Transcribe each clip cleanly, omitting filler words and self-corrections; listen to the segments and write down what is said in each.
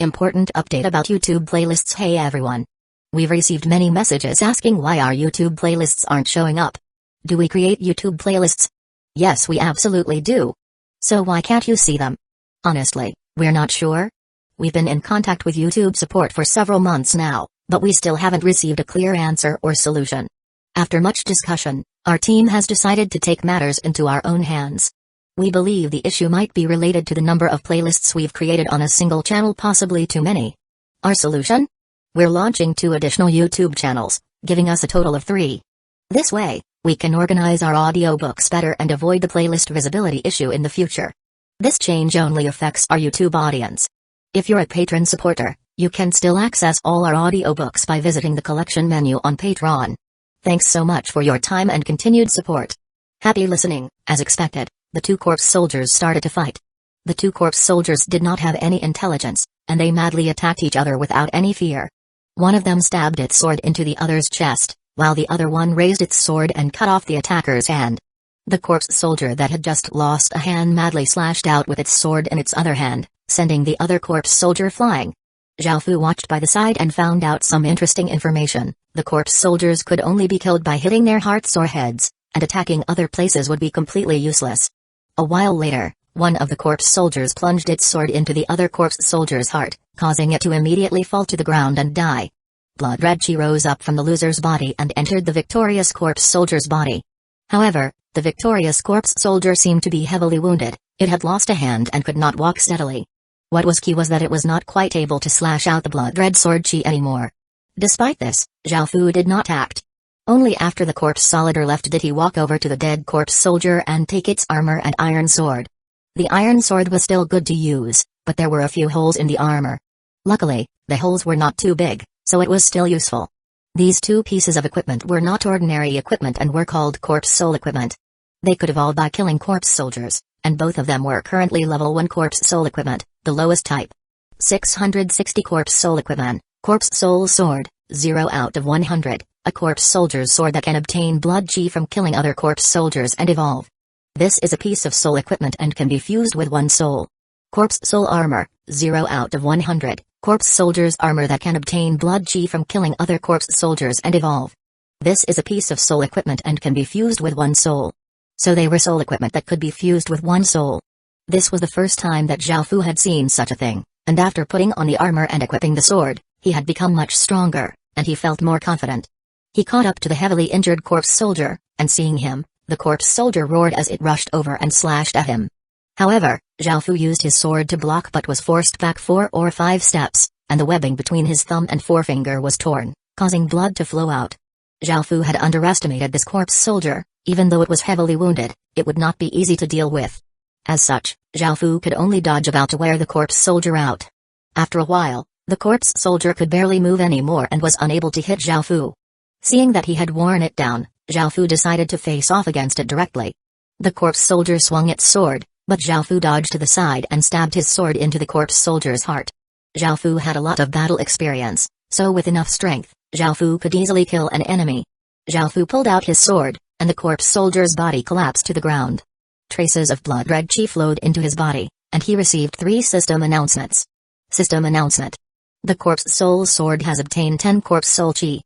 Important update about YouTube playlists. Hey everyone. We've received many messages asking why our YouTube playlists aren't showing up. Do we create YouTube playlists? Yes, we absolutely do. So why can't you see them? Honestly, we're not sure. We've been in contact with YouTube support for several months now, but we still haven't received a clear answer or solution. After much discussion, our team has decided to take matters into our own hands. We believe the issue might be related to the number of playlists we've created on a single channel, possibly too many. Our solution? We're launching 2 additional YouTube channels, giving us a total of 3. This way, we can organize our audiobooks better and avoid the playlist visibility issue in the future. This change only affects our YouTube audience. If you're a patron supporter, you can still access all our audiobooks by visiting the collection menu on Patreon. Thanks so much for your time and continued support. Happy listening. As expected, the 2 corpse soldiers started to fight. The 2 corpse soldiers did not have any intelligence, and they madly attacked each other without any fear. One of them stabbed its sword into the other's chest, while the other one raised its sword and cut off the attacker's hand. The corpse soldier that had just lost a hand madly slashed out with its sword in its other hand, sending the other corpse soldier flying. Xiaofu watched by the side and found out some interesting information. The corpse soldiers could only be killed by hitting their hearts or heads, and attacking other places would be completely useless. A while later, one of the corpse soldiers plunged its sword into the other corpse soldier's heart, causing it to immediately fall to the ground and die. Blood-red chi rose up from the loser's body and entered the victorious corpse soldier's body. However, the victorious corpse soldier seemed to be heavily wounded. It had lost a hand and could not walk steadily. What was key was that it was not quite able to slash out the blood-red sword chi anymore. Despite this, Xiaofu did not act. Only after the corpse soldier left did he walk over to the dead corpse soldier and take its armor and iron sword. The iron sword was still good to use, but there were a few holes in the armor. Luckily, the holes were not too big, so it was still useful. These 2 pieces of equipment were not ordinary equipment and were called corpse soul equipment. They could evolve by killing corpse soldiers, and both of them were currently level 1 corpse soul equipment, the lowest type. 660 corpse soul equipment, corpse soul sword, 0 out of 100. A corpse soldier's sword that can obtain blood chi from killing other corpse soldiers and evolve. This is a piece of soul equipment and can be fused with 1 soul. Corpse soul armor, 0 out of 100. Corpse soldier's armor that can obtain blood chi from killing other corpse soldiers and evolve. This is a piece of soul equipment and can be fused with 1 soul. So they were soul equipment that could be fused with 1 soul. This was the first time that Xiaofu had seen such a thing, and after putting on the armor and equipping the sword, he had become much stronger, and he felt more confident. He caught up to the heavily injured corpse soldier, and seeing him, the corpse soldier roared as it rushed over and slashed at him. However, Xiaofu used his sword to block but was forced back 4 or 5 steps, and the webbing between his thumb and forefinger was torn, causing blood to flow out. Xiaofu had underestimated this corpse soldier. Even though it was heavily wounded, it would not be easy to deal with. As such, Xiaofu could only dodge about to wear the corpse soldier out. After a while, the corpse soldier could barely move anymore and was unable to hit Xiaofu. Seeing that he had worn it down, Xiaofu decided to face off against it directly. The corpse soldier swung its sword, but Xiaofu dodged to the side and stabbed his sword into the corpse soldier's heart. Xiaofu had a lot of battle experience, so with enough strength, Xiaofu could easily kill an enemy. Xiaofu pulled out his sword, and the corpse soldier's body collapsed to the ground. Traces of blood-red chi flowed into his body, and he received 3 system announcements. System announcement. The corpse soul sword has obtained 10 corpse soul chi.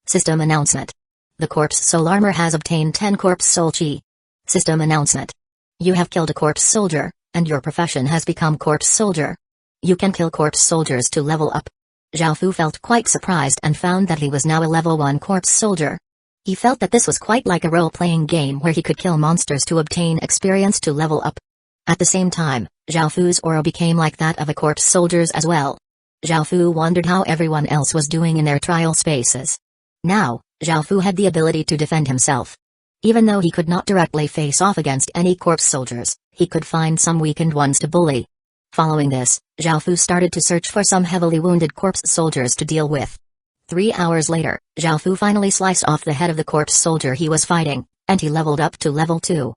System announcement. The corpse soul armor has obtained 10 corpse soul chi. System announcement. You have killed a corpse soldier, and your profession has become corpse soldier. You can kill corpse soldiers to level up. Xiaofu felt quite surprised and found that he was now a level 1 corpse soldier. He felt that this was quite like a role-playing game where he could kill monsters to obtain experience to level up. At the same time, Xiaofu's aura became like that of a corpse soldier's as well. Xiaofu wondered how everyone else was doing in their trial spaces. Now, Xiaofu had the ability to defend himself. Even though he could not directly face off against any corpse soldiers, he could find some weakened ones to bully. Following this, Xiaofu started to search for some heavily wounded corpse soldiers to deal with. 3 hours later, Xiaofu finally sliced off the head of the corpse soldier he was fighting, and he leveled up to level 2.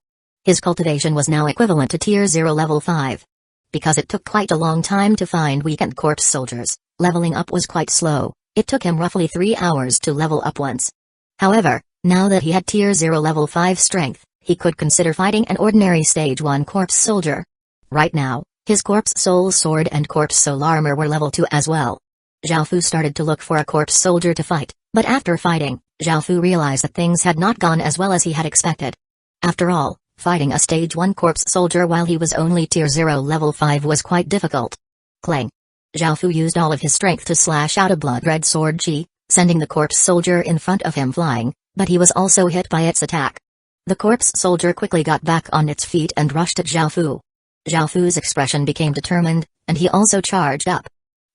His cultivation was now equivalent to Tier 0 level 5. Because it took quite a long time to find weakened corpse soldiers, leveling up was quite slow. It took him roughly 3 hours to level up once. However, now that he had Tier 0 level 5 strength, he could consider fighting an ordinary Stage 1 corpse soldier. Right now, His corpse soul sword and corpse soul armor were level 2 as well. Zhao Fu started to look for a corpse soldier to fight, but after fighting, Zhao Fu realized that things had not gone as well as he had expected. After all, fighting a stage 1 corpse soldier while he was only tier 0 level 5 was quite difficult. Clang! Zhao Fu used all of his strength to slash out a blood-red sword chi, sending the corpse soldier in front of him flying, but he was also hit by its attack. The corpse soldier quickly got back on its feet and rushed at Zhao Fu. Zhao Fu's expression became determined, and he also charged up.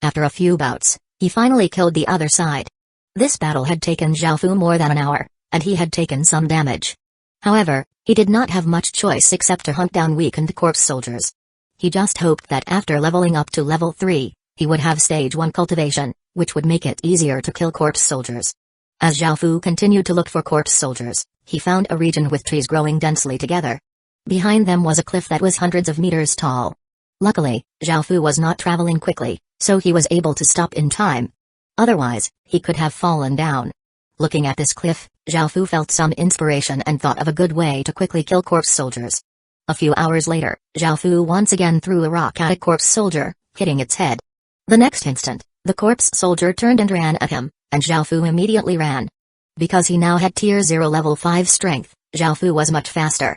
After a few bouts, he finally killed the other side. This battle had taken Zhao Fu more than an hour, and he had taken some damage. However, he did not have much choice except to hunt down weakened corpse soldiers. He just hoped that after leveling up to level 3, he would have stage 1 cultivation, which would make it easier to kill corpse soldiers. As Zhao Fu continued to look for corpse soldiers, he found a region with trees growing densely together. Behind them was a cliff that was hundreds of meters tall. Luckily, Zhao Fu was not traveling quickly, so he was able to stop in time. Otherwise, he could have fallen down. Looking at this cliff, Zhao Fu felt some inspiration and thought of a good way to quickly kill corpse soldiers. A few hours later, Zhao Fu once again threw a rock at a corpse soldier, hitting its head. The next instant, the corpse soldier turned and ran at him, and Zhao Fu immediately ran. Because he now had tier 0 level 5 strength, Zhao Fu was much faster.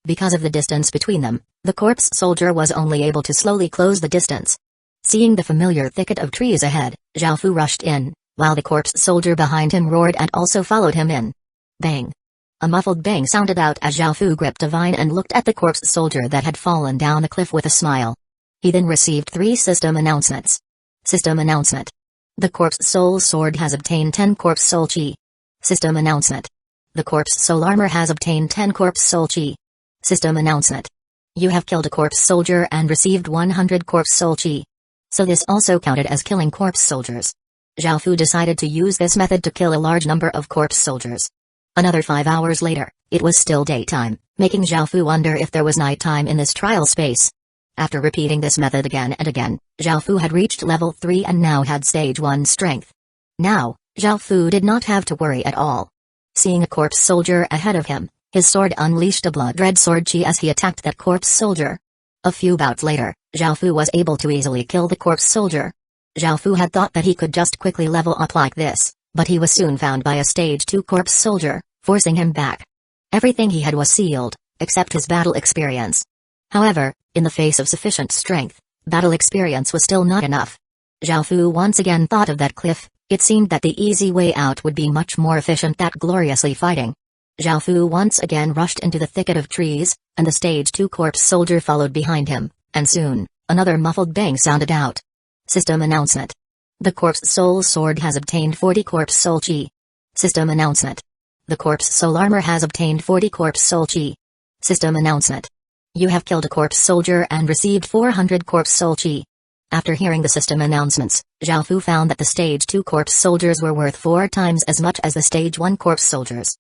Because of the distance between them, the corpse soldier was only able to slowly close the distance. Seeing the familiar thicket of trees ahead, Zhao Fu rushed in, while the corpse soldier behind him roared and also followed him in. Bang! A muffled bang sounded out as Zhao Fu gripped a vine and looked at the corpse soldier that had fallen down the cliff with a smile. He then received 3 system announcements. System announcement. The corpse soul sword has obtained 10 corpse soul chi. System announcement. The corpse soul armor has obtained 10 corpse soul chi. System announcement. You have killed a corpse soldier and received 100 corpse soul chi. So this also counted as killing corpse soldiers. Zhao Fu decided to use this method to kill a large number of corpse soldiers. Another 5 hours later, it was still daytime, making Zhao Fu wonder if there was nighttime in this trial space. After repeating this method again and again, Zhao Fu had reached level 3 and now had stage 1 strength. Now, Zhao Fu did not have to worry at all. Seeing a corpse soldier ahead of him, his sword unleashed a blood-red sword chi as he attacked that corpse soldier. A few bouts later, Zhao Fu was able to easily kill the corpse soldier. Zhao Fu had thought that he could just quickly level up like this, but he was soon found by a stage 2 corpse soldier, forcing him back. Everything he had was sealed, except his battle experience. However, in the face of sufficient strength, battle experience was still not enough. Zhao Fu once again thought of that cliff. It seemed that the easy way out would be much more efficient than gloriously fighting. Zhao Fu once again rushed into the thicket of trees, and the stage 2 corpse soldier followed behind him, and soon, another muffled bang sounded out. System announcement. The corpse soul sword has obtained 40 corpse soul chi. System announcement. The corpse soul armor has obtained 40 corpse soul chi. System announcement. You have killed a corpse soldier and received 400 corpse soul chi. After hearing the system announcements, Zhao Fu found that the stage 2 corpse soldiers were worth 4 times as much as the stage 1 corpse soldiers.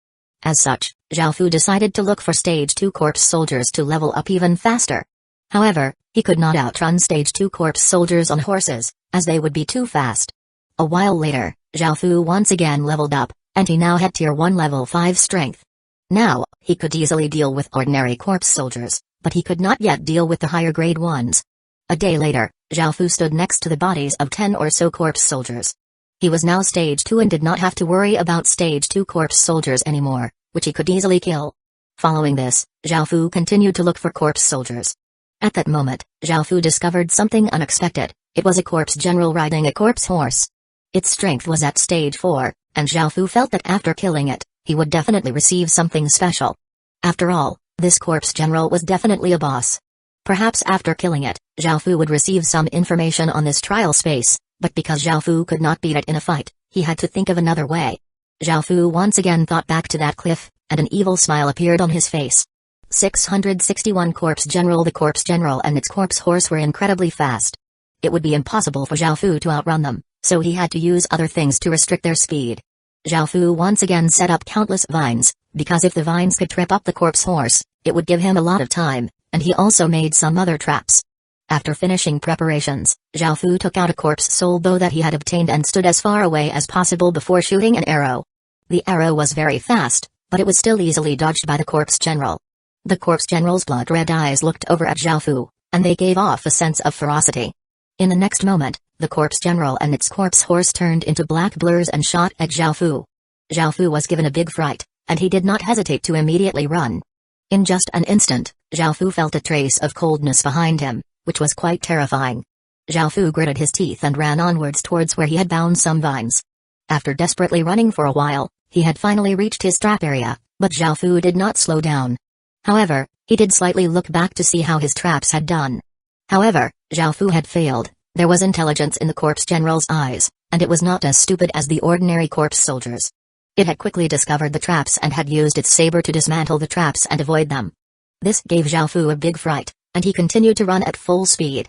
As such, Zhao Fu decided to look for stage 2 corpse soldiers to level up even faster. However, he could not outrun stage 2 corpse soldiers on horses, as they would be too fast. A while later, Zhao Fu once again leveled up, and he now had tier 1 level 5 strength. Now, he could easily deal with ordinary corpse soldiers, but he could not yet deal with the higher grade ones. A day later, Zhao Fu stood next to the bodies of 10 or so corpse soldiers. He was now stage 2 and did not have to worry about stage 2 corpse soldiers anymore, which he could easily kill. Following this, Zhao Fu continued to look for corpse soldiers. At that moment, Zhao Fu discovered something unexpected. It was a corpse general riding a corpse horse. Its strength was at stage 4, and Zhao Fu felt that after killing it, he would definitely receive something special. After all, this corpse general was definitely a boss. Perhaps after killing it, Zhao Fu would receive some information on this trial space, but because Zhao Fu could not beat it in a fight, he had to think of another way. Zhao Fu once again thought back to that cliff, and an evil smile appeared on his face. 661 Corpse General. The corpse general and its corpse horse were incredibly fast. It would be impossible for Zhao Fu to outrun them, so he had to use other things to restrict their speed. Zhao Fu once again set up countless vines, because if the vines could trip up the corpse horse, it would give him a lot of time, and he also made some other traps. After finishing preparations, Zhao Fu took out a corpse soul bow that he had obtained and stood as far away as possible before shooting an arrow. The arrow was very fast, but it was still easily dodged by the corpse general. The corpse general's blood-red eyes looked over at Zhao Fu, and they gave off a sense of ferocity. In the next moment, the corpse general and its corpse horse turned into black blurs and shot at Zhao Fu. Zhao Fu was given a big fright, and he did not hesitate to immediately run. In just an instant, Zhao Fu felt a trace of coldness behind him, which was quite terrifying. Zhao Fu gritted his teeth and ran onwards towards where he had bound some vines. After desperately running for a while, he had finally reached his trap area, but Zhao Fu did not slow down. However, he did slightly look back to see how his traps had done. However, Zhao Fu had failed. There was intelligence in the corpse general's eyes, and it was not as stupid as the ordinary corpse soldiers. It had quickly discovered the traps and had used its saber to dismantle the traps and avoid them. This gave Zhao Fu a big fright, and he continued to run at full speed.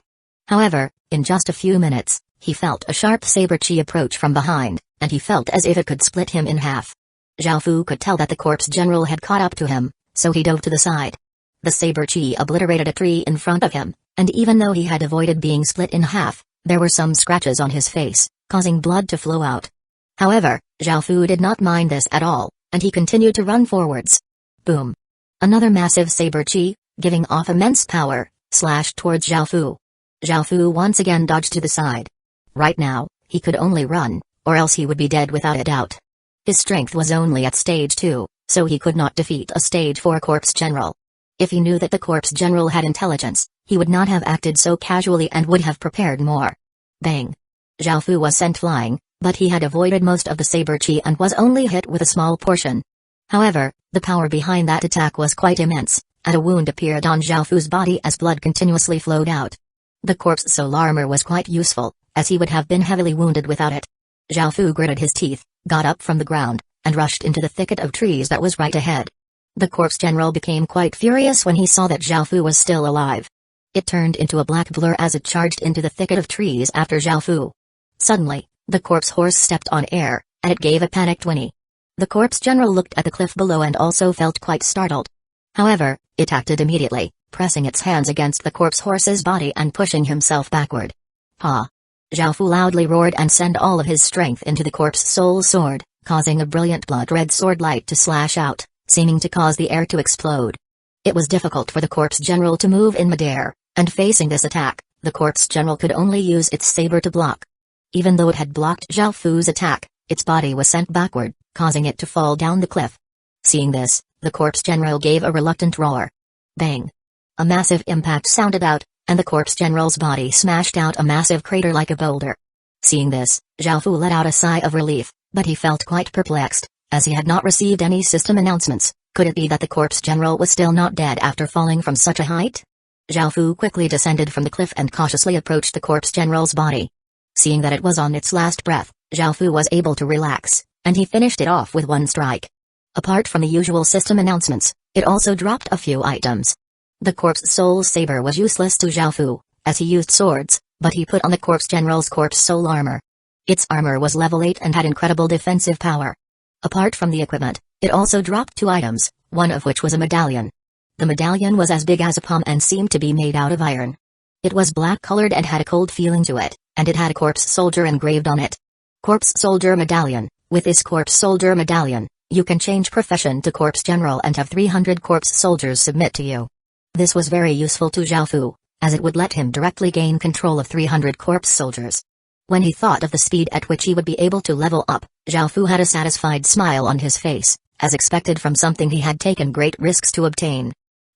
However, in just a few minutes, he felt a sharp saber chi approach from behind, and he felt as if it could split him in half. Zhao Fu could tell that the corpse general had caught up to him, so he dove to the side. The saber chi obliterated a tree in front of him, and even though he had avoided being split in half, there were some scratches on his face, causing blood to flow out. However, Zhao Fu did not mind this at all, and he continued to run forwards. Boom! Another massive saber chi, giving off immense power, slashed towards Zhao Fu. Zhao Fu once again dodged to the side. Right now, he could only run, or else he would be dead without a doubt. His strength was only at stage 2, so he could not defeat a stage 4 corpse general. If he knew that the corpse general had intelligence, he would not have acted so casually and would have prepared more. Bang! Zhao Fu was sent flying, but he had avoided most of the saber chi and was only hit with a small portion. However, the power behind that attack was quite immense, and a wound appeared on Zhao Fu's body as blood continuously flowed out. The corpse soul armor was quite useful, as he would have been heavily wounded without it. Zhao Fu gritted his teeth, got up from the ground, and rushed into the thicket of trees that was right ahead. The corpse general became quite furious when he saw that Zhao Fu was still alive. It turned into a black blur as it charged into the thicket of trees after Zhao Fu. Suddenly, the corpse horse stepped on air, and it gave a panicked whinny. The corpse general looked at the cliff below and also felt quite startled. However, it acted immediately, pressing its hands against the corpse horse's body and pushing himself backward. Ha! Zhao Fu loudly roared and sent all of his strength into the corpse soul sword, causing a brilliant blood-red sword light to slash out, seeming to cause the air to explode. It was difficult for the corpse general to move in midair, and facing this attack, the corpse general could only use its saber to block. Even though it had blocked Zhao Fu's attack, its body was sent backward, causing it to fall down the cliff. Seeing this, the corpse general gave a reluctant roar. Bang! A massive impact sounded out, and the corpse general's body smashed out a massive crater like a boulder. Seeing this, Zhao Fu let out a sigh of relief, but he felt quite perplexed, as he had not received any system announcements. Could it be that the corpse general was still not dead after falling from such a height? Zhao Fu quickly descended from the cliff and cautiously approached the corpse general's body. Seeing that it was on its last breath, Zhao Fu was able to relax, and he finished it off with one strike. Apart from the usual system announcements, it also dropped a few items. The corpse soul saber was useless to Zhao Fu, as he used swords, but he put on the corpse general's corpse soul armor. Its armor was level 8 and had incredible defensive power. Apart from the equipment, it also dropped 2 items, one of which was a medallion. The medallion was as big as a palm and seemed to be made out of iron. It was black-colored and had a cold feeling to it, and it had a corpse soldier engraved on it. Corpse soldier medallion. With this corpse soldier medallion, you can change profession to corpse general and have 300 corpse soldiers submit to you. This was very useful to Zhao Fu, as it would let him directly gain control of 300 corpse soldiers. When he thought of the speed at which he would be able to level up, Zhao Fu had a satisfied smile on his face, as expected from something he had taken great risks to obtain.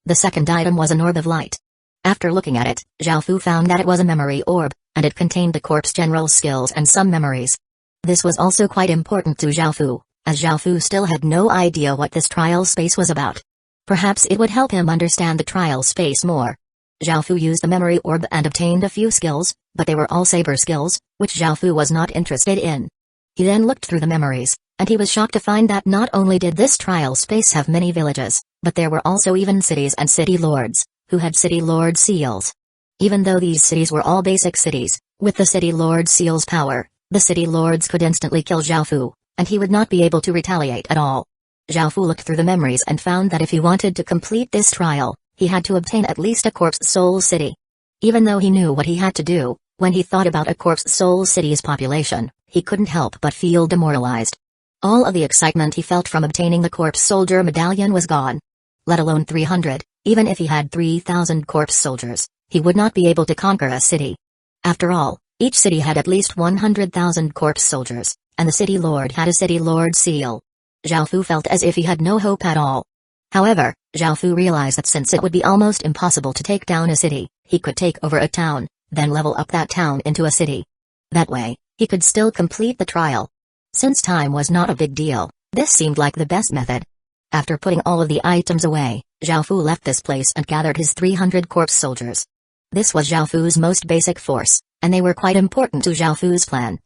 The second item was an orb of light. After looking at it, Zhao Fu found that it was a memory orb, and it contained the corpse general's skills and some memories. This was also quite important to Zhao Fu, as Zhao Fu still had no idea what this trial space was about. Perhaps it would help him understand the trial space more. Zhao Fu used the memory orb and obtained a few skills, but they were all saber skills, which Zhao Fu was not interested in. He then looked through the memories, and he was shocked to find that not only did this trial space have many villages, but there were also even cities and city lords, who had city lord seals. Even though these cities were all basic cities, with the city lord seal's power, the city lords could instantly kill Zhao Fu, and he would not be able to retaliate at all. Zhao Fu looked through the memories and found that if he wanted to complete this trial, he had to obtain at least a corpse soul city. Even though he knew what he had to do, when he thought about a corpse soul city's population, he couldn't help but feel demoralized. All of the excitement he felt from obtaining the corpse soldier medallion was gone. Let alone 300, even if he had 3,000 corpse soldiers, he would not be able to conquer a city. After all, each city had at least 100,000 corpse soldiers, and the city lord had a city lord seal. Zhao Fu felt as if he had no hope at all. However, Zhao Fu realized that since it would be almost impossible to take down a city, he could take over a town, then level up that town into a city. That way, he could still complete the trial. Since time was not a big deal, this seemed like the best method. After putting all of the items away, Zhao Fu left this place and gathered his 300 corpse soldiers. This was Zhao Fu's most basic force, and they were quite important to Zhao Fu's plan.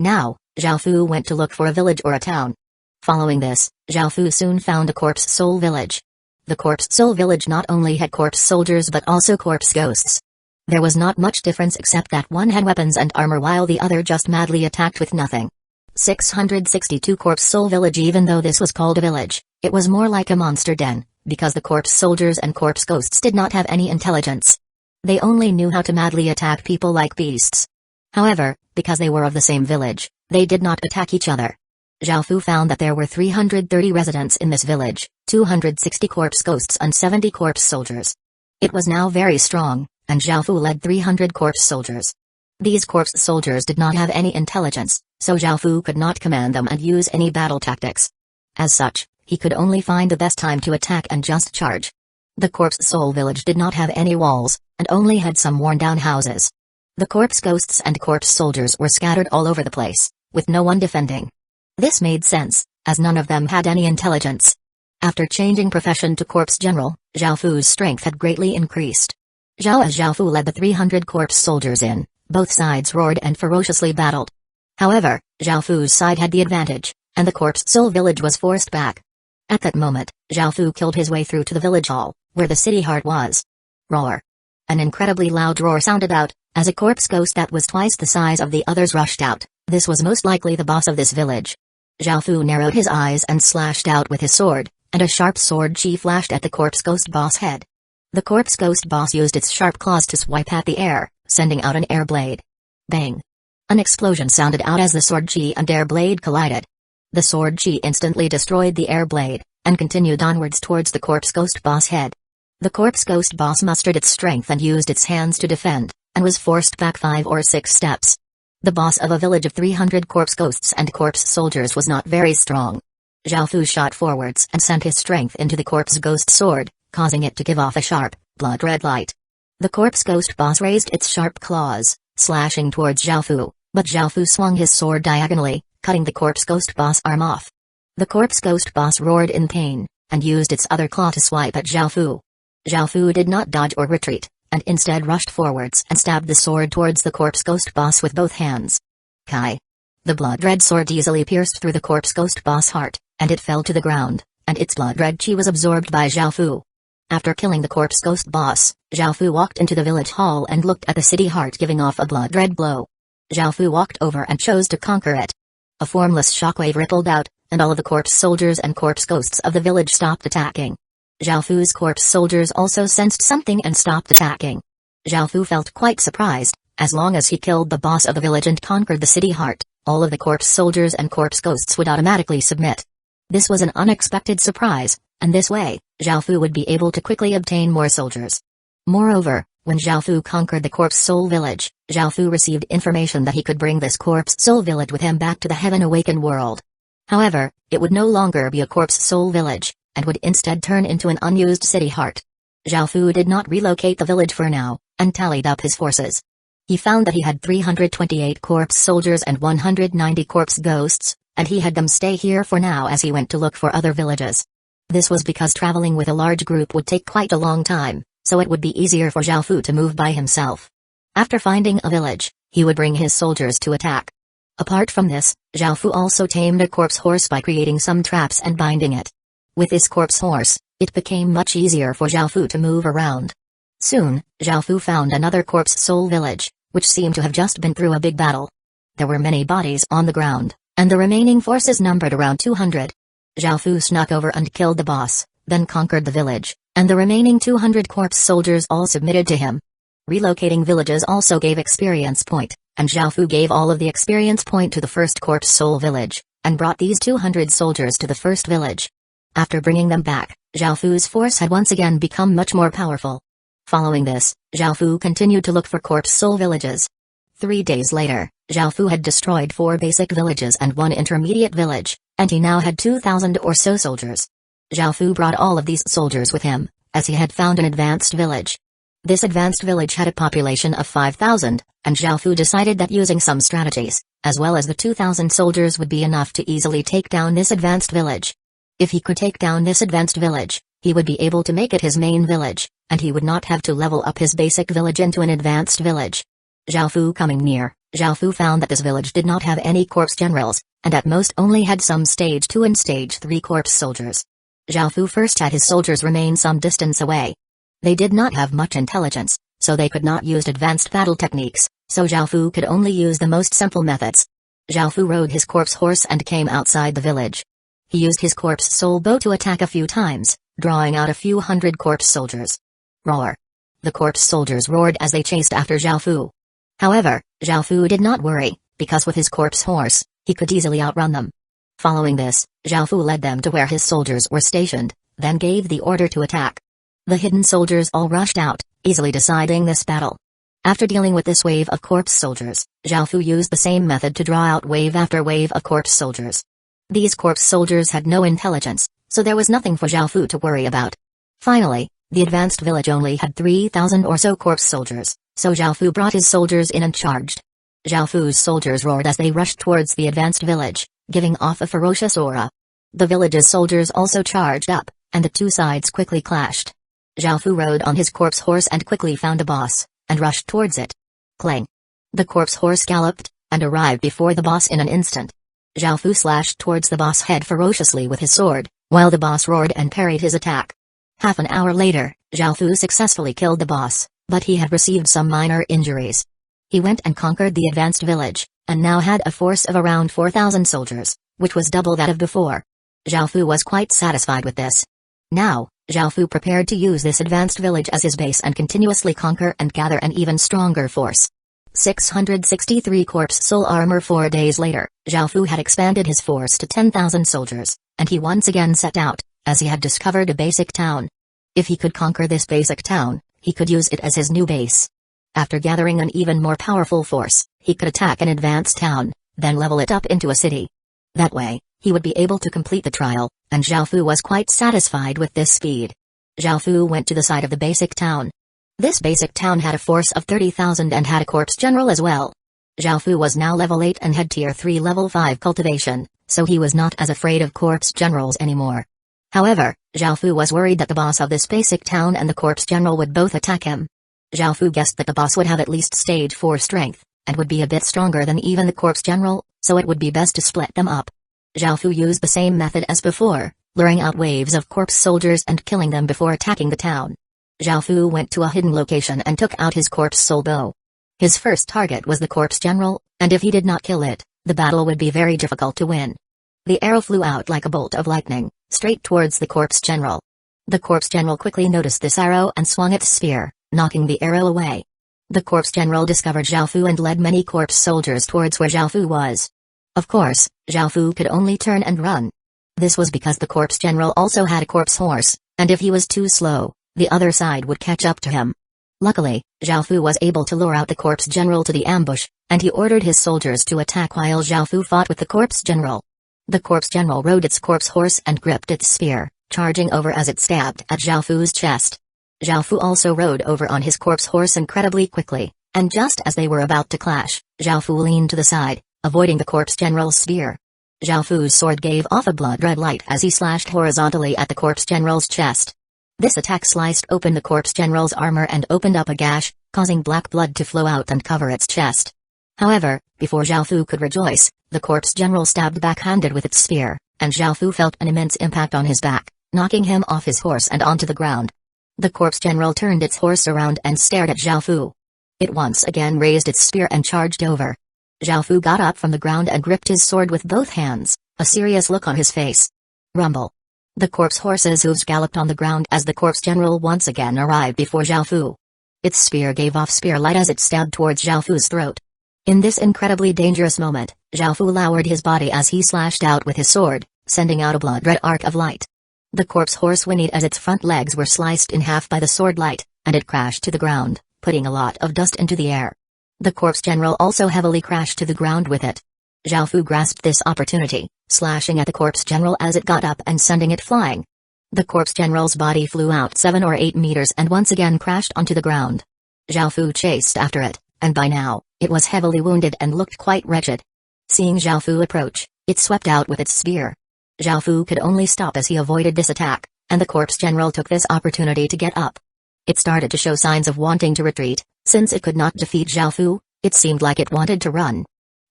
Now, Zhao Fu went to look for a village or a town. Following this, Zhao Fu soon found a corpse soul village. The corpse soul village not only had corpse soldiers but also corpse ghosts. There was not much difference except that one had weapons and armor while the other just madly attacked with nothing. 662 corpse soul village. Even though this was called a village, it was more like a monster den, because the corpse soldiers and corpse ghosts did not have any intelligence. They only knew how to madly attack people like beasts. However, because they were of the same village, they did not attack each other. Zhao Fu found that there were 330 residents in this village, 260 corpse ghosts and 70 corpse soldiers. It was now very strong, and Zhao Fu led 300 corpse soldiers. These corpse soldiers did not have any intelligence, so Zhao Fu could not command them and use any battle tactics. As such, he could only find the best time to attack and just charge. The corpse soul village did not have any walls, and only had some worn-down houses. The corpse ghosts and corpse soldiers were scattered all over the place, with no one defending. This made sense, as none of them had any intelligence. After changing profession to corpse general, Zhao Fu's strength had greatly increased. As Zhao Fu led the 300 corpse soldiers in, both sides roared and ferociously battled. However, Zhao Fu's side had the advantage, and the corpse soul village was forced back. At that moment, Zhao Fu killed his way through to the village hall, where the city heart was. Roar! An incredibly loud roar sounded out, as a corpse ghost that was twice the size of the others rushed out. This was most likely the boss of this village. Zhao Fu narrowed his eyes and slashed out with his sword, and a sharp sword chi flashed at the corpse ghost boss head. The corpse ghost boss used its sharp claws to swipe at the air, sending out an air blade. Bang! An explosion sounded out as the sword chi and air blade collided. The sword chi instantly destroyed the air blade, and continued onwards towards the corpse ghost boss head. The corpse ghost boss mustered its strength and used its hands to defend, and was forced back 5 or 6 steps. The boss of a village of 300 corpse ghosts and corpse soldiers was not very strong. Zhao Fu shot forwards and sent his strength into the corpse ghost sword, causing it to give off a sharp, blood-red light. The corpse ghost boss raised its sharp claws, slashing towards Zhao Fu, but Zhao Fu swung his sword diagonally, cutting the corpse ghost boss arm off. The corpse ghost boss roared in pain, and used its other claw to swipe at Zhao Fu. Zhao Fu did not dodge or retreat, and instead rushed forwards and stabbed the sword towards the corpse ghost boss with both hands. Kai! The blood-red sword easily pierced through the corpse ghost boss heart, and it fell to the ground, and its blood-red chi was absorbed by Zhao Fu. After killing the corpse ghost boss, Zhao Fu walked into the village hall and looked at the city heart giving off a blood-red glow. Zhao Fu walked over and chose to conquer it. A formless shockwave rippled out, and all of the corpse soldiers and corpse ghosts of the village stopped attacking. Zhao Fu's corpse soldiers also sensed something and stopped attacking. Zhao Fu felt quite surprised. As long as he killed the boss of the village and conquered the city heart, all of the corpse soldiers and corpse ghosts would automatically submit. This was an unexpected surprise, and this way, Zhao Fu would be able to quickly obtain more soldiers. Moreover, when Zhao Fu conquered the corpse soul village, Zhao Fu received information that he could bring this corpse soul village with him back to the Heaven Awakened world. However, it would no longer be a corpse soul village, and would instead turn into an unused city heart. Zhao Fu did not relocate the village for now, and tallied up his forces. He found that he had 328 corpse soldiers and 190 corpse ghosts, and he had them stay here for now as he went to look for other villages. This was because traveling with a large group would take quite a long time, so it would be easier for Zhao Fu to move by himself. After finding a village, he would bring his soldiers to attack. Apart from this, Zhao Fu also tamed a corpse horse by creating some traps and binding it. With this corpse horse, it became much easier for Zhao Fu to move around. Soon, Zhao Fu found another corpse soul village, which seemed to have just been through a big battle. There were many bodies on the ground, and the remaining forces numbered around 200. Zhao Fu snuck over and killed the boss, then conquered the village, and the remaining 200 corpse soldiers all submitted to him. Relocating villages also gave experience point, and Zhao Fu gave all of the experience point to the first corpse soul village, and brought these 200 soldiers to the first village. After bringing them back, Zhao Fu's force had once again become much more powerful. Following this, Zhao Fu continued to look for corpse soul villages. 3 days later, Zhao Fu had destroyed 4 basic villages and 1 intermediate village, and he now had 2,000 or so soldiers. Zhao Fu brought all of these soldiers with him, as he had found an advanced village. This advanced village had a population of 5,000, and Zhao Fu decided that using some strategies, as well as the 2,000 soldiers would be enough to easily take down this advanced village. If he could take down this advanced village, he would be able to make it his main village, and he would not have to level up his basic village into an advanced village. Zhao Fu coming near, Zhao Fu found that this village did not have any corpse generals, and at most only had some stage 2 and stage 3 corpse soldiers. Zhao Fu first had his soldiers remain some distance away. They did not have much intelligence, so they could not use advanced battle techniques, so Zhao Fu could only use the most simple methods. Zhao Fu rode his corpse horse and came outside the village. He used his corpse soul bow to attack a few times, drawing out a few hundred corpse soldiers. Roar! The corpse soldiers roared as they chased after Zhao Fu. However, Zhao Fu did not worry, because with his corpse horse, he could easily outrun them. Following this, Zhao Fu led them to where his soldiers were stationed, then gave the order to attack. The hidden soldiers all rushed out, easily deciding this battle. After dealing with this wave of corpse soldiers, Zhao Fu used the same method to draw out wave after wave of corpse soldiers. These corpse soldiers had no intelligence, so there was nothing for Zhao Fu to worry about. Finally, the advanced village only had 3,000 or so corpse soldiers, so Zhao Fu brought his soldiers in and charged. Zhao Fu's soldiers roared as they rushed towards the advanced village, giving off a ferocious aura. The village's soldiers also charged up, and the two sides quickly clashed. Zhao Fu rode on his corpse horse and quickly found a boss, and rushed towards it. Clang! The corpse horse galloped, and arrived before the boss in an instant. Zhao Fu slashed towards the boss head ferociously with his sword, while the boss roared and parried his attack. Half an hour later, Zhao Fu successfully killed the boss, but he had received some minor injuries. He went and conquered the advanced village, and now had a force of around 4,000 soldiers, which was double that of before. Zhao Fu was quite satisfied with this. Now, Zhao Fu prepared to use this advanced village as his base and continuously conquer and gather an even stronger force. 663 corpse soul armor. 4 days later, Zhao Fu had expanded his force to 10,000 soldiers, and he once again set out, as he had discovered a basic town. If he could conquer this basic town, he could use it as his new base. After gathering an even more powerful force, he could attack an advanced town, then level it up into a city. That way, he would be able to complete the trial, and Zhao Fu was quite satisfied with this speed. Zhao Fu went to the side of the basic town. This basic town had a force of 30,000 and had a corpse general as well. Zhao Fu was now level 8 and had tier 3 level 5 cultivation, so he was not as afraid of corpse generals anymore. However, Zhao Fu was worried that the boss of this basic town and the corpse general would both attack him. Zhao Fu guessed that the boss would have at least stage 4 strength, and would be a bit stronger than even the corpse general, so it would be best to split them up. Zhao Fu used the same method as before, luring out waves of corpse soldiers and killing them before attacking the town. Zhao Fu went to a hidden location and took out his corpse soul bow. His first target was the corpse general, and if he did not kill it, the battle would be very difficult to win. The arrow flew out like a bolt of lightning, straight towards the corpse general. The corpse general quickly noticed this arrow and swung its spear, knocking the arrow away. The corpse general discovered Zhao Fu and led many corpse soldiers towards where Zhao Fu was. Of course, Zhao Fu could only turn and run. This was because the corpse general also had a corpse horse, and if he was too slow, the other side would catch up to him. Luckily, Zhao Fu was able to lure out the corpse general to the ambush, and he ordered his soldiers to attack while Zhao Fu fought with the corpse general. The corpse general rode its corpse horse and gripped its spear, charging over as it stabbed at Zhao Fu's chest. Zhao Fu also rode over on his corpse horse incredibly quickly, and just as they were about to clash, Zhao Fu leaned to the side, avoiding the corpse general's spear. Zhao Fu's sword gave off a blood-red light as he slashed horizontally at the corpse general's chest. This attack sliced open the corpse general's armor and opened up a gash, causing black blood to flow out and cover its chest. However, before Zhao Fu could rejoice, the corpse general stabbed backhanded with its spear, and Zhao Fu felt an immense impact on his back, knocking him off his horse and onto the ground. The corpse general turned its horse around and stared at Zhao Fu. It once again raised its spear and charged over. Zhao Fu got up from the ground and gripped his sword with both hands, a serious look on his face. Rumble. The corpse horse's hooves galloped on the ground as the corpse general once again arrived before Zhao Fu. Its spear gave off spear light as it stabbed towards Zhao Fu's throat. In this incredibly dangerous moment, Zhao Fu lowered his body as he slashed out with his sword, sending out a blood-red arc of light. The corpse horse whinnied as its front legs were sliced in half by the sword light, and it crashed to the ground, putting a lot of dust into the air. The corpse general also heavily crashed to the ground with it. Zhao Fu grasped this opportunity, slashing at the corpse general as it got up and sending it flying. The corpse general's body flew out 7 or 8 meters and once again crashed onto the ground. Zhao Fu chased after it, and by now, it was heavily wounded and looked quite wretched. Seeing Zhao Fu approach, it swept out with its spear. Zhao Fu could only stop as he avoided this attack, and the corpse general took this opportunity to get up. It started to show signs of wanting to retreat. Since it could not defeat Zhao Fu, it seemed like it wanted to run.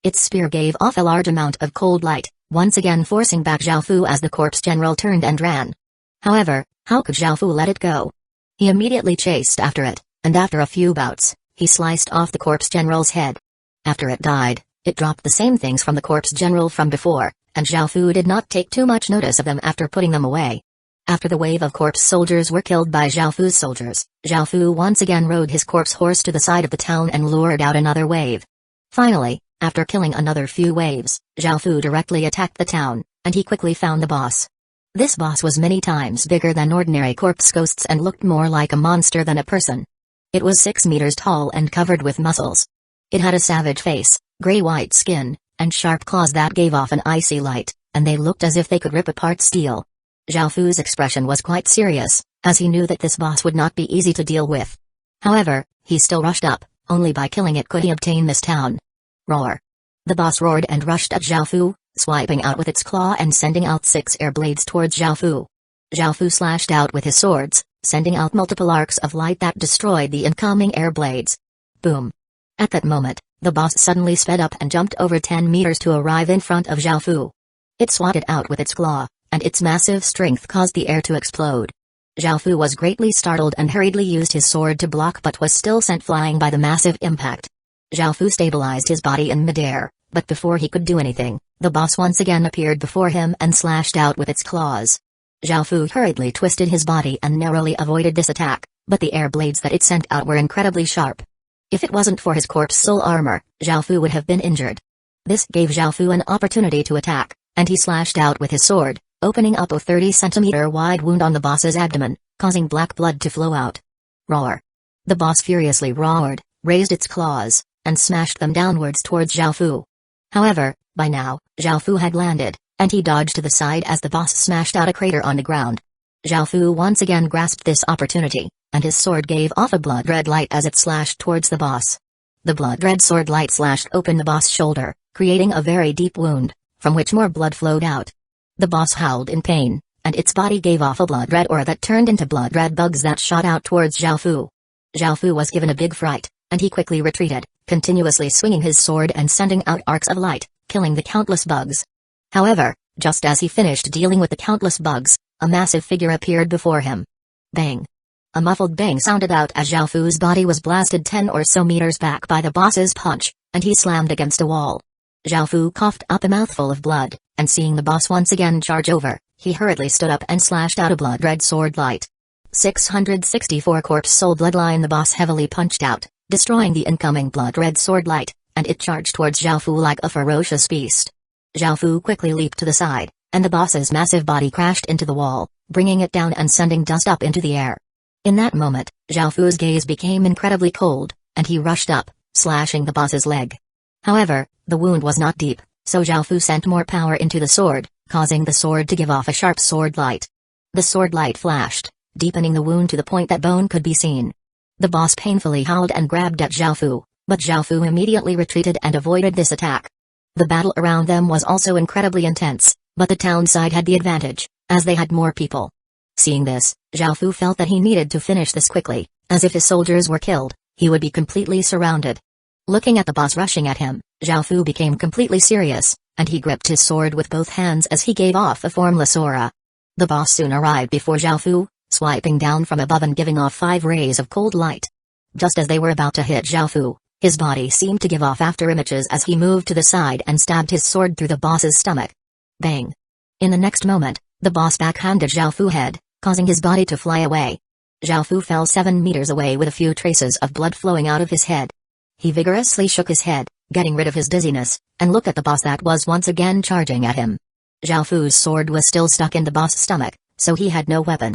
Its spear gave off a large amount of cold light, once again forcing back Zhao Fu as the corpse general turned and ran. However, how could Zhao Fu let it go? He immediately chased after it, and after a few bouts, he sliced off the corpse general's head. After it died, it dropped the same things from the corpse general from before, and Zhao Fu did not take too much notice of them after putting them away. After the wave of corpse soldiers were killed by Zhao Fu's soldiers, Zhao Fu once again rode his corpse horse to the side of the town and lured out another wave. Finally, after killing another few waves, Zhao Fu directly attacked the town, and he quickly found the boss. This boss was many times bigger than ordinary corpse ghosts and looked more like a monster than a person. It was 6 meters tall and covered with muscles. It had a savage face, gray-white skin, and sharp claws that gave off an icy light, and they looked as if they could rip apart steel. Zhao Fu's expression was quite serious, as he knew that this boss would not be easy to deal with. However, he still rushed up. Only by killing it could he obtain this town. Roar! The boss roared and rushed at Zhao Fu, swiping out with its claw and sending out 6 air blades towards Zhao Fu. Zhao Fu slashed out with his swords, sending out multiple arcs of light that destroyed the incoming air blades. Boom! At that moment, the boss suddenly sped up and jumped over 10 meters to arrive in front of Zhao Fu. It swatted out with its claw, and its massive strength caused the air to explode. Zhao Fu was greatly startled and hurriedly used his sword to block but was still sent flying by the massive impact. Zhao Fu stabilized his body in midair, but before he could do anything, the boss once again appeared before him and slashed out with its claws. Zhao Fu hurriedly twisted his body and narrowly avoided this attack, but the air blades that it sent out were incredibly sharp. If it wasn't for his corpse soul armor, Zhao Fu would have been injured. This gave Zhao Fu an opportunity to attack, and he slashed out with his sword, opening up a 30-centimeter wide wound on the boss's abdomen, causing black blood to flow out. Roar! The boss furiously roared, raised its claws, and smashed them downwards towards Zhao Fu. However, by now, Zhao Fu had landed, and he dodged to the side as the boss smashed out a crater on the ground. Zhao Fu once again grasped this opportunity, and his sword gave off a blood-red light as it slashed towards the boss. The blood-red sword light slashed open the boss' shoulder, creating a very deep wound, from which more blood flowed out. The boss howled in pain, and its body gave off a blood-red aura that turned into blood-red bugs that shot out towards Zhao Fu. Zhao Fu was given a big fright, and he quickly retreated, continuously swinging his sword and sending out arcs of light, killing the countless bugs. However, just as he finished dealing with the countless bugs, a massive figure appeared before him. Bang! A muffled bang sounded out as Zhao Fu's body was blasted 10 or so meters back by the boss's punch, and he slammed against a wall. Zhao Fu coughed up a mouthful of blood, and seeing the boss once again charge over, he hurriedly stood up and slashed out a blood-red sword light. 664 corpse soul bloodline. The boss heavily punched out, destroying the incoming blood-red sword light, and it charged towards Zhao Fu like a ferocious beast. Zhao Fu quickly leaped to the side, and the boss's massive body crashed into the wall, bringing it down and sending dust up into the air. In that moment, Zhao Fu's gaze became incredibly cold, and he rushed up, slashing the boss's leg. However, the wound was not deep, so Zhao Fu sent more power into the sword, causing the sword to give off a sharp sword light. The sword light flashed, deepening the wound to the point that bone could be seen. The boss painfully howled and grabbed at Zhao Fu, but Zhao Fu immediately retreated and avoided this attack. The battle around them was also incredibly intense, but the town side had the advantage, as they had more people. Seeing this, Zhao Fu felt that he needed to finish this quickly, as if his soldiers were killed, he would be completely surrounded. Looking at the boss rushing at him, Zhao Fu became completely serious, and he gripped his sword with both hands as he gave off a formless aura. The boss soon arrived before Zhao Fu, swiping down from above and giving off 5 rays of cold light. Just as they were about to hit Zhao Fu, his body seemed to give off afterimages as he moved to the side and stabbed his sword through the boss's stomach. Bang! In the next moment, the boss backhanded Zhao Fu's head, causing his body to fly away. Zhao Fu fell 7 meters away with a few traces of blood flowing out of his head. He vigorously shook his head, getting rid of his dizziness, and looked at the boss that was once again charging at him. Zhao Fu's sword was still stuck in the boss's stomach, so he had no weapon.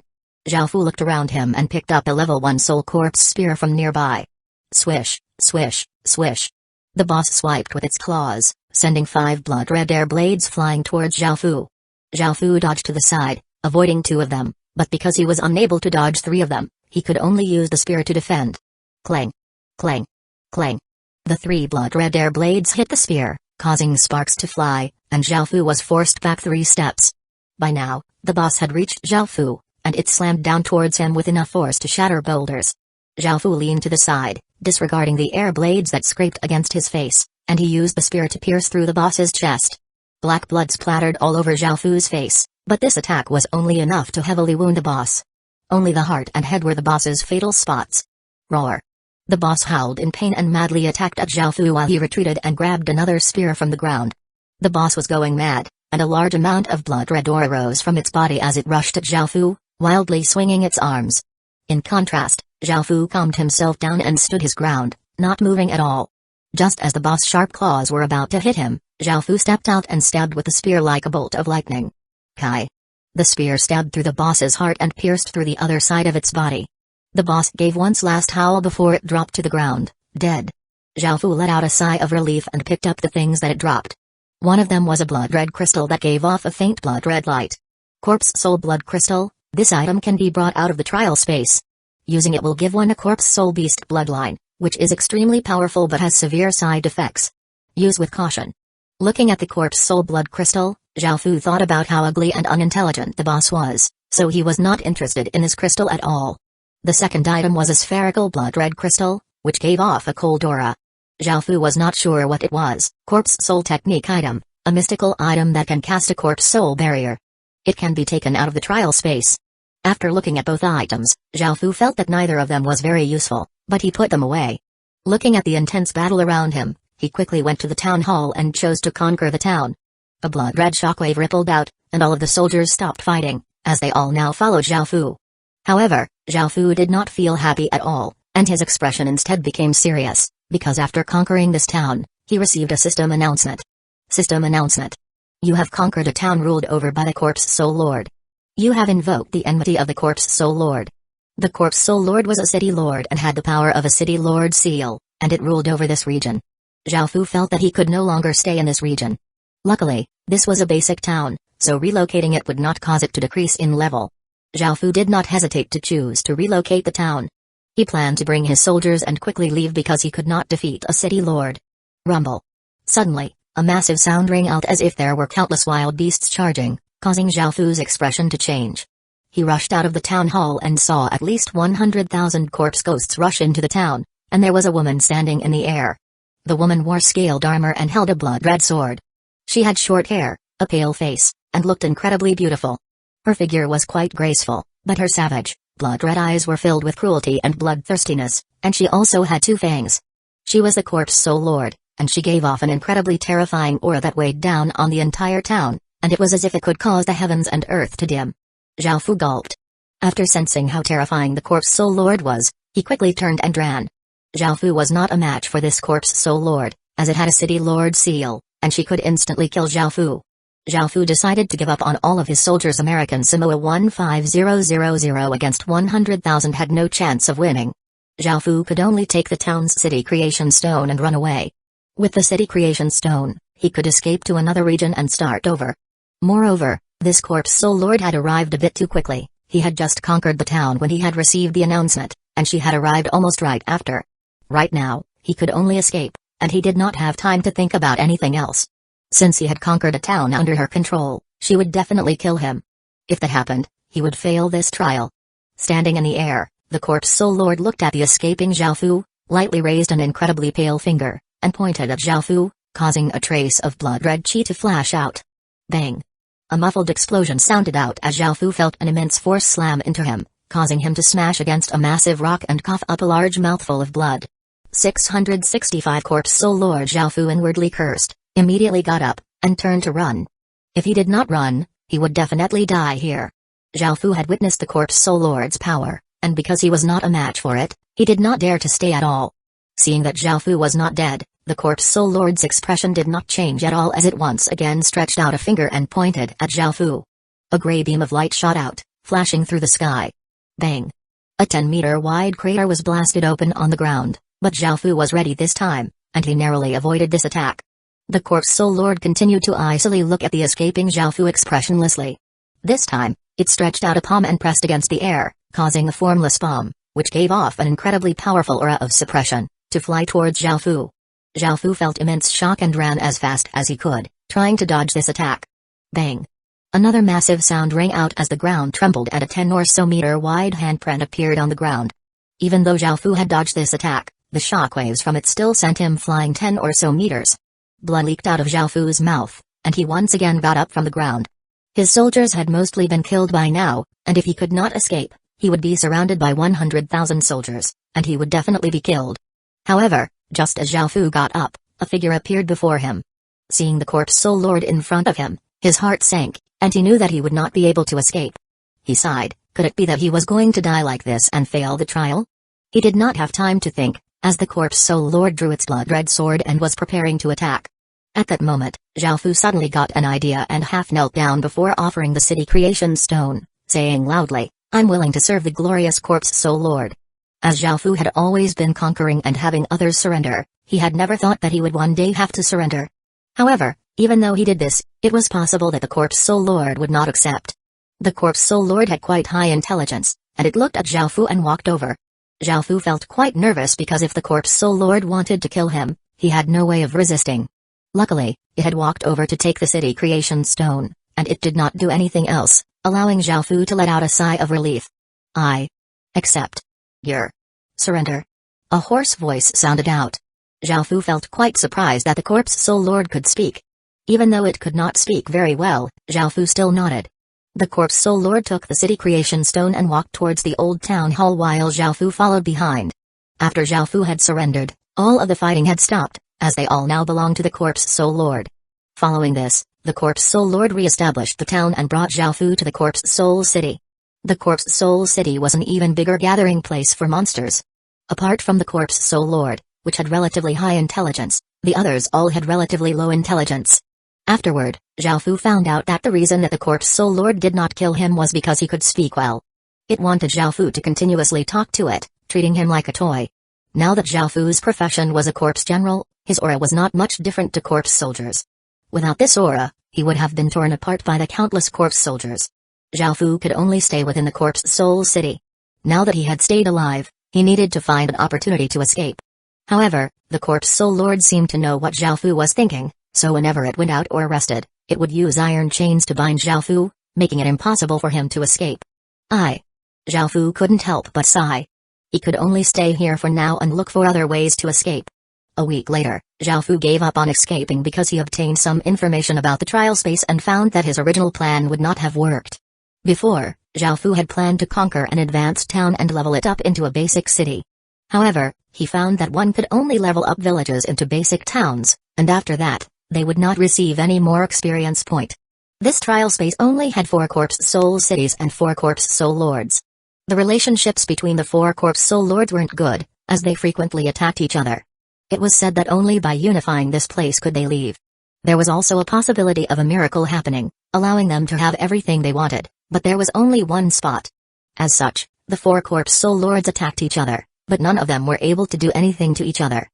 Zhao Fu looked around him and picked up a level 1 soul corpse spear from nearby. Swish, swish, swish. The boss swiped with its claws, sending 5 blood-red air blades flying towards Zhao Fu. Zhao Fu dodged to the side, avoiding 2 of them, but because he was unable to dodge 3 of them, he could only use the spear to defend. Clang! Clang! Clang! The 3 blood-red air blades hit the spear, causing sparks to fly, and Zhao Fu was forced back 3 steps. By now, the boss had reached Zhao Fu, and it slammed down towards him with enough force to shatter boulders. Zhao Fu leaned to the side, disregarding the air blades that scraped against his face, and he used the spear to pierce through the boss's chest. Black blood splattered all over Zhao Fu's face, but this attack was only enough to heavily wound the boss. Only the heart and head were the boss's fatal spots. Roar! The boss howled in pain and madly attacked at Zhao Fu while he retreated and grabbed another spear from the ground. The boss was going mad, and a large amount of blood-red aura rose from its body as it rushed at Zhao Fu, wildly swinging its arms. In contrast, Zhao Fu calmed himself down and stood his ground, not moving at all. Just as the boss' sharp claws were about to hit him, Zhao Fu stepped out and stabbed with the spear like a bolt of lightning. Kai! The spear stabbed through the boss's heart and pierced through the other side of its body. The boss gave one last howl before it dropped to the ground, dead. Zhao Fu let out a sigh of relief and picked up the things that it dropped. One of them was a blood-red crystal that gave off a faint blood-red light. Corpse Soul Blood Crystal, this item can be brought out of the trial space. Using it will give one a Corpse Soul Beast bloodline, which is extremely powerful but has severe side effects. Use with caution. Looking at the Corpse Soul Blood Crystal, Zhao Fu thought about how ugly and unintelligent the boss was, so he was not interested in this crystal at all. The second item was a spherical blood-red crystal, which gave off a cold aura. Zhao Fu was not sure what it was. Corpse Soul Technique item, a mystical item that can cast a Corpse Soul barrier. It can be taken out of the trial space. After looking at both items, Zhao Fu felt that neither of them was very useful, but he put them away. Looking at the intense battle around him, he quickly went to the town hall and chose to conquer the town. A blood-red shockwave rippled out, and all of the soldiers stopped fighting, as they all now followed Zhao Fu. However, Zhao Fu did not feel happy at all, and his expression instead became serious, because after conquering this town, he received a system announcement. System announcement. You have conquered a town ruled over by the Corpse Soul Lord. You have invoked the enmity of the Corpse Soul Lord. The Corpse Soul Lord was a city lord and had the power of a city lord seal, and it ruled over this region. Zhao Fu felt that he could no longer stay in this region. Luckily, this was a basic town, so relocating it would not cause it to decrease in level. Zhao Fu did not hesitate to choose to relocate the town. He planned to bring his soldiers and quickly leave because he could not defeat a city lord. Rumble. Suddenly, a massive sound rang out as if there were countless wild beasts charging, causing Zhao Fu's expression to change. He rushed out of the town hall and saw at least 100,000 corpse ghosts rush into the town, and there was a woman standing in the air. The woman wore scaled armor and held a blood-red sword. She had short hair, a pale face, and looked incredibly beautiful. Her figure was quite graceful, but her savage, blood-red eyes were filled with cruelty and bloodthirstiness, and she also had 2 fangs. She was the Corpse Soul Lord, and she gave off an incredibly terrifying aura that weighed down on the entire town, and it was as if it could cause the heavens and earth to dim. Zhao Fu gulped. After sensing how terrifying the Corpse Soul Lord was, he quickly turned and ran. Zhao Fu was not a match for this Corpse Soul Lord, as it had a city lord seal, and she could instantly kill Zhao Fu. Zhao Fu decided to give up on all of his soldiers. American Samoa 15000 against 100,000 had no chance of winning. Zhao Fu could only take the town's city creation stone and run away. With the city creation stone, he could escape to another region and start over. Moreover, this Corpse Soul Lord had arrived a bit too quickly. He had just conquered the town when he had received the announcement, and she had arrived almost right after. Right now, he could only escape, and he did not have time to think about anything else. Since he had conquered a town under her control, she would definitely kill him. If that happened, he would fail this trial. Standing in the air, the Corpse Soul Lord looked at the escaping Zhao Fu, lightly raised an incredibly pale finger, and pointed at Zhao Fu, causing a trace of blood-red chi to flash out. Bang! A muffled explosion sounded out as Zhao Fu felt an immense force slam into him, causing him to smash against a massive rock and cough up a large mouthful of blood. 665 Corpse Soul Lord Zhao Fu inwardly cursed, immediately got up, and turned to run. If he did not run, he would definitely die here. Zhao Fu had witnessed the Corpse Soul Lord's power, and because he was not a match for it, he did not dare to stay at all. Seeing that Zhao Fu was not dead, the Corpse Soul Lord's expression did not change at all as it once again stretched out a finger and pointed at Zhao Fu. A gray beam of light shot out, flashing through the sky. Bang! A 10-meter wide crater was blasted open on the ground, but Zhao Fu was ready this time, and he narrowly avoided this attack. The Corpse Soul Lord continued to icily look at the escaping Zhao Fu expressionlessly. This time, it stretched out a palm and pressed against the air, causing a formless bomb, which gave off an incredibly powerful aura of suppression, to fly towards Zhao Fu. Zhao Fu felt immense shock and ran as fast as he could, trying to dodge this attack. Bang! Another massive sound rang out as the ground trembled and a 10 or so meter wide handprint appeared on the ground. Even though Zhao Fu had dodged this attack, the shockwaves from it still sent him flying 10 or so meters. Blood leaked out of Zhao Fu's mouth, and he once again got up from the ground. His soldiers had mostly been killed by now, and if he could not escape, he would be surrounded by 100,000 soldiers, and he would definitely be killed. However, just as Zhao Fu got up, a figure appeared before him. Seeing the Corpse Soul Lord in front of him, his heart sank, and he knew that he would not be able to escape. He sighed. Could it be that he was going to die like this and fail the trial? He did not have time to think, as the Corpse Soul Lord drew its blood-red sword and was preparing to attack. At that moment, Zhao Fu suddenly got an idea and half knelt down before offering the city creation stone, saying loudly, "I'm willing to serve the glorious Corpse Soul Lord." As Zhao Fu had always been conquering and having others surrender, he had never thought that he would one day have to surrender. However, even though he did this, it was possible that the Corpse Soul Lord would not accept. The Corpse Soul Lord had quite high intelligence, and it looked at Zhao Fu and walked over. Zhao Fu felt quite nervous because if the Corpse Soul Lord wanted to kill him, he had no way of resisting. Luckily, it had walked over to take the city creation stone, and it did not do anything else, allowing Zhao Fu to let out a sigh of relief. "I accept your surrender." A hoarse voice sounded out. Zhao Fu felt quite surprised that the Corpse Soul Lord could speak. Even though it could not speak very well, Zhao Fu still nodded. The Corpse Soul Lord took the city creation stone and walked towards the old town hall while Zhao Fu followed behind. After Zhao Fu had surrendered, all of the fighting had stopped, as they all now belonged to the Corpse Soul Lord. Following this, the Corpse Soul Lord re-established the town and brought Zhao Fu to the Corpse Soul City. The Corpse Soul City was an even bigger gathering place for monsters. Apart from the Corpse Soul Lord, which had relatively high intelligence, the others all had relatively low intelligence. Afterward, Zhao Fu found out that the reason that the Corpse Soul Lord did not kill him was because he could speak well. It wanted Zhao Fu to continuously talk to it, treating him like a toy. Now that Zhao Fu's profession was a corpse general, his aura was not much different to corpse soldiers. Without this aura, he would have been torn apart by the countless corpse soldiers. Zhao Fu could only stay within the Corpse Soul City. Now that he had stayed alive, he needed to find an opportunity to escape. However, the Corpse Soul Lord seemed to know what Zhao Fu was thinking, so whenever it went out or rested, it would use iron chains to bind Zhao Fu, making it impossible for him to escape. Zhao Fu couldn't help but sigh. He could only stay here for now and look for other ways to escape. A week later, Zhao Fu gave up on escaping because he obtained some information about the trial space and found that his original plan would not have worked. Before, Zhao Fu had planned to conquer an advanced town and level it up into a basic city. However, he found that one could only level up villages into basic towns, and after that, they would not receive any more experience point. This trial space only had 4 Corpse Soul cities and 4 Corpse Soul Lords. The relationships between the 4 Corpse Soul Lords weren't good, as they frequently attacked each other. It was said that only by unifying this place could they leave. There was also a possibility of a miracle happening, allowing them to have everything they wanted, but there was only one spot. As such, the 4 Corpse Soul Lords attacked each other, but none of them were able to do anything to each other.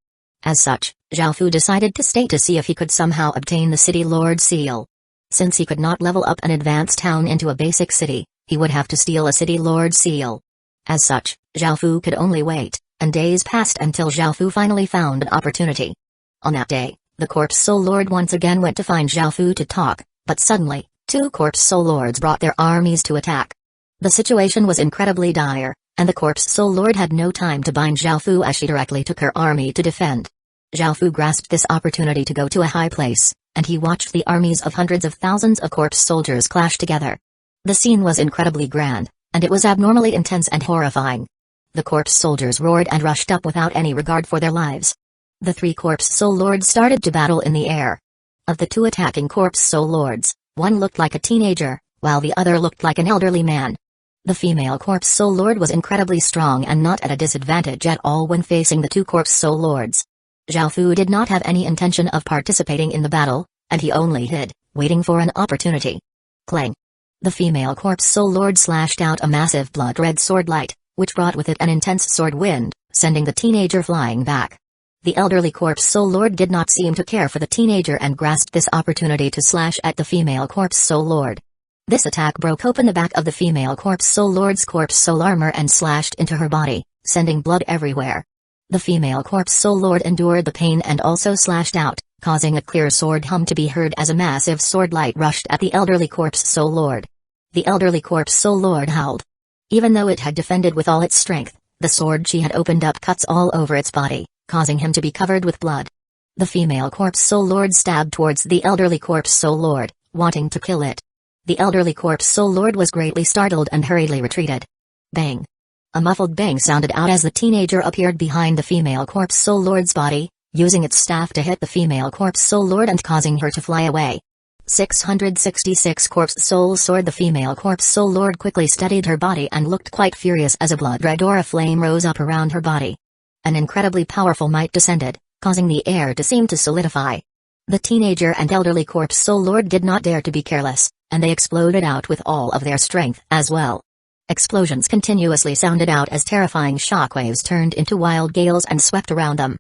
As such, Zhao Fu decided to stay to see if he could somehow obtain the City Lord seal. Since he could not level up an advanced town into a basic city, he would have to steal a City Lord seal. As such, Zhao Fu could only wait, and days passed until Zhao Fu finally found an opportunity. On that day, the Corpse Soul Lord once again went to find Zhao Fu to talk, but suddenly, 2 Corpse Soul Lords brought their armies to attack. The situation was incredibly dire, and the Corpse Soul Lord had no time to bind Zhao Fu as she directly took her army to defend. Zhao Fu grasped this opportunity to go to a high place, and he watched the armies of hundreds of thousands of corpse soldiers clash together. The scene was incredibly grand, and it was abnormally intense and horrifying. The corpse soldiers roared and rushed up without any regard for their lives. The 3 Corpse Soul Lords started to battle in the air. Of the 2 attacking Corpse Soul Lords, one looked like a teenager, while the other looked like an elderly man. The female Corpse Soul Lord was incredibly strong and not at a disadvantage at all when facing the 2 Corpse Soul Lords. Zhao Fu did not have any intention of participating in the battle, and he only hid, waiting for an opportunity. Clang! The female corpse soul lord slashed out a massive blood-red sword light, which brought with it an intense sword wind, sending the teenager flying back. The elderly corpse soul lord did not seem to care for the teenager and grasped this opportunity to slash at the female corpse soul lord. This attack broke open the back of the female corpse soul lord's corpse soul armor and slashed into her body, sending blood everywhere. The female corpse soul lord endured the pain and also slashed out, causing a clear sword hum to be heard as a massive sword light rushed at the elderly corpse soul lord. The elderly corpse soul lord howled. Even though it had defended with all its strength, the sword she had opened up cuts all over its body, causing him to be covered with blood. The female corpse soul lord stabbed towards the elderly corpse soul lord, wanting to kill it. The elderly corpse soul lord was greatly startled and hurriedly retreated. Bang! A muffled bang sounded out as the teenager appeared behind the female corpse soul lord's body, using its staff to hit the female corpse soul lord and causing her to fly away. 666 corpse soul sword. The female corpse soul lord quickly steadied her body and looked quite furious as a blood-red aura flame rose up around her body. An incredibly powerful might descended, causing the air to seem to solidify. The teenager and elderly corpse soul lord did not dare to be careless, and they exploded out with all of their strength as well. Explosions continuously sounded out as terrifying shockwaves turned into wild gales and swept around them.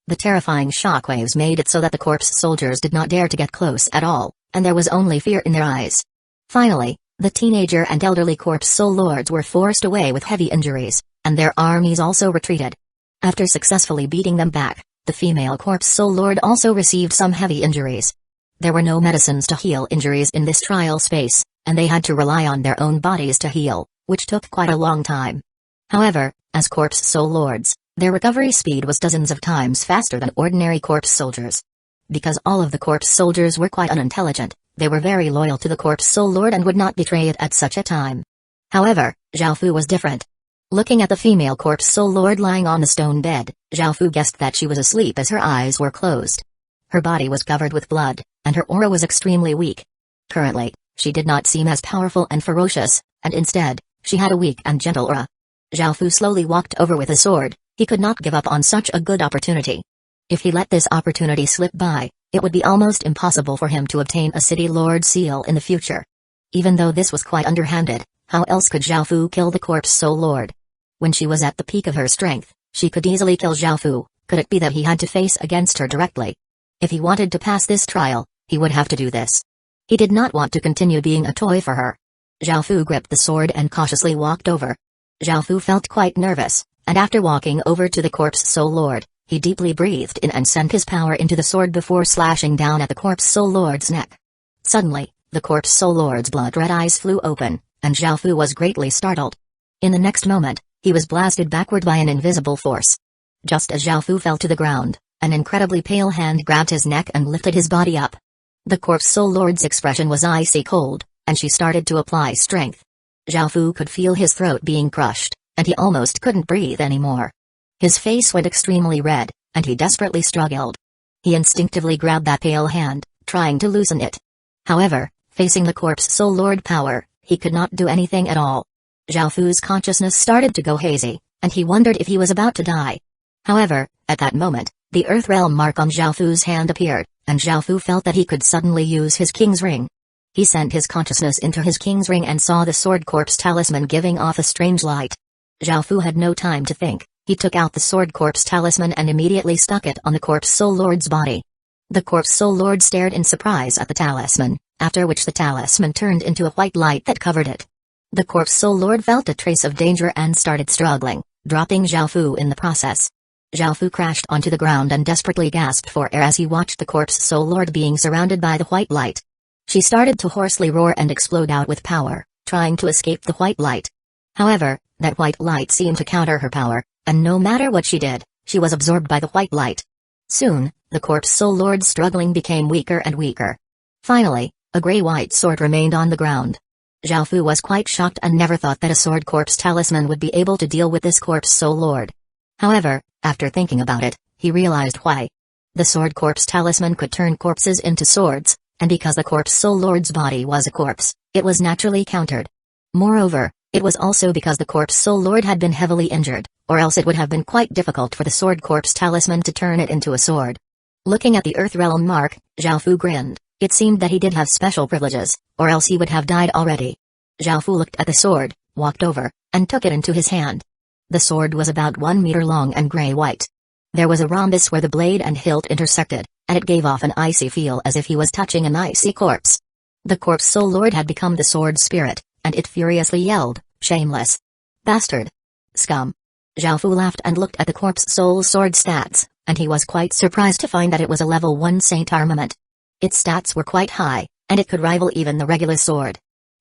The terrifying shockwaves made it so that the corpse soldiers did not dare to get close at all, and there was only fear in their eyes. Finally, the teenager and elderly corpse soul lords were forced away with heavy injuries, and their armies also retreated. After successfully beating them back, the female corpse soul lord also received some heavy injuries. There were no medicines to heal injuries in this trial space, and they had to rely on their own bodies to heal, which took quite a long time. However, as corpse soul lords, their recovery speed was dozens of times faster than ordinary corpse soldiers. Because all of the corpse soldiers were quite unintelligent, they were very loyal to the corpse soul lord and would not betray it at such a time. However, Xiaofu was different. Looking at the female corpse soul lord lying on the stone bed, Xiaofu guessed that she was asleep as her eyes were closed. Her body was covered with blood, and her aura was extremely weak. Currently, she did not seem as powerful and ferocious, and instead, she had a weak and gentle aura. Xiaofu slowly walked over with a sword. He could not give up on such a good opportunity. If he let this opportunity slip by, it would be almost impossible for him to obtain a city lord seal in the future. Even though this was quite underhanded, how else could Xiaofu kill the corpse soul lord? When she was at the peak of her strength, she could easily kill Xiaofu. Could it be that he had to face against her directly? If he wanted to pass this trial, he would have to do this. He did not want to continue being a toy for her. Xiaofu gripped the sword and cautiously walked over. Xiaofu felt quite nervous, and after walking over to the corpse soul lord, he deeply breathed in and sent his power into the sword before slashing down at the corpse soul lord's neck. Suddenly, the corpse soul lord's blood-red eyes flew open, and Xiaofu was greatly startled. In the next moment, he was blasted backward by an invisible force. Just as Xiaofu fell to the ground, an incredibly pale hand grabbed his neck and lifted his body up. The corpse soul lord's expression was icy cold, and she started to apply strength. Xiaofu could feel his throat being crushed, and he almost couldn't breathe anymore. His face went extremely red, and he desperately struggled. He instinctively grabbed that pale hand, trying to loosen it. However, facing the corpse soul lord power, he could not do anything at all. Xiaofu's consciousness started to go hazy, and he wondered if he was about to die. However, at that moment, the Earth Realm mark on Xiaofu's hand appeared, and Xiaofu felt that he could suddenly use his King's Ring. He sent his consciousness into his King's Ring and saw the Sword Corpse Talisman giving off a strange light. Xiaofu had no time to think. He took out the Sword Corpse Talisman and immediately stuck it on the Corpse Soul Lord's body. The Corpse Soul Lord stared in surprise at the talisman, after which the talisman turned into a white light that covered it. The Corpse Soul Lord felt a trace of danger and started struggling, dropping Xiaofu in the process. Xiaofu crashed onto the ground and desperately gasped for air as he watched the Corpse Soul Lord being surrounded by the white light. She started to hoarsely roar and explode out with power, trying to escape the white light. However, that white light seemed to counter her power, and no matter what she did, she was absorbed by the white light. Soon, the Corpse Soul Lord's struggling became weaker and weaker. Finally, a gray-white sword remained on the ground. Xiaofu was quite shocked and never thought that a Sword Corpse Talisman would be able to deal with this Corpse Soul Lord. However, after thinking about it, he realized why. The Sword Corpse Talisman could turn corpses into swords, and because the Corpse Soul Lord's body was a corpse, it was naturally countered. Moreover, it was also because the Corpse Soul Lord had been heavily injured, or else it would have been quite difficult for the Sword Corpse Talisman to turn it into a sword. Looking at the Earth Realm mark, Xiaofu grinned. It seemed that he did have special privileges, or else he would have died already. Zhao Fu looked at the sword, walked over, and took it into his hand. The sword was about 1 meter long and gray-white. There was a rhombus where the blade and hilt intersected, and it gave off an icy feel as if he was touching an icy corpse. The corpse soul lord had become the sword spirit, and it furiously yelled, "Shameless! Bastard! Scum!" Zhao Fu laughed and looked at the corpse soul sword stats, and he was quite surprised to find that it was a level 1 saint armament. Its stats were quite high, and it could rival even the Regulus sword.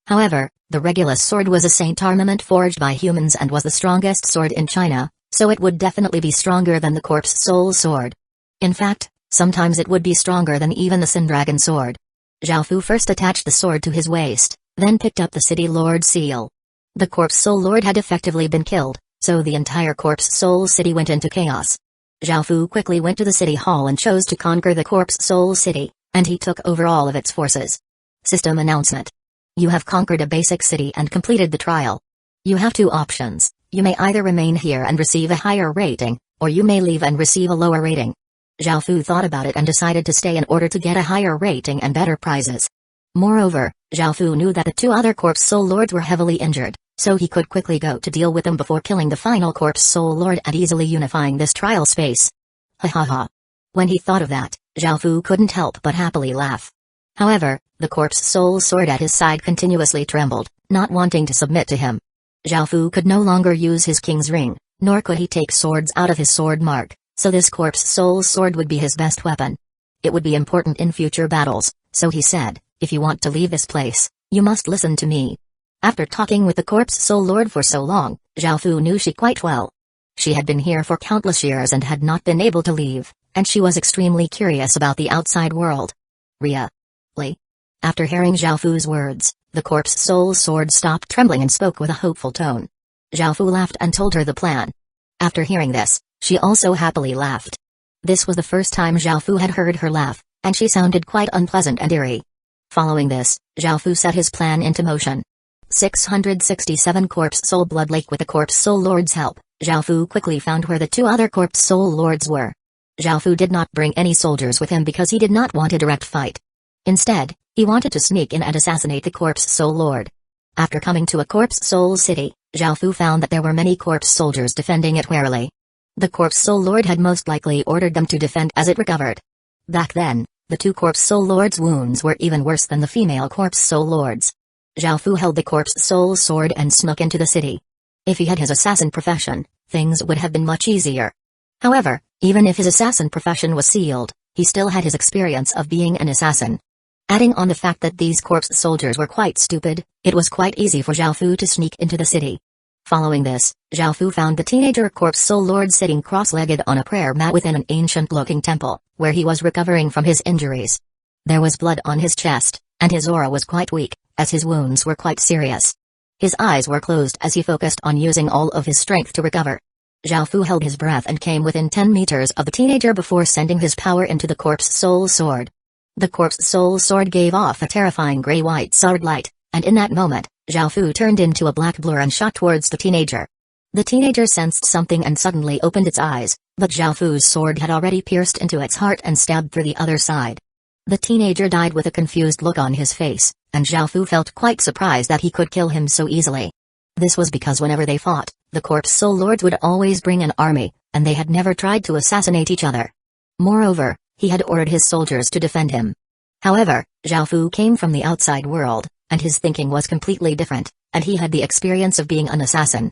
However, the Regulus sword was a saint armament forged by humans and was the strongest sword in China, so it would definitely be stronger than the corpse soul sword. In fact, sometimes it would be stronger than even the Sin Dragon sword. Zhao Fu first attached the sword to his waist, then picked up the City Lord seal. The corpse soul lord had effectively been killed, so the entire corpse soul city went into chaos. Zhao Fu quickly went to the city hall and chose to conquer the corpse soul city, and he took over all of its forces. System announcement. You have conquered a basic city and completed the trial. You have 2 options. You may either remain here and receive a higher rating, or you may leave and receive a lower rating. Zhao Fu thought about it and decided to stay in order to get a higher rating and better prizes. Moreover, Zhao Fu knew that the 2 other corpse soul lords were heavily injured, so he could quickly go to deal with them before killing the final corpse soul lord and easily unifying this trial space. Ha ha ha. When he thought of that, Zhao Fu couldn't help but happily laugh. However, the corpse soul sword at his side continuously trembled, not wanting to submit to him. Zhao Fu could no longer use his king's ring, nor could he take swords out of his sword mark, so this corpse soul sword would be his best weapon. It would be important in future battles, so he said, "If you want to leave this place, you must listen to me." After talking with the corpse soul lord for so long, Zhao Fu knew she quite well. She had been here for countless years and had not been able to leave, and she was extremely curious about the outside world. Really? After hearing Zhao Fu's words, the corpse soul sword stopped trembling and spoke with a hopeful tone. Zhao Fu laughed and told her the plan. After hearing this, she also happily laughed. This was the first time Zhao Fu had heard her laugh, and she sounded quite unpleasant and eerie. Following this, Zhao Fu set his plan into motion. 667 Corpse Soul Blood Lake. With the Corpse Soul Lord's help, Zhao Fu quickly found where the 2 other Corpse Soul Lords were. Zhao Fu did not bring any soldiers with him because he did not want a direct fight. Instead, he wanted to sneak in and assassinate the Corpse Soul Lord. After coming to a Corpse Soul city, Zhao Fu found that there were many corpse soldiers defending it warily. The Corpse Soul Lord had most likely ordered them to defend as it recovered. Back then, the 2 Corpse Soul Lords' wounds were even worse than the female Corpse Soul Lords. Zhao Fu held the Corpse Soul sword and snuck into the city. If he had his assassin profession, things would have been much easier. However, even if his assassin profession was sealed, he still had his experience of being an assassin. Adding on the fact that these corpse soldiers were quite stupid, it was quite easy for Zhao Fu to sneak into the city. Following this, Zhao Fu found the teenager Corpse Soul Lord sitting cross-legged on a prayer mat within an ancient-looking temple, where he was recovering from his injuries. There was blood on his chest, and his aura was quite weak, as his wounds were quite serious. His eyes were closed as he focused on using all of his strength to recover. Zhao Fu held his breath and came within 10 meters of the teenager before sending his power into the Corpse Soul Sword. The Corpse Soul Sword gave off a terrifying gray-white sword light, and in that moment, Zhao Fu turned into a black blur and shot towards the teenager. The teenager sensed something and suddenly opened its eyes, but Zhao Fu's sword had already pierced into its heart and stabbed through the other side. The teenager died with a confused look on his face, and Zhao Fu felt quite surprised that he could kill him so easily. This was because whenever they fought, the Corpse Soul Lords would always bring an army, and they had never tried to assassinate each other. Moreover, he had ordered his soldiers to defend him. However, Zhao Fu came from the outside world, and his thinking was completely different, and he had the experience of being an assassin.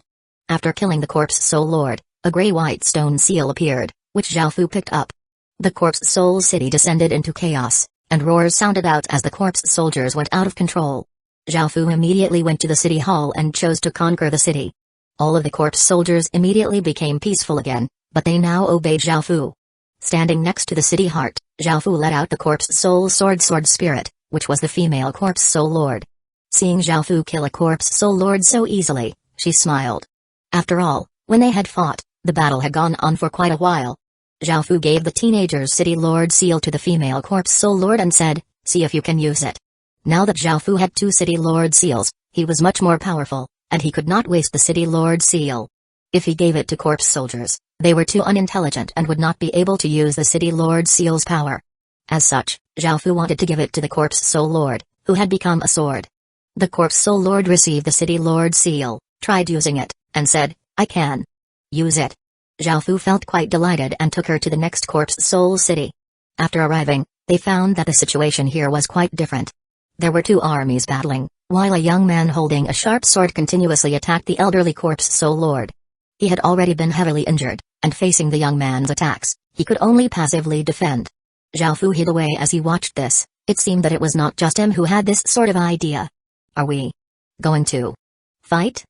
After killing the Corpse Soul Lord, a gray-white stone seal appeared, which Zhao Fu picked up. The Corpse Soul City descended into chaos, and roars sounded out as the corpse soldiers went out of control. Zhao Fu immediately went to the city hall and chose to conquer the city. All of the corpse soldiers immediately became peaceful again, but they now obeyed Zhao Fu. Standing next to the city heart, Zhao Fu let out the Corpse Soul Sword Spirit, which was the female Corpse Soul Lord. Seeing Zhao Fu kill a Corpse Soul Lord so easily, she smiled. After all, when they had fought, the battle had gone on for quite a while. Zhao Fu gave the teenager's City Lord seal to the female Corpse Soul Lord and said, "See if you can use it." Now that Zhao Fu had 2 City Lord seals, he was much more powerful, and he could not waste the City Lord seal. If he gave it to corpse soldiers, they were too unintelligent and would not be able to use the City Lord seal's power. As such, Zhao Fu wanted to give it to the Corpse Soul Lord, who had become a sword. The Corpse Soul Lord received the City Lord seal, tried using it, and said, "I can use it." Zhao Fu felt quite delighted and took her to the next Corpse Soul City. After arriving, they found that the situation here was quite different. There were two armies battling, while a young man holding a sharp sword continuously attacked the elderly Corpse Soul Lord. He had already been heavily injured, and facing the young man's attacks, he could only passively defend. Zhao Fu hid away as he watched this. It seemed that it was not just him who had this sort of idea. "Are we going to fight?"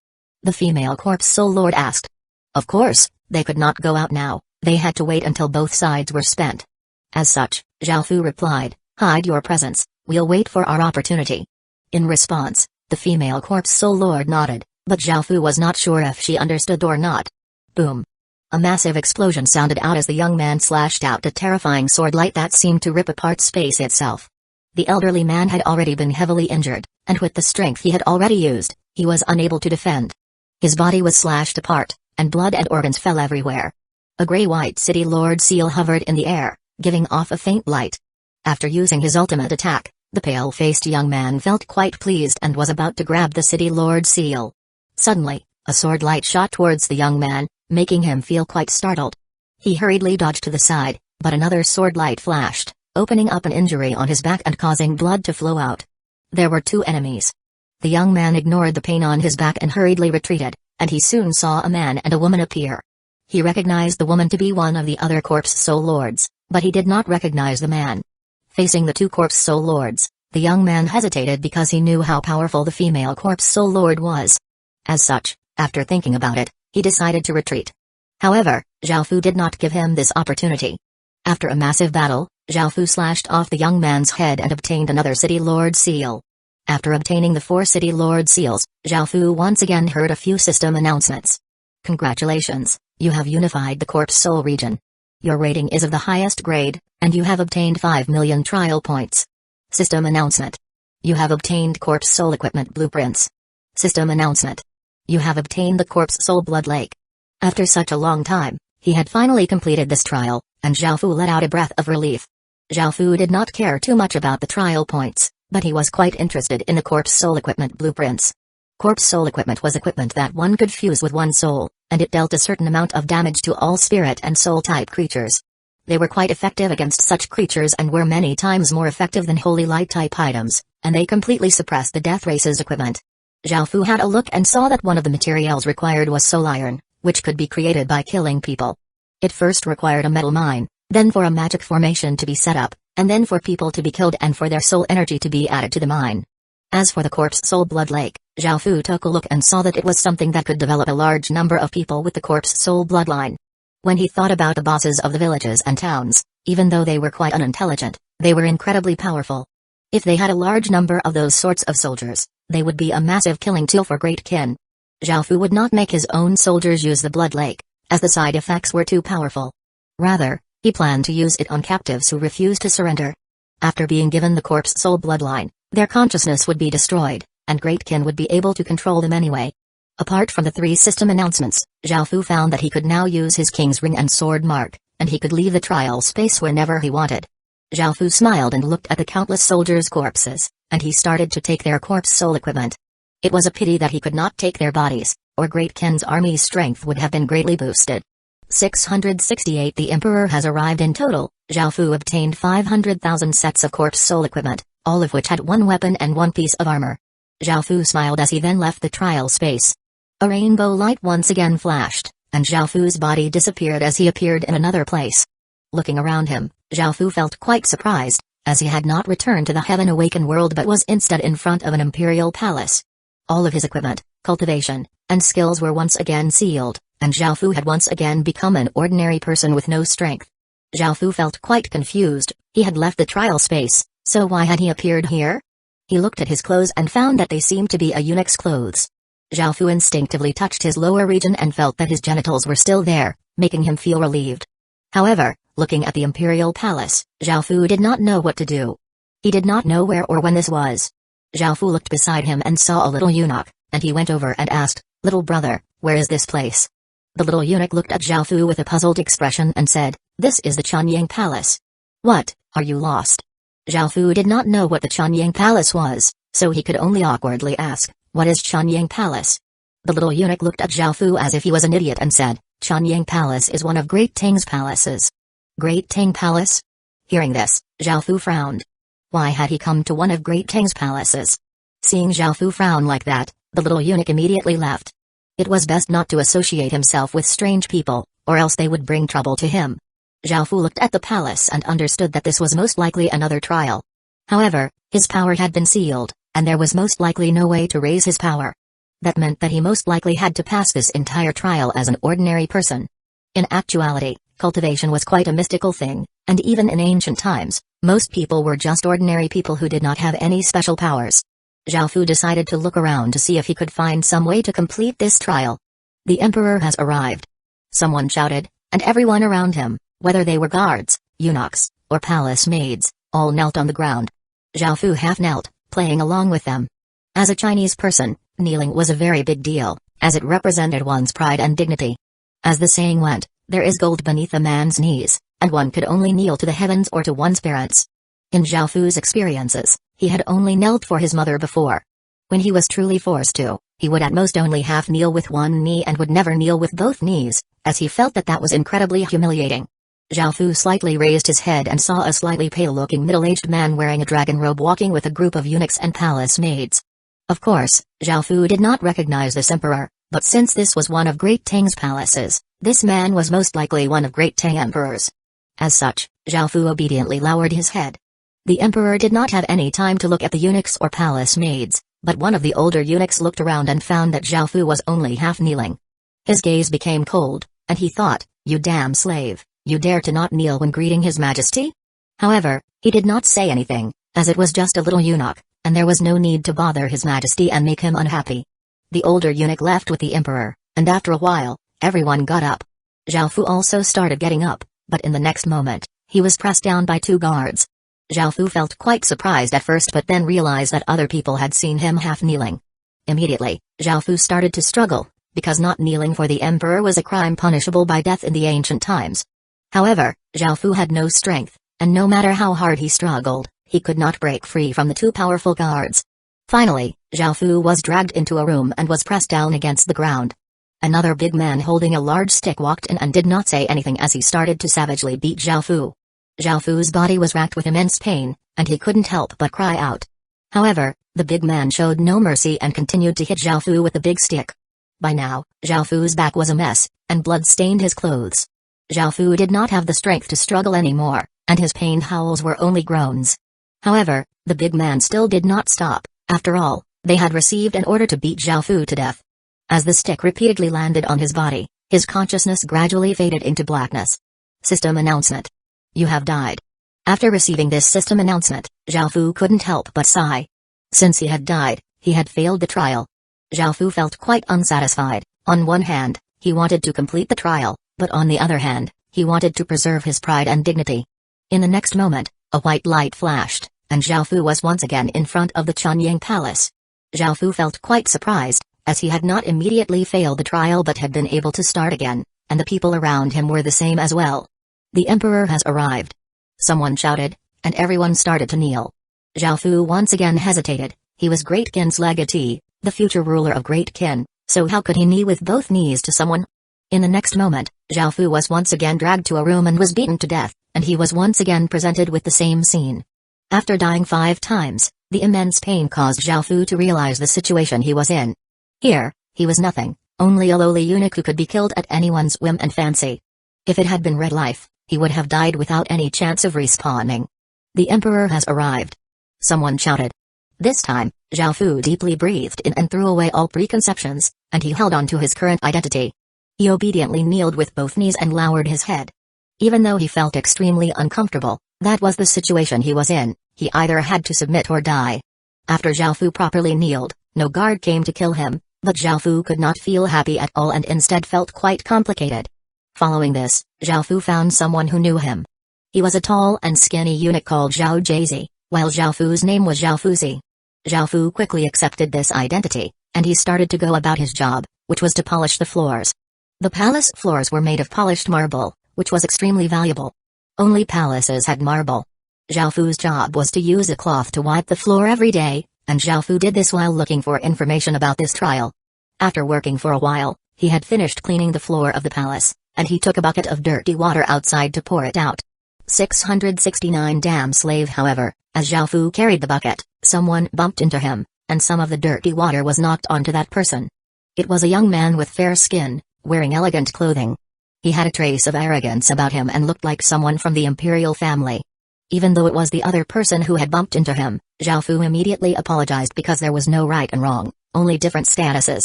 the female Corpse Soul Lord asked. Of course, they could not go out now, they had to wait until both sides were spent. As such, Zhao Fu replied, "Hide your presence, we'll wait for our opportunity." In response, the female Corpse Soul Lord nodded, but Zhao Fu was not sure if she understood or not. Boom! A massive explosion sounded out as the young man slashed out a terrifying sword light that seemed to rip apart space itself. The elderly man had already been heavily injured, and with the strength he had already used, he was unable to defend. His body was slashed apart, and blood and organs fell everywhere. A gray-white City Lord seal hovered in the air, giving off a faint light. After using his ultimate attack, the pale-faced young man felt quite pleased and was about to grab the City Lord seal. Suddenly, a sword light shot towards the young man, making him feel quite startled. He hurriedly dodged to the side, but another sword light flashed, opening up an injury on his back and causing blood to flow out. There were two enemies. The young man ignored the pain on his back and hurriedly retreated, and he soon saw a man and a woman appear. He recognized the woman to be one of the other Corpse Soul Lords, but he did not recognize the man. Facing the two Corpse Soul Lords, the young man hesitated because he knew how powerful the female Corpse Soul Lord was. As such, after thinking about it, he decided to retreat. However, Zhao Fu did not give him this opportunity. After a massive battle, Zhao Fu slashed off the young man's head and obtained another City Lord seal. After obtaining the 4 City Lord seals, Zhao Fu once again heard a few system announcements. Congratulations, you have unified the Corpse Soul region. Your rating is of the highest grade, and you have obtained 5 million trial points. System announcement. You have obtained Corpse Soul equipment blueprints. System announcement. You have obtained the Corpse Soul Blood Lake. After such a long time, he had finally completed this trial, and Zhao Fu let out a breath of relief. Zhao Fu did not care too much about the trial points, but he was quite interested in the Corpse Soul equipment blueprints. Corpse Soul equipment was equipment that one could fuse with one soul, and it dealt a certain amount of damage to all spirit and soul-type creatures. They were quite effective against such creatures and were many times more effective than holy light-type items, and they completely suppressed the Death Race's equipment. Zhao Fu had a look and saw that one of the materials required was soul iron, which could be created by killing people. It first required a metal mine, then for a magic formation to be set up, and then for people to be killed and for their soul energy to be added to the mine. As for the Corpse Soul Blood Lake, Zhao Fu took a look and saw that it was something that could develop a large number of people with the Corpse Soul bloodline. When he thought about the bosses of the villages and towns, even though they were quite unintelligent, they were incredibly powerful. If they had a large number of those sorts of soldiers, they would be a massive killing tool for Great Kin. Zhao Fu would not make his own soldiers use the Blood Lake, as the side effects were too powerful. Rather, he planned to use it on captives who refused to surrender. After being given the Corpse Soul bloodline, their consciousness would be destroyed, and Great Kin would be able to control them anyway. Apart from the 3 system announcements, Zhao Fu found that he could now use his King's Ring and Sword Mark, and he could leave the trial space whenever he wanted. Zhao Fu smiled and looked at the countless soldiers' corpses, and he started to take their Corpse Soul equipment. It was a pity that he could not take their bodies, or Great Kin's army's strength would have been greatly boosted. 668 The Emperor has arrived in total. Zhao Fu obtained 500,000 sets of Corpse Soul equipment, all of which had 1 weapon and 1 piece of armor. Zhao Fu smiled as he then left the trial space. A rainbow light once again flashed, and Zhao Fu's body disappeared as he appeared in another place. Looking around him, Zhao Fu felt quite surprised, as he had not returned to the Heaven Awakened world but was instead in front of an imperial palace. All of his equipment, cultivation, and skills were once again sealed, and Zhao Fu had once again become an ordinary person with no strength. Zhao Fu felt quite confused. He had left the trial space, so why had he appeared here? He looked at his clothes and found that they seemed to be a eunuch's clothes. Zhao Fu instinctively touched his lower region and felt that his genitals were still there, making him feel relieved. However, looking at the imperial palace, Zhao Fu did not know what to do. He did not know where or when this was. Zhao Fu looked beside him and saw a little eunuch, and he went over and asked, "Little brother, where is this place?" The little eunuch looked at Zhao Fu with a puzzled expression and said, "This is the Chanyang Palace." "What, are you lost?" Zhao Fu did not know what the Chanyang Palace was, so he could only awkwardly ask, "What is Chanyang Palace?" The little eunuch looked at Zhao Fu as if he was an idiot and said, "Chanyang Palace is one of Great Tang's palaces." Great Tang Palace? Hearing this, Zhao Fu frowned. Why had he come to one of Great Tang's palaces? Seeing Zhao Fu frown like that, the little eunuch immediately left. It was best not to associate himself with strange people, or else they would bring trouble to him. Zhao Fu looked at the palace and understood that this was most likely another trial. However, his power had been sealed, and there was most likely no way to raise his power. That meant that he most likely had to pass this entire trial as an ordinary person. In actuality, cultivation was quite a mystical thing, and even in ancient times, most people were just ordinary people who did not have any special powers. Zhao Fu decided to look around to see if he could find some way to complete this trial. "The Emperor has arrived!" Someone shouted, and everyone around him, whether they were guards, eunuchs, or palace maids, all knelt on the ground. Zhao Fu half knelt, playing along with them. As a Chinese person, kneeling was a very big deal, as it represented one's pride and dignity. As the saying went, there is gold beneath a man's knees, and one could only kneel to the heavens or to one's parents. In Zhao Fu's experiences, he had only knelt for his mother before. When he was truly forced to, he would at most only half kneel with one knee and would never kneel with both knees, as he felt that that was incredibly humiliating. Zhao Fu slightly raised his head and saw a slightly pale-looking middle-aged man wearing a dragon robe walking with a group of eunuchs and palace maids. Of course, Zhao Fu did not recognize this emperor, but since this was one of Great Tang's palaces, this man was most likely one of Great Tang emperors. As such, Zhao Fu obediently lowered his head. The emperor did not have any time to look at the eunuchs or palace maids, but one of the older eunuchs looked around and found that Zhao Fu was only half kneeling. His gaze became cold, and he thought, "You damn slave, you dare to not kneel when greeting His Majesty?" However, he did not say anything, as it was just a little eunuch, and there was no need to bother His Majesty and make him unhappy. The older eunuch left with the emperor, and after a while, everyone got up. Zhao Fu also started getting up, but in the next moment, he was pressed down by two guards. Zhao Fu felt quite surprised at first but then realized that other people had seen him half kneeling. Immediately, Zhao Fu started to struggle, because not kneeling for the emperor was a crime punishable by death in the ancient times. However, Zhao Fu had no strength, and no matter how hard he struggled, he could not break free from the two powerful guards. Finally, Zhao Fu was dragged into a room and was pressed down against the ground. Another big man holding a large stick walked in and did not say anything as he started to savagely beat Zhao Fu. Zhao Fu's body was racked with immense pain, and he couldn't help but cry out. However, the big man showed no mercy and continued to hit Zhao Fu with the big stick. By now, Zhao Fu's back was a mess, and blood stained his clothes. Zhao Fu did not have the strength to struggle anymore, and his pained howls were only groans. However, the big man still did not stop. After all, they had received an order to beat Zhao Fu to death. As the stick repeatedly landed on his body, his consciousness gradually faded into blackness. System announcement. You have died. After receiving this system announcement, Zhao Fu couldn't help but sigh. Since he had died, he had failed the trial. Zhao Fu felt quite unsatisfied. On one hand, he wanted to complete the trial, but on the other hand, he wanted to preserve his pride and dignity. In the next moment, a white light flashed, and Zhao Fu was once again in front of the Chanyang Palace. Zhao Fu felt quite surprised, as he had not immediately failed the trial but had been able to start again, and the people around him were the same as well. The emperor has arrived. Someone shouted, and everyone started to kneel. Zhao Fu once again hesitated. He was Great Qin's legatee, the future ruler of Great Qin, so how could he kneel with both knees to someone? In the next moment, Zhao Fu was once again dragged to a room and was beaten to death, and he was once again presented with the same scene. After dying 5 times, the immense pain caused Zhao Fu to realize the situation he was in. Here, he was nothing, only a lowly eunuch who could be killed at anyone's whim and fancy. If it had been red life, he would have died without any chance of respawning. The emperor has arrived. Someone shouted. This time, Zhao Fu deeply breathed in and threw away all preconceptions, and he held on to his current identity. He obediently kneeled with both knees and lowered his head. Even though he felt extremely uncomfortable, that was the situation he was in. He either had to submit or die. After Zhao Fu properly kneeled, no guard came to kill him, but Zhao Fu could not feel happy at all and instead felt quite complicated. Following this, Zhao Fu found someone who knew him. He was a tall and skinny eunuch called Zhao Jizi, while Zhao Fu's name was Zhao Fuzi. Zhao Fu quickly accepted this identity, and he started to go about his job, which was to polish the floors. The palace floors were made of polished marble, which was extremely valuable. Only palaces had marble. Zhao Fu's job was to use a cloth to wipe the floor every day, and Zhao Fu did this while looking for information about this trial. After working for a while, he had finished cleaning the floor of the palace, and he took a bucket of dirty water outside to pour it out. 669 Damn slave. However, as Zhao Fu carried the bucket, someone bumped into him, and some of the dirty water was knocked onto that person. It was a young man with fair skin, wearing elegant clothing. He had a trace of arrogance about him and looked like someone from the imperial family. Even though it was the other person who had bumped into him, Zhao Fu immediately apologized because there was no right and wrong, only different statuses.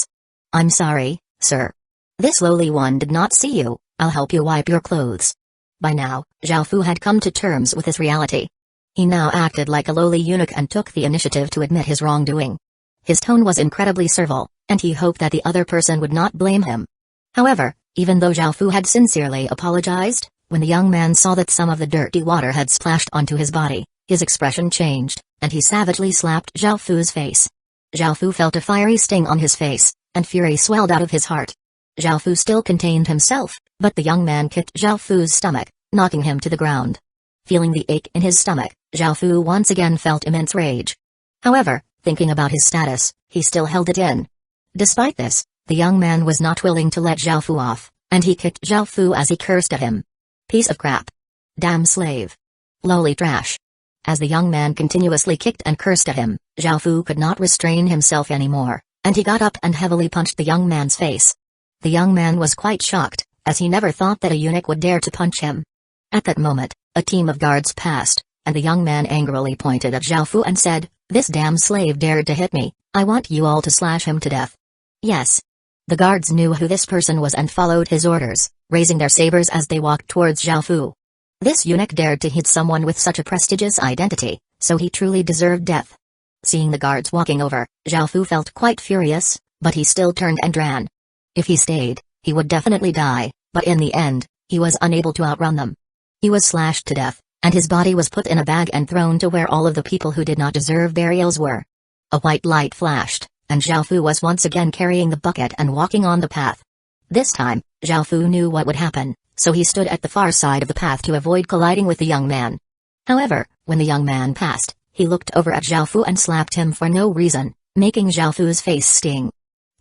"I'm sorry, sir. This lowly one did not see you. I'll help you wipe your clothes." By now, Zhao Fu had come to terms with his reality. He now acted like a lowly eunuch and took the initiative to admit his wrongdoing. His tone was incredibly servile, and he hoped that the other person would not blame him. However, even though Zhao Fu had sincerely apologized, when the young man saw that some of the dirty water had splashed onto his body, his expression changed, and he savagely slapped Zhao Fu's face. Zhao Fu felt a fiery sting on his face, and fury swelled out of his heart. Zhao Fu still contained himself, but the young man kicked Zhao Fu's stomach, knocking him to the ground. Feeling the ache in his stomach, Zhao Fu once again felt immense rage. However, thinking about his status, he still held it in. Despite this, the young man was not willing to let Zhao Fu off, and he kicked Zhao Fu as he cursed at him. "Piece of crap. Damn slave. Lowly trash." As the young man continuously kicked and cursed at him, Zhao Fu could not restrain himself anymore, and he got up and heavily punched the young man's face. The young man was quite shocked, as he never thought that a eunuch would dare to punch him. At that moment, a team of guards passed, and the young man angrily pointed at Zhao Fu and said, "This damn slave dared to hit me. I want you all to slash him to death." Yes. The guards knew who this person was and followed his orders, raising their sabers as they walked towards Zhao Fu. This eunuch dared to hit someone with such a prestigious identity, so he truly deserved death. Seeing the guards walking over, Zhao Fu felt quite furious, but he still turned and ran. If he stayed, he would definitely die, but in the end, he was unable to outrun them. He was slashed to death, and his body was put in a bag and thrown to where all of the people who did not deserve burials were. A white light flashed, and Zhao Fu was once again carrying the bucket and walking on the path. This time, Zhao Fu knew what would happen, so he stood at the far side of the path to avoid colliding with the young man. However, when the young man passed, he looked over at Zhao Fu and slapped him for no reason, making Zhao Fu's face sting.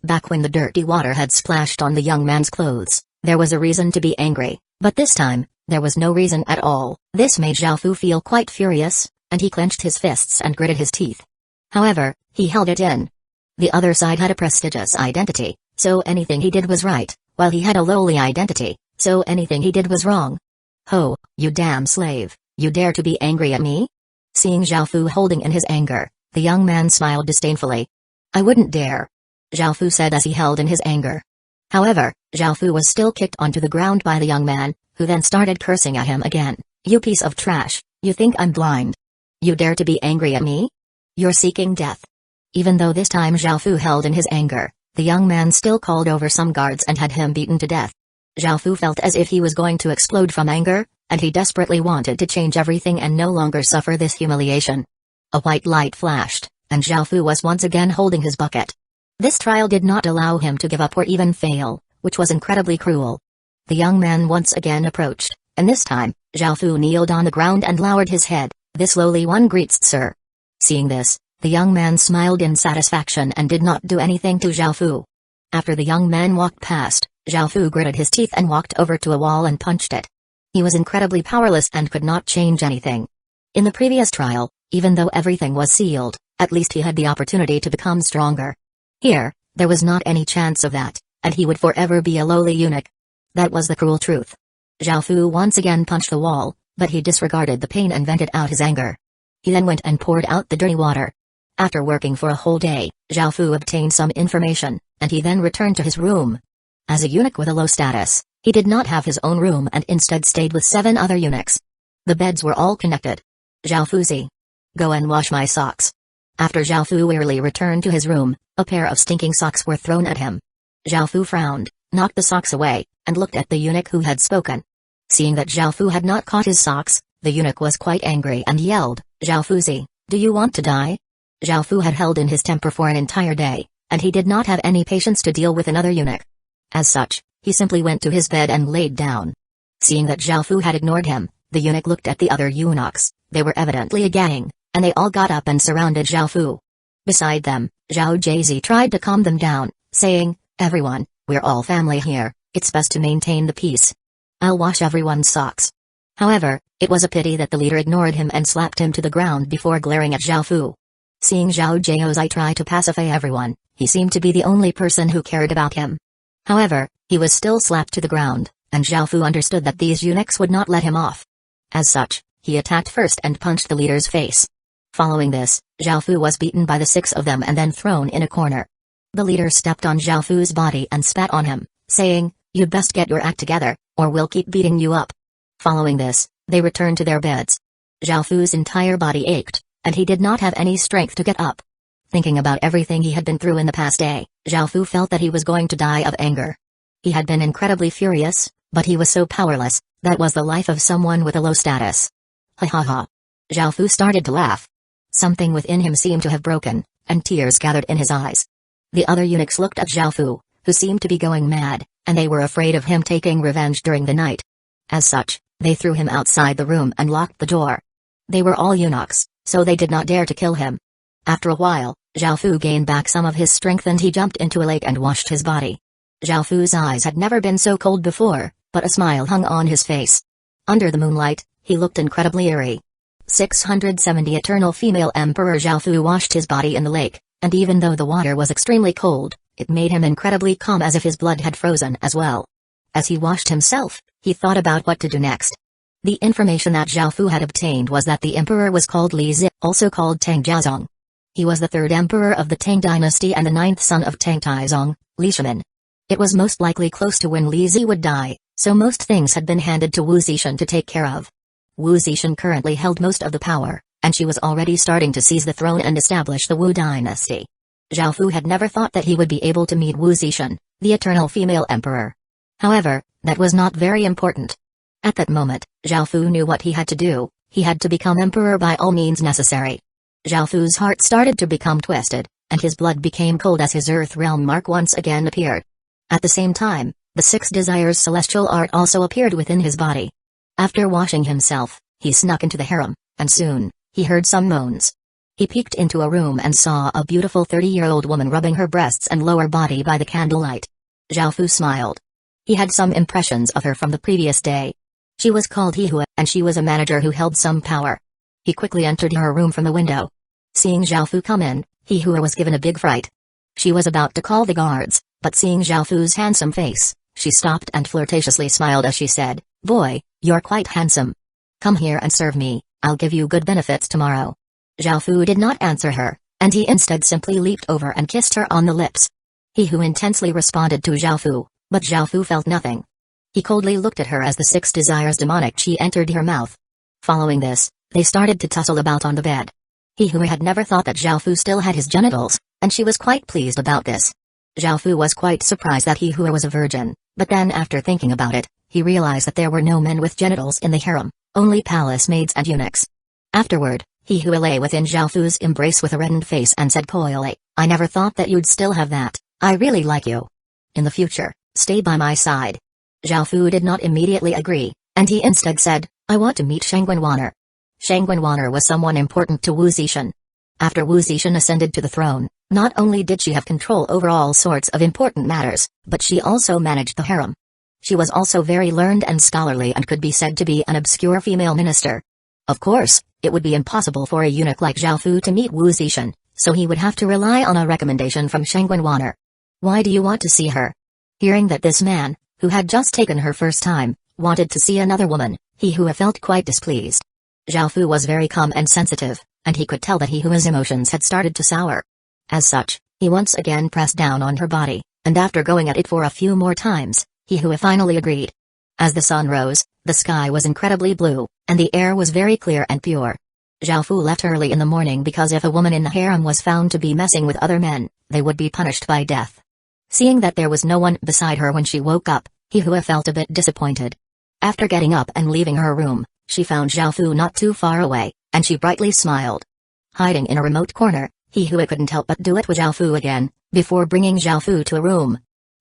Back when the dirty water had splashed on the young man's clothes, there was a reason to be angry, but this time, there was no reason at all. This made Zhao Fu feel quite furious, and he clenched his fists and gritted his teeth. However, he held it in. The other side had a prestigious identity, so anything he did was right, while he had a lowly identity, so anything he did was wrong. "Ho, you damn slave, you dare to be angry at me?" Seeing Zhao Fu holding in his anger, the young man smiled disdainfully. "I wouldn't dare," Zhao Fu said as he held in his anger. However, Zhao Fu was still kicked onto the ground by the young man, who then started cursing at him again. "You piece of trash, you think I'm blind? You dare to be angry at me? You're seeking death." Even though this time Zhao Fu held in his anger, the young man still called over some guards and had him beaten to death. Zhao Fu felt as if he was going to explode from anger, and he desperately wanted to change everything and no longer suffer this humiliation. A white light flashed, and Zhao Fu was once again holding his bucket. This trial did not allow him to give up or even fail, which was incredibly cruel. The young man once again approached, and this time, Zhao Fu kneeled on the ground and lowered his head. "This lowly one greets, sir." Seeing this, the young man smiled in satisfaction and did not do anything to Zhao Fu. After the young man walked past, Zhao Fu gritted his teeth and walked over to a wall and punched it. He was incredibly powerless and could not change anything. In the previous trial, even though everything was sealed, at least he had the opportunity to become stronger. Here, there was not any chance of that, and he would forever be a lowly eunuch. That was the cruel truth. Zhao Fu once again punched the wall, but he disregarded the pain and vented out his anger. He then went and poured out the dirty water. After working for a whole day, Zhao Fu obtained some information, and he then returned to his room. As a eunuch with a low status, he did not have his own room and instead stayed with 7 other eunuchs. The beds were all connected. "Zhao Fuzi, go and wash my socks." After Zhao Fu wearily returned to his room, a pair of stinking socks were thrown at him. Zhao Fu frowned, knocked the socks away, and looked at the eunuch who had spoken. Seeing that Zhao Fu had not caught his socks, the eunuch was quite angry and yelled, "Zhao Fuzi, do you want to die?" Zhao Fu had held in his temper for an entire day, and he did not have any patience to deal with another eunuch. As such, he simply went to his bed and laid down. Seeing that Zhao Fu had ignored him, the eunuch looked at the other eunuchs. They were evidently a gang, and they all got up and surrounded Zhao Fu. Beside them, Zhao Jizi tried to calm them down, saying, "Everyone, we're all family here, it's best to maintain the peace. I'll wash everyone's socks." However, it was a pity that the leader ignored him and slapped him to the ground before glaring at Zhao Fu. Seeing Zhao Jizi try to pacify everyone, he seemed to be the only person who cared about him. However, he was still slapped to the ground, and Zhao Fu understood that these eunuchs would not let him off. As such, he attacked first and punched the leader's face. Following this, Zhao Fu was beaten by the 6 of them and then thrown in a corner. The leader stepped on Zhao Fu's body and spat on him, saying, "You'd best get your act together, or we'll keep beating you up." Following this, they returned to their beds. Zhao Fu's entire body ached, and he did not have any strength to get up. Thinking about everything he had been through in the past day, Zhao Fu felt that he was going to die of anger. He had been incredibly furious, but he was so powerless. That was the life of someone with a low status. Ha ha ha. Zhao Fu started to laugh. Something within him seemed to have broken, and tears gathered in his eyes. The other eunuchs looked at Zhao Fu, who seemed to be going mad, and they were afraid of him taking revenge during the night. As such, they threw him outside the room and locked the door. They were all eunuchs, so they did not dare to kill him. After a while, Zhao Fu gained back some of his strength and he jumped into a lake and washed his body. Zhao Fu's eyes had never been so cold before, but a smile hung on his face. Under the moonlight, he looked incredibly eerie. 670 Eternal Female Emperor Zhao Fu washed his body in the lake, and even though the water was extremely cold, it made him incredibly calm as if his blood had frozen as well. As he washed himself, he thought about what to do next. The information that Zhao Fu had obtained was that the emperor was called Li Zi, also called Tang Jiazong. He was the 3rd emperor of the Tang dynasty and the 9th son of Tang Taizong, Li Shimin. It was most likely close to when Li Zi would die, so most things had been handed to Wu Zishan to take care of. Wu Zishan currently held most of the power, and she was already starting to seize the throne and establish the Wu dynasty. Zhao Fu had never thought that he would be able to meet Wu Zishan, the eternal female emperor. However, that was not very important. At that moment, Zhao Fu knew what he had to do. He had to become emperor by all means necessary. Zhao Fu's heart started to become twisted, and his blood became cold as his Earth Realm mark once again appeared. At the same time, the 6 desires celestial art also appeared within his body. After washing himself, he snuck into the harem, and soon, he heard some moans. He peeked into a room and saw a beautiful 30-year-old woman rubbing her breasts and lower body by the candlelight. Zhao Fu smiled. He had some impressions of her from the previous day. She was called Hyuga, and she was a manager who held some power. He quickly entered her room from the window. Seeing Zhao Fu come in, Hyuga was given a big fright. She was about to call the guards, but seeing Zhao Fu's handsome face, she stopped and flirtatiously smiled as she said, "Boy, you're quite handsome. Come here and serve me, I'll give you good benefits tomorrow." Zhao Fu did not answer her, and he instead simply leaped over and kissed her on the lips. Hyuga intensely responded to Zhao Fu, but Zhao Fu felt nothing. He coldly looked at her as the 6 desires demonic chi entered her mouth. Following this, they started to tussle about on the bed. Hyuga had never thought that Zhao Fu still had his genitals, and she was quite pleased about this. Zhao Fu was quite surprised that Hyuga was a virgin, but then after thinking about it, he realized that there were no men with genitals in the harem, only palace maids and eunuchs. Afterward, Hyuga lay within Zhao Fu's embrace with a reddened face and said coyly, "I never thought that you'd still have that. I really like you. In the future, stay by my side." Zhao Fu did not immediately agree, and he instead said, "I want to meet Shangguanwaner." Shangguanwaner was someone important to Wu Zishan. After Wu Zishan ascended to the throne, not only did she have control over all sorts of important matters, but she also managed the harem. She was also very learned and scholarly and could be said to be an obscure female minister. Of course, it would be impossible for a eunuch like Zhao Fu to meet Wu Zishan, so he would have to rely on a recommendation from Shangguanwaner. "Why do you want to see her?" Hearing that this man, who had just taken her first time, wanted to see another woman, Hyuga felt quite displeased. Zhao Fu was very calm and sensitive, and he could tell that Hyuga's emotions had started to sour. As such, he once again pressed down on her body, and after going at it for a few more times, Hyuga finally agreed. As the sun rose, the sky was incredibly blue, and the air was very clear and pure. Zhao Fu left early in the morning because if a woman in the harem was found to be messing with other men, they would be punished by death. Seeing that there was no one beside her when she woke up, Hyuga felt a bit disappointed. After getting up and leaving her room, she found Zhao Fu not too far away, and she brightly smiled. Hiding in a remote corner, Hyuga couldn't help but do it with Zhao Fu again, before bringing Zhao Fu to a room.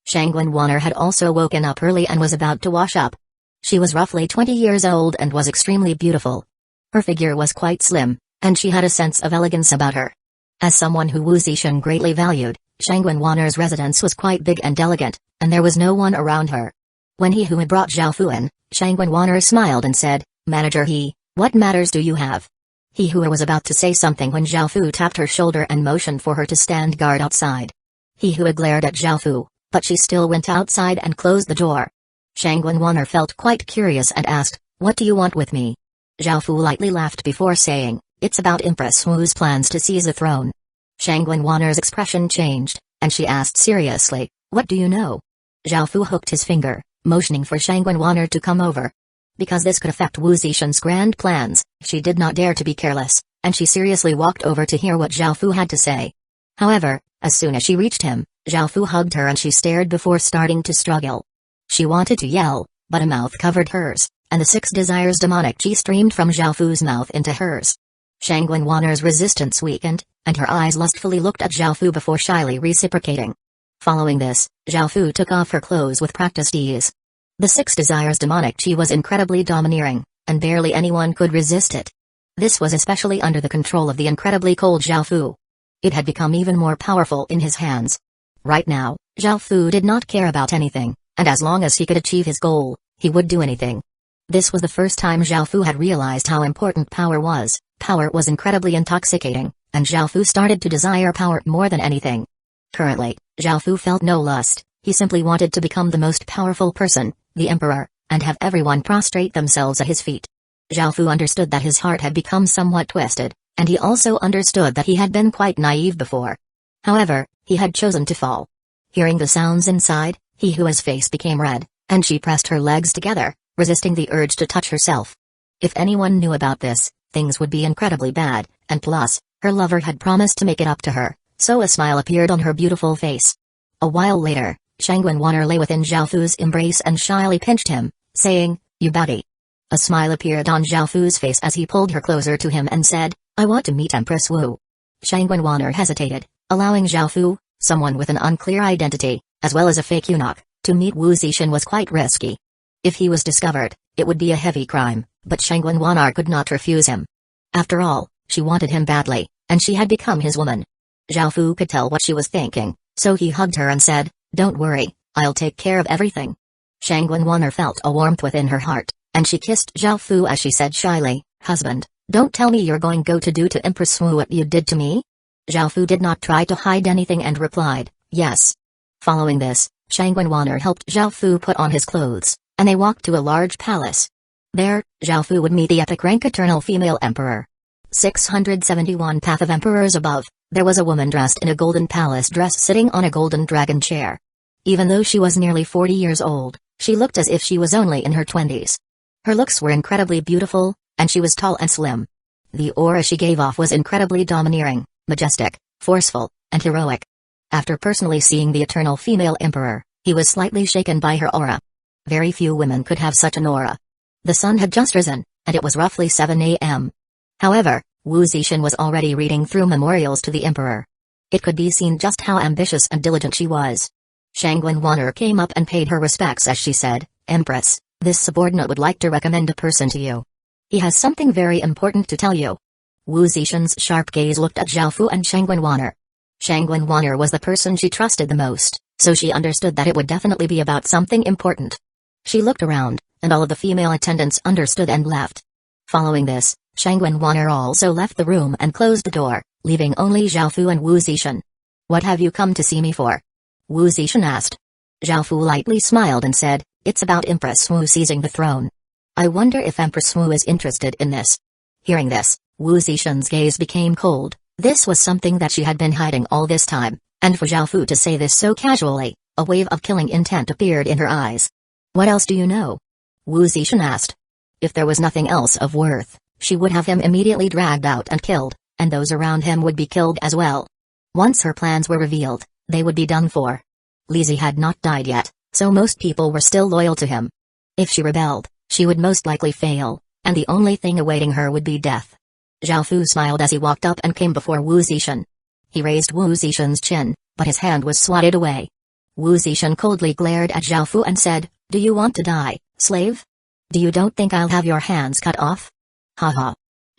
Shangguanwaner had also woken up early and was about to wash up. She was roughly 20 years old and was extremely beautiful. Her figure was quite slim, and she had a sense of elegance about her. As someone who Wu Zixin greatly valued, Shangwen Wanner's residence was quite big and elegant, and there was no one around her. When he who had brought Zhao Fu in, Shangwen Wanner smiled and said, "Manager He, what matters do you have?" He who was about to say something when Zhao Fu tapped her shoulder and motioned for her to stand guard outside. He who had glared at Zhao Fu, but she still went outside and closed the door. Shangwen Wanner felt quite curious and asked, "What do you want with me?" Zhao Fu lightly laughed before saying, "It's about Empress Wu's plans to seize the throne." Shangwen Wanner's expression changed, and she asked seriously, "What do you know?" Zhao Fu hooked his finger, motioning for Shangwen Wanner to come over. Because this could affect Wu Zixin's grand plans, she did not dare to be careless, and she seriously walked over to hear what Zhao Fu had to say. However, as soon as she reached him, Zhao Fu hugged her and she stared before starting to struggle. She wanted to yell, but a mouth covered hers, and the 6 desires demonic chi streamed from Zhao Fu's mouth into hers. Shangwen Wanner's resistance weakened, and her eyes lustfully looked at Zhao Fu before shyly reciprocating. Following this, Zhao Fu took off her clothes with practiced ease. The 6 desires demonic chi was incredibly domineering, and barely anyone could resist it. This was especially under the control of the incredibly cold Zhao Fu. It had become even more powerful in his hands. Right now, Zhao Fu did not care about anything, and as long as he could achieve his goal, he would do anything. This was the first time Zhao Fu had realized how important power was. Power was incredibly intoxicating, and Zhao Fu started to desire power more than anything. Currently, Zhao Fu felt no lust, he simply wanted to become the most powerful person, the emperor, and have everyone prostrate themselves at his feet. Zhao Fu understood that his heart had become somewhat twisted, and he also understood that he had been quite naive before. However, he had chosen to fall. Hearing the sounds inside, He Hua's face became red, and she pressed her legs together, resisting the urge to touch herself. If anyone knew about this, things would be incredibly bad, and plus, her lover had promised to make it up to her, so a smile appeared on her beautiful face. A while later, Shangwen Wanner lay within Zhao Fu's embrace and shyly pinched him, saying, "You baddie." A smile appeared on Zhao Fu's face as he pulled her closer to him and said, "I want to meet Empress Wu." Shangwen Wanner hesitated, allowing Zhao Fu, someone with an unclear identity, as well as a fake eunuch, to meet Wu Zixin was quite risky. If he was discovered, it would be a heavy crime, but Shangwen Wanner could not refuse him. After all, she wanted him badly, and she had become his woman. Zhao Fu could tell what she was thinking, so he hugged her and said, "Don't worry, I'll take care of everything." Shangwen Wanner felt a warmth within her heart, and she kissed Zhao Fu as she said shyly, "Husband, don't tell me you're going to do to Empress Wu what you did to me?" Zhao Fu did not try to hide anything and replied, "Yes." Following this, Shangwen Wanner helped Zhao Fu put on his clothes, and they walked to a large palace. There, Zhao Fu would meet the epic rank eternal female emperor. 671 Path of Emperors above, there was a woman dressed in a golden palace dress sitting on a golden dragon chair. Even though she was nearly 40 years old, she looked as if she was only in her 20s. Her looks were incredibly beautiful, and she was tall and slim. The aura she gave off was incredibly domineering, majestic, forceful, and heroic. After personally seeing the eternal female emperor, he was slightly shaken by her aura. Very few women could have such an aura. The sun had just risen, and it was roughly 7 a.m. However, Wu Zixin was already reading through memorials to the emperor. It could be seen just how ambitious and diligent she was. Shangwen Wanner came up and paid her respects as she said, "Empress, this subordinate would like to recommend a person to you. He has something very important to tell you." Wu Zixin's sharp gaze looked at Zhao Fu and Shangwen Wanner. Shangwen Wanner was the person she trusted the most, so she understood that it would definitely be about something important. She looked around, and all of the female attendants understood and left. Following this, Shangwen Wanner also left the room and closed the door, leaving only Zhao Fu and Wu Zixin. "What have you come to see me for?" Wu Zixin asked. Zhao Fu lightly smiled and said, "It's about Empress Wu seizing the throne. I wonder if Empress Wu is interested in this." Hearing this, Wu Zixin's gaze became cold. This was something that she had been hiding all this time, and for Zhao Fu to say this so casually, a wave of killing intent appeared in her eyes. "What else do you know?" Wu Zixin asked. If there was nothing else of worth, she would have him immediately dragged out and killed, and those around him would be killed as well. Once her plans were revealed, they would be done for. Lizzie had not died yet, so most people were still loyal to him. If she rebelled, she would most likely fail, and the only thing awaiting her would be death. Zhao Fu smiled as he walked up and came before Wu Zixin. He raised Wu Zixin's chin, but his hand was swatted away. Wu Zixin coldly glared at Zhao Fu and said, "Do you want to die, slave? Do you don't think I'll have your hands cut off?" Ha ha.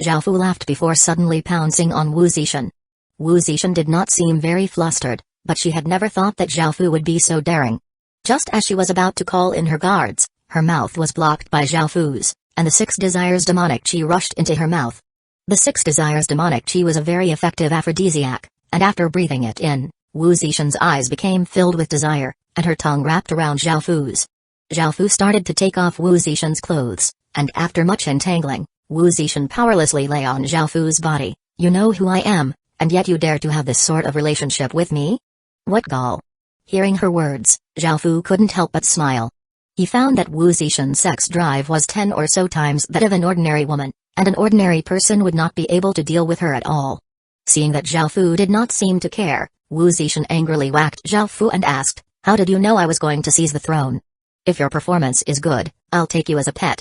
Zhao Fu laughed before suddenly pouncing on Wu Zixin. Wu Zixin did not seem very flustered, but she had never thought that Zhao Fu would be so daring. Just as she was about to call in her guards, her mouth was blocked by Zhao Fu's, and the 6 desires demonic chi rushed into her mouth. The 6 desires demonic chi was a very effective aphrodisiac, and after breathing it in, Wu Zixin's eyes became filled with desire, and her tongue wrapped around Zhao Fu's. Zhao Fu started to take off Wu Zixin's clothes, and after much entangling, Wu Zixin powerlessly lay on Zhao Fu's body. You know who I am, and yet you dare to have this sort of relationship with me? What gall! Hearing her words, Zhao Fu couldn't help but smile. He found that Wu Zixin's sex drive was 10 or so times that of an ordinary woman, and an ordinary person would not be able to deal with her at all. Seeing that Zhao Fu did not seem to care, Wu Zixin angrily whacked Zhao Fu and asked, "How did you know I was going to seize the throne? If your performance is good, I'll take you as a pet."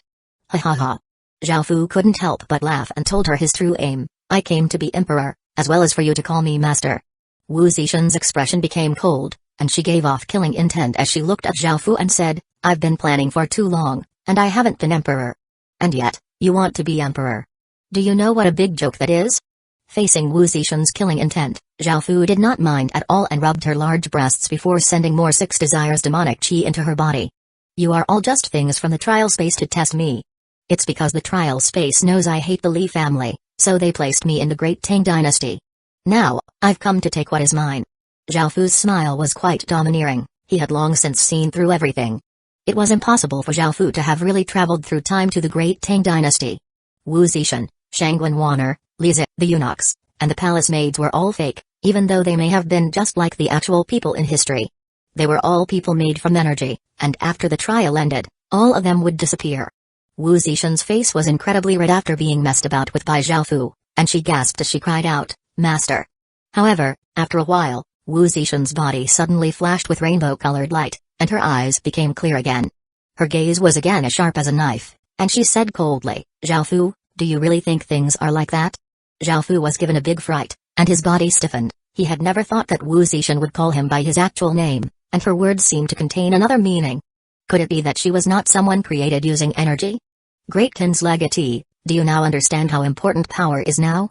Ha ha ha. Zhao Fu couldn't help but laugh and told her his true aim: "I came to be emperor, as well as for you to call me master." Wu Zixin's expression became cold, and she gave off killing intent as she looked at Zhao Fu and said, "I've been planning for too long, and I haven't been emperor. And yet, you want to be emperor. Do you know what a big joke that is?" Facing Wu Zixin's killing intent, Zhao Fu did not mind at all and rubbed her large breasts before sending more 6 desires demonic chi into her body. "You are all just things from the trial space to test me. It's because the trial space knows I hate the Li family, so they placed me in the Great Tang Dynasty. Now, I've come to take what is mine." Zhao Fu's smile was quite domineering. He had long since seen through everything. It was impossible for Zhao Fu to have really traveled through time to the Great Tang Dynasty. Wu Zixin, Shangguan Wan'er, Li Zi, the eunuchs, and the palace maids were all fake, even though they may have been just like the actual people in history. They were all people made from energy, and after the trial ended, all of them would disappear. Wu Zixin's face was incredibly red after being messed about with by Zhao Fu, and she gasped as she cried out, "Master!" However, after a while, Wu Zixin's body suddenly flashed with rainbow-colored light, and her eyes became clear again. Her gaze was again as sharp as a knife, and she said coldly, "Zhao Fu, do you really think things are like that?" Zhao Fu was given a big fright, and his body stiffened. He had never thought that Wu Zixin would call him by his actual name, and her words seemed to contain another meaning. Could it be that she was not someone created using energy? "Great Khan's legatee, do you now understand how important power is now?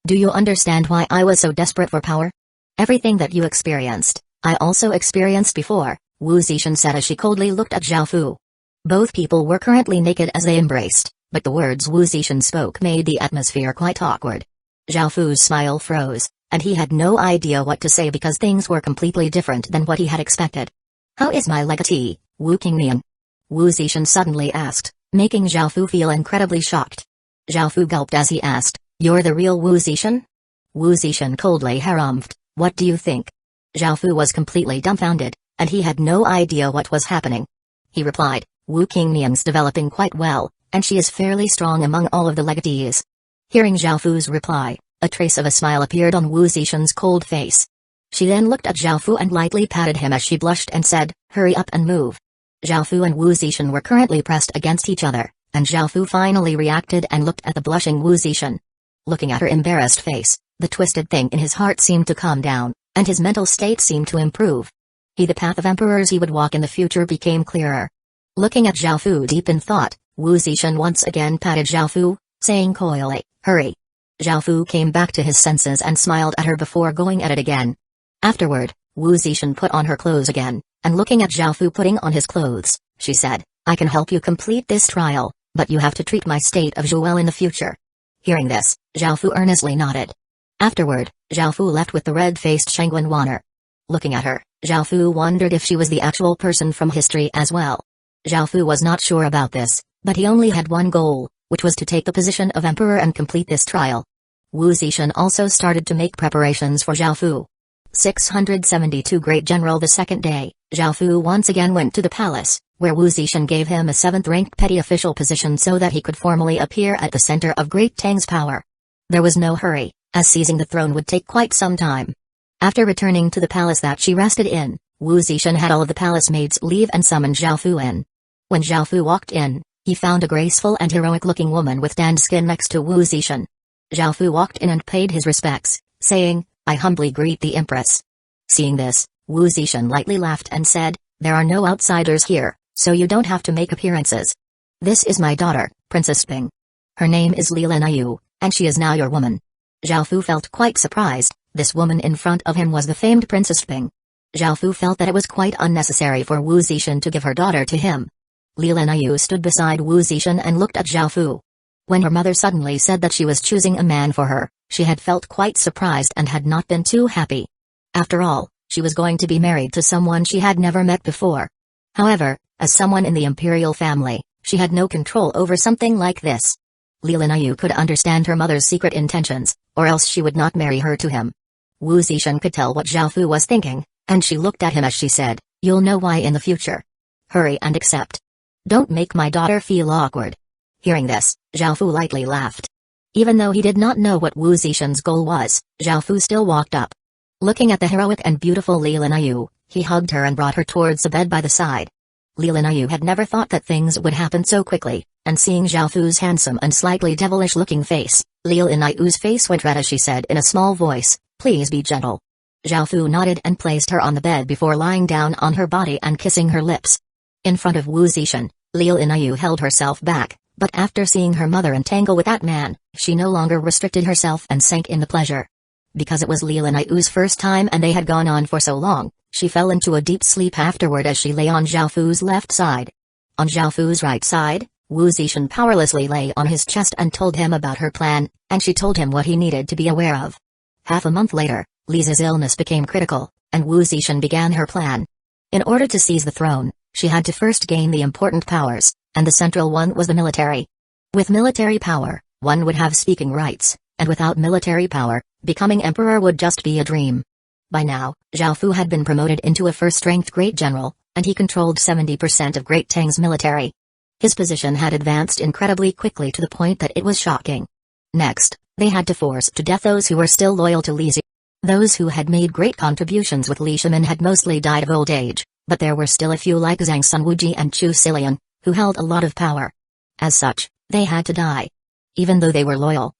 Do you understand why I was so desperate for power? Everything that you experienced, I also experienced before," Wu Zixin said as she coldly looked at Zhao Fu. Both people were currently naked as they embraced, but the words Wu Zixin spoke made the atmosphere quite awkward. Zhao Fu's smile froze, and he had no idea what to say because things were completely different than what he had expected. "How is my legatee, Wu Qingnian?" Wu Zixin suddenly asked, making Zhao Fu feel incredibly shocked. Zhao Fu gulped as he asked, "You're the real Wu Zixin?" Wu Zixin coldly harumphed, "What do you think?" Zhao Fu was completely dumbfounded, and he had no idea what was happening. He replied, "Wu Qingnian's developing quite well, and she is fairly strong among all of the legatees." Hearing Zhao Fu's reply, a trace of a smile appeared on Wu Zixin's cold face. She then looked at Zhao Fu and lightly patted him as she blushed and said, "Hurry up and move." Zhao Fu and Wu Zixin were currently pressed against each other, and Zhao Fu finally reacted and looked at the blushing Wu Zixin. Looking at her embarrassed face, the twisted thing in his heart seemed to calm down, and his mental state seemed to improve. The path of emperors he would walk in the future became clearer. Looking at Zhao Fu deep in thought, Wu Zixin once again patted Zhao Fu, saying coyly, "Hurry." Zhao Fu came back to his senses and smiled at her before going at it again. Afterward, Wu Zixin put on her clothes again, and looking at Zhao Fu putting on his clothes, she said, "I can help you complete this trial, but you have to treat my state of Zhuel in the future." Hearing this, Zhao Fu earnestly nodded. Afterward, Zhao Fu left with the red-faced Shangguan Wan'er. Looking at her, Zhao Fu wondered if she was the actual person from history as well. Zhao Fu was not sure about this, but he only had one goal, which was to take the position of emperor and complete this trial. Wu Zixin also started to make preparations for Zhao Fu. 672 Great General. The second day, Zhao Fu once again went to the palace, where Wu Zixin gave him a 7th-ranked petty official position so that he could formally appear at the center of Great Tang's power. There was no hurry, as seizing the throne would take quite some time. After returning to the palace that she rested in, Wu Zixin had all of the palace maids leave and summoned Zhao Fu in. When Zhao Fu walked in, he found a graceful and heroic-looking woman with tanned skin next to Wu Zixin. Zhao Fu walked in and paid his respects, saying, "I humbly greet the Empress." Seeing this, Wu Zixin lightly laughed and said, "There are no outsiders here, so you don't have to make appearances. This is my daughter, Princess Bing. Her name is Li Linayu, and she is now your woman." Zhao Fu felt quite surprised, This woman in front of him was the famed Princess Ping. Zhao Fu felt that it was quite unnecessary for Wu Zixin to give her daughter to him. Li Linyu stood beside Wu Zixin and looked at Zhao Fu. When her mother suddenly said that she was choosing a man for her, she had felt quite surprised and had not been too happy. After all, she was going to be married to someone she had never met before. However, as someone in the imperial family, she had no control over something like this. Li Linyu could understand her mother's secret intentions, or else she would not marry her to him. Wu Zixin could tell what Zhao Fu was thinking, and she looked at him as she said, "You'll know why in the future. Hurry and accept. Don't make my daughter feel awkward." Hearing this, Zhao Fu lightly laughed. Even though he did not know what Wu Zixin's goal was, Zhao Fu still walked up. Looking at the heroic and beautiful Li Linyu, he hugged her and brought her towards the bed by the side. Li Linyu had never thought that things would happen so quickly, and seeing Zhao Fu's handsome and slightly devilish-looking face, Li Linyu's face went red as she said in a small voice, "Please be gentle." Zhao Fu nodded and placed her on the bed before lying down on her body and kissing her lips. In front of Wu Zixin, Li Linyu held herself back, but after seeing her mother entangle with that man, she no longer restricted herself and sank in the pleasure. Because it was Li Linyu's first time and they had gone on for so long, she fell into a deep sleep afterward as she lay on Zhao Fu's left side. On Zhao Fu's right side, Wu Zixin powerlessly lay on his chest and told him about her plan, and she told him what he needed to be aware of. Half a month later, Li's illness became critical, and Wu Zixin began her plan. In order to seize the throne, she had to first gain the important powers, and the central one was the military. With military power, one would have speaking rights, and without military power, becoming emperor would just be a dream. By now, Zhao Fu had been promoted into a first-ranked great general, and he controlled 70% of Great Tang's military. His position had advanced incredibly quickly to the point that it was shocking. Next, they had to force to death those who were still loyal to Li Zi. Those who had made great contributions with Li Shimin had mostly died of old age, but there were still a few like Zhang Sunwuji and Chu Silian, who held a lot of power. As such, they had to die. Even though they were loyal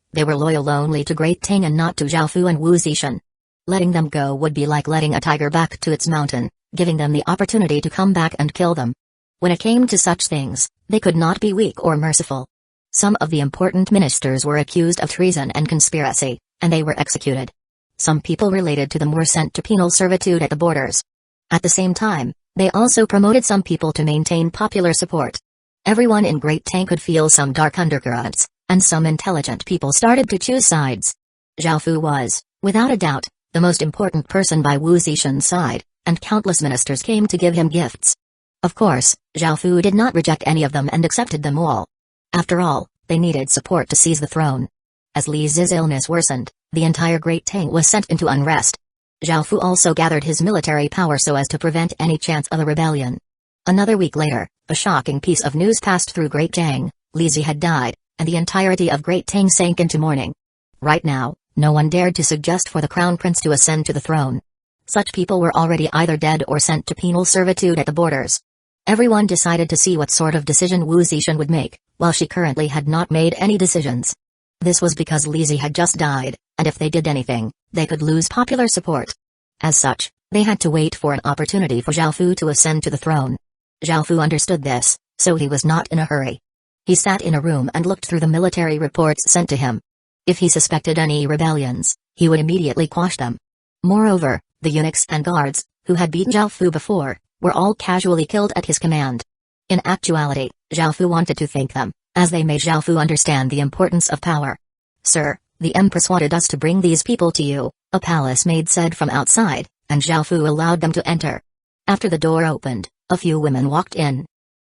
only to Great Tang and not to Zhao Fu and Wu Zixin. Letting them go would be like letting a tiger back to its mountain, giving them the opportunity to come back and kill them. When it came to such things, they could not be weak or merciful. Some of the important ministers were accused of treason and conspiracy, and they were executed. Some people related to them were sent to penal servitude at the borders. At the same time, they also promoted some people to maintain popular support. Everyone in Great Tang could feel some dark undercurrents, and some intelligent people started to choose sides. Zhao Fu was, without a doubt, the most important person by Wu Zixin's side, and countless ministers came to give him gifts. Of course, Zhao Fu did not reject any of them and accepted them all. After all, they needed support to seize the throne. As Li Zi's illness worsened, the entire Great Tang was sent into unrest. Zhao Fu also gathered his military power so as to prevent any chance of a rebellion. Another week later, a shocking piece of news passed through Great Tang: Li Zi had died, and the entirety of Great Tang sank into mourning. Right now, no one dared to suggest for the crown prince to ascend to the throne. Such people were already either dead or sent to penal servitude at the borders. Everyone decided to see what sort of decision Wu Zixin would make, while she currently had not made any decisions. This was because Li Zi had just died, and if they did anything, they could lose popular support. As such, they had to wait for an opportunity for Zhao Fu to ascend to the throne. Zhao Fu understood this, so he was not in a hurry. He sat in a room and looked through the military reports sent to him. If he suspected any rebellions, he would immediately quash them. Moreover, the eunuchs and guards, who had beaten Zhao Fu before, were all casually killed at his command. In actuality, Zhao Fu wanted to thank them, as they made Zhao Fu understand the importance of power. "Sir, the Empress wanted us to bring these people to you," a palace maid said from outside, and Zhao Fu allowed them to enter. After the door opened, a few women walked in.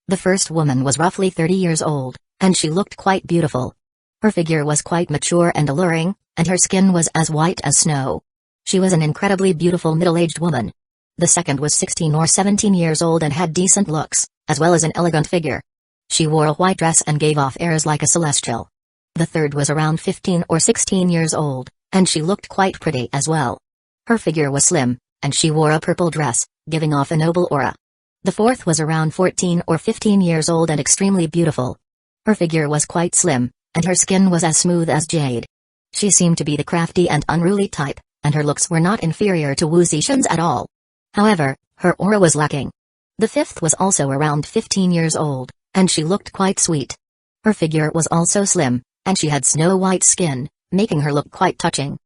The first woman was roughly 30 years old, and she looked quite beautiful. Her figure was quite mature and alluring, and her skin was as white as snow. She was an incredibly beautiful middle-aged woman. The second was 16 or 17 years old and had decent looks, as well as an elegant figure. She wore a white dress and gave off airs like a celestial. The third was around 15 or 16 years old, and she looked quite pretty as well. Her figure was slim, and she wore a purple dress, giving off a noble aura. The fourth was around 14 or 15 years old and extremely beautiful. Her figure was quite slim, and her skin was as smooth as jade. She seemed to be the crafty and unruly type, and her looks were not inferior to Wu Zixin's at all. However, her aura was lacking. The fifth was also around 15 years old, and she looked quite sweet. Her figure was also slim, and she had snow-white skin, making her look quite touching.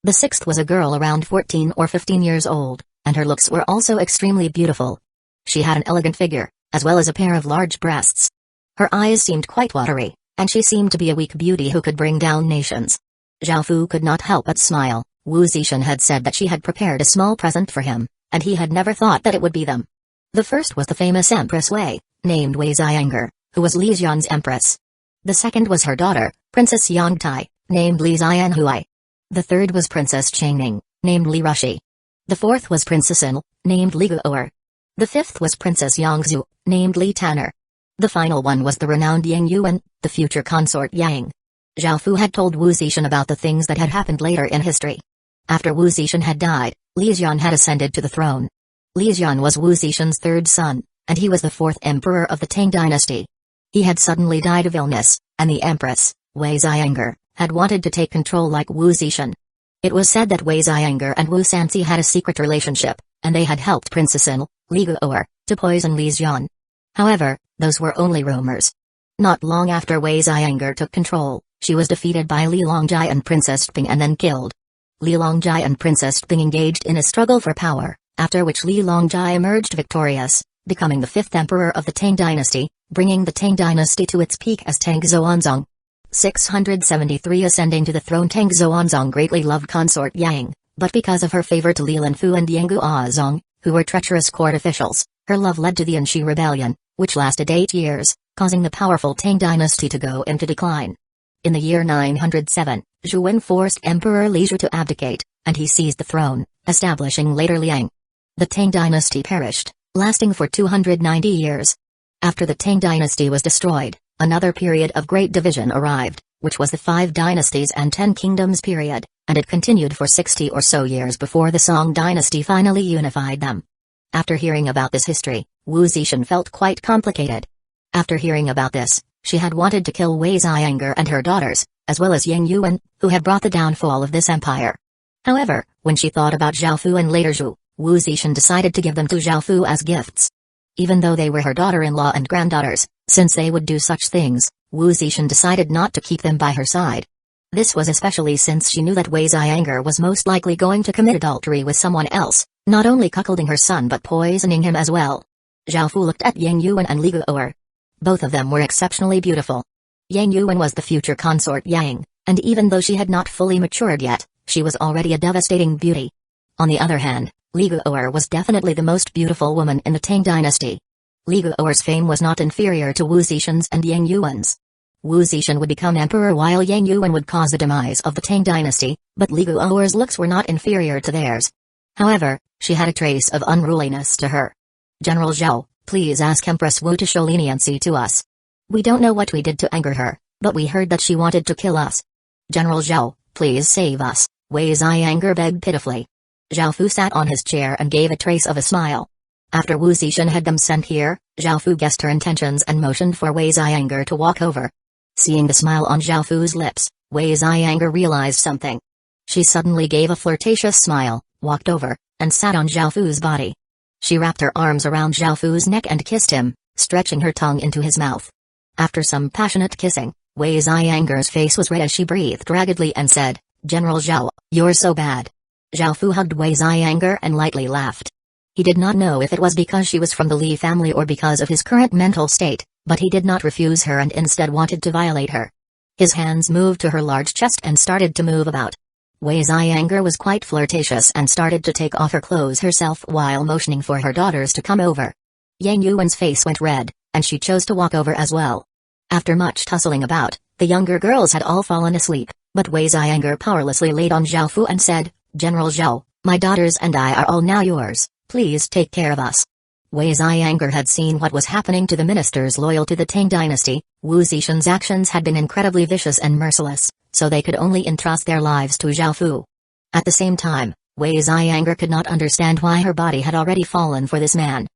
The sixth was a girl around 14 or 15 years old, and her looks were also extremely beautiful. She had an elegant figure, as well as a pair of large breasts. Her eyes seemed quite watery, and she seemed to be a weak beauty who could bring down nations. Zhao Fu could not help but smile. Wu Zishan had said that she had prepared a small present for him, and he had never thought that it would be them. The first was the famous Empress Wei, named Wei Xianger, who was Li Xian's empress. The second was her daughter, Princess Yangtai, named Li Xianhui. The third was Princess Changning, named Li Rushi. The fourth was Princess Sin, named Li Guo'er. The fifth was Princess Yangzhu, named Li Tanner. The final one was the renowned Yang Yuan, the future consort Yang. Zhao Fu had told Wu Zishan about the things that had happened later in history. After Wu Zishan had died, Li Xian had ascended to the throne. Li Xian was Wu Zishan's third son, and he was the fourth emperor of the Tang dynasty. He had suddenly died of illness, and the empress, Wei Xianger, had wanted to take control like Wu Zishan. It was said that Wei Xianger and Wu Sanxi had a secret relationship, and they had helped Princess Sin, Li Guo'er, to poison Li Xian. However, those were only rumors. Not long after Wei Xianger took control, she was defeated by Li Longjai and Princess Ping and then killed. Li Longjai and Princess Ping engaged in a struggle for power, after which Li Longjai emerged victorious, becoming the fifth emperor of the Tang dynasty, bringing the Tang dynasty to its peak as Tang Xuanzong. 673 Ascending to the throne, Tang Xuanzong greatly loved consort Yang, but because of her favor to Li Linfu and Yang Guozong, who were treacherous court officials, her love led to the Anxi Rebellion, which lasted 8 years, causing the powerful Tang dynasty to go into decline. In the year 907, Zhu Wen forced Emperor Li Zhu to abdicate, and he seized the throne, establishing later Liang. The Tang dynasty perished, lasting for 290 years. After the Tang dynasty was destroyed, another period of great division arrived, which was the 5 dynasties and 10 kingdoms period, and it continued for 60 or so years before the Song dynasty finally unified them. After hearing about this history, Wu Zishan felt quite complicated. After hearing about this, she had wanted to kill Wei Xianger and her daughters, as well as Yang Yuan, who had brought the downfall of this empire. However, when she thought about Zhao Fu and later Zhu, Wu Zishan decided to give them to Zhao Fu as gifts. Even though they were her daughter-in-law and granddaughters, since they would do such things, Wu Zishan decided not to keep them by her side. This was especially since she knew that Wei Xianger was most likely going to commit adultery with someone else, not only cuckolding her son but poisoning him as well. Zhao Fu looked at Yang Yuan and Li Guo'er. Both of them were exceptionally beautiful. Yang Yuan was the future consort Yang, and even though she had not fully matured yet, she was already a devastating beauty. On the other hand, Li Guo'er was definitely the most beautiful woman in the Tang dynasty. Li Guo'er's fame was not inferior to Wu Zishan's and Yang Yuan's. Wu Zishan would become emperor while Yang Yuan would cause the demise of the Tang dynasty, but Li Guo'er's looks were not inferior to theirs. However, she had a trace of unruliness to her. General Zhao, please ask Empress Wu to show leniency to us. We don't know what we did to anger her, but we heard that she wanted to kill us. General Zhao, please save us, Wei Xianger begged pitifully. Zhao Fu sat on his chair and gave a trace of a smile. After Wu Zishan had them sent here, Zhao Fu guessed her intentions and motioned for Wei Xianger to walk over. Seeing the smile on Zhao Fu's lips, Wei Xianger realized something. She suddenly gave a flirtatious smile, walked over, and sat on Zhao Fu's body. She wrapped her arms around Zhao Fu's neck and kissed him, stretching her tongue into his mouth. After some passionate kissing, Wei Xianger's face was red as she breathed raggedly and said, General Zhao, you're so bad. Zhao Fu hugged Wei Xianger and lightly laughed. He did not know if it was because she was from the Li family or because of his current mental state, but he did not refuse her and instead wanted to violate her. His hands moved to her large chest and started to move about. Wei Xianger was quite flirtatious and started to take off her clothes herself while motioning for her daughters to come over. Yang Yuan's face went red, and she chose to walk over as well. After much tussling about, the younger girls had all fallen asleep, but Wei Xianger powerlessly laid on Zhao Fu and said, General Zhao, my daughters and I are all now yours, please take care of us. Wei Xianger had seen what was happening to the ministers loyal to the Tang dynasty. Wu Zishan's actions had been incredibly vicious and merciless, so they could only entrust their lives to Zhao Fu. At the same time, Wei Xianger could not understand why her body had already fallen for this man.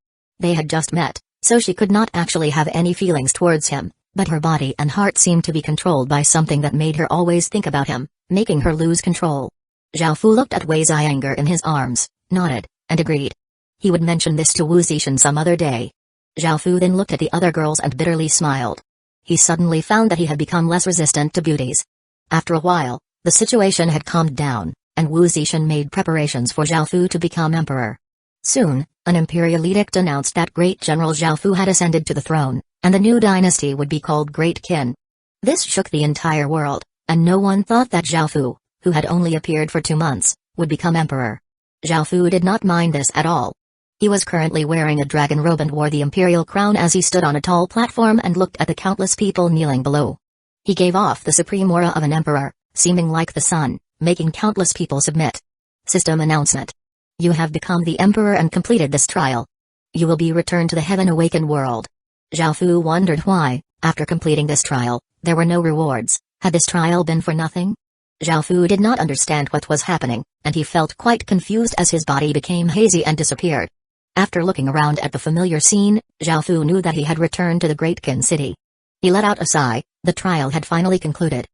They had just met, so she could not actually have any feelings towards him, but her body and heart seemed to be controlled by something that made her always think about him, making her lose control. Zhao Fu looked at Wei Xianger in his arms, nodded, and agreed. He would mention this to Wu Zishan some other day. Zhao Fu then looked at the other girls and bitterly smiled. He suddenly found that he had become less resistant to beauties. After a while, the situation had calmed down, and Wu Zixin made preparations for Zhao Fu to become emperor. Soon, an imperial edict announced that Great General Zhao Fu had ascended to the throne, and the new dynasty would be called Great Qin. This shook the entire world, and no one thought that Zhao Fu, who had only appeared for 2 months, would become emperor. Zhao Fu did not mind this at all. He was currently wearing a dragon robe and wore the imperial crown as he stood on a tall platform and looked at the countless people kneeling below. He gave off the supreme aura of an emperor, seeming like the sun, making countless people submit. System announcement. You have become the emperor and completed this trial. You will be returned to the Heaven Awakened world. Zhao Fu wondered why, after completing this trial, there were no rewards. Had this trial been for nothing? Zhao Fu did not understand what was happening, and he felt quite confused as his body became hazy and disappeared. After looking around at the familiar scene, Zhao Fu knew that he had returned to the Great Qin city. He let out a sigh. The trial had finally concluded.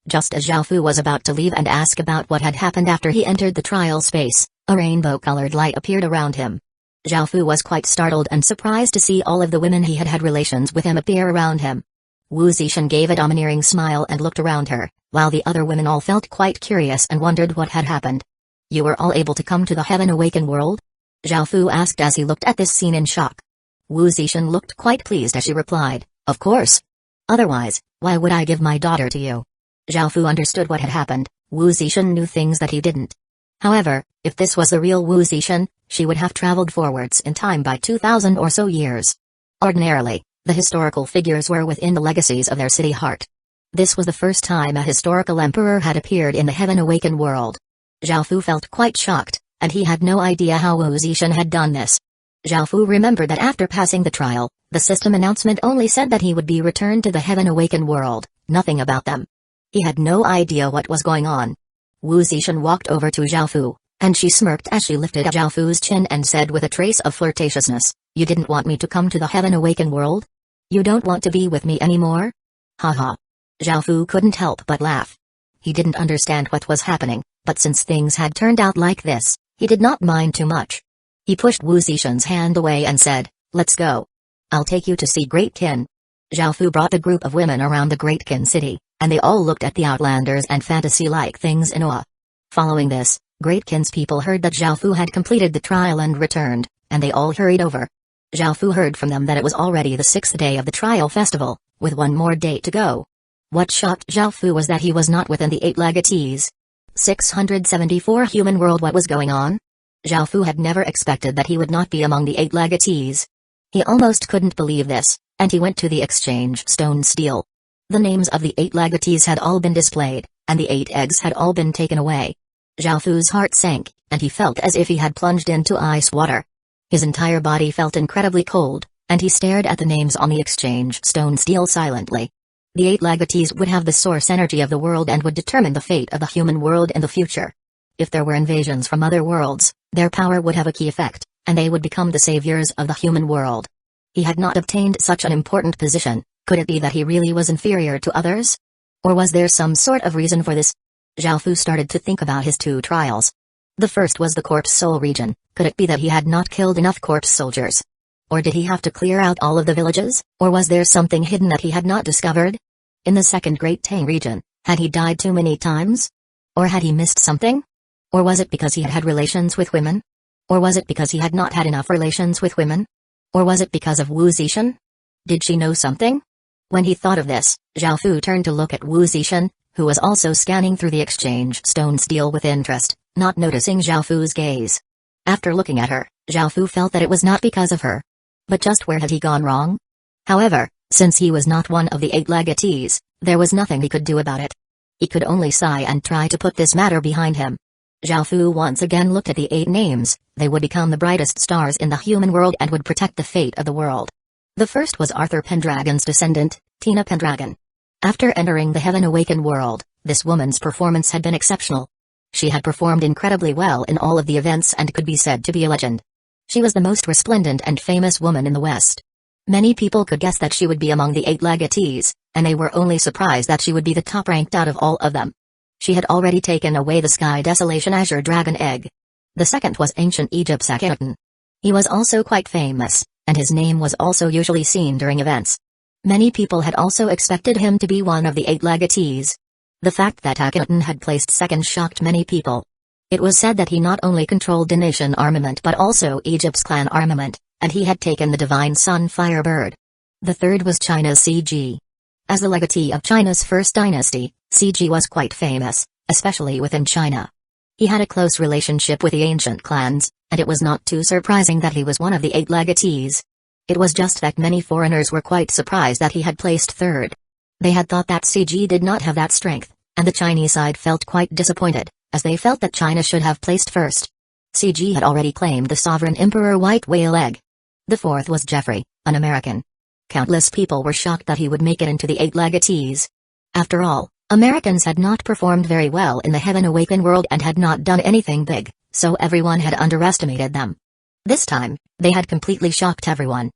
Just as Zhao Fu was about to leave and ask about what had happened after he entered the trial space, a rainbow-colored light appeared around him. Zhao Fu was quite startled and surprised to see all of the women he had had relations with him appear around him. Wu Zixin gave a domineering smile and looked around her, while the other women all felt quite curious and wondered what had happened. You were all able to come to the Heaven Awakened world? Zhao Fu asked as he looked at this scene in shock. Wu Zixin looked quite pleased as she replied, of course. Otherwise, why would I give my daughter to you? Zhao Fu understood what had happened. Wu Zixin knew things that he didn't. However, if this was the real Wu Zixin, she would have traveled forwards in time by 2,000 or so years. Ordinarily, the historical figures were within the legacies of their city heart. This was the first time a historical emperor had appeared in the Heaven Awakened world. Zhao Fu felt quite shocked, and he had no idea how Wu Zixin had done this. Zhao Fu remembered that after passing the trial, the system announcement only said that he would be returned to the Heaven Awakened world, nothing about them. He had no idea what was going on. Wu Zixin walked over to Zhao Fu, and she smirked as she lifted up Zhao Fu's chin and said with a trace of flirtatiousness, "You didn't want me to come to the Heaven Awakened world? You don't want to be with me anymore?" Haha. Zhao Fu couldn't help but laugh. He didn't understand what was happening, but since things had turned out like this, he did not mind too much. He pushed Wu Zixin's hand away and said, "Let's go. I'll take you to see Great Qin." Zhao Fu brought a group of women around the Great Qin city, and they all looked at the outlanders and fantasy-like things in awe. Following this, Great Qin's people heard that Zhao Fu had completed the trial and returned, and they all hurried over. Zhao Fu heard from them that it was already the 6th day of the trial festival, with one more day to go. What shocked Zhao Fu was that he was not within the 8 legatees. 674 human world. What was going on? Zhao Fu had never expected that he would not be among the 8 legatees. He almost couldn't believe this, and he went to the exchange stone steel. The names of the 8 legatees had all been displayed, and the 8 eggs had all been taken away. Zhao Fu's heart sank, and he felt as if he had plunged into ice water. His entire body felt incredibly cold, and he stared at the names on the exchange stone steel silently. The 8 legatees would have the source energy of the world and would determine the fate of the human world in the future. If there were invasions from other worlds, their power would have a key effect, and they would become the saviors of the human world. He had not obtained such an important position. Could it be that he really was inferior to others? Or was there some sort of reason for this? Zhao Fu started to think about his 2 trials. The first was the corpse soul region. Could it be that he had not killed enough corpse soldiers? Or did he have to clear out all of the villages? Or was there something hidden that he had not discovered? In the second Great Tang region, had he died too many times? Or had he missed something? Or was it because he had had relations with women? Or was it because he had not had enough relations with women? Or was it because of Wu Zixin? Did she know something? When he thought of this, Zhao Fu turned to look at Wu Zixin, who was also scanning through the exchange stone steel with interest, not noticing Zhao Fu's gaze. After looking at her, Zhao Fu felt that it was not because of her. But just where had he gone wrong? However, since he was not one of the 8 legatees, there was nothing he could do about it. He could only sigh and try to put this matter behind him. Zhao Fu once again looked at the 8 names. They would become the brightest stars in the human world and would protect the fate of the world. The first was Arthur Pendragon's descendant, Tina Pendragon. After entering the Heaven Awakened world, this woman's performance had been exceptional. She had performed incredibly well in all of the events and could be said to be a legend. She was the most resplendent and famous woman in the West. Many people could guess that she would be among the 8 legatees, and they were only surprised that she would be the top ranked out of all of them. She had already taken away the Sky Desolation Azure Dragon Egg. The second was Ancient Egypt's Akhenaten. He was also quite famous, and his name was also usually seen during events. Many people had also expected him to be one of the 8 legatees. The fact that Akhenaten had placed second shocked many people. It was said that he not only controlled the nation armament but also Egypt's clan armament, and he had taken the divine sun Firebird. The third was China's CG. As the legatee of China's first dynasty, CG was quite famous, especially within China. He had a close relationship with the ancient clans, and it was not too surprising that he was one of the 8 legatees. It was just that many foreigners were quite surprised that he had placed third. They had thought that CG did not have that strength, and the Chinese side felt quite disappointed, as they felt that China should have placed first. CG had already claimed the sovereign emperor white whale egg. The fourth was Jeffrey, an American. Countless people were shocked that he would make it into the 8 legatees. After all, Americans had not performed very well in the Heaven Awakened world and had not done anything big, so everyone had underestimated them. This time, they had completely shocked everyone.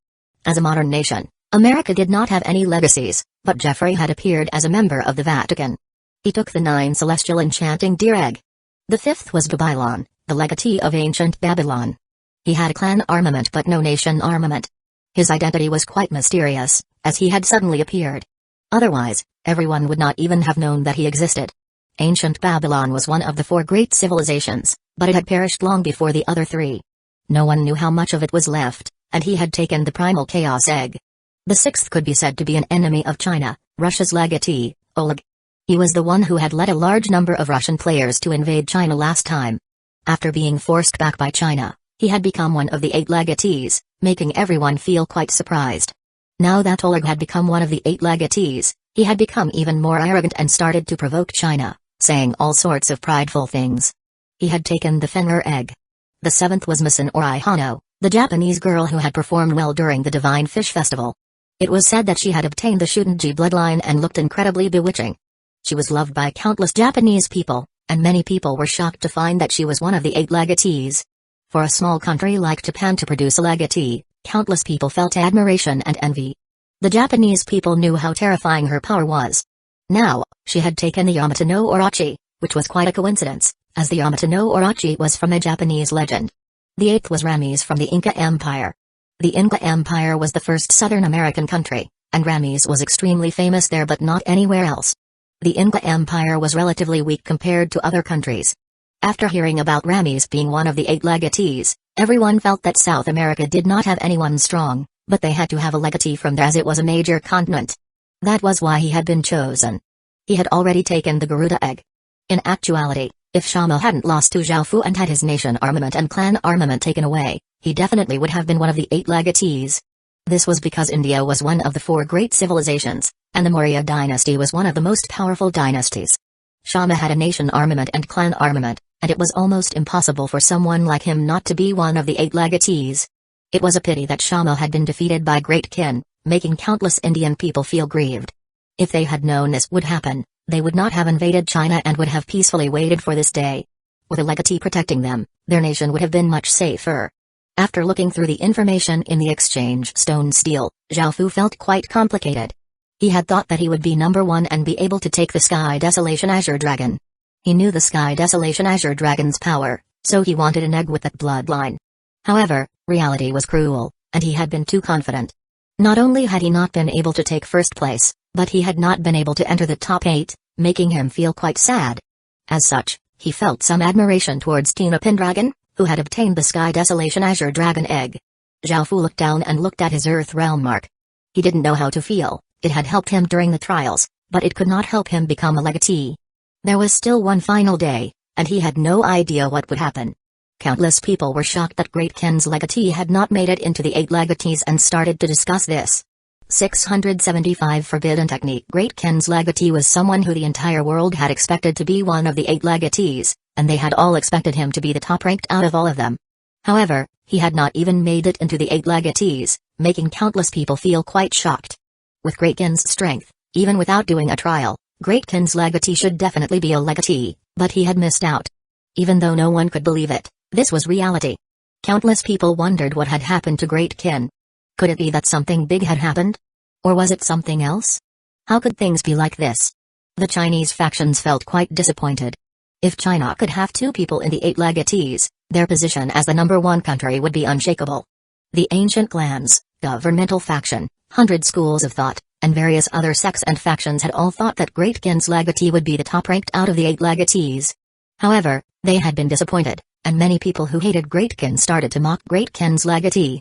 As a modern nation, America did not have any legacies, but Jeffrey had appeared as a member of the Vatican. He took the 9 celestial enchanting deer egg. The fifth was Babylon, the legatee of ancient Babylon. He had a clan armament but no nation armament. His identity was quite mysterious, as he had suddenly appeared. Otherwise, everyone would not even have known that he existed. Ancient Babylon was one of the 4 great civilizations, but it had perished long before the other 3. No one knew how much of it was left, and he had taken the primal chaos egg. The 6th could be said to be an enemy of China, Russia's legatee, Oleg. He was the one who had led a large number of Russian players to invade China last time. After being forced back by China, he had become one of the 8 legatees, making everyone feel quite surprised. Now that Oleg had become one of the 8 legatees, he had become even more arrogant and started to provoke China, saying all sorts of prideful things. He had taken the Fenrir egg. The 7th was Misanori Hano, the Japanese girl who had performed well during the Divine Fish Festival. It was said that she had obtained the Shutenji bloodline and looked incredibly bewitching. She was loved by countless Japanese people, and many people were shocked to find that she was one of the 8 legatees. For a small country like Japan to produce a legatee, countless people felt admiration and envy. The Japanese people knew how terrifying her power was. Now, she had taken the Yamato no Orochi, which was quite a coincidence, as the Yamato no Orochi was from a Japanese legend. The 8th was Ramses from the Inca Empire. The Inca Empire was the first Southern American country, and Ramses was extremely famous there but not anywhere else. The Inca Empire was relatively weak compared to other countries. After hearing about Ramses being one of the 8 legatees, everyone felt that South America did not have anyone strong, but they had to have a legatee from there as it was a major continent. That was why he had been chosen. He had already taken the Garuda egg. In actuality, if Shama hadn't lost to Zhaofu and had his nation armament and clan armament taken away, he definitely would have been one of the 8 legatees. This was because India was one of the 4 great civilizations, and the Maurya dynasty was one of the most powerful dynasties. Shama had a nation armament and clan armament, and it was almost impossible for someone like him not to be one of the 8 legatees. It was a pity that Shama had been defeated by Great Kin, making countless Indian people feel grieved. If they had known this would happen, they would not have invaded China and would have peacefully waited for this day. With a legatee protecting them, their nation would have been much safer. After looking through the information in the exchange stone steel, Zhaofu felt quite complicated. He had thought that he would be number 1 and be able to take the Sky Desolation Azure Dragon. He knew the Sky Desolation Azure Dragon's power, so he wanted an egg with that bloodline. However, reality was cruel, and he had been too confident. Not only had he not been able to take first place, but he had not been able to enter the top 8, making him feel quite sad. As such, he felt some admiration towards Tina Pendragon, who had obtained the Sky Desolation Azure Dragon egg. Zhaofu looked down and looked at his Earth Realm mark. He didn't know how to feel. It had helped him during the trials, but it could not help him become a legatee. There was still one final day, and he had no idea what would happen. Countless people were shocked that Great Kin's legatee had not made it into the 8 legatees and started to discuss this. 675 Forbidden Technique. Great Kin's legatee was someone who the entire world had expected to be one of the 8 legatees, and they had all expected him to be the top-ranked out of all of them. However, he had not even made it into the 8 legatees, making countless people feel quite shocked. With Great Kin's strength, even without doing a trial, Great Kin's legatee should definitely be a legatee, but he had missed out. Even though no one could believe it, this was reality. Countless people wondered what had happened to Great Kin. Could it be that something big had happened? Or was it something else? How could things be like this? The Chinese factions felt quite disappointed. If China could have 2 people in the 8 legatees, their position as the number 1 country would be unshakable. The ancient clans, governmental faction, 100 schools of thought, and various other sects and factions had all thought that Great Kin's legatee would be the top-ranked out of the 8 legatees. However, They had been disappointed, and many people who hated Great Kin started to mock Great Kin's legatee.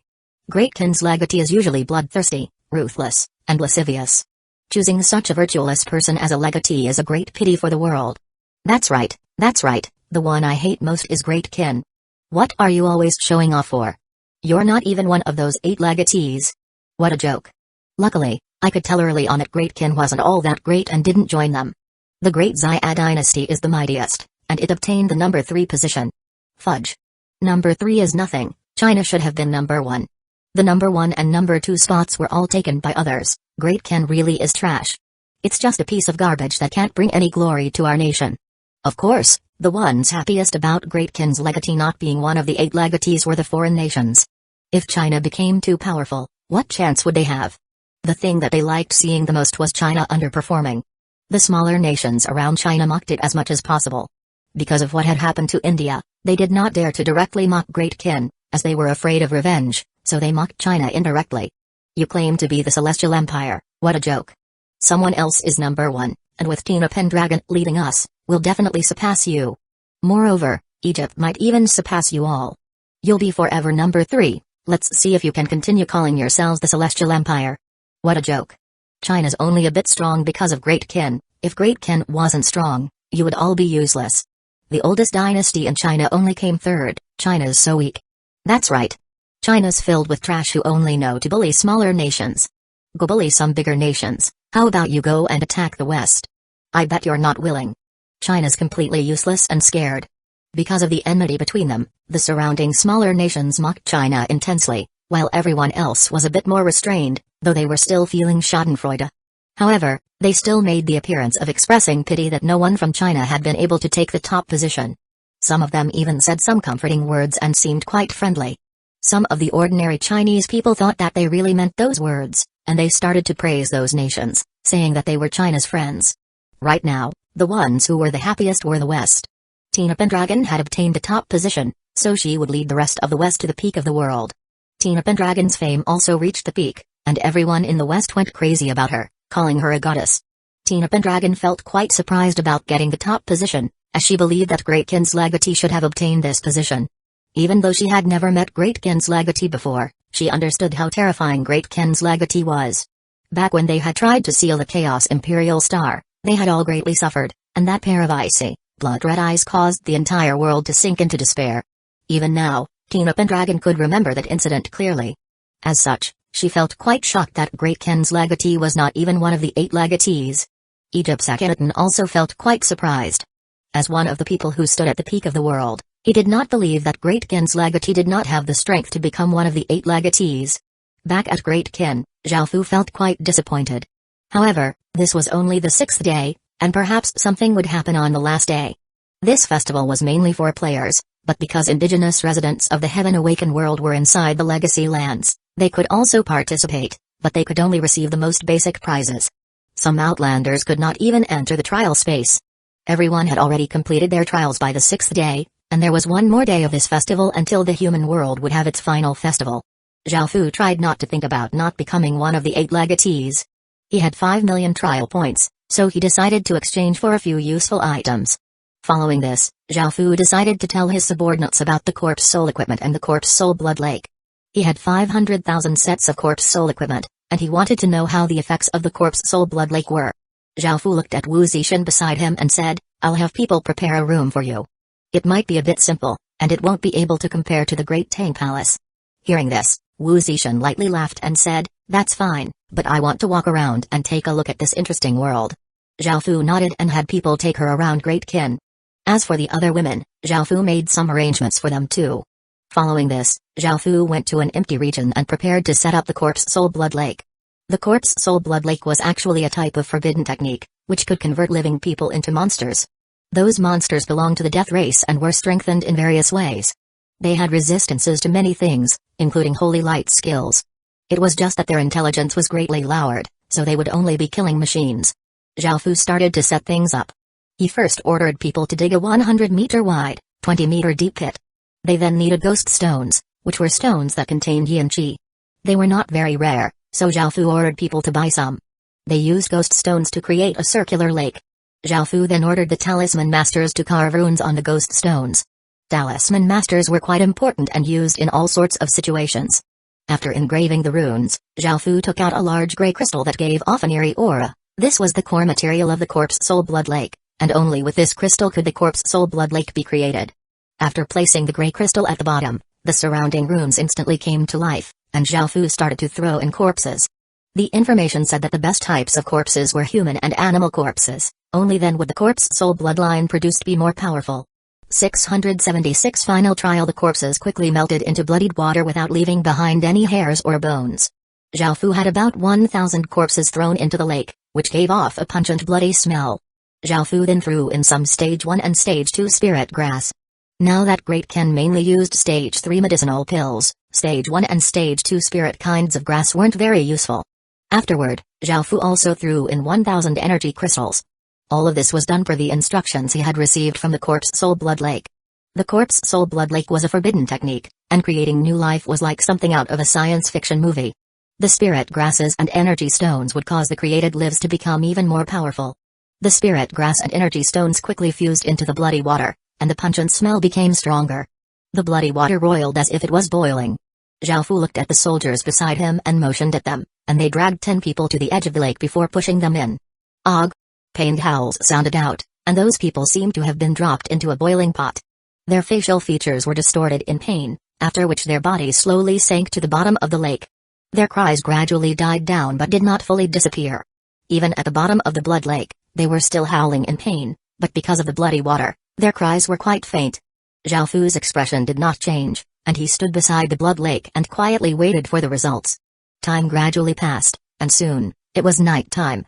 Great Kin's legatee is usually bloodthirsty, ruthless, and lascivious. Choosing such a virtueless person as a legatee is a great pity for the world. That's right, the one I hate most is Great Kin. What are you always showing off for? You're not even one of those 8 legatees. What a joke. Luckily, I could tell early on that Great Kin wasn't all that great and didn't join them. The Great Xia dynasty is the mightiest, and it obtained the number 3 position. Fudge. Number 3 is nothing, China should have been number 1. The number 1 and number 2 spots were all taken by others. Great Kin really is trash. It's just a piece of garbage that can't bring any glory to our nation. Of course, the ones happiest about Great Kin's legatee not being one of the 8 legatees were the foreign nations. If China became too powerful, what chance would they have? The thing that they liked seeing the most was China underperforming. The smaller nations around China mocked it as much as possible. Because of what had happened to India, they did not dare to directly mock Great Kin, as they were afraid of revenge, so they mocked China indirectly. You claim to be the Celestial Empire, what a joke. Someone else is number 1, and with Tina Pendragon leading us, we'll definitely surpass you. Moreover, Egypt might even surpass you all. You'll be forever number 3, let's see if you can continue calling yourselves the Celestial Empire. What a joke. China's only a bit strong because of Great Kin. If Great Kin wasn't strong, you would all be useless. The oldest dynasty in China only came 3rd, China's so weak. That's right. China's filled with trash who only know to bully smaller nations. Go bully some bigger nations, how about you go and attack the West? I bet you're not willing. China's completely useless and scared. Because of the enmity between them, the surrounding smaller nations mocked China intensely, while everyone else was a bit more restrained, though they were still feeling schadenfreude. However, they still made the appearance of expressing pity that no one from China had been able to take the top position. Some of them even said some comforting words and seemed quite friendly. Some of the ordinary Chinese people thought that they really meant those words, and they started to praise those nations, saying that they were China's friends. Right now, the ones who were the happiest were the West. Tina Pendragon had obtained the top position, so she would lead the rest of the West to the peak of the world. Tina Pendragon's fame also reached the peak, and everyone in the West went crazy about her, calling her a goddess. Tina Pendragon felt quite surprised about getting the top position, as she believed that Great Kin's legatee should have obtained this position. Even though she had never met Great Kin's legatee before, she understood how terrifying Great Kin's legatee was. Back when they had tried to seal the Chaos Imperial Star, they had all greatly suffered, and that pair of icy, blood-red eyes caused the entire world to sink into despair. Even now, Tina Pendragon could remember that incident clearly. As such, she felt quite shocked that Great Kin's legatee was not even one of the 8 legatees. Egypt's Akhenaten also felt quite surprised. As one of the people who stood at the peak of the world, he did not believe that Great Kin's legatee did not have the strength to become one of the 8 legatees. Back at Great Kin, Zhao Fu felt quite disappointed. However, this was only the 6th day, and perhaps something would happen on the last day. This festival was mainly for players, but because indigenous residents of the Heaven Awakened world were inside the Legacy lands, they could also participate, but they could only receive the most basic prizes. Some outlanders could not even enter the trial space. Everyone had already completed their trials by the 6th day, and there was one more day of this festival until the human world would have its final festival. Zhao Fu tried not to think about not becoming one of the 8 legatees. He had 5 million trial points, so he decided to exchange for a few useful items. Following this, Zhao Fu decided to tell his subordinates about the Corpse Soul equipment and the Corpse Soul Blood Lake. He had 500,000 sets of Corpse Soul equipment, and he wanted to know how the effects of the Corpse Soul Blood Lake were. Zhao Fu looked at Wu Zixin beside him and said, "I'll have people prepare a room for you. It might be a bit simple, and it won't be able to compare to the Great Tang Palace." Hearing this, Wu Zixin lightly laughed and said, "That's fine, but I want to walk around and take a look at this interesting world." Zhao Fu nodded and had people take her around Great Kin. As for the other women, Zhao Fu made some arrangements for them too. Following this, Zhao Fu went to an empty region and prepared to set up the Corpse Soul Blood Lake. The Corpse Soul Blood Lake was actually a type of forbidden technique, which could convert living people into monsters. Those monsters belonged to the death race and were strengthened in various ways. They had resistances to many things, including holy light skills. It was just that their intelligence was greatly lowered, so they would only be killing machines. Zhao Fu started to set things up. He first ordered people to dig a 100-meter wide, 20-meter deep pit. They then needed ghost stones, which were stones that contained yin qi. They were not very rare, so Zhao Fu ordered people to buy some. They used ghost stones to create a circular lake. Zhao Fu then ordered the talisman masters to carve runes on the ghost stones. Talisman masters were quite important and used in all sorts of situations. After engraving the runes, Zhao Fu took out a large gray crystal that gave off an eerie aura. This was the core material of the Corpse Soul Blood Lake, and only with this crystal could the Corpse Soul Blood Lake be created. After placing the gray crystal at the bottom, the surrounding runes instantly came to life, and Zhao Fu started to throw in corpses. The information said that the best types of corpses were human and animal corpses, only then would the Corpse Soul bloodline produced be more powerful. 676 Final trial. The corpses quickly melted into bloodied water without leaving behind any hairs or bones. Zhao Fu had about 1,000 corpses thrown into the lake, which gave off a pungent bloody smell. Zhao Fu then threw in some Stage 1 and Stage 2 spirit grass. Now that Great Ken mainly used Stage 3 medicinal pills, Stage 1 and Stage 2 spirit kinds of grass weren't very useful. Afterward, Zhao Fu also threw in 1,000 energy crystals. All of this was done per the instructions he had received from the Corpse Soul Blood Lake. The Corpse Soul Blood Lake was a forbidden technique, and creating new life was like something out of a science fiction movie. The spirit grasses and energy stones would cause the created lives to become even more powerful. The spirit grass and energy stones quickly fused into the bloody water, and the pungent smell became stronger. The bloody water roiled as if it was boiling. Zhao Fu looked at the soldiers beside him and motioned at them, and they dragged 10 people to the edge of the lake before pushing them in. Og! Pained howls sounded out, and those people seemed to have been dropped into a boiling pot. Their facial features were distorted in pain, after which their bodies slowly sank to the bottom of the lake. Their cries gradually died down but did not fully disappear. Even at the bottom of the blood lake, they were still howling in pain, but because of the bloody water, their cries were quite faint. Zhao Fu's expression did not change, and he stood beside the blood lake and quietly waited for the results. Time gradually passed, and soon, it was night time.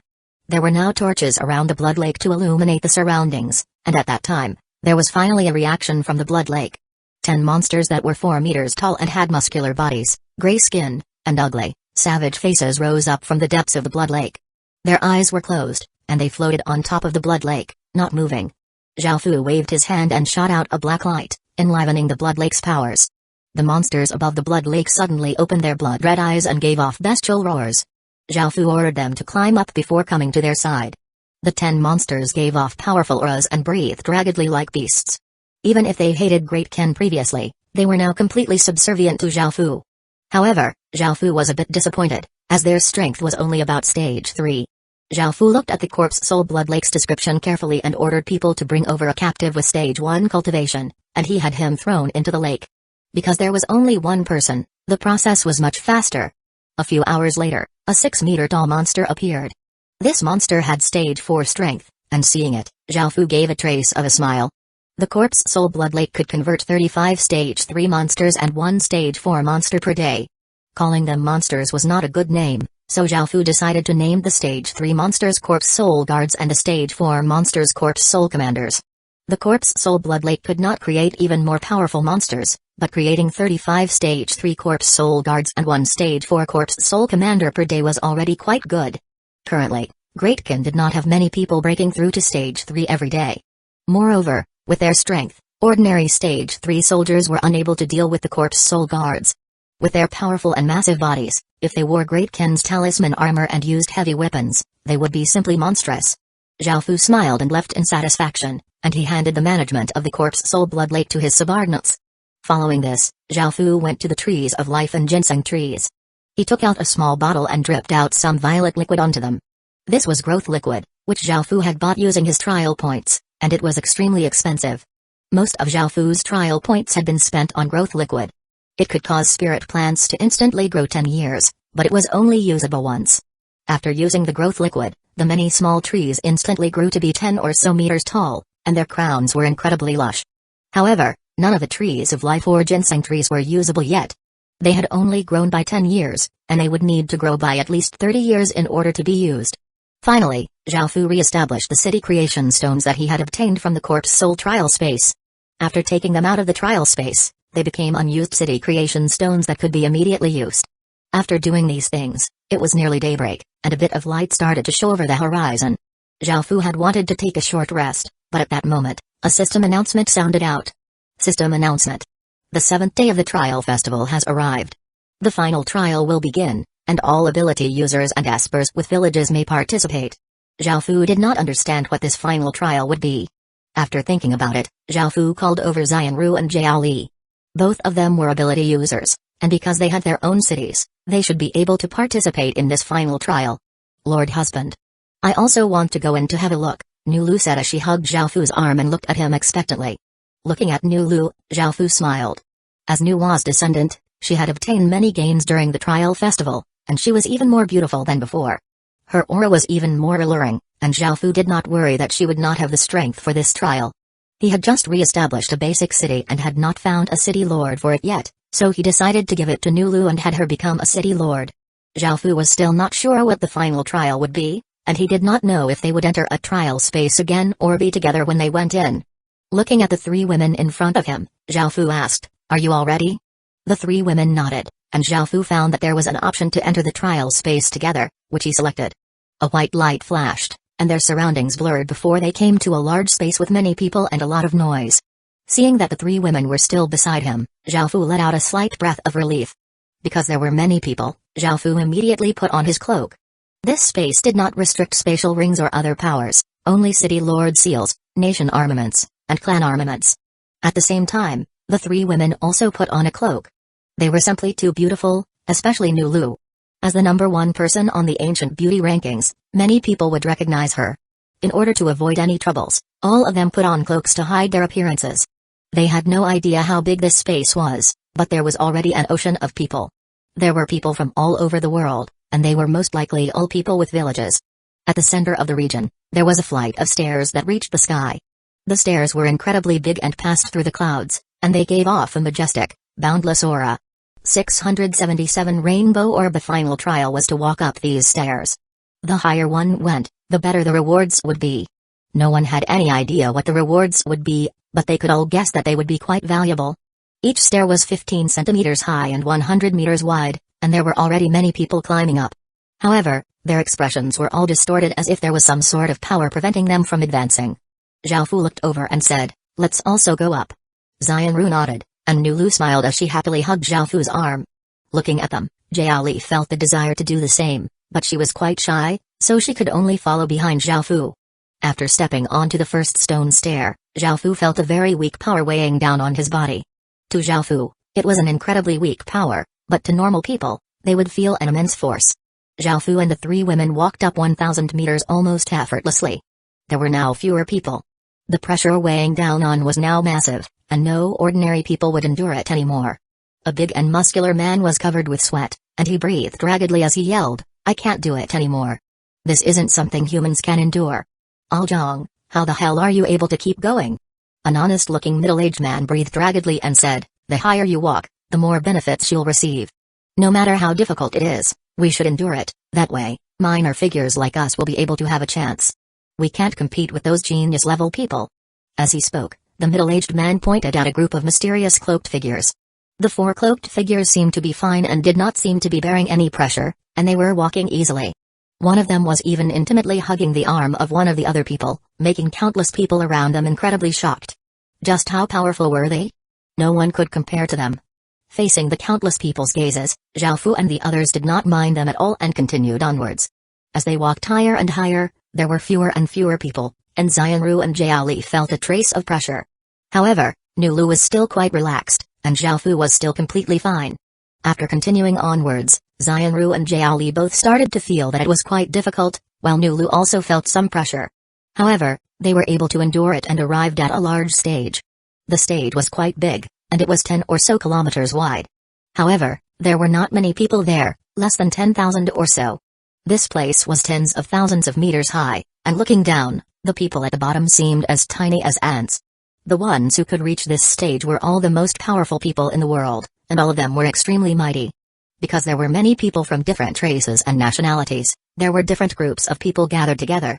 There were now torches around the blood lake to illuminate the surroundings, and at that time, there was finally a reaction from the blood lake. 10 monsters that were 4 meters tall and had muscular bodies, gray skin, and ugly, savage faces rose up from the depths of the blood lake. Their eyes were closed, and they floated on top of the blood lake, not moving. Zhao Fu waved his hand and shot out a black light, enlivening the blood lake's powers. The monsters above the blood lake suddenly opened their blood-red eyes and gave off bestial roars. Zhao Fu ordered them to climb up before coming to their side. The 10 monsters gave off powerful auras and breathed raggedly like beasts. Even if they hated Great Ken previously, they were now completely subservient to Zhao Fu. However, Zhao Fu was a bit disappointed, as their strength was only about Stage 3. Zhao Fu looked at the Corpse Soul Blood Lake's description carefully and ordered people to bring over a captive with Stage 1 cultivation, and he had him thrown into the lake. Because there was only one person, the process was much faster. A few hours later, a 6-meter-tall monster appeared. This monster had Stage 4 strength, and seeing it, Zhao Fu gave a trace of a smile. The Corpse Soul Blood Lake could convert 35 Stage 3 monsters and 1 Stage 4 monster per day. Calling them monsters was not a good name, so Zhao Fu decided to name the Stage 3 monsters Corpse Soul Guards and the Stage 4 monsters Corpse Soul Commanders. The Corpse Soul Blood Lake could not create even more powerful monsters, but creating 35 Stage 3 Corpse Soul Guards and 1 Stage 4 Corpse Soul Commander per day was already quite good. Currently, Great Ken did not have many people breaking through to Stage 3 every day. Moreover, with their strength, ordinary Stage 3 soldiers were unable to deal with the Corpse Soul Guards. With their powerful and massive bodies, if they wore Great Ken's talisman armor and used heavy weapons, they would be simply monstrous. Zhao Fu smiled and left in satisfaction, and he handed the management of the Corpse Soul Blood Lake to his subordinates. Following this, Zhao Fu went to the trees of life and ginseng trees. He took out a small bottle and dripped out some violet liquid onto them. This was growth liquid, which Zhao Fu had bought using his trial points, and it was extremely expensive. Most of Zhao Fu's trial points had been spent on growth liquid. It could cause spirit plants to instantly grow 10 years, but it was only usable once. After using the growth liquid, the many small trees instantly grew to be 10 or so meters tall, and their crowns were incredibly lush. However, none of the trees of life or ginseng trees were usable yet. They had only grown by 10 years, and they would need to grow by at least 30 years in order to be used. Finally, Zhao Fu re-established the city creation stones that he had obtained from the Corpse Soul trial space. After taking them out of the trial space, they became unused city creation stones that could be immediately used. After doing these things, it was nearly daybreak, and a bit of light started to show over the horizon. Zhao Fu had wanted to take a short rest, but at that moment, a system announcement sounded out. System announcement. The 7th day of the trial festival has arrived. The final trial will begin, and all ability users and espers with villages may participate. Zhao Fu did not understand what this final trial would be. After thinking about it, Zhao Fu called over Xianru and Jiao Li. Both of them were ability users, and because they had their own cities, they should be able to participate in this final trial. Lord Husband. I also want to go in to have a look, Nulu said as she hugged Zhao Fu's arm and looked at him expectantly. Looking at Nulu, Zhao Fu smiled. As Nuwa's descendant, she had obtained many gains during the trial festival, and she was even more beautiful than before. Her aura was even more alluring, and Zhao Fu did not worry that she would not have the strength for this trial. He had just re-established a basic city and had not found a city lord for it yet, so he decided to give it to Nulu and had her become a city lord. Zhao Fu was still not sure what the final trial would be, and he did not know if they would enter a trial space again or be together when they went in. Looking at the three women in front of him, Zhao Fu asked, "Are you all ready?" The three women nodded, and Zhao Fu found that there was an option to enter the trial space together, which he selected. A white light flashed, and their surroundings blurred before they came to a large space with many people and a lot of noise. Seeing that the three women were still beside him, Zhao Fu let out a slight breath of relief. Because there were many people, Zhao Fu immediately put on his cloak. This space did not restrict spatial rings or other powers, only city lord seals, nation armaments, and clan armaments. At the same time, the three women also put on a cloak. They were simply too beautiful, especially Nulu. As the number one person on the ancient beauty rankings, many people would recognize her. In order to avoid any troubles, all of them put on cloaks to hide their appearances. They had no idea how big this space was, but there was already an ocean of people. There were people from all over the world, and they were most likely all people with villages. At the center of the region, there was a flight of stairs that reached the sky. The stairs were incredibly big and passed through the clouds, and they gave off a majestic, boundless aura. 677 Rainbow Orb. The final trial was to walk up these stairs. The higher one went, the better the rewards would be. No one had any idea what the rewards would be, but they could all guess that they would be quite valuable. Each stair was 15 centimeters high and 100 meters wide, and there were already many people climbing up. However, their expressions were all distorted as if there was some sort of power preventing them from advancing. Zhao Fu looked over and said, "Let's also go up." Xianru nodded, and Nulu smiled as she happily hugged Zhao Fu's arm. Looking at them, Jiao Li felt the desire to do the same, but she was quite shy, so she could only follow behind Zhao Fu. After stepping onto the first stone stair, Zhao Fu felt a very weak power weighing down on his body. To Zhao Fu, it was an incredibly weak power, but to normal people, they would feel an immense force. Zhao Fu and the three women walked up 1,000 meters almost effortlessly. There were now fewer people. The pressure weighing down on was now massive, and no ordinary people would endure it anymore. A big and muscular man was covered with sweat, and he breathed raggedly as he yelled, "I can't do it anymore. This isn't something humans can endure. Aljong, how the hell are you able to keep going?" An honest-looking middle-aged man breathed raggedly and said, "The higher you walk, the more benefits you'll receive. No matter how difficult it is, we should endure it, that way, minor figures like us will be able to have a chance. We can't compete with those genius-level people." As he spoke, the middle-aged man pointed at a group of mysterious cloaked figures. The four cloaked figures seemed to be fine and did not seem to be bearing any pressure, and they were walking easily. One of them was even intimately hugging the arm of one of the other people, making countless people around them incredibly shocked. Just how powerful were they? No one could compare to them. Facing the countless people's gazes, Zhao Fu and the others did not mind them at all and continued onwards. As they walked higher and higher, there were fewer and fewer people, and Xianru and Jiao Li felt a trace of pressure. However, Nulu was still quite relaxed, and Zhao Fu was still completely fine. After continuing onwards, Xianru and Jiao Li both started to feel that it was quite difficult, while Nulu also felt some pressure. However, they were able to endure it and arrived at a large stage. The stage was quite big, and it was 10 or so kilometers wide. However, there were not many people there, less than 10,000 or so. This place was tens of thousands of meters high, and looking down, the people at the bottom seemed as tiny as ants. The ones who could reach this stage were all the most powerful people in the world, and all of them were extremely mighty. Because there were many people from different races and nationalities, there were different groups of people gathered together.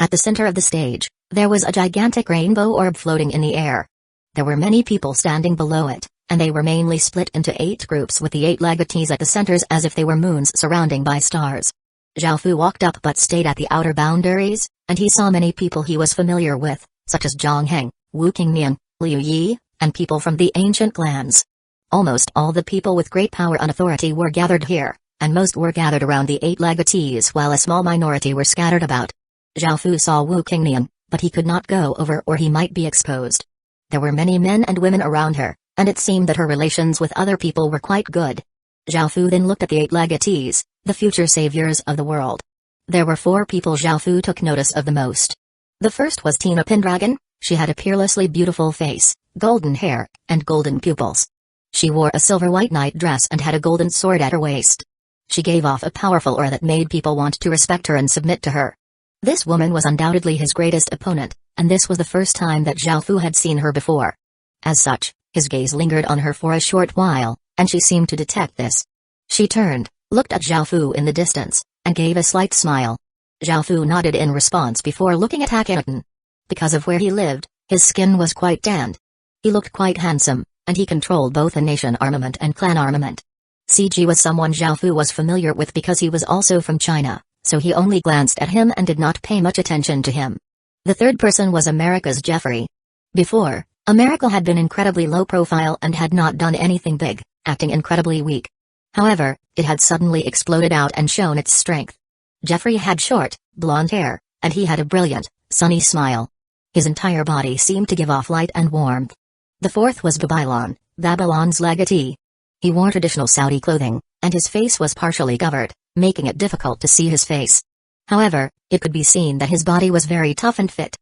At the center of the stage, there was a gigantic rainbow orb floating in the air. There were many people standing below it, and they were mainly split into 8 groups with the 8 legatees at the centers as if they were moons surrounding by stars. Zhao Fu walked up but stayed at the outer boundaries, and he saw many people he was familiar with, such as Zhang Heng, Wu Qingmian, Liu Yi, and people from the ancient clans. Almost all the people with great power and authority were gathered here, and most were gathered around the 8 legatees while a small minority were scattered about. Zhao Fu saw Wu Qingnian, but he could not go over or he might be exposed. There were many men and women around her, and it seemed that her relations with other people were quite good. Zhao Fu then looked at the 8 legatees, the future saviors of the world. There were 4 people Zhao Fu took notice of the most. The first was Tina Pendragon. She had a peerlessly beautiful face, golden hair, and golden pupils. She wore a silver white night dress and had a golden sword at her waist. She gave off a powerful aura that made people want to respect her and submit to her. This woman was undoubtedly his greatest opponent, and this was the first time that Zhao Fu had seen her before. As such, his gaze lingered on her for a short while, and she seemed to detect this. She turned, looked at Zhao Fu in the distance, and gave a slight smile. Zhao Fu nodded in response before looking at Akhenaten. Because of where he lived, his skin was quite tanned. He looked quite handsome, and he controlled both a nation armament and clan armament. CG was someone Zhao Fu was familiar with because he was also from China, so he only glanced at him and did not pay much attention to him. The third person was America's Jeffrey. Before, America had been incredibly low profile and had not done anything big, acting incredibly weak. However, it had suddenly exploded out and shown its strength. Jeffrey had short, blonde hair, and he had a brilliant, sunny smile. His entire body seemed to give off light and warmth. The fourth was Babylon's legatee. He wore traditional Saudi clothing, and his face was partially covered, making it difficult to see his face. However, it could be seen that his body was very tough and fit.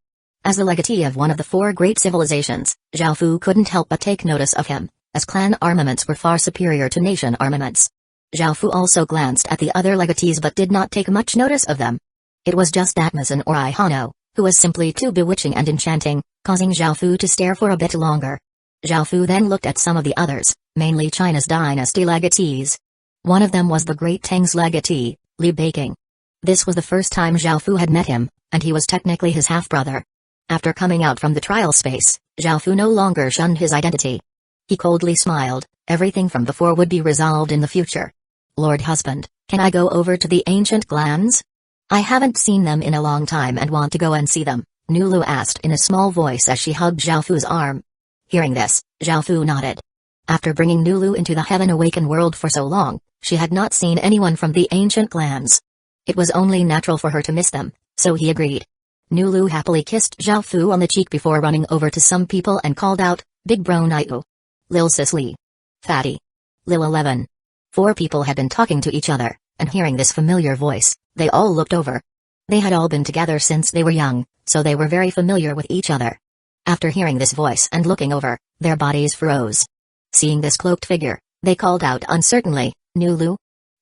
As the legatee of one of the 4 great civilizations, Zhao Fu couldn't help but take notice of him, as clan armaments were far superior to nation armaments. Zhao Fu also glanced at the other legatees but did not take much notice of them. It was just Atmazen or Ihano, who was simply too bewitching and enchanting, causing Zhao Fu to stare for a bit longer. Zhao Fu then looked at some of the others, mainly China's dynasty legatees. One of them was the Great Tang's legatee, Li Beiqing. This was the first time Zhao Fu had met him, and he was technically his half-brother. After coming out from the trial space, Zhao Fu no longer shunned his identity. He coldly smiled. Everything from before would be resolved in the future. Lord Husband, can I go over to the ancient clans? I haven't seen them in a long time and want to go and see them, Nulu asked in a small voice as she hugged Zhao Fu's arm. Hearing this, Zhao Fu nodded. After bringing Nulu into the Heaven Awakened world for so long, she had not seen anyone from the ancient clans. It was only natural for her to miss them, so he agreed. Nulu happily kissed Zhao Fu on the cheek before running over to some people and called out, Big Bro Naiu. Lil Sis Lee. Fatty. Lil 11. 4 people had been talking to each other, and hearing this familiar voice, they all looked over. They had all been together since they were young, so they were very familiar with each other. After hearing this voice and looking over, their bodies froze. Seeing this cloaked figure, they called out uncertainly, Nulu?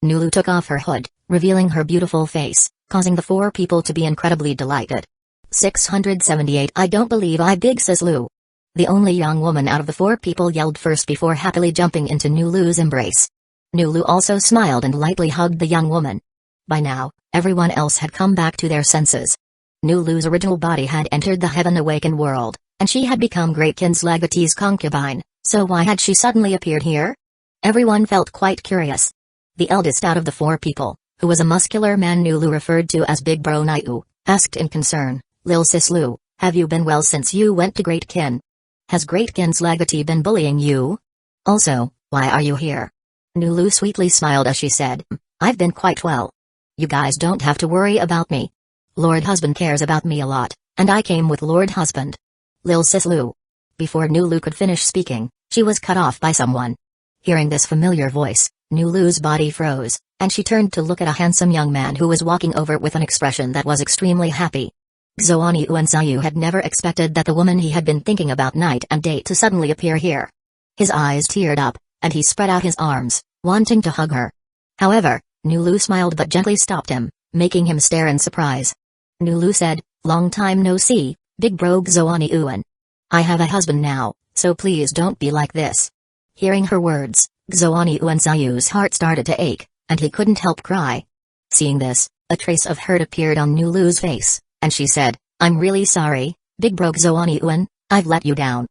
Nulu took off her hood, revealing her beautiful face, causing the 4 people to be incredibly delighted. 678 I don't believe I Big Sis Lu. The only young woman out of the 4 people yelled first before happily jumping into Nulu's embrace. Nulu also smiled and lightly hugged the young woman. By now, everyone else had come back to their senses. Nulu's original body had entered the Heaven Awakened world, and she had become Great Kin's legatee's concubine, so why had she suddenly appeared here? Everyone felt quite curious. The eldest out of the 4 people, who was a muscular man Nulu referred to as Big Bro Naiu, asked in concern, Lil Sis Lu, have you been well since you went to Great Kin? Has Great Kin's legatee been bullying you? Also, why are you here? Nulu sweetly smiled as she said, I've been quite well. You guys don't have to worry about me. Lord Husband cares about me a lot, and I came with Lord Husband. Lil Sis Lu. Before Nulu could finish speaking, she was cut off by someone. Hearing this familiar voice, Nulu's body froze, and she turned to look at a handsome young man who was walking over with an expression that was extremely happy. Xoani Uensayu had never expected that the woman he had been thinking about night and day to suddenly appear here. His eyes teared up, and he spread out his arms, wanting to hug her. However, Nulu smiled but gently stopped him, making him stare in surprise. Nulu said, long time no see, Big Bro Xoani Uen. I have a husband now, so please don't be like this. Hearing her words, Xoani Uensayu's heart started to ache, and he couldn't help cry. Seeing this, a trace of hurt appeared on Nulu's face, and she said, I'm really sorry, Big Bro Xoani Uen, I've let you down.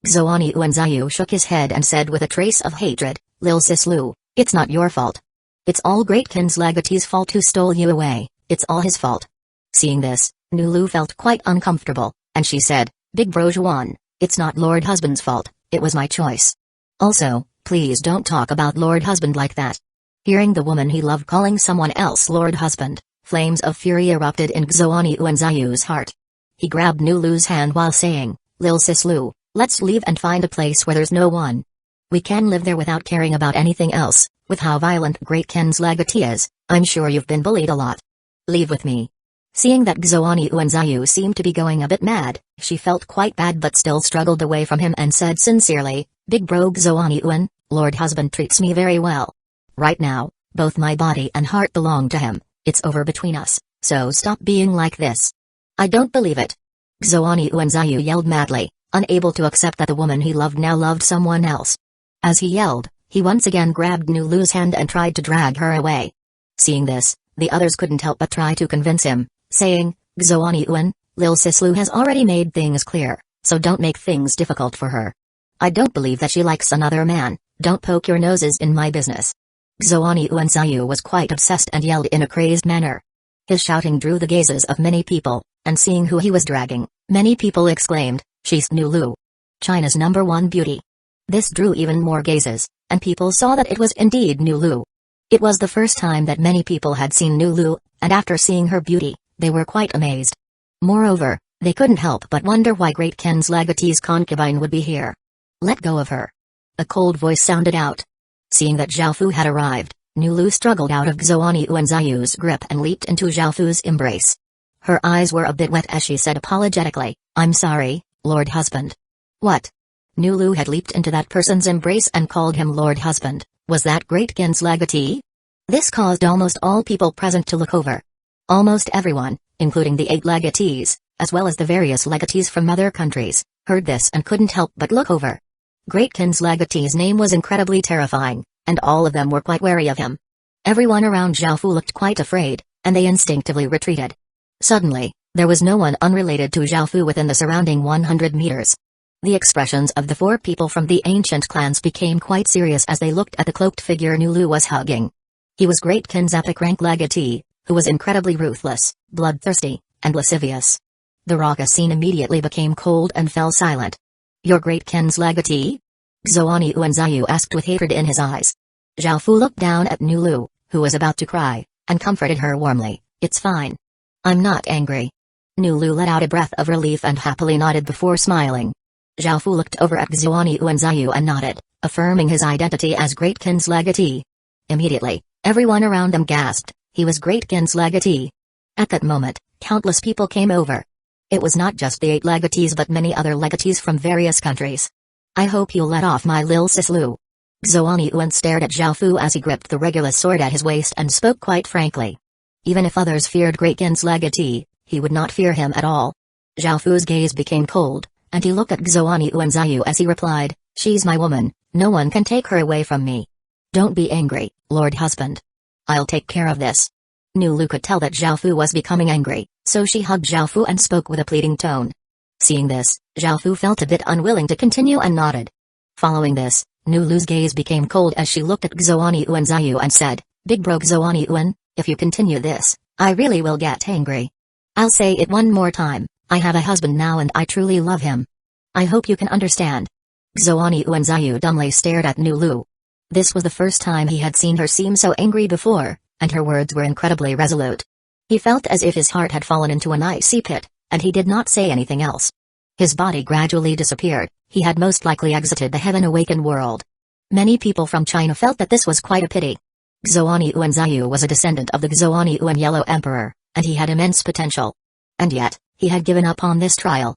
Xoani Uensayu shook his head and said with a trace of hatred, Lil Sis Lu, it's not your fault. It's all Great Kin's legatee's fault who stole you away, it's all his fault. Seeing this, Nulu felt quite uncomfortable, and she said, Big Bro Juan, it's not Lord Husband's fault, it was my choice. Also, please don't talk about Lord Husband like that. Hearing the woman he loved calling someone else Lord Husband, Flames of fury erupted in Xuan Yuanzayu's heart. He grabbed Nulu's hand while saying, "Lil Sis Lu, let's leave and find a place where there's no one. We can live there without caring about anything else. With how violent Great Ken's legatee is, I'm sure you've been bullied a lot. Leave with me." Seeing that Xuan Yuanzayu seemed to be going a bit mad, she felt quite bad but still struggled away from him and said sincerely, "Big bro Xuan Yuan, Lord husband treats me very well. Right now, both my body and heart belong to him. It's over between us, so stop being like this." "I don't believe it." Xuan Yuanzayu yelled madly, unable to accept that the woman he loved now loved someone else. As he yelled, he once again grabbed Nulu's hand and tried to drag her away. Seeing this, the others couldn't help but try to convince him, saying, "Xuan Yuan, Lil Sis Lu has already made things clear, so don't make things difficult for her. I don't believe that she likes another man. Don't poke your noses in my business." Xuan Yuanzayu was quite obsessed and yelled in a crazed manner. His shouting drew the gazes of many people, and seeing who he was dragging, many people exclaimed, "She's Nulu, China's #1 beauty." This drew even more gazes, and people saw that it was indeed Nulu. It was the first time that many people had seen Nulu, and after seeing her beauty, they were quite amazed. Moreover, they couldn't help but wonder why Great Ken's legatee's concubine would be here. "Let go of her." A cold voice sounded out. Seeing that Zhaofu had arrived, Nulu struggled out of Xuan Yuanzayu's grip and leaped into Zhaofu's embrace. Her eyes were a bit wet as she said apologetically, "I'm sorry, Lord Husband." "What?" Nulu had leaped into that person's embrace and called him Lord Husband. Was that Great Ken's legatee? This caused almost all people present to look over. Almost everyone, including the 8 legatees, as well as the various legatees from other countries, heard this and couldn't help but look over. Great Ken's legatee's name was incredibly terrifying, and all of them were quite wary of him. Everyone around Zhaofu looked quite afraid, and they instinctively retreated. Suddenly, there was no one unrelated to Zhaofu within the surrounding 100 meters. The expressions of the 4 people from the ancient clans became quite serious as they looked at the cloaked figure Nulu was hugging. He was Great Ken's epic rank legatee, who was incredibly ruthless, bloodthirsty, and lascivious. The raucous scene immediately became cold and fell silent. "You're Great Ken's legatee?" Xuan Yuanzayu asked with hatred in his eyes. Zhaofu looked down at Nulu, who was about to cry, and comforted her warmly, "It's fine. I'm not angry." Nulu let out a breath of relief and happily nodded before smiling. Zhaofu looked over at Xuan Yuanzayu and nodded, affirming his identity as Great Ken's legatee. Immediately, everyone around them gasped, he was Great Ken's legatee. At that moment, countless people came over. It was not just the 8 legatees but many other legatees from various countries. "I hope you'll let off my Lil Sis Lu." Xuan Yuan stared at Zhaofu as he gripped the regulus sword at his waist and spoke quite frankly. Even if others feared Great Ken's legatee, he would not fear him at all. Zhaofu's gaze became cold, and he looked at Xuan Yuanzayu as he replied, "She's my woman, no one can take her away from me. Don't be angry, Lord Husband. I'll take care of this." Nulu could tell that Zhaofu was becoming angry, so she hugged Zhaofu and spoke with a pleading tone. Seeing this, Zhaofu felt a bit unwilling to continue and nodded. Following this, Nulu's gaze became cold as she looked at Xuan Yuanzayu and said, "Big bro Xuan Yuan, if you continue this, I really will get angry. I'll say it one more time, I have a husband now and I truly love him. I hope you can understand." Xuan Yuanzayu dumbly stared at Nulu. This was the first time he had seen her seem so angry before, and her words were incredibly resolute. He felt as if his heart had fallen into an icy pit, and he did not say anything else. His body gradually disappeared, he had most likely exited the heaven-awakened world. Many people from China felt that this was quite a pity. Xuan Yuanzayu was a descendant of the Xuan Yuan Yellow Emperor, and he had immense potential. And yet, he had given up on this trial.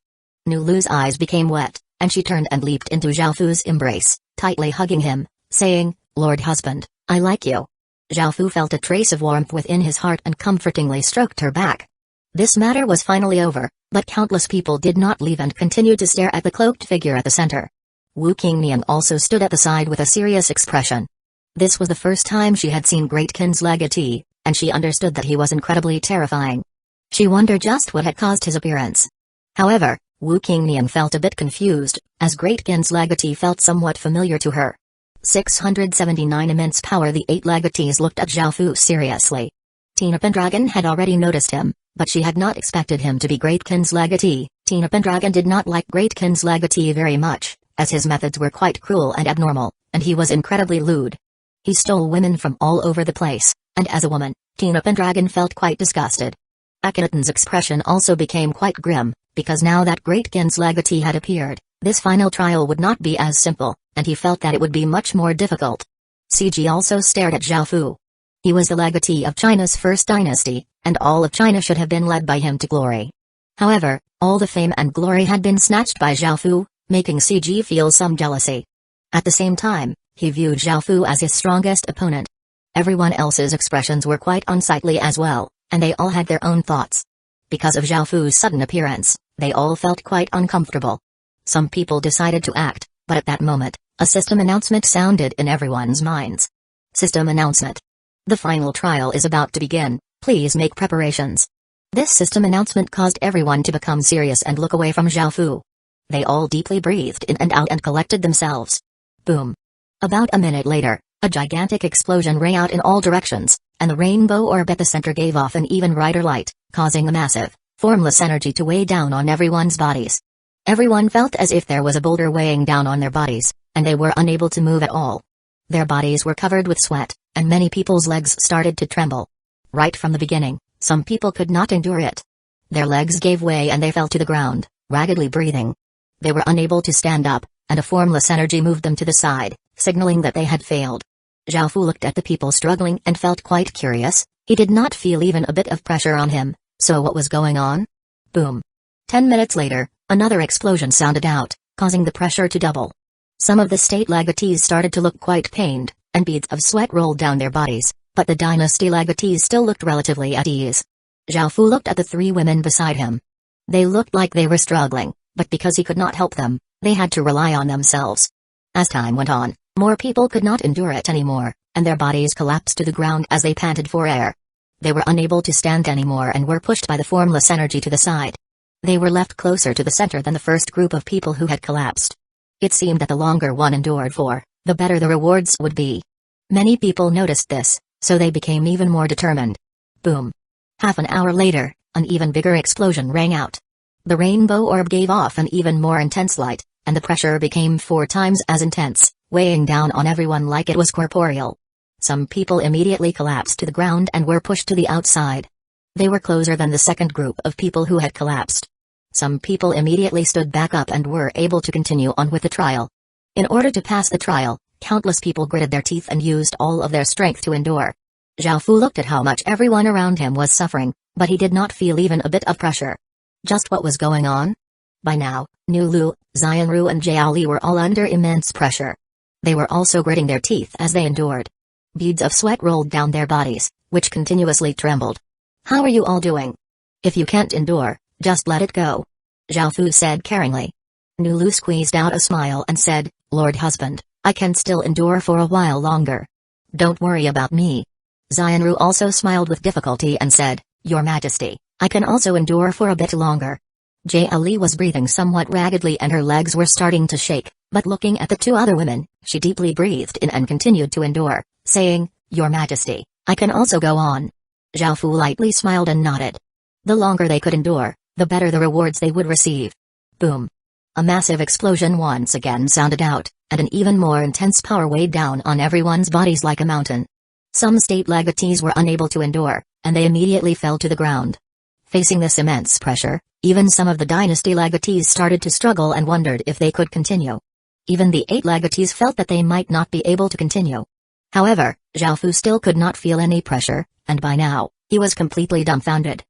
Nulu's eyes became wet, and she turned and leaped into Zhaofu's embrace, tightly hugging him, saying, "Lord Husband, I like you." Zhaofu felt a trace of warmth within his heart and comfortingly stroked her back. This matter was finally over, but countless people did not leave and continued to stare at the cloaked figure at the center. Wu Qingnian also stood at the side with a serious expression. This was the first time she had seen Great Ken's legatee, and she understood that he was incredibly terrifying. She wondered just what had caused his appearance. However, Wu Qingnian felt a bit confused, as Great Ken's legatee felt somewhat familiar to her. 679 Immense power. The 8 legatees looked at Zhaofu seriously. Tina Pendragon had already noticed him, but she had not expected him to be Great Ken's legatee. Tina Pendragon did not like Great Ken's legatee very much, as his methods were quite cruel and abnormal, and he was incredibly lewd. He stole women from all over the place, and as a woman, Teen Up and Dragon felt quite disgusted. Akhenaton's expression also became quite grim, because now that Great Gen's legatee had appeared, this final trial would not be as simple, and he felt that it would be much more difficult. CG also stared at Zhao Fu. He was the legatee of China's first dynasty, and all of China should have been led by him to glory. However, all the fame and glory had been snatched by Zhao Fu, making CG feel some jealousy. At the same time, he viewed Zhao Fu as his strongest opponent. Everyone else's expressions were quite unsightly as well, and they all had their own thoughts. Because of Zhao Fu's sudden appearance, they all felt quite uncomfortable. Some people decided to act, but at that moment, a system announcement sounded in everyone's minds. System announcement. The final trial is about to begin, please make preparations. This system announcement caused everyone to become serious and look away from Zhao Fu. They all deeply breathed in and out and collected themselves. Boom. About a minute later, a gigantic explosion rang out in all directions, and the rainbow orb at the center gave off an even brighter light, causing a massive, formless energy to weigh down on everyone's bodies. Everyone felt as if there was a boulder weighing down on their bodies, and they were unable to move at all. Their bodies were covered with sweat, and many people's legs started to tremble. Right from the beginning, some people could not endure it. Their legs gave way and they fell to the ground, raggedly breathing. They were unable to stand up, and a formless energy moved them to the side, signaling that they had failed. Zhao Fu looked at the people struggling and felt quite curious. He did not feel even a bit of pressure on him, so what was going on? Boom. 10 minutes later, another explosion sounded out, causing the pressure to double. Some of the state legatees started to look quite pained, and beads of sweat rolled down their bodies, but the dynasty legatees still looked relatively at ease. Zhao Fu looked at the three women beside him. They looked like they were struggling, but because he could not help them, they had to rely on themselves. As time went on, more people could not endure it anymore, and their bodies collapsed to the ground as they panted for air. They were unable to stand anymore and were pushed by the formless energy to the side. They were left closer to the center than the first group of people who had collapsed. It seemed that the longer one endured for, the better the rewards would be. Many people noticed this, so they became even more determined. Boom. Half an hour later, an even bigger explosion rang out. The rainbow orb gave off an even more intense light, and the pressure became 4 times as intense, weighing down on everyone like it was corporeal. Some people immediately collapsed to the ground and were pushed to the outside. They were closer than the second group of people who had collapsed. Some people immediately stood back up and were able to continue on with the trial. In order to pass the trial, countless people gritted their teeth and used all of their strength to endure. Zhao Fu looked at how much everyone around him was suffering, but he did not feel even a bit of pressure. Just what was going on? By now, Nu Lu, Xianru and Jiao Li were all under immense pressure. They were also gritting their teeth as they endured. Beads of sweat rolled down their bodies, which continuously trembled. How are you all doing? If you can't endure, just let it go. Zhao Fu said caringly. Nu Lu squeezed out a smile and said, Lord Husband, I can still endure for a while longer. Don't worry about me. Xianru also smiled with difficulty and said, Your Majesty, I can also endure for a bit longer. Jiao Li was breathing somewhat raggedly and her legs were starting to shake, but looking at the 2 other women, she deeply breathed in and continued to endure, saying, Your Majesty, I can also go on. Zhao Fu lightly smiled and nodded. The longer they could endure, the better the rewards they would receive. Boom. A massive explosion once again sounded out, and an even more intense power weighed down on everyone's bodies like a mountain. Some state legatees were unable to endure, and they immediately fell to the ground. Facing this immense pressure, even some of the dynasty legatees started to struggle and wondered if they could continue. Even the 8 legatees felt that they might not be able to continue. However, Zhao Fu still could not feel any pressure, and by now, he was completely dumbfounded.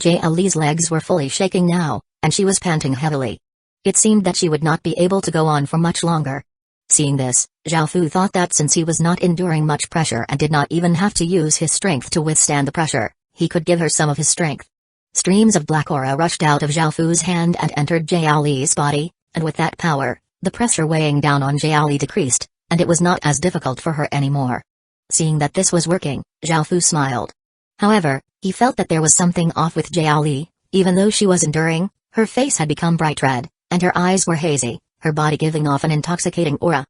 Jiao Li's legs were fully shaking now, and she was panting heavily. It seemed that she would not be able to go on for much longer. Seeing this, Zhao Fu thought that since he was not enduring much pressure and did not even have to use his strength to withstand the pressure, he could give her some of his strength. Streams of black aura rushed out of Zhao Fu's hand and entered Jiao Li's body, and with that power, the pressure weighing down on Jiao Li decreased, and it was not as difficult for her anymore. Seeing that this was working, Zhao Fu smiled. However, he felt that there was something off with Jiao Li. Even though she was enduring, her face had become bright red, and her eyes were hazy, her body giving off an intoxicating aura.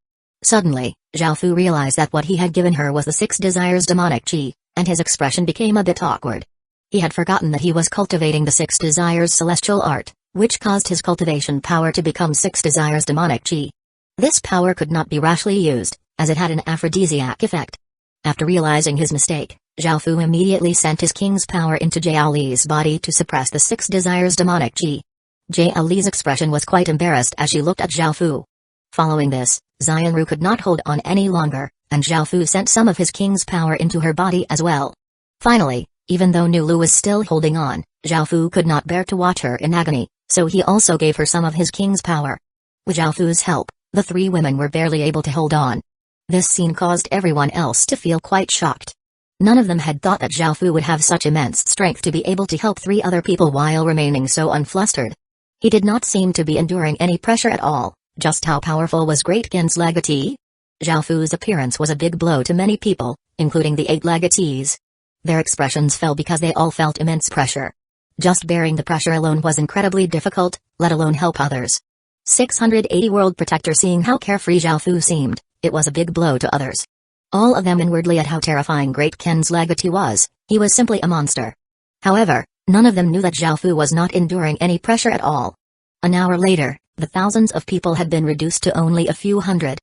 Suddenly, Zhao Fu realized that what he had given her was the 6 desires demonic chi, and his expression became a bit awkward. He had forgotten that he was cultivating the 6 desires celestial art, which caused his cultivation power to become 6 desires demonic chi. This power could not be rashly used, as it had an aphrodisiac effect. After realizing his mistake, Zhao Fu immediately sent his king's power into Jiao Li's body to suppress the 6 desires demonic Qi. Jiao Li's expression was quite embarrassed as she looked at Zhao Fu. Following this, Xianru could not hold on any longer, and Zhao Fu sent some of his king's power into her body as well. Finally, even though Nulu was still holding on, Zhao Fu could not bear to watch her in agony, so he also gave her some of his king's power. With Zhao Fu's help, the 3 women were barely able to hold on. This scene caused everyone else to feel quite shocked. None of them had thought that Zhao Fu would have such immense strength to be able to help 3 other people while remaining so unflustered. He did not seem to be enduring any pressure at all. Just how powerful was Great Kin's legatee? Zhao Fu's appearance was a big blow to many people, including the 8 legatees. Their expressions fell because they all felt immense pressure. Just bearing the pressure alone was incredibly difficult, let alone help others. 680 World Protector. Seeing how carefree Zhao Fu seemed, it was a big blow to others. All of them inwardly at how terrifying Great Kin's legatee was. He was simply a monster. However, none of them knew that Zhao Fu was not enduring any pressure at all. An hour later, the thousands of people had been reduced to only a few hundred.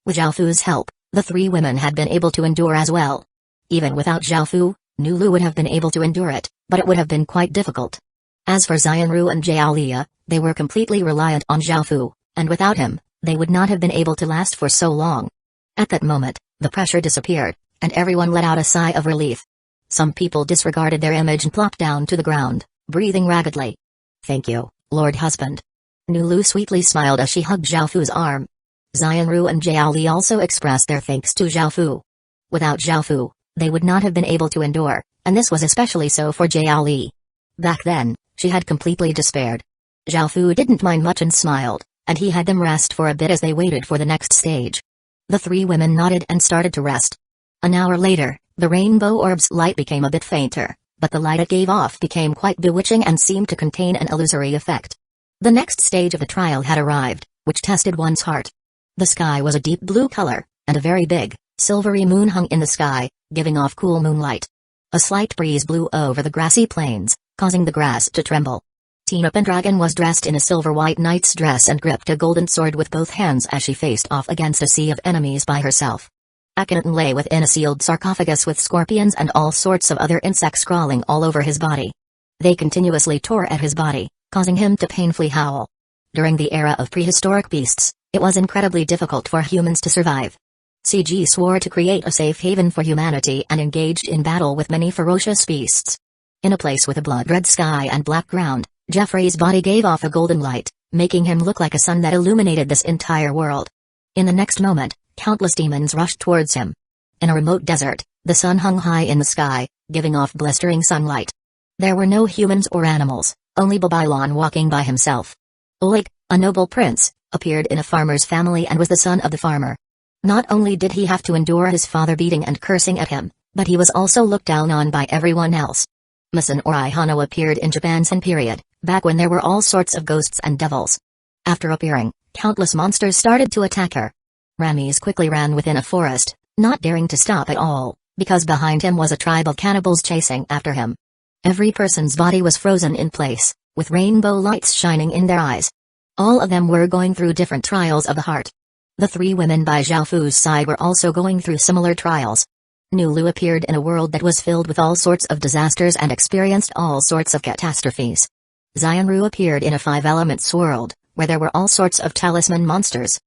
With Zhao Fu's help, the 3 women had been able to endure as well. Even without Zhao Fu, Nulu would have been able to endure it, but it would have been quite difficult. As for Xianru and Jiao, they were completely reliant on Zhao Fu, and without him, they would not have been able to last for so long. At that moment, the pressure disappeared, and everyone let out a sigh of relief. Some people disregarded their image and plopped down to the ground, breathing raggedly. "Thank you, Lord Husband." Nulu sweetly smiled as she hugged Zhao Fu's arm. Xianru and Jiao also expressed their thanks to Zhao Fu. Without Zhao Fu, they would not have been able to endure, and this was especially so for Jiao. Back then, she had completely despaired. Zhao Fu didn't mind much and smiled, and he had them rest for a bit as they waited for the next stage. The 3 women nodded and started to rest. An hour later, the rainbow orb's light became a bit fainter, but the light it gave off became quite bewitching and seemed to contain an illusory effect. The next stage of the trial had arrived, which tested one's heart. The sky was a deep blue color, and a very big, silvery moon hung in the sky, giving off cool moonlight. A slight breeze blew over the grassy plains, causing the grass to tremble. Tina Pendragon was dressed in a silver-white knight's dress and gripped a golden sword with both hands as she faced off against a sea of enemies by herself. Akhenaten lay within a sealed sarcophagus with scorpions and all sorts of other insects crawling all over his body. They continuously tore at his body, causing him to painfully howl. During the era of prehistoric beasts, it was incredibly difficult for humans to survive. CG swore to create a safe haven for humanity and engaged in battle with many ferocious beasts. In a place with a blood-red sky and black ground, Jeffrey's body gave off a golden light, making him look like a sun that illuminated this entire world. In the next moment, countless demons rushed towards him. In a remote desert, the sun hung high in the sky, giving off blistering sunlight. There were no humans or animals, only Babylon walking by himself. Oleg, a noble prince, appeared in a farmer's family and was the son of the farmer. Not only did he have to endure his father beating and cursing at him, but he was also looked down on by everyone else. Masan or Ihano appeared in Japan's Han period, back when there were all sorts of ghosts and devils. After appearing, countless monsters started to attack her. Rames quickly ran within a forest, not daring to stop at all, because behind him was a tribe of cannibals chasing after him. Every person's body was frozen in place, with rainbow lights shining in their eyes. All of them were going through different trials of the heart. The 3 women by Zhao Fu's side were also going through similar trials. Nulu appeared in a world that was filled with all sorts of disasters and experienced all sorts of catastrophes. Xianru appeared in a 5-elements world, where there were all sorts of talisman monsters.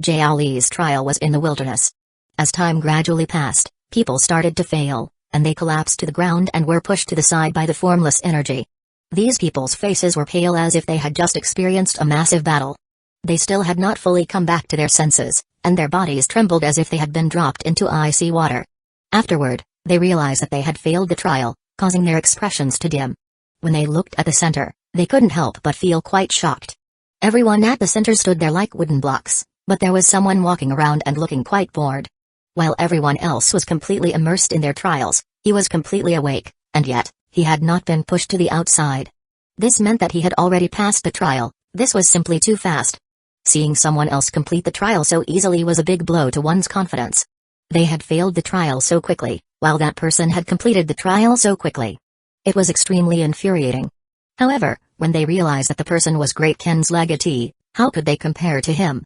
Jiao's trial was in the wilderness. As time gradually passed, people started to fail, and they collapsed to the ground and were pushed to the side by the formless energy. These people's faces were pale as if they had just experienced a massive battle. They still had not fully come back to their senses, and their bodies trembled as if they had been dropped into icy water. Afterward, they realized that they had failed the trial, causing their expressions to dim. When they looked at the center, they couldn't help but feel quite shocked. Everyone at the center stood there like wooden blocks, but there was someone walking around and looking quite bored. While everyone else was completely immersed in their trials, he was completely awake, and yet, he had not been pushed to the outside. This meant that he had already passed the trial. This was simply too fast. Seeing someone else complete the trial so easily was a big blow to one's confidence. They had failed the trial so quickly, while that person had completed the trial so quickly. It was extremely infuriating. However, when they realized that the person was Great Ken's legatee, how could they compare to him?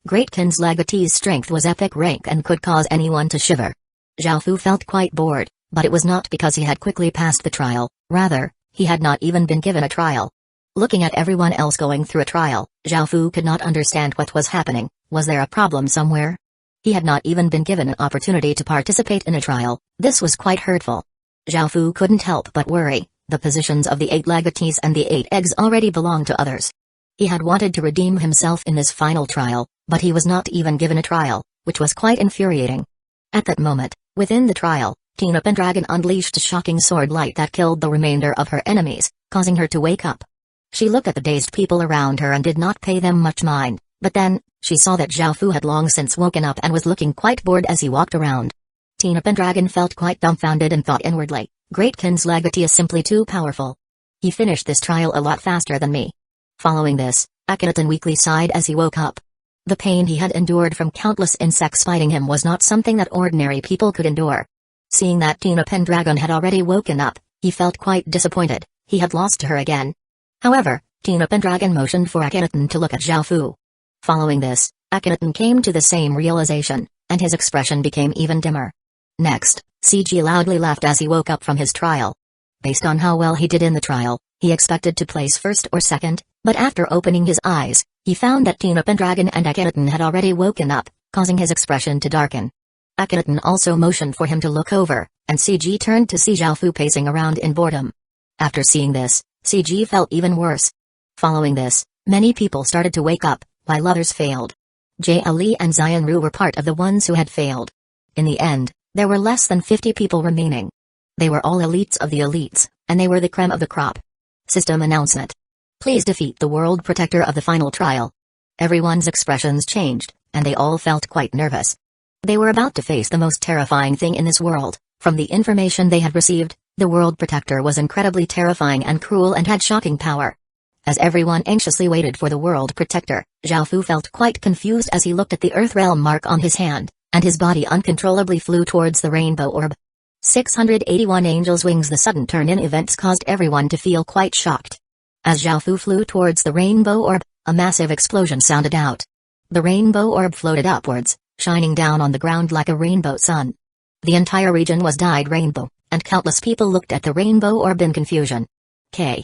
Great Ken's legatee's strength was epic rank and could cause anyone to shiver. Zhao Fu felt quite bored, But it was not because he had quickly passed the trial, rather, he had not even been given a trial. Looking at everyone else going through a trial, Zhao Fu could not understand what was happening. Was there a problem somewhere? He had not even been given an opportunity to participate in a trial. This was quite hurtful. Zhao Fu couldn't help but worry. The positions of the 8 legatees and the 8 eggs already belonged to others. He had wanted to redeem himself in this final trial, but he was not even given a trial, which was quite infuriating. At that moment, within the trial, Tina Pendragon unleashed a shocking sword light that killed the remainder of her enemies, causing her to wake up. She looked at the dazed people around her and did not pay them much mind, but then, she saw that Zhao Fu had long since woken up and was looking quite bored as he walked around. Tina Pendragon felt quite dumbfounded and thought inwardly, Great Kin's legatee is simply too powerful. He finished this trial a lot faster than me. Following this, Akhenaton weakly sighed as he woke up. The pain he had endured from countless insects fighting him was not something that ordinary people could endure. Seeing that Tina Pendragon had already woken up, he felt quite disappointed. He had lost to her again. However, Tina Pendragon motioned for Akhenaton to look at Zhao Fu. Following this, Akhenaton came to the same realization, and his expression became even dimmer. Next, CG loudly laughed as he woke up from his trial. Based on how well he did in the trial, he expected to place first or second, but after opening his eyes, he found that Tina Pendragon and Akhenaton had already woken up, causing his expression to darken. Akhenaton also motioned for him to look over, and CG turned to see Zhao Fu pacing around in boredom. After seeing this, CG felt even worse. Following this, many people started to wake up, while others failed. Jie Ali and Xian Ru were part of the ones who had failed. In the end, there were less than 50 people remaining. They were all elites of the elites, and they were the creme of the crop. System announcement. Please defeat the World Protector of the final trial. Everyone's expressions changed, and they all felt quite nervous. They were about to face the most terrifying thing in this world. From the information they had received, the World Protector was incredibly terrifying and cruel and had shocking power. As everyone anxiously waited for the World Protector, Zhao Fu felt quite confused as he looked at the Earthrealm mark on his hand, and his body uncontrollably flew towards the rainbow orb. 681 Angel's Wings. The sudden turn in events caused everyone to feel quite shocked. As Zhao Fu flew towards the rainbow orb, a massive explosion sounded out. The rainbow orb floated upwards, shining down on the ground like a rainbow sun. The entire region was dyed rainbow, and countless people looked at the rainbow orb in confusion. Kai.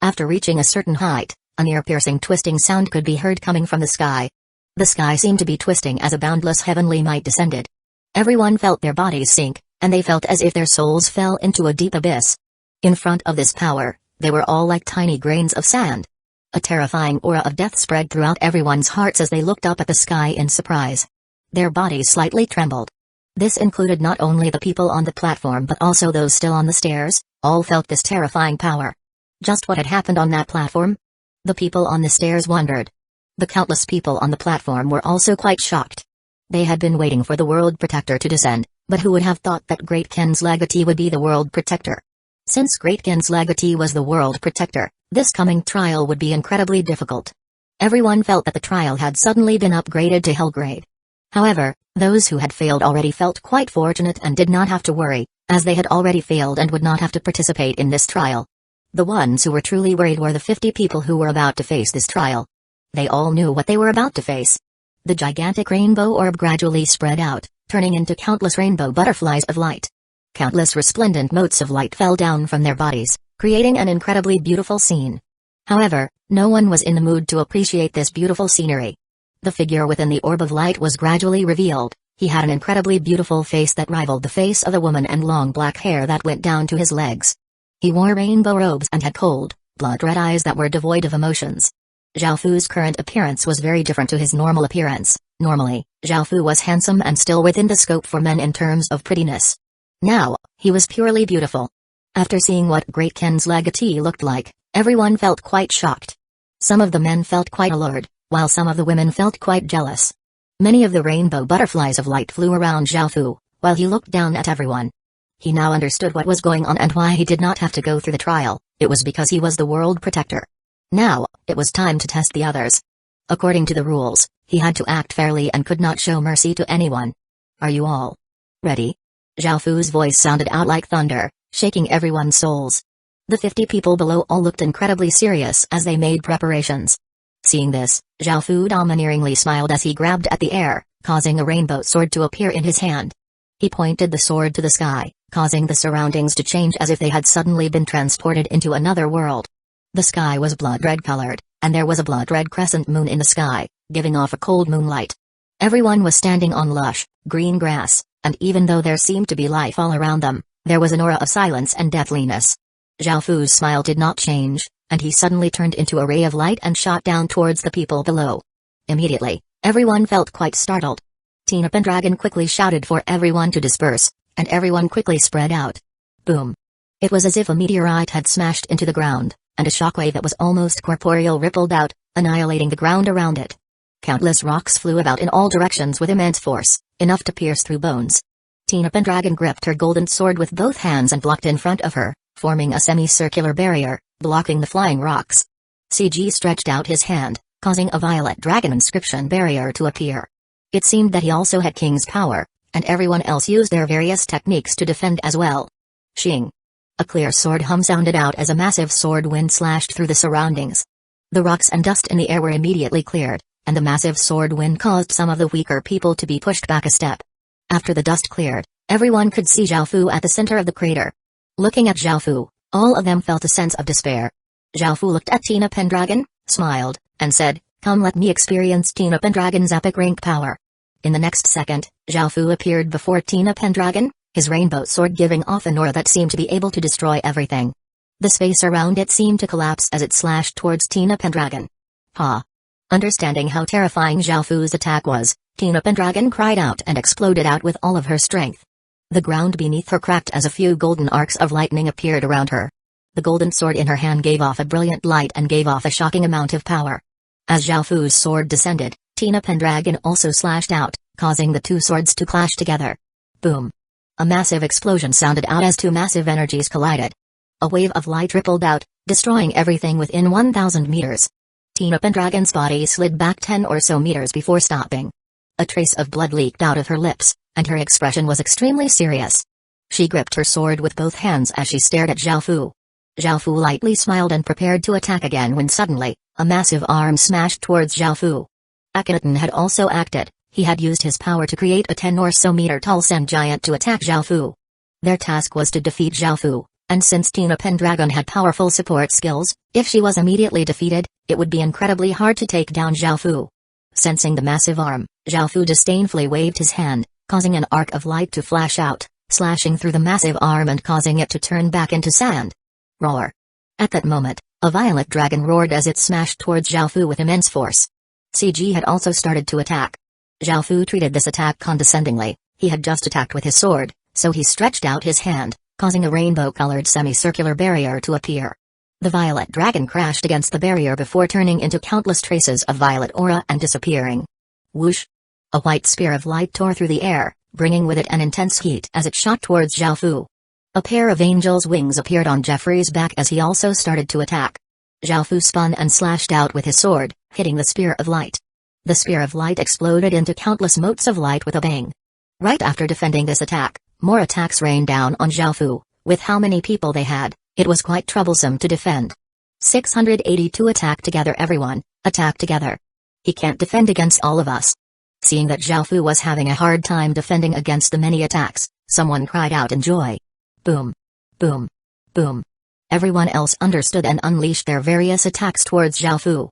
After reaching a certain height, a near-piercing twisting sound could be heard coming from the sky. The sky seemed to be twisting as a boundless heavenly might descended. Everyone felt their bodies sink, and they felt as if their souls fell into a deep abyss. In front of this power, they were all like tiny grains of sand. A terrifying aura of death spread throughout everyone's hearts as they looked up at the sky in surprise. Their bodies slightly trembled. This included not only the people on the platform but also those still on the stairs. All felt this terrifying power. Just what had happened on that platform? The people on the stairs wondered. The countless people on the platform were also quite shocked. They had been waiting for the World Protector to descend, but who would have thought that Great Kin's legatee would be the World Protector? Since Great Kin's legatee was the World Protector, this coming trial would be incredibly difficult. Everyone felt that the trial had suddenly been upgraded to Hell grade. However, those who had failed already felt quite fortunate and did not have to worry, as they had already failed and would not have to participate in this trial. The ones who were truly worried were the 50 people who were about to face this trial. They all knew what they were about to face. The gigantic rainbow orb gradually spread out, turning into countless rainbow butterflies of light. Countless resplendent motes of light fell down from their bodies, creating an incredibly beautiful scene. However, no one was in the mood to appreciate this beautiful scenery. The figure within the orb of light was gradually revealed. He had an incredibly beautiful face that rivaled the face of a woman and long black hair that went down to his legs. He wore rainbow robes and had cold, blood-red eyes that were devoid of emotions. Zhao Fu's current appearance was very different to his normal appearance. Normally, Zhao Fu was handsome and still within the scope for men in terms of prettiness. Now, he was purely beautiful. After seeing what Great Kin's legatee looked like, everyone felt quite shocked. Some of the men felt quite allured, while some of the women felt quite jealous. Many of the rainbow butterflies of light flew around Zhao Fu, while he looked down at everyone. He now understood what was going on and why he did not have to go through the trial. It was because he was the World Protector. Now, it was time to test the others. According to the rules, he had to act fairly and could not show mercy to anyone. Are you all ready? Zhao Fu's voice sounded out like thunder, shaking everyone's souls. The 50 people below all looked incredibly serious as they made preparations. Seeing this, Zhao Fu domineeringly smiled as he grabbed at the air, causing a rainbow sword to appear in his hand. He pointed the sword to the sky, causing the surroundings to change as if they had suddenly been transported into another world. The sky was blood-red colored, and there was a blood-red crescent moon in the sky, giving off a cold moonlight. Everyone was standing on lush, green grass, and even though there seemed to be life all around them, there was an aura of silence and deathliness. Zhao Fu's smile did not change, and he suddenly turned into a ray of light and shot down towards the people below. Immediately, everyone felt quite startled. Tina Pendragon quickly shouted for everyone to disperse, and everyone quickly spread out. Boom! It was as if a meteorite had smashed into the ground, and a shockwave that was almost corporeal rippled out, annihilating the ground around it. Countless rocks flew about in all directions with immense force, enough to pierce through bones. Tina Pendragon gripped her golden sword with both hands and blocked in front of her, forming a semicircular barrier, blocking the flying rocks. CG stretched out his hand, causing a violet dragon inscription barrier to appear. It seemed that he also had King's power, and everyone else used their various techniques to defend as well. Shing! A clear sword hum sounded out as a massive sword wind slashed through the surroundings. The rocks and dust in the air were immediately cleared, and the massive sword wind caused some of the weaker people to be pushed back a step. After the dust cleared, everyone could see Zhao Fu at the center of the crater. Looking at Zhao Fu, all of them felt a sense of despair. Zhao Fu looked at Tina Pendragon, smiled, and said, "Come, let me experience Tina Pendragon's epic rank power." In the next second, Zhao Fu appeared before Tina Pendragon, his rainbow sword giving off an aura that seemed to be able to destroy everything. The space around it seemed to collapse as it slashed towards Tina Pendragon. Ha! Understanding how terrifying Zhao Fu's attack was, Tina Pendragon cried out and exploded out with all of her strength. The ground beneath her cracked as a few golden arcs of lightning appeared around her. The golden sword in her hand gave off a brilliant light and gave off a shocking amount of power. As Zhao Fu's sword descended, Tina Pendragon also slashed out, causing the two swords to clash together. Boom! A massive explosion sounded out as two massive energies collided. A wave of light rippled out, destroying everything within 1,000 meters. Tina Pendragon's body slid back 10 or so meters before stopping. A trace of blood leaked out of her lips, and her expression was extremely serious. She gripped her sword with both hands as she stared at Zhao Fu. Zhao Fu lightly smiled and prepared to attack again when suddenly, a massive arm smashed towards Zhao Fu. Akhenaten had also acted. He had used his power to create a 10 or so meter tall sand giant to attack Zhao Fu. Their task was to defeat Zhao Fu, and since Tina Pendragon had powerful support skills, if she was immediately defeated, it would be incredibly hard to take down Zhao Fu. Sensing the massive arm, Zhao Fu disdainfully waved his hand, causing an arc of light to flash out, slashing through the massive arm and causing it to turn back into sand. Roar! At that moment, a violet dragon roared as it smashed towards Zhao Fu with immense force. CG had also started to attack. Zhao Fu treated this attack condescendingly. He had just attacked with his sword, so he stretched out his hand, causing a rainbow-colored semicircular barrier to appear. The violet dragon crashed against the barrier before turning into countless traces of violet aura and disappearing. Whoosh! A white spear of light tore through the air, bringing with it an intense heat as it shot towards Zhao Fu. A pair of angel's wings appeared on Jeffrey's back as he also started to attack. Zhao Fu spun and slashed out with his sword, hitting the spear of light. The spear of light exploded into countless motes of light with a bang. Right after defending this attack, more attacks rained down on Zhao Fu. With how many people they had, it was quite troublesome to defend. 682 attack together everyone, attack together. He can't defend against all of us. Seeing that Zhao Fu was having a hard time defending against the many attacks, someone cried out in joy. Boom! Boom! Boom! Everyone else understood and unleashed their various attacks towards Zhao Fu.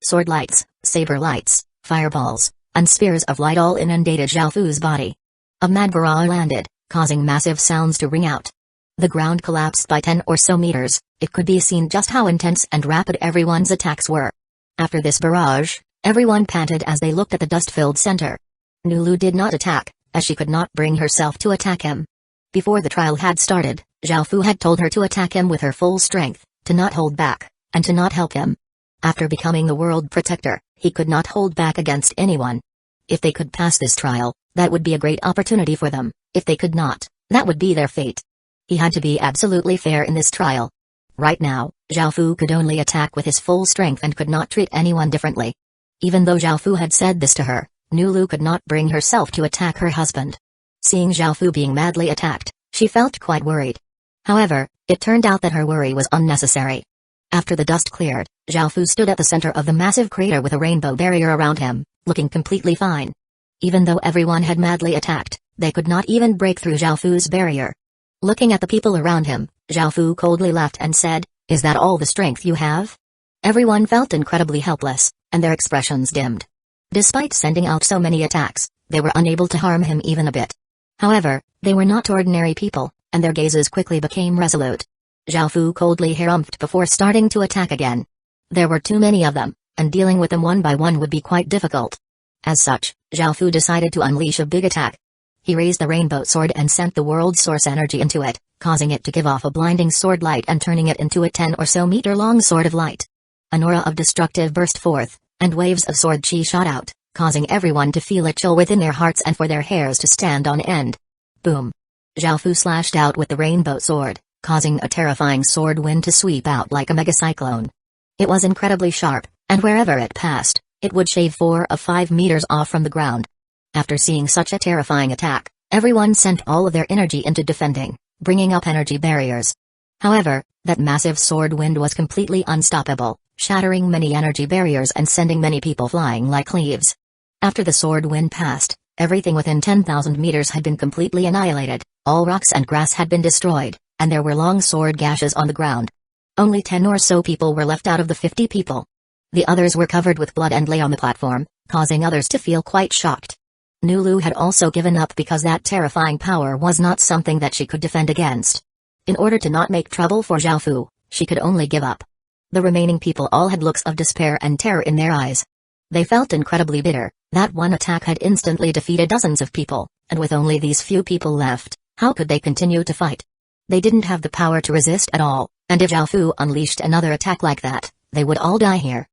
Sword lights, saber lights, fireballs, and spears of light all inundated Zhao Fu's body. A mad barrage landed, causing massive sounds to ring out. The ground collapsed by 10 or so meters. It could be seen just how intense and rapid everyone's attacks were. After this barrage, everyone panted as they looked at the dust-filled center. Nulu did not attack, as she could not bring herself to attack him. Before the trial had started, Zhao Fu had told her to attack him with her full strength, to not hold back, and to not help him. After becoming the world protector, he could not hold back against anyone. If they could pass this trial, that would be a great opportunity for them. If they could not, that would be their fate. He had to be absolutely fair in this trial. Right now, Zhao Fu could only attack with his full strength and could not treat anyone differently. Even though Zhao Fu had said this to her, Nulu could not bring herself to attack her husband. Seeing Zhao Fu being madly attacked, she felt quite worried. However, it turned out that her worry was unnecessary. After the dust cleared, Zhao Fu stood at the center of the massive crater with a rainbow barrier around him, looking completely fine. Even though everyone had madly attacked, They could not even break through Zhao Fu's barrier. Looking at the people around him, Zhao Fu coldly laughed and said, "Is that all the strength you have?" Everyone felt incredibly helpless, and their expressions dimmed. Despite sending out so many attacks, they were unable to harm him even a bit. However, they were not ordinary people, and their gazes quickly became resolute. Zhao Fu coldly harumphed before starting to attack again. There were too many of them, and dealing with them one by one would be quite difficult. As such, Zhao Fu decided to unleash a big attack. He raised the rainbow sword and sent the world's source energy into it, causing it to give off a blinding sword light and turning it into a 10 or so meter long sword of light. An aura of destructive burst forth, and waves of sword chi shot out, causing everyone to feel a chill within their hearts and for their hairs to stand on end. Boom! Zhao Fu slashed out with the rainbow sword, causing a terrifying sword wind to sweep out like a mega cyclone. It was incredibly sharp, and wherever it passed, it would shave 4 or 5 meters off from the ground. After seeing such a terrifying attack, everyone sent all of their energy into defending, bringing up energy barriers. However, that massive sword wind was completely unstoppable, shattering many energy barriers and sending many people flying like leaves. After the sword wind passed, everything within 10,000 meters had been completely annihilated, all rocks and grass had been destroyed, and there were long sword gashes on the ground. Only 10 or so people were left out of the 50 people. The others were covered with blood and lay on the platform, causing others to feel quite shocked. Nulu had also given up because that terrifying power was not something that she could defend against. In order to not make trouble for Zhao Fu, she could only give up. The remaining people all had looks of despair and terror in their eyes. They felt incredibly bitter, that one attack had instantly defeated dozens of people, and with only these few people left, how could they continue to fight? They didn't have the power to resist at all, and if Zhao Fu unleashed another attack like that, they would all die here.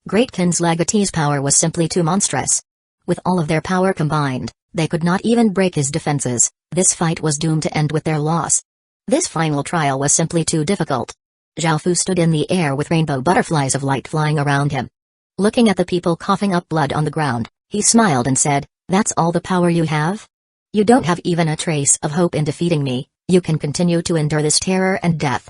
Great Kin's Legatee's power was simply too monstrous. With all of their power combined, they could not even break his defenses. This fight was doomed to end with their loss. This final trial was simply too difficult. Zhao Fu stood in the air with rainbow butterflies of light flying around him. Looking at the people coughing up blood on the ground, he smiled and said, "That's all the power you have? You don't have even a trace of hope in defeating me. You can continue to endure this terror and death."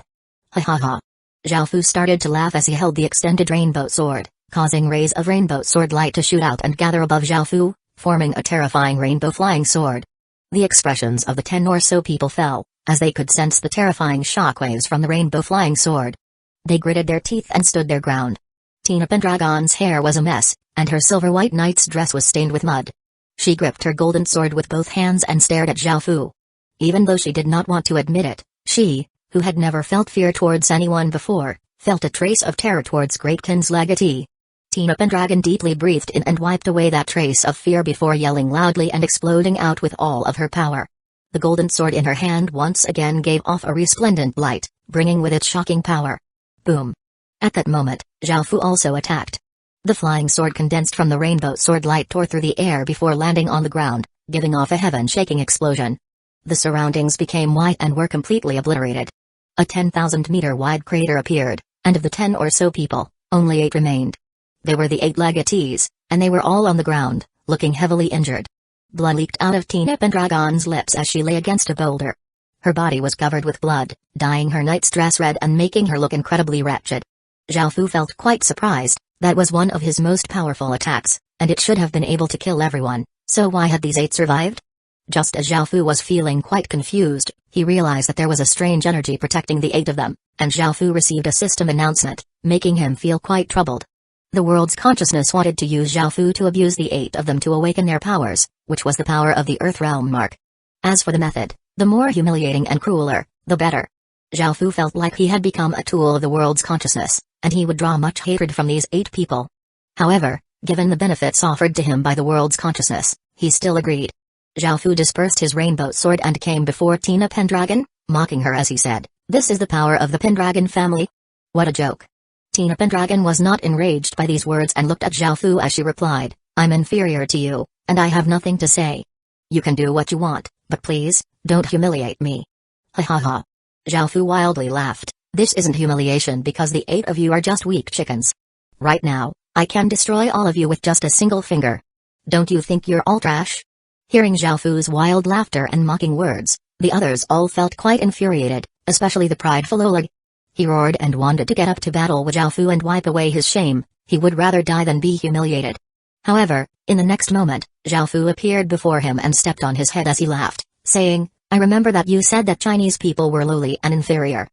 Ha ha ha. Zhao Fu started to laugh as he held the extended rainbow sword, causing rays of rainbow sword light to shoot out and gather above Zhao Fu, forming a terrifying rainbow flying sword. The expressions of the 10 or so people fell, as they could sense the terrifying shockwaves from the rainbow flying sword. They gritted their teeth and stood their ground. Tina Pendragon's hair was a mess, and her silver-white knight's dress was stained with mud. She gripped her golden sword with both hands and stared at Zhao Fu. Even though she did not want to admit it, she, who had never felt fear towards anyone before, felt a trace of terror towards Great Kin's Legatee. Tina Pendragon deeply breathed in and wiped away that trace of fear before yelling loudly and exploding out with all of her power. The golden sword in her hand once again gave off a resplendent light, bringing with it shocking power. Boom! At that moment, Zhao Fu also attacked. The flying sword condensed from the rainbow sword light tore through the air before landing on the ground, giving off a heaven-shaking explosion. The surroundings became white and were completely obliterated. A 10,000-meter wide crater appeared, and of the 10 or so people, only 8 remained. They were the 8 legatees, and they were all on the ground, looking heavily injured. Blood leaked out of Tina Pendragon's lips as she lay against a boulder. Her body was covered with blood, dyeing her knight's dress red and making her look incredibly wretched. Zhao Fu felt quite surprised. That was one of his most powerful attacks, and it should have been able to kill everyone, so why had these 8 survived? Just as Zhao Fu was feeling quite confused, he realized that there was a strange energy protecting the 8 of them, and Zhao Fu received a system announcement, making him feel quite troubled. The world's consciousness wanted to use Zhao Fu to abuse the 8 of them to awaken their powers, which was the power of the Earth Realm mark. As for the method, the more humiliating and crueler, the better. Zhao Fu felt like he had become a tool of the world's consciousness, and he would draw much hatred from these 8 people. However, given the benefits offered to him by the world's consciousness, he still agreed. Zhao Fu dispersed his rainbow sword and came before Tina Pendragon, mocking her as he said, "This is the power of the Pendragon family? What a joke." Tina Pendragon was not enraged by these words and looked at Zhao Fu as she replied, "I'm inferior to you, and I have nothing to say. You can do what you want, but please, don't humiliate me." Ha ha ha. Zhao Fu wildly laughed. "This isn't humiliation because the 8 of you are just weak chickens. Right now, I can destroy all of you with just a single finger. Don't you think you're all trash?" Hearing Zhao Fu's wild laughter and mocking words, the others all felt quite infuriated, especially the prideful Oleg. He roared and wanted to get up to battle with Zhao Fu and wipe away his shame. He would rather die than be humiliated. However, in the next moment, Zhao Fu appeared before him and stepped on his head as he laughed, saying, I remember that you said that Chinese people were lowly and inferior.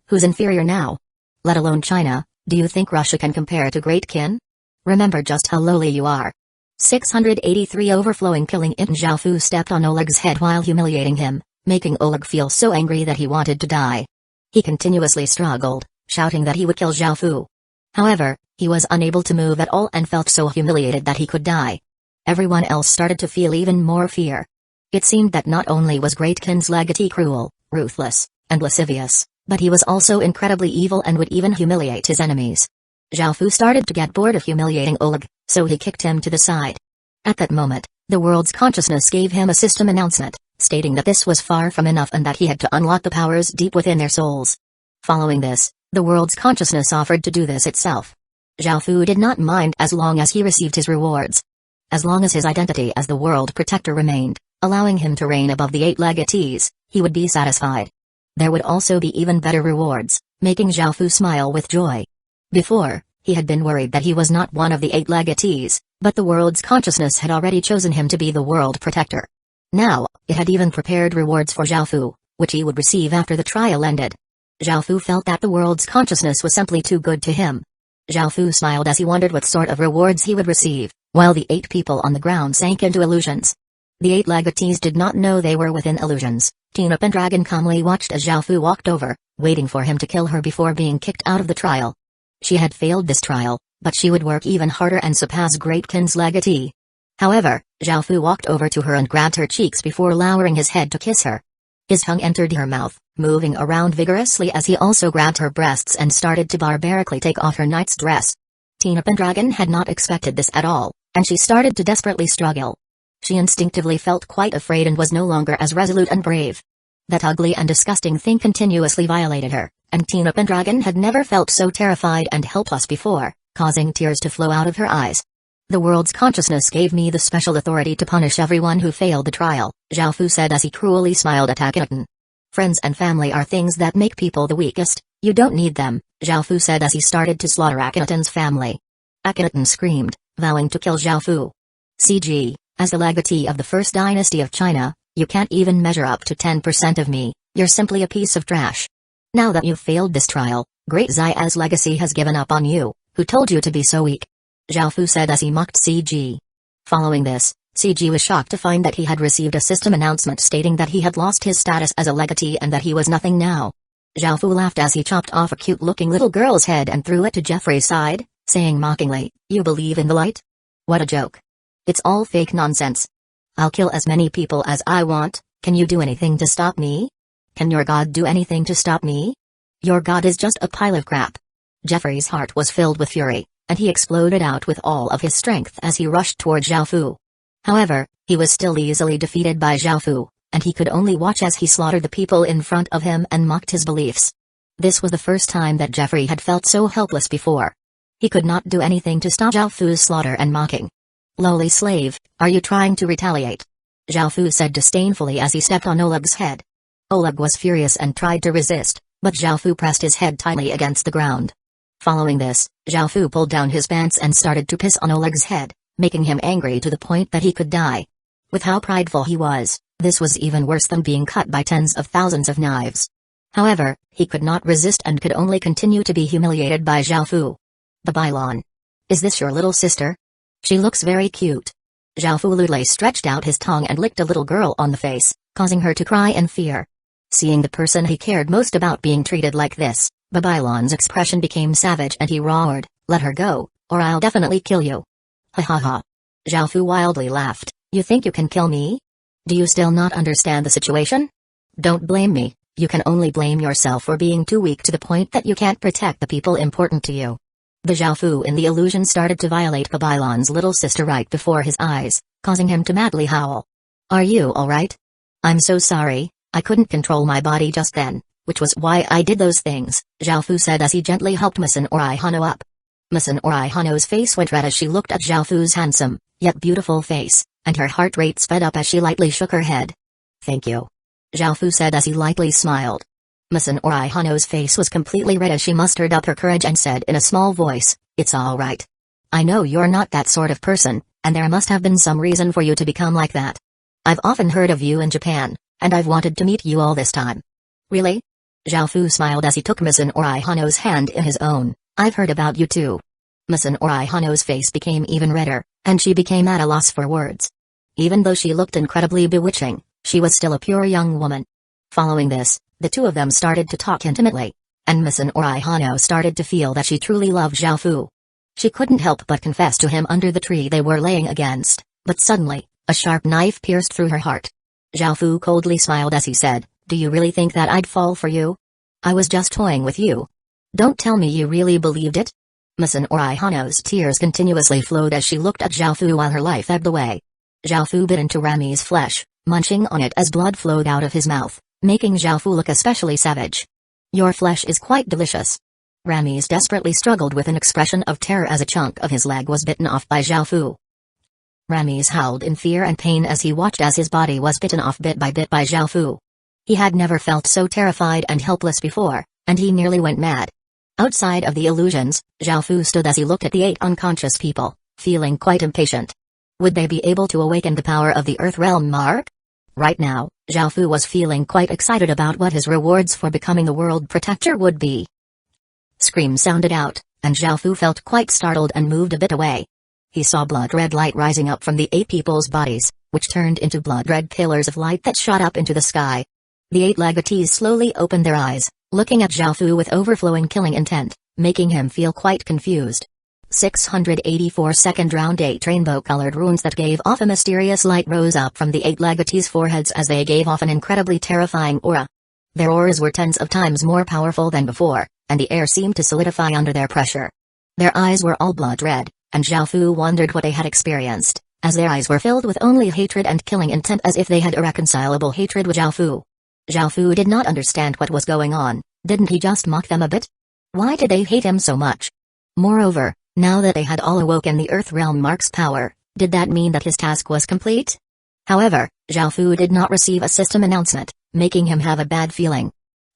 Who's inferior now? Let alone China, do you think Russia can compare to Great Qin? Remember just how lowly you are. 683 Overflowing Killing It. Zhao Fu stepped on Oleg's head while humiliating him, making Oleg feel so angry that he wanted to die. He continuously struggled, shouting that he would kill Zhao Fu. However, he was unable to move at all and felt so humiliated that he could die. Everyone else started to feel even more fear. It seemed that not only was Great Qin's legatee cruel, ruthless, and lascivious, but he was also incredibly evil and would even humiliate his enemies. Zhao Fu started to get bored of humiliating Oleg, so he kicked him to the side. At that moment, the world's consciousness gave him a system announcement, stating that this was far from enough and that he had to unlock the powers deep within their souls. Following this, the world's consciousness offered to do this itself. Zhao Fu did not mind as long as he received his rewards. As long as his identity as the world protector remained, allowing him to reign above the 8 legatees, he would be satisfied. There would also be even better rewards, making Zhao Fu smile with joy. Before, he had been worried that he was not one of the 8 legatees, but the world's consciousness had already chosen him to be the world protector. Now, it had even prepared rewards for Zhao Fu, which he would receive after the trial ended. Zhao Fu felt that the world's consciousness was simply too good to him. Zhao Fu smiled as he wondered what sort of rewards he would receive, while the 8 people on the ground sank into illusions. The 8 legatees did not know they were within illusions. Tina Pendragon calmly watched as Zhao Fu walked over, waiting for him to kill her before being kicked out of the trial. She had failed this trial, but she would work even harder and surpass Great Qin's legatee. However, Zhao Fu walked over to her and grabbed her cheeks before lowering his head to kiss her. His tongue entered her mouth, moving around vigorously as he also grabbed her breasts and started to barbarically take off her knight's dress. Tina Pendragon had not expected this at all, and she started to desperately struggle. She instinctively felt quite afraid and was no longer as resolute and brave. That ugly and disgusting thing continuously violated her, and Tina Pendragon had never felt so terrified and helpless before, causing tears to flow out of her eyes. The world's consciousness gave me the special authority to punish everyone who failed the trial, Zhao Fu said as he cruelly smiled at Akhenaten. Friends and family are things that make people the weakest, you don't need them, Zhao Fu said as he started to slaughter Akhenaten's family. Akhenaten screamed, vowing to kill Zhao Fu. CG, as the legatee of the first dynasty of China, you can't even measure up to 10% of me, you're simply a piece of trash. Now that you've failed this trial, Great Zaya's legacy has given up on you, who told you to be so weak? Zhao Fu said as he mocked CG. Following this, CG was shocked to find that he had received a system announcement stating that he had lost his status as a legatee and that he was nothing now. Zhao Fu laughed as he chopped off a cute-looking little girl's head and threw it to Jeffrey's side, saying mockingly, "You believe in the light? What a joke. It's all fake nonsense. I'll kill as many people as I want, can you do anything to stop me? Can your god do anything to stop me? Your god is just a pile of crap." Jeffrey's heart was filled with fury, and he exploded out with all of his strength as he rushed toward Zhao Fu. However, he was still easily defeated by Zhao Fu, and he could only watch as he slaughtered the people in front of him and mocked his beliefs. This was the first time that Jeffrey had felt so helpless before. He could not do anything to stop Zhao Fu's slaughter and mocking. "Lowly slave, are you trying to retaliate?" Zhao Fu said disdainfully as he stepped on Oleg's head. Oleg was furious and tried to resist, but Zhao Fu pressed his head tightly against the ground. Following this, Zhao Fu pulled down his pants and started to piss on Oleg's head, making him angry to the point that he could die. With how prideful he was, this was even worse than being cut by tens of thousands of knives. However, he could not resist and could only continue to be humiliated by Zhao Fu. "Babylon. Is this your little sister? She looks very cute." Zhao Fu lewdly stretched out his tongue and licked a little girl on the face, causing her to cry in fear. Seeing the person he cared most about being treated like this, Babylon's expression became savage and he roared, "Let her go, or I'll definitely kill you." "Ha ha ha." Zhao Fu wildly laughed, "You think you can kill me? Do you still not understand the situation? Don't blame me, you can only blame yourself for being too weak to the point that you can't protect the people important to you." The Zhao Fu in the illusion started to violate Babylon's little sister right before his eyes, causing him to madly howl. "Are you alright? I'm so sorry, I couldn't control my body just then, which was why I did those things," Zhao Fu said as he gently helped Masen Orai Hano up. Masen Orai Hano's face went red as she looked at Zhao Fu's handsome, yet beautiful face, and her heart rate sped up as she lightly shook her head. "Thank you," Zhao Fu said as he lightly smiled. Masen Orai Hano's face was completely red as she mustered up her courage and said in a small voice, "It's all right. I know you're not that sort of person, And there must have been some reason for you to become like that. I've often heard of you in Japan, and I've wanted to meet you all this time. Really? Zhao Fu smiled as he took Misun Orihano's hand in his own. I've heard about you too. Misun Orihano's face became even redder, and she became at a loss for words. Even though she looked incredibly bewitching, she was still a pure young woman. Following this, the two of them started to talk intimately, and Misun Orihano started to feel that she truly loved Zhao Fu. She couldn't help but confess to him under the tree they were laying against, but suddenly, a sharp knife pierced through her heart. Zhao Fu coldly smiled as he said, "Do you really think that I'd fall for you? I was just toying with you. Don't tell me you really believed it?" Misun Orihano's tears continuously flowed as she looked at Zhao Fu while her life ebbed away. Zhao Fu bit into Rami's flesh, munching on it as blood flowed out of his mouth, making Zhao Fu look especially savage. "Your flesh is quite delicious." Rami's desperately struggled with an expression of terror as a chunk of his leg was bitten off by Zhao Fu. Rami's howled in fear and pain as he watched as his body was bitten off bit by Zhao Fu. He had never felt so terrified and helpless before, and he nearly went mad. Outside of the illusions, Zhao Fu stood as he looked at the 8 unconscious people, feeling quite impatient. Would they be able to awaken the power of the Earth Realm mark? Right now, Zhao Fu was feeling quite excited about what his rewards for becoming the world protector would be. Screams sounded out, and Zhao Fu felt quite startled and moved a bit away. He saw blood-red light rising up from the 8 people's bodies, which turned into blood-red pillars of light that shot up into the sky. The 8 legatees slowly opened their eyes, looking at Zhao Fu with overflowing killing intent, making him feel quite confused. 684 second round 8 rainbow-colored runes that gave off a mysterious light rose up from the 8 legatees' foreheads as they gave off an incredibly terrifying aura. Their auras were tens of times more powerful than before, and the air seemed to solidify under their pressure. Their eyes were all blood-red, and Zhao Fu wondered what they had experienced, as their eyes were filled with only hatred and killing intent as if they had irreconcilable hatred with Zhao Fu. Zhao Fu did not understand what was going on. Didn't he just mock them a bit? Why did they hate him so much? Moreover, now that they had all awoken the Earth Realm Mark's power, did that mean that his task was complete? However, Zhao Fu did not receive a system announcement, making him have a bad feeling.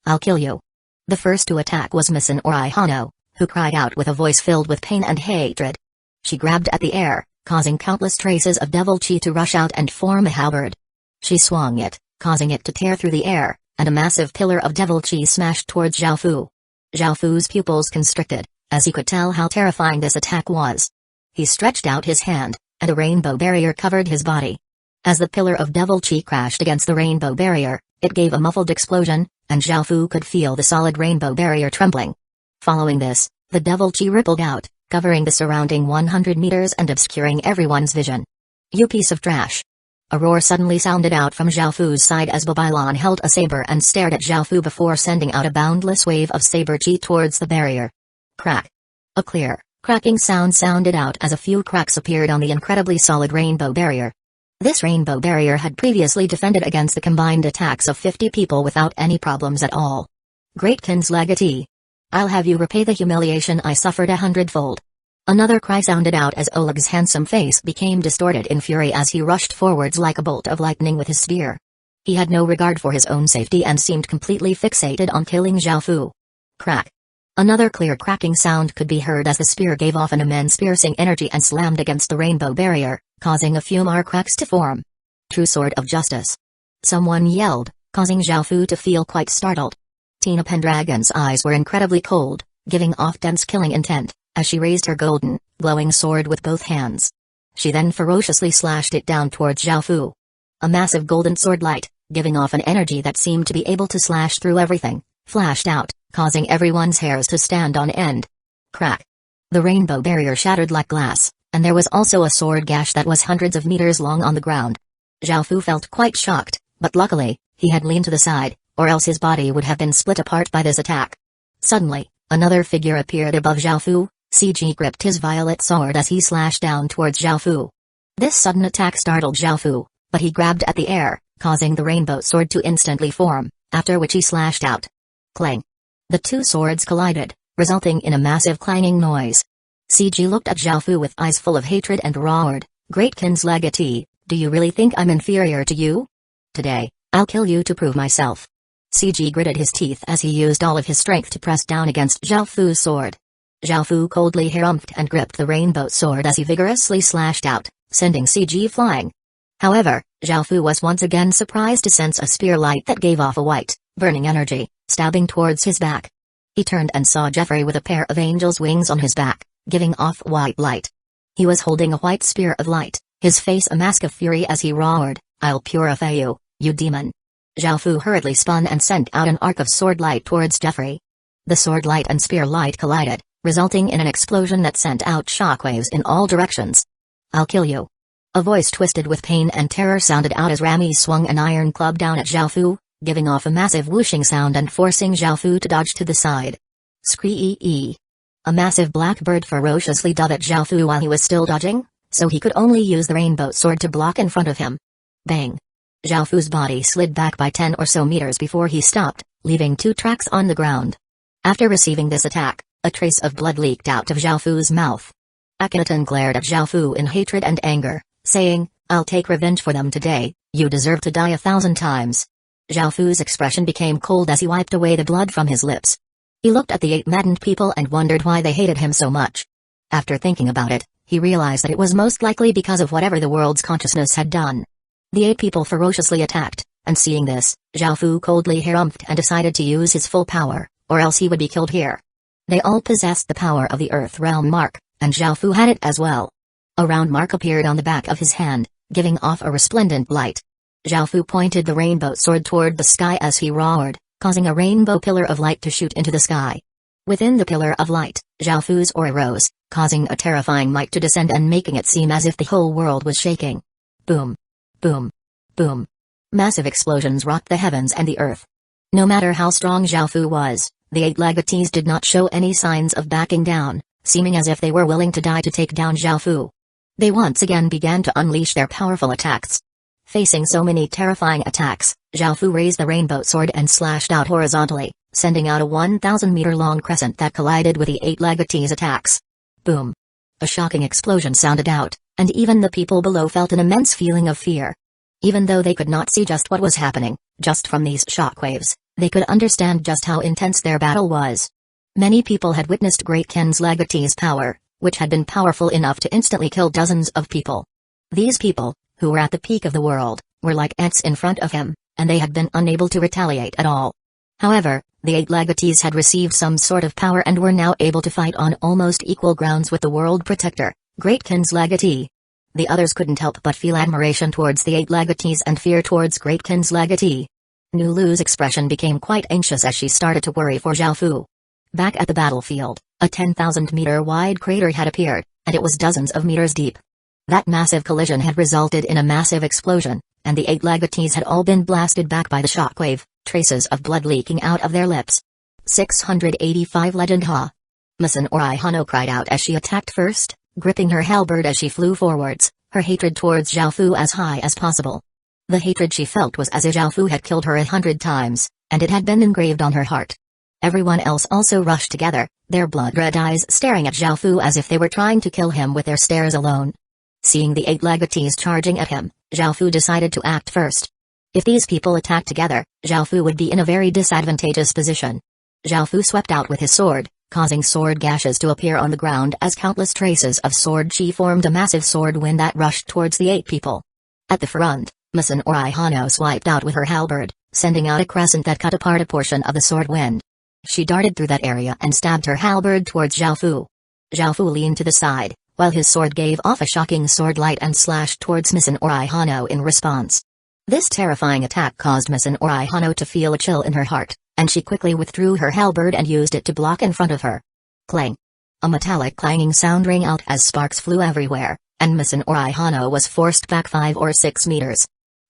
"I'll kill you." The first to attack was Misun Orihano, who cried out with a voice filled with pain and hatred. She grabbed at the air, causing countless traces of devil chi to rush out and form a halberd. She swung it, causing it to tear through the air, and a massive pillar of devil chi smashed towards Zhao Fu. Zhao Fu's pupils constricted, as he could tell how terrifying this attack was. He stretched out his hand, and a rainbow barrier covered his body. As the pillar of devil chi crashed against the rainbow barrier, it gave a muffled explosion, and Zhao Fu could feel the solid rainbow barrier trembling. Following this, the devil chi rippled out, covering the surrounding 100 meters and obscuring everyone's vision. "You piece of trash!" A roar suddenly sounded out from Zhao Fu's side as Babylon held a saber and stared at Zhao Fu before sending out a boundless wave of saber chi towards the barrier. Crack! A clear, cracking sound sounded out as a few cracks appeared on the incredibly solid rainbow barrier. This rainbow barrier had previously defended against the combined attacks of 50 people without any problems at all. "Greatkind's legatee! I'll have you repay the humiliation I suffered 100-fold." Another cry sounded out as Oleg's handsome face became distorted in fury as he rushed forwards like a bolt of lightning with his spear. He had no regard for his own safety and seemed completely fixated on killing Zhao Fu. Crack! Another clear cracking sound could be heard as the spear gave off an immense piercing energy and slammed against the rainbow barrier, causing a few more cracks to form. "True sword of justice!" Someone yelled, causing Zhao Fu to feel quite startled. Tina Pendragon's eyes were incredibly cold, giving off dense killing intent, as she raised her golden, glowing sword with both hands. She then ferociously slashed it down towards Zhao Fu. A massive golden sword light, giving off an energy that seemed to be able to slash through everything, flashed out, causing everyone's hairs to stand on end. Crack! The rainbow barrier shattered like glass, and there was also a sword gash that was hundreds of meters long on the ground. Zhao Fu felt quite shocked, but luckily, he had leaned to the side, or else his body would have been split apart by this attack. Suddenly, another figure appeared above Zhao Fu. CG gripped his violet sword as he slashed down towards Zhao Fu. This sudden attack startled Zhao Fu, but he grabbed at the air, causing the rainbow sword to instantly form, after which he slashed out. Clang! The two swords collided, resulting in a massive clanging noise. CG looked at Zhao Fu with eyes full of hatred and roared, "Greatkind's legatee, do you really think I'm inferior to you? Today, I'll kill you to prove myself." CG gritted his teeth as he used all of his strength to press down against Zhao Fu's sword. Zhao Fu coldly harumphed and gripped the rainbow sword as he vigorously slashed out, sending CG flying. However, Zhao Fu was once again surprised to sense a spear light that gave off a white, burning energy, stabbing towards his back. He turned and saw Jeffrey with a pair of angel's wings on his back, giving off white light. He was holding a white spear of light, his face a mask of fury as he roared, "I'll purify you, you demon." Zhao Fu hurriedly spun and sent out an arc of sword light towards Jeffrey. The sword light and spear light collided, resulting in an explosion that sent out shockwaves in all directions. "I'll kill you." A voice twisted with pain and terror sounded out as Rami swung an iron club down at Zhao Fu, giving off a massive whooshing sound and forcing Zhao Fu to dodge to the side. Scree-ee. A massive black bird ferociously dove at Zhao Fu while he was still dodging, so he could only use the rainbow sword to block in front of him. Bang! Zhao Fu's body slid back by 10 or so meters before he stopped, leaving 2 tracks on the ground. After receiving this attack, a trace of blood leaked out of Zhao Fu's mouth. Akhenaten glared at Zhao Fu in hatred and anger, saying, "I'll take revenge for them today, you deserve to die 1,000 times." Zhao Fu's expression became cold as he wiped away the blood from his lips. He looked at the 8 maddened people and wondered why they hated him so much. After thinking about it, he realized that it was most likely because of whatever the world's consciousness had done. The 8 people ferociously attacked, and seeing this, Zhao Fu coldly harumphed and decided to use his full power, or else he would be killed here. They all possessed the power of the Earth Realm mark, and Zhao Fu had it as well. A round mark appeared on the back of his hand, giving off a resplendent light. Zhao Fu pointed the rainbow sword toward the sky as he roared, causing a rainbow pillar of light to shoot into the sky. Within the pillar of light, Zhao Fu's aura rose, causing a terrifying might to descend and making it seem as if the whole world was shaking. Boom! Boom! Boom! Massive explosions rocked the heavens and the earth. No matter how strong Zhao Fu was, the 8 legatees did not show any signs of backing down, seeming as if they were willing to die to take down Zhao Fu. They once again began to unleash their powerful attacks. Facing so many terrifying attacks, Zhao Fu raised the rainbow sword and slashed out horizontally, sending out a 1,000-meter-long crescent that collided with the 8 legatees' attacks. Boom! A shocking explosion sounded out, and even the people below felt an immense feeling of fear. Even though they could not see just what was happening, just from these shockwaves, they could understand just how intense their battle was. Many people had witnessed Great Ken's legatee's power, which had been powerful enough to instantly kill dozens of people. These people, who were at the peak of the world, were like ants in front of him, and they had been unable to retaliate at all. However, the 8 legatees had received some sort of power and were now able to fight on almost equal grounds with the world protector, Great Ken's legatee. The others couldn't help but feel admiration towards the 8 legatees and fear towards Great Ken's legatee. Nulu's expression became quite anxious as she started to worry for Zhao Fu. Back at the battlefield, a 10,000-meter wide crater had appeared, and it was dozens of meters deep. That massive collision had resulted in a massive explosion, and the 8 legatees had all been blasted back by the shockwave, traces of blood leaking out of their lips. 685 Legend Ha! Masen Ori Hano cried out as she attacked first, gripping her halberd as she flew forwards, her hatred towards Zhao Fu as high as possible. The hatred she felt was as if Zhao Fu had killed her 100 times, and it had been engraved on her heart. Everyone else also rushed together, their blood-red eyes staring at Zhao Fu as if they were trying to kill him with their stares alone. Seeing the 8 legatees charging at him, Zhao Fu decided to act first. If these people attacked together, Zhao Fu would be in a very disadvantageous position. Zhao Fu swept out with his sword, causing sword gashes to appear on the ground as countless traces of sword chi formed a massive sword wind that rushed towards the 8 people. At the front, Masen Ori Hano swiped out with her halberd, sending out a crescent that cut apart a portion of the sword wind. She darted through that area and stabbed her halberd towards Zhao Fu. Zhao Fu leaned to the side, while his sword gave off a shocking sword light and slashed towards Masen Ori Hano in response. This terrifying attack caused Masen Ori Hano to feel a chill in her heart, and she quickly withdrew her halberd and used it to block in front of her. Clang! A metallic clanging sound rang out as sparks flew everywhere, and Masen Ori Hano was forced back 5 or 6 meters.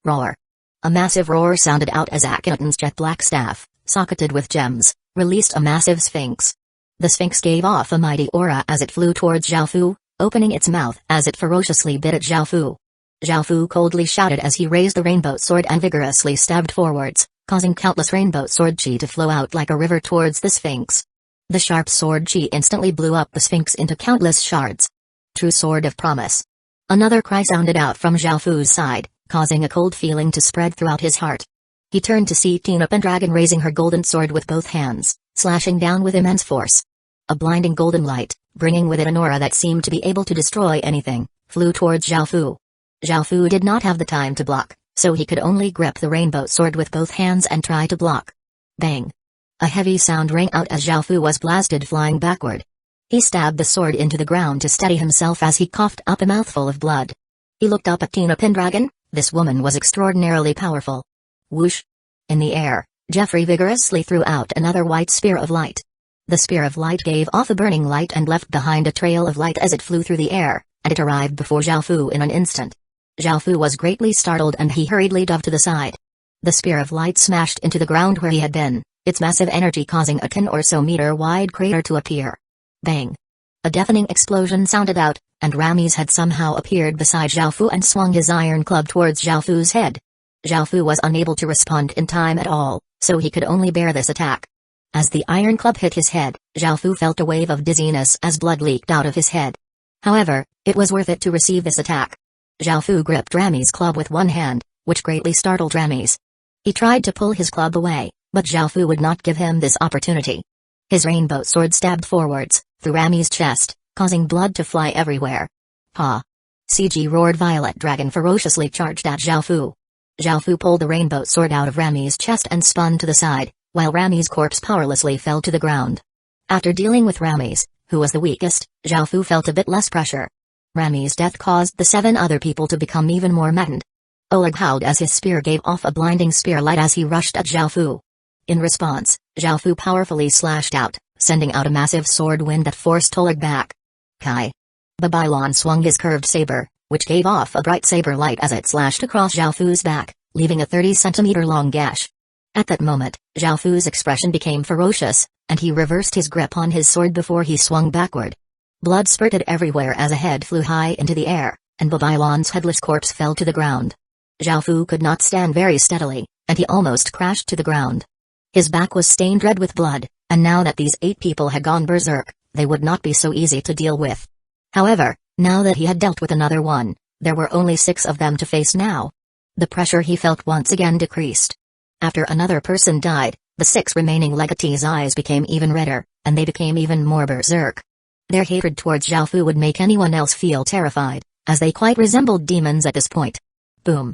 Roar! A massive roar sounded out as Akhenaten's jet black staff, socketed with gems, released a massive sphinx. The sphinx gave off a mighty aura as it flew towards Zhao Fu, opening its mouth as it ferociously bit at Zhao Fu. Zhao Fu coldly shouted as he raised the rainbow sword and vigorously stabbed forwards, causing countless rainbow sword chi to flow out like a river towards the sphinx. The sharp sword chi instantly blew up the sphinx into countless shards. True sword of promise. Another cry sounded out from Zhao Fu's side, causing a cold feeling to spread throughout his heart. He turned to see Tina Pendragon raising her golden sword with both hands, slashing down with immense force. A blinding golden light, bringing with it an aura that seemed to be able to destroy anything, flew towards Zhao Fu. Zhao Fu did not have the time to block, so he could only grip the rainbow sword with both hands and try to block. Bang! A heavy sound rang out as Zhao Fu was blasted flying backward. He stabbed the sword into the ground to steady himself as he coughed up a mouthful of blood. He looked up at Tina Pendragon. This woman was extraordinarily powerful. Whoosh! In the air, Jeffrey vigorously threw out another white spear of light. The spear of light gave off a burning light and left behind a trail of light as it flew through the air, and it arrived before Zhao Fu in an instant. Zhao Fu was greatly startled and he hurriedly dove to the side. The spear of light smashed into the ground where he had been, its massive energy causing a 10 or so meter wide crater to appear. Bang! A deafening explosion sounded out, and Rames had somehow appeared beside Zhao Fu and swung his iron club towards Zhao Fu's head. Zhao Fu was unable to respond in time at all, so he could only bear this attack. As the iron club hit his head, Zhao Fu felt a wave of dizziness as blood leaked out of his head. However, it was worth it to receive this attack. Zhao Fu gripped Rames' club with one hand, which greatly startled Rames. He tried to pull his club away, but Zhao Fu would not give him this opportunity. His rainbow sword stabbed forwards, through Rames' chest, causing blood to fly everywhere. Ha! CG roared Violet Dragon ferociously charged at Zhao Fu. Zhao Fu pulled the rainbow sword out of Rames' chest and spun to the side, while Rames' corpse powerlessly fell to the ground. After dealing with Rames, who was the weakest, Zhao Fu felt a bit less pressure. Rames' death caused the 7 other people to become even more maddened. Oleg howled as his spear gave off a blinding spear light as he rushed at Zhao Fu. In response, Zhao Fu powerfully slashed out, sending out a massive sword wind that forced Oleg back. Kai! Babylon swung his curved saber, which gave off a bright saber light as it slashed across Zhao Fu's back, leaving a 30-centimeter-long gash. At that moment, Zhao Fu's expression became ferocious, and he reversed his grip on his sword before he swung backward. Blood spurted everywhere as a head flew high into the air, and Babylon's headless corpse fell to the ground. Zhao Fu could not stand very steadily, and he almost crashed to the ground. His back was stained red with blood, and now that these 8 people had gone berserk, they would not be so easy to deal with. However, now that he had dealt with another one, there were only 6 of them to face now. The pressure he felt once again decreased. After another person died, the 6 remaining legatees' eyes became even redder, and they became even more berserk. Their hatred towards Zhao Fu would make anyone else feel terrified, as they quite resembled demons at this point. Boom!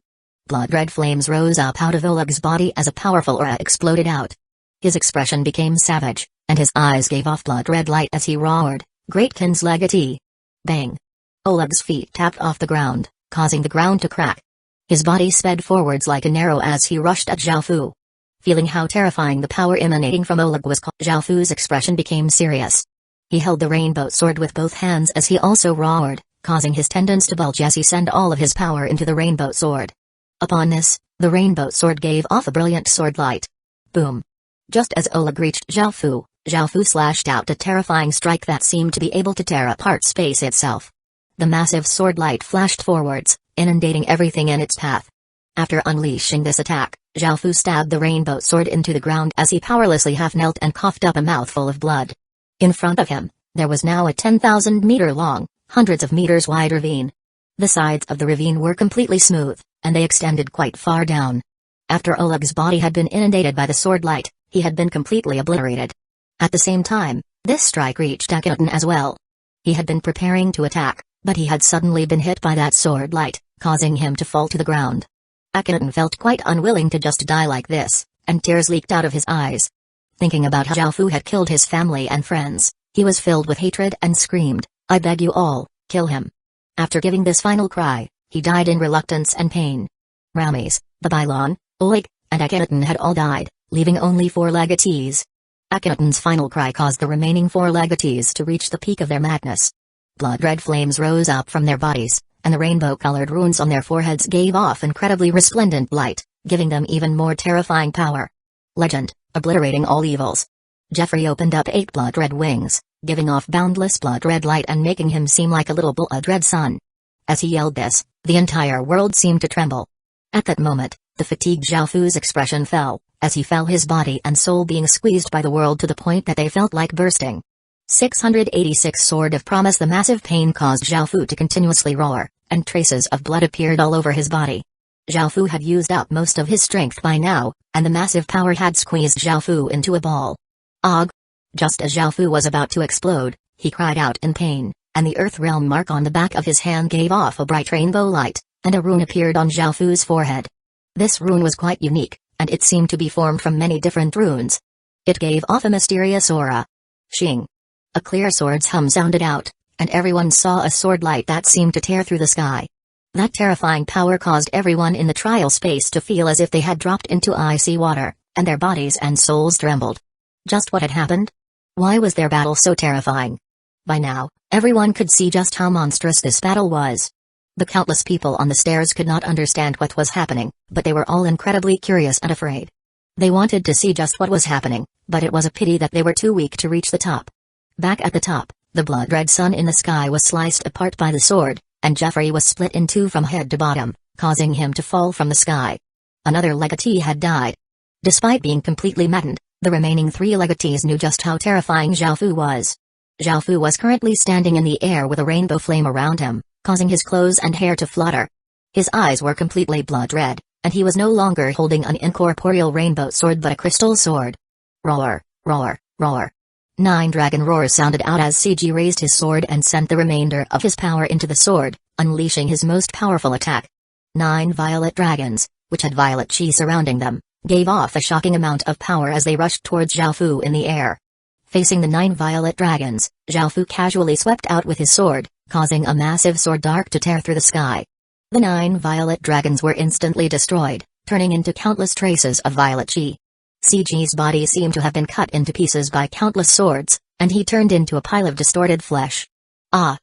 Blood-red flames rose up out of Oleg's body as a powerful aura exploded out. His expression became savage, and his eyes gave off blood-red light as he roared, "Greatkin's legatee!" Bang! Oleg's feet tapped off the ground, causing the ground to crack. His body sped forwards like an arrow as he rushed at Zhao Fu. Feeling how terrifying the power emanating from Oleg was, Zhao Fu's expression became serious. He held the rainbow sword with both hands as he also roared, causing his tendons to bulge as he sent all of his power into the rainbow sword. Upon this, the rainbow sword gave off a brilliant sword light. Boom! Just as Oleg reached Zhao Fu slashed out a terrifying strike that seemed to be able to tear apart space itself. The massive sword light flashed forwards, inundating everything in its path. After unleashing this attack, Zhao Fu stabbed the rainbow sword into the ground as he powerlessly half-knelt and coughed up a mouthful of blood. In front of him, there was now a 10,000-meter-long, hundreds of meters wide ravine. The sides of the ravine were completely smooth, and they extended quite far down. After Oleg's body had been inundated by the sword light, he had been completely obliterated. At the same time, this strike reached Akhenaten as well. He had been preparing to attack, but he had suddenly been hit by that sword light, causing him to fall to the ground. Akhenaten felt quite unwilling to just die like this, and tears leaked out of his eyes. Thinking about how Zhao Fu had killed his family and friends, he was filled with hatred and screamed, "I beg you all, kill him." After giving this final cry, he died in reluctance and pain. Rames, Babylon, Oleg, and Akhenaten had all died, leaving only 4 legatees. Akhenaten's final cry caused the remaining 4 legatees to reach the peak of their madness. Blood-red flames rose up from their bodies, and the rainbow-colored runes on their foreheads gave off incredibly resplendent light, giving them even more terrifying power. Legend, obliterating all evils. Jeffrey opened up 8 blood-red wings, giving off boundless blood-red light and making him seem like a little blood-red sun. As he yelled this, the entire world seemed to tremble. At that moment, the fatigued Zhao Fu's expression fell, as he felt his body and soul being squeezed by the world to the point that they felt like bursting. 686 Sword of Promise. The massive pain caused Zhao Fu to continuously roar, and traces of blood appeared all over his body. Zhao Fu had used up most of his strength by now, and the massive power had squeezed Zhao Fu into a ball. Og! Just as Xiaofu was about to explode, he cried out in pain, and the Earth Realm mark on the back of his hand gave off a bright rainbow light, and a rune appeared on Xiaofu's forehead. This rune was quite unique, and it seemed to be formed from many different runes. It gave off a mysterious aura. Shing. A clear sword's hum sounded out, and everyone saw a sword light that seemed to tear through the sky. That terrifying power caused everyone in the trial space to feel as if they had dropped into icy water, and their bodies and souls trembled. Just what had happened? Why was their battle so terrifying? By now, everyone could see just how monstrous this battle was. The countless people on the stairs could not understand what was happening, but they were all incredibly curious and afraid. They wanted to see just what was happening, but it was a pity that they were too weak to reach the top. Back at the top, the blood-red sun in the sky was sliced apart by the sword, and Jeffrey was split in two from head to bottom, causing him to fall from the sky. Another legatee had died. Despite being completely maddened, the remaining three legatees knew just how terrifying Xiaofu was. Xiaofu was currently standing in the air with a rainbow flame around him, causing his clothes and hair to flutter. His eyes were completely blood-red, and he was no longer holding an incorporeal rainbow sword but a crystal sword. Roar, roar, roar. 9 dragon roars sounded out as CG raised his sword and sent the remainder of his power into the sword, unleashing his most powerful attack. 9 violet dragons, which had violet chi surrounding them, gave off a shocking amount of power as they rushed towards Xiaofu in the air. Facing the 9 violet dragons, Xiaofu casually swept out with his sword, causing a massive sword arc to tear through the sky. The 9 violet dragons were instantly destroyed, turning into countless traces of violet chi. CG's body seemed to have been cut into pieces by countless swords, and he turned into a pile of distorted flesh. Ah!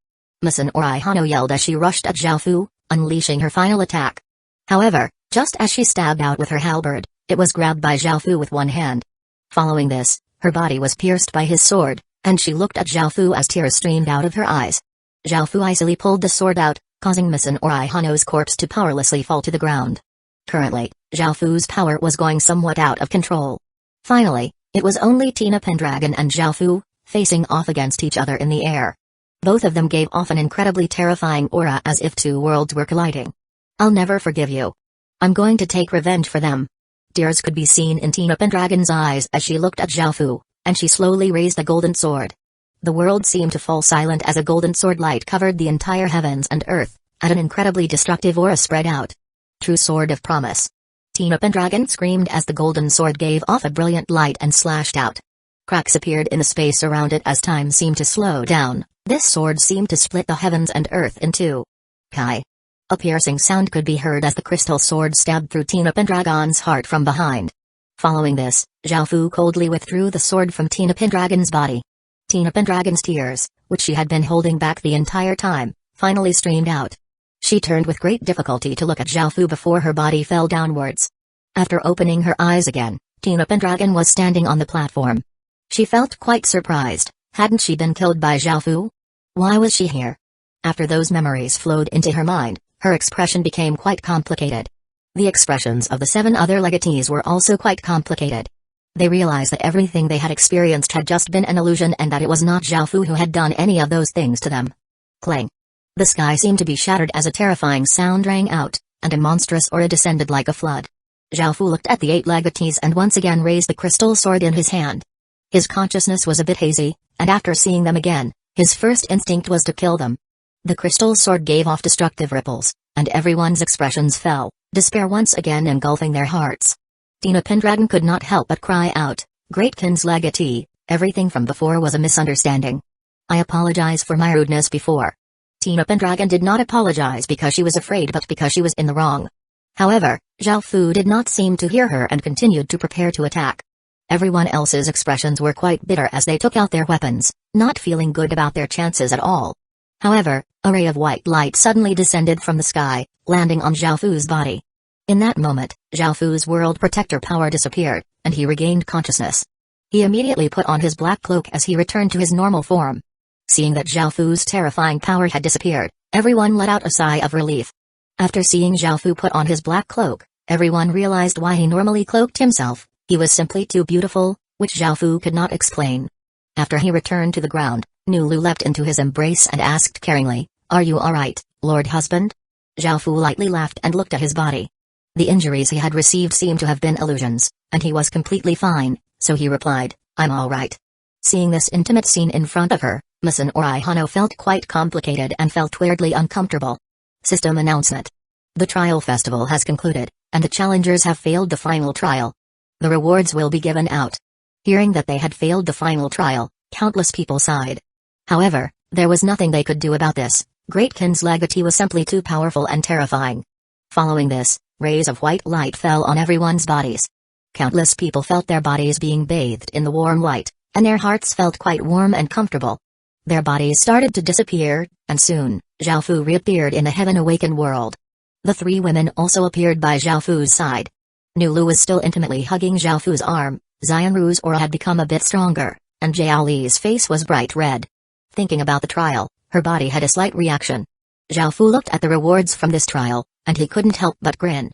Masan Ori Hano yelled as she rushed at Xiaofu, unleashing her final attack. However, just as she stabbed out with her halberd, it was grabbed by Xiaofu with one hand. Following this, her body was pierced by his sword, and she looked at Xiaofu as tears streamed out of her eyes. Xiaofu icily pulled the sword out, causing Masan Ori Hano's corpse to powerlessly fall to the ground. Currently, Xiaofu's power was going somewhat out of control. Finally, it was only Tina Pendragon and Xiaofu, facing off against each other in the air. Both of them gave off an incredibly terrifying aura as if two worlds were colliding. I'll never forgive you. I'm going to take revenge for them. Tears could be seen in Tina Pendragon's eyes as she looked at Xiaofu, and she slowly raised the golden sword. The world seemed to fall silent as a golden sword light covered the entire heavens and earth, and an incredibly destructive aura spread out. True sword of promise. Tina Pendragon screamed as the golden sword gave off a brilliant light and slashed out. Cracks appeared in the space around it as time seemed to slow down. This sword seemed to split the heavens and earth in two. Kai. A piercing sound could be heard as the crystal sword stabbed through Tina Pendragon's heart from behind. Following this, Xiaofu coldly withdrew the sword from Tina Pendragon's body. Tina Pendragon's tears, which she had been holding back the entire time, finally streamed out. She turned with great difficulty to look at Xiaofu before her body fell downwards. After opening her eyes again, Tina Pendragon was standing on the platform. She felt quite surprised. Hadn't she been killed by Xiaofu? Why was she here? After those memories flowed into her mind, her expression became quite complicated. The expressions of the 7 other legatees were also quite complicated. They realized that everything they had experienced had just been an illusion and that it was not Xiaofu who had done any of those things to them. Clang. The sky seemed to be shattered as a terrifying sound rang out, and a monstrous aura descended like a flood. Xiaofu looked at the 8 legatees and once again raised the crystal sword in his hand. His consciousness was a bit hazy, and after seeing them again, his first instinct was to kill them. The crystal sword gave off destructive ripples, and everyone's expressions fell, despair once again engulfing their hearts. Tina Pendragon could not help but cry out, "Greatkind's legatee, everything from before was a misunderstanding. I apologize for my rudeness before." Tina Pendragon did not apologize because she was afraid but because she was in the wrong. However, Xiaofu did not seem to hear her and continued to prepare to attack. Everyone else's expressions were quite bitter as they took out their weapons, not feeling good about their chances at all. However, a ray of white light suddenly descended from the sky, landing on Xiaofu's body. In that moment, Xiaofu's world protector power disappeared, and he regained consciousness. He immediately put on his black cloak as he returned to his normal form. Seeing that Xiaofu's terrifying power had disappeared, everyone let out a sigh of relief. After seeing Xiaofu put on his black cloak, everyone realized why he normally cloaked himself. He was simply too beautiful, which Xiaofu could not explain. After he returned to the ground, Nulu leapt into his embrace and asked caringly, "Are you alright, Lord Husband?" Xiaofu lightly laughed and looked at his body. The injuries he had received seemed to have been illusions, and he was completely fine, so he replied, "I'm alright." Seeing this intimate scene in front of her, Masanori Hano felt quite complicated and felt weirdly uncomfortable. System announcement. The trial festival has concluded, and the challengers have failed the final trial. The rewards will be given out. Hearing that they had failed the final trial, countless people sighed. However, there was nothing they could do about this. Great Kin's legatee was simply too powerful and terrifying. Following this, rays of white light fell on everyone's bodies. Countless people felt their bodies being bathed in the warm light, and their hearts felt quite warm and comfortable. Their bodies started to disappear, and soon, Zhaofu reappeared in the Heaven-Awakened world. The three women also appeared by Zhaofu's side. Nulu was still intimately hugging Zhaofu's arm, Xianru's aura had become a bit stronger, and Jiaoli's face was bright red. Thinking about the trial, her body had a slight reaction. Zhaofu looked at the rewards from this trial, and he couldn't help but grin.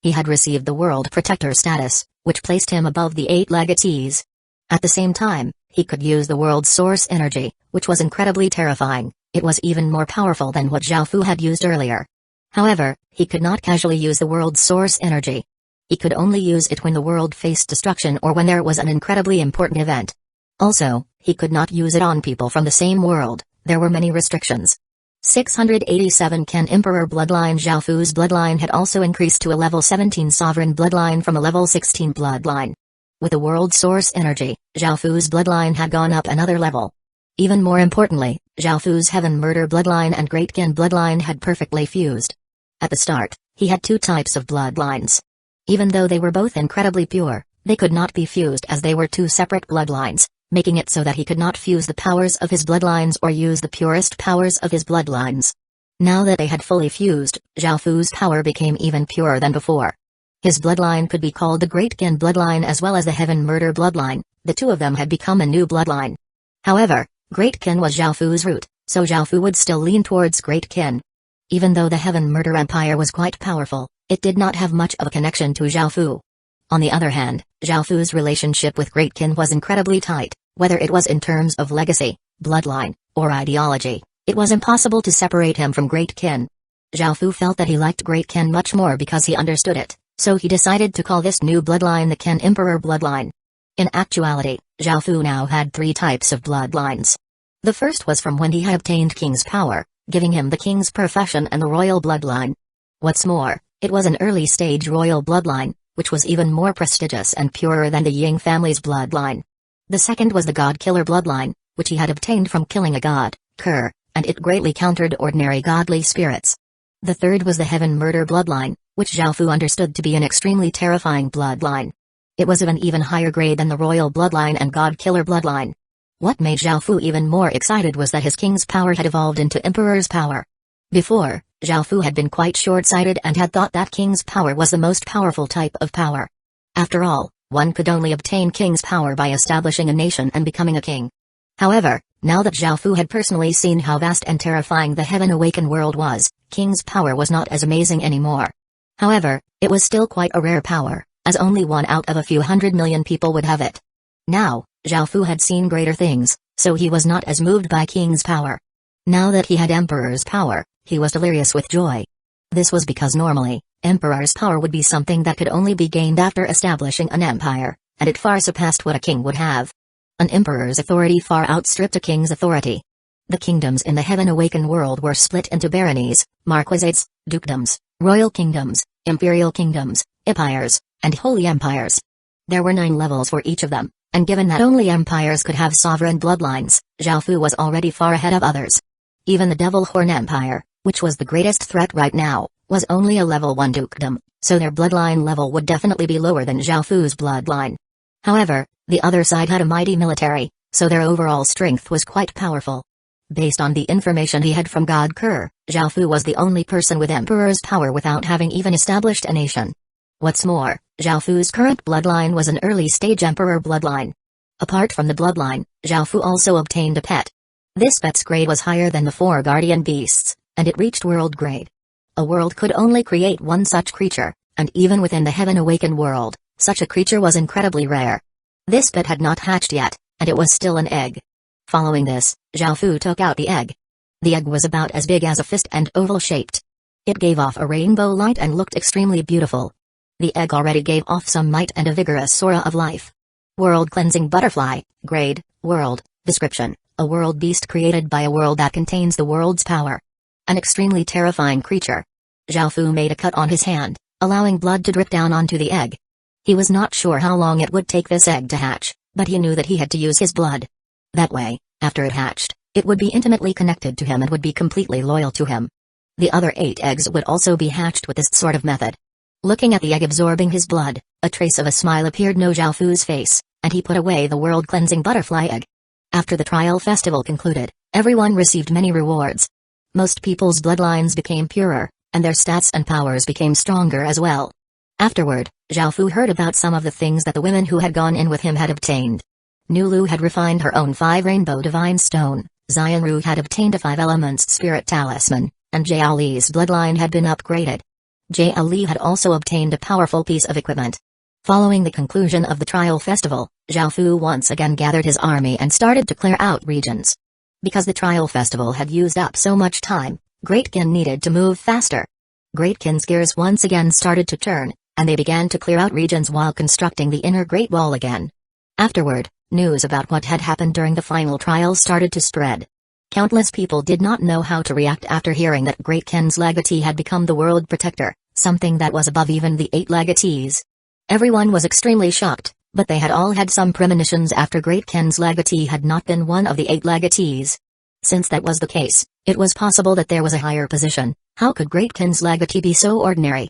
He had received the World Protector status, which placed him above the 8 legatees. At the same time, he could use the world's source energy, which was incredibly terrifying. It was even more powerful than what Zhaofu had used earlier. However, he could not casually use the world's source energy. He could only use it when the world faced destruction or when there was an incredibly important event. Also, he could not use it on people from the same world. There were many restrictions. 687 Ken Emperor bloodline. Zhaofu's bloodline had also increased to a level 17 sovereign bloodline from a level 16 bloodline. With the world source energy, Zhaofu's bloodline had gone up another level. Even more importantly, Zhaofu's heaven murder bloodline and Great Kin bloodline had perfectly fused. At the start, he had 2 types of bloodlines. Even though they were both incredibly pure, they could not be fused as they were 2 separate bloodlines, making it so that he could not fuse the powers of his bloodlines or use the purest powers of his bloodlines. Now that they had fully fused, Zhaofu's power became even purer than before. His bloodline could be called the Great Kin bloodline as well as the Heaven Murder bloodline. The 2 of them had become a new bloodline. However, Great Kin was Zhaofu's root, so Zhaofu would still lean towards Great Kin. Even though the Heaven Murder Empire was quite powerful, it did not have much of a connection to Zhaofu. On the other hand, Zhaofu's relationship with Great Kin was incredibly tight, whether it was in terms of legacy, bloodline, or ideology. It was impossible to separate him from Great Kin. Zhaofu felt that he liked Great Kin much more because he understood it, so he decided to call this new bloodline the Ken Emperor bloodline. In actuality, Zhaofu now had 3 types of bloodlines. The first was from when he had obtained king's power, giving him the king's profession and the royal bloodline. What's more, it was an early-stage royal bloodline, which was even more prestigious and purer than the Ying family's bloodline. The second was the god-killer bloodline, which he had obtained from killing a god, Kerr, and it greatly countered ordinary godly spirits. The third was the heaven murder bloodline, which Zhaofu understood to be an extremely terrifying bloodline. It was of an even higher grade than the royal bloodline and god-killer bloodline. What made Zhaofu even more excited was that his king's power had evolved into emperor's power. Before, Zhaofu had been quite short-sighted and had thought that king's power was the most powerful type of power. After all, one could only obtain king's power by establishing a nation and becoming a king. However, now that Zhaofu had personally seen how vast and terrifying the Heaven-Awakened world was, king's power was not as amazing anymore. However, it was still quite a rare power, as only 1 out of a few 100 million people would have it. Now, Zhaofu had seen greater things, so he was not as moved by king's power. Now that he had emperor's power, he was delirious with joy. This was because normally, emperor's power would be something that could only be gained after establishing an empire, and it far surpassed what a king would have. An emperor's authority far outstripped a king's authority. The kingdoms in the Heaven-Awakened world were split into baronies, marquisates, dukedoms, royal kingdoms, imperial kingdoms, empires, and holy empires. There were 9 levels for each of them, and given that only empires could have sovereign bloodlines, Zhaofu was already far ahead of others. Even the Devil Horn Empire, which was the greatest threat right now, was only a level 1 dukedom, so their bloodline level would definitely be lower than Zhaofu's bloodline. However, the other side had a mighty military, so their overall strength was quite powerful. Based on the information he had from God Kerr, Zhaofu was the only person with emperor's power without having even established a nation. What's more, Zhaofu's current bloodline was an early-stage emperor bloodline. Apart from the bloodline, Zhaofu also obtained a pet. This pet's grade was higher than the 4 guardian beasts, and it reached world grade. A world could only create one such creature, and even within the Heaven-Awakened world, such a creature was incredibly rare. This pet had not hatched yet, and it was still an egg. Following this, Zhaofu took out the egg. The egg was about as big as a fist and oval-shaped. It gave off a rainbow light and looked extremely beautiful. The egg already gave off some might and a vigorous aura of life. World Cleansing Butterfly, grade, World description: a world beast created by a world that contains the world's power. An extremely terrifying creature. Zhao Fu made a cut on his hand, allowing blood to drip down onto the egg. He was not sure how long it would take this egg to hatch, but he knew that he had to use his blood. That way, after it hatched, it would be intimately connected to him and would be completely loyal to him. The other 8 eggs would also be hatched with this sort of method. Looking at the egg absorbing his blood, a trace of a smile appeared on Zhao Fu's face, and he put away the world-cleansing butterfly egg. After the trial festival concluded, everyone received many rewards. Most people's bloodlines became purer, and their stats and powers became stronger as well. Afterward, Zhao Fu heard about some of the things that the women who had gone in with him had obtained. Nulu had refined her own 5 rainbow divine stone, Xianru had obtained a 5 elements spirit talisman, and Jia Li's bloodline had been upgraded. Jia Li had also obtained a powerful piece of equipment. Following the conclusion of the trial festival, Zhao Fu once again gathered his army and started to clear out regions. Because the trial festival had used up so much time, Great Qin needed to move faster. Great Qin's gears once again started to turn, and they began to clear out regions while constructing the inner Great Wall again. Afterward, news about what had happened during the final trial started to spread. Countless people did not know how to react after hearing that Great Qin's legatee had become the world protector, something that was above even the 8 legatees. Everyone was extremely shocked, but they had all had some premonitions after Great Qin's legatee had not been one of the 8 legatees. Since that was the case, it was possible that there was a higher position. How could Great Qin's legatee be so ordinary?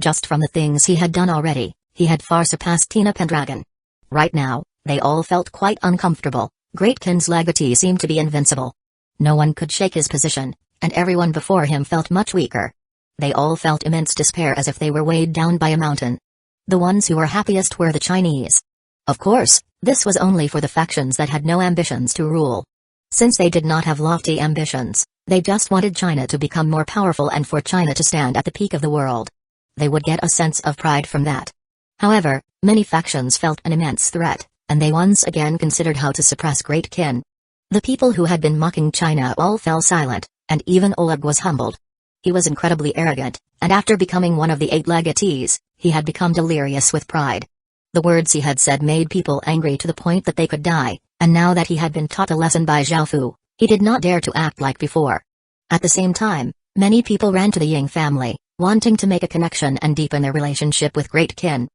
Just from the things he had done already, he had far surpassed Tina Pendragon. Right now, they all felt quite uncomfortable. Great Qin's legatee seemed to be invincible. No one could shake his position, and everyone before him felt much weaker. They all felt immense despair as if they were weighed down by a mountain. The ones who were happiest were the Chinese. Of course, this was only for the factions that had no ambitions to rule. Since they did not have lofty ambitions, they just wanted China to become more powerful and for China to stand at the peak of the world. They would get a sense of pride from that. However, many factions felt an immense threat, and they once again considered how to suppress Great Qin. The people who had been mocking China all fell silent, and even Oleg was humbled. He was incredibly arrogant, and after becoming one of the 8 legatees, he had become delirious with pride. The words he had said made people angry to the point that they could die, and now that he had been taught a lesson by Zhao Fu, he did not dare to act like before. At the same time, many people ran to the Ying family, wanting to make a connection and deepen their relationship with Great Qin.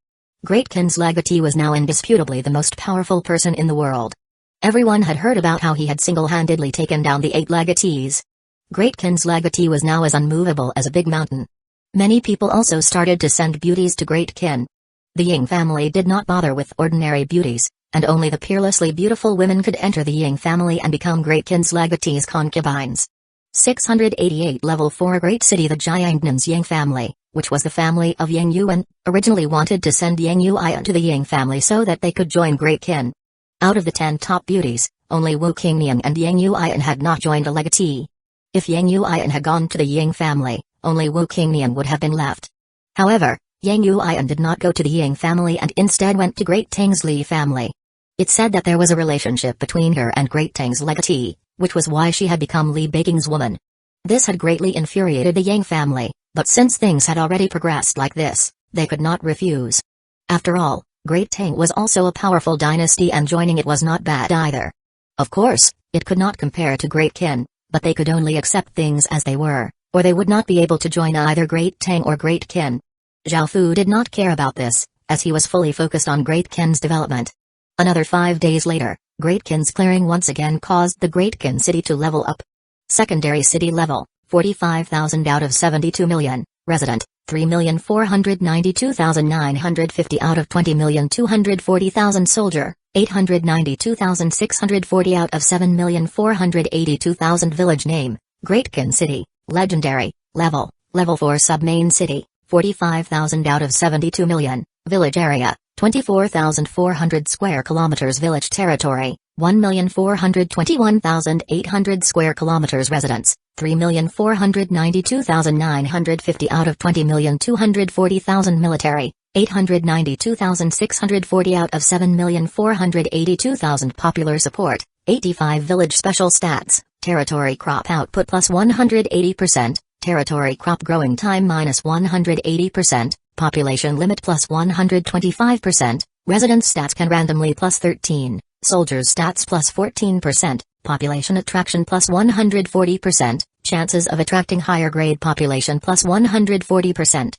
Great Qin's legatee was now indisputably the most powerful person in the world. Everyone had heard about how he had single-handedly taken down the 8 legatees. Great Qin's legatee was now as unmovable as a big mountain. Many people also started to send beauties to Great Qin. The Ying family did not bother with ordinary beauties, and only the peerlessly beautiful women could enter the Ying family and become Great Qin's legatee's concubines. 688 Level 4 Great City. The Jiangnan's Ying family, which was the family of Yang Yuan, originally wanted to send Yang Yuan to the Ying family so that they could join Great Qin. Out of the 10 top beauties, only Wu Qingnian and Yang Yuan had not joined a legatee. If Yang Yuan had gone to the Ying family, only Wu Qingnian would have been left. However, Yang Yuan did not go to the Ying family and instead went to Great Tang's Li family. It said that there was a relationship between her and Great Tang's legatee, which was why she had become Li Beiking's woman. This had greatly infuriated the Yang family, but since things had already progressed like this, they could not refuse. After all, Great Tang was also a powerful dynasty and joining it was not bad either. Of course, it could not compare to Great Qin, but they could only accept things as they were, or they would not be able to join either Great Tang or Great Qin. Zhao Fu did not care about this, as he was fully focused on Great Qin's development. Another 5 days later, Great Qin's clearing once again caused the Great Qin city to level up. Secondary city level, 45,000 out of 72 million, resident, 3,492,950 out of 20,240,000 soldier, 892,640 out of 7,482,000 village name, Great Qin city, legendary, level 4 sub-main city, 45,000 out of 72 million, village area, 24,400 square kilometers village territory, 1,421,800 square kilometers residents, 3,492,950 out of 20,240,000 military, 892,640 out of 7,482,000 popular support, 85 village special stats, territory crop output plus 180%, territory crop growing time minus 180%, population limit plus 125%, residence stats can randomly plus 13, Soldiers stats plus 14%, population attraction plus 140%, chances of attracting higher grade population plus 140%.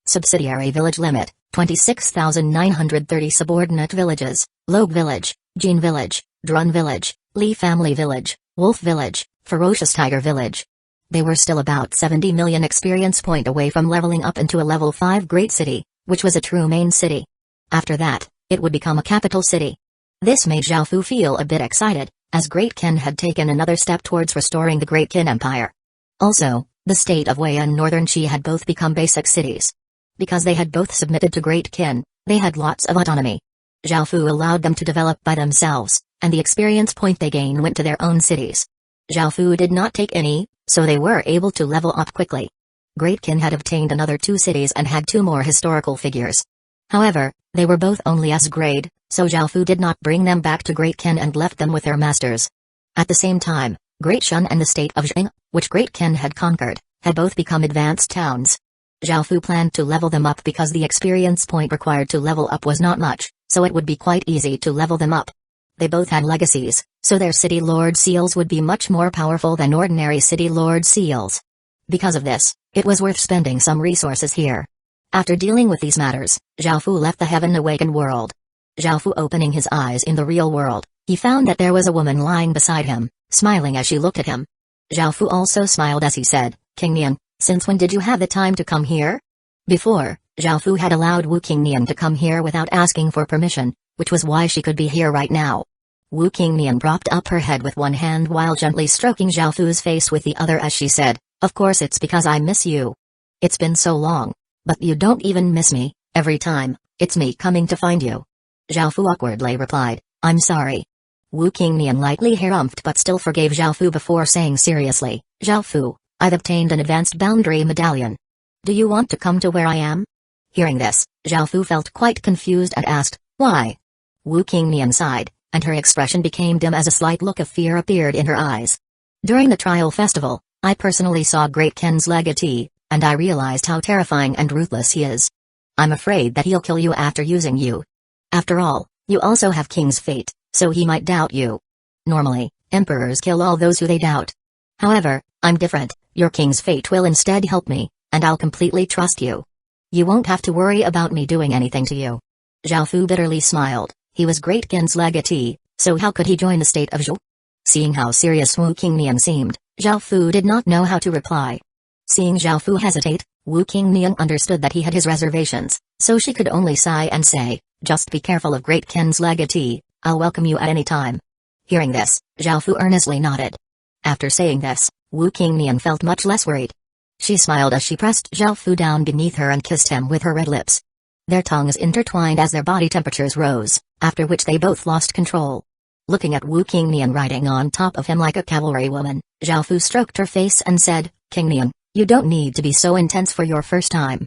Subsidiary village limit, 26,930 subordinate villages, Logue Village, Jean Village, Drun Village, Lee Family Village, Wolf Village, Ferocious Tiger Village. They were still about 70 million experience point away from leveling up into a level 5 great city, which was a true main city. After that, it would become a capital city. This made Zhao Fu feel a bit excited, as Great Qin had taken another step towards restoring the Great Qin Empire. Also, the state of Wei and Northern Qi had both become basic cities. Because they had both submitted to Great Qin, they had lots of autonomy. Zhao Fu allowed them to develop by themselves, and the experience point they gained went to their own cities. Zhao Fu did not take any, so they were able to level up quickly. Great Qin had obtained another 2 cities and had 2 more historical figures. However, they were both only S grade, so Zhao Fu did not bring them back to Great Qin and left them with their masters. At the same time, Great Shun and the state of Jing, which Great Qin had conquered, had both become advanced towns. Zhao Fu planned to level them up because the experience point required to level up was not much, so it would be quite easy to level them up. They both had legacies, so their city lord seals would be much more powerful than ordinary city lord seals. Because of this, it was worth spending some resources here. After dealing with these matters, Zhao Fu left the Heaven Awakened world. Zhao Fu opening his eyes in the real world, he found that there was a woman lying beside him, smiling as she looked at him. Zhao Fu also smiled as he said, King Nian, since when did you have the time to come here? Before, Zhao Fu had allowed Wu Qingnian to come here without asking for permission, which was why she could be here right now. Wu Qingnian propped up her head with one hand while gently stroking Zhao Fu's face with the other as she said, of course it's because I miss you. It's been so long. But you don't even miss me, every time, it's me coming to find you. Zhao Fu awkwardly replied, I'm sorry. Wu Qingnian lightly harumphed but still forgave Zhao Fu before saying seriously, Zhao Fu, I've obtained an advanced boundary medallion. Do you want to come to where I am? Hearing this, Zhao Fu felt quite confused and asked, why? Wu Qingnian sighed, and her expression became dim as a slight look of fear appeared in her eyes. During the trial festival, I personally saw Great Qin's legatee, and I realized how terrifying and ruthless he is. I'm afraid that he'll kill you after using you. After all, you also have King's fate, so he might doubt you. Normally, emperors kill all those who they doubt. However, I'm different, your King's fate will instead help me, and I'll completely trust you. You won't have to worry about me doing anything to you. Zhao Fu bitterly smiled, he was Great Qin's legatee, so how could he join the state of Zhou? Seeing how serious Wu Qingnian seemed, Zhao Fu did not know how to reply. Seeing Zhao Fu hesitate, Wu Qingnian understood that he had his reservations, so she could only sigh and say, just be careful of Great Qin's legatee, I'll welcome you at any time. Hearing this, Zhao Fu earnestly nodded. After saying this, Wu Qingnian felt much less worried. She smiled as she pressed Zhao Fu down beneath her and kissed him with her red lips. Their tongues intertwined as their body temperatures rose, after which they both lost control. Looking at Wu Qingnian riding on top of him like a cavalry woman, Zhao Fu stroked her face and said, Qingnian, you don't need to be so intense for your first time.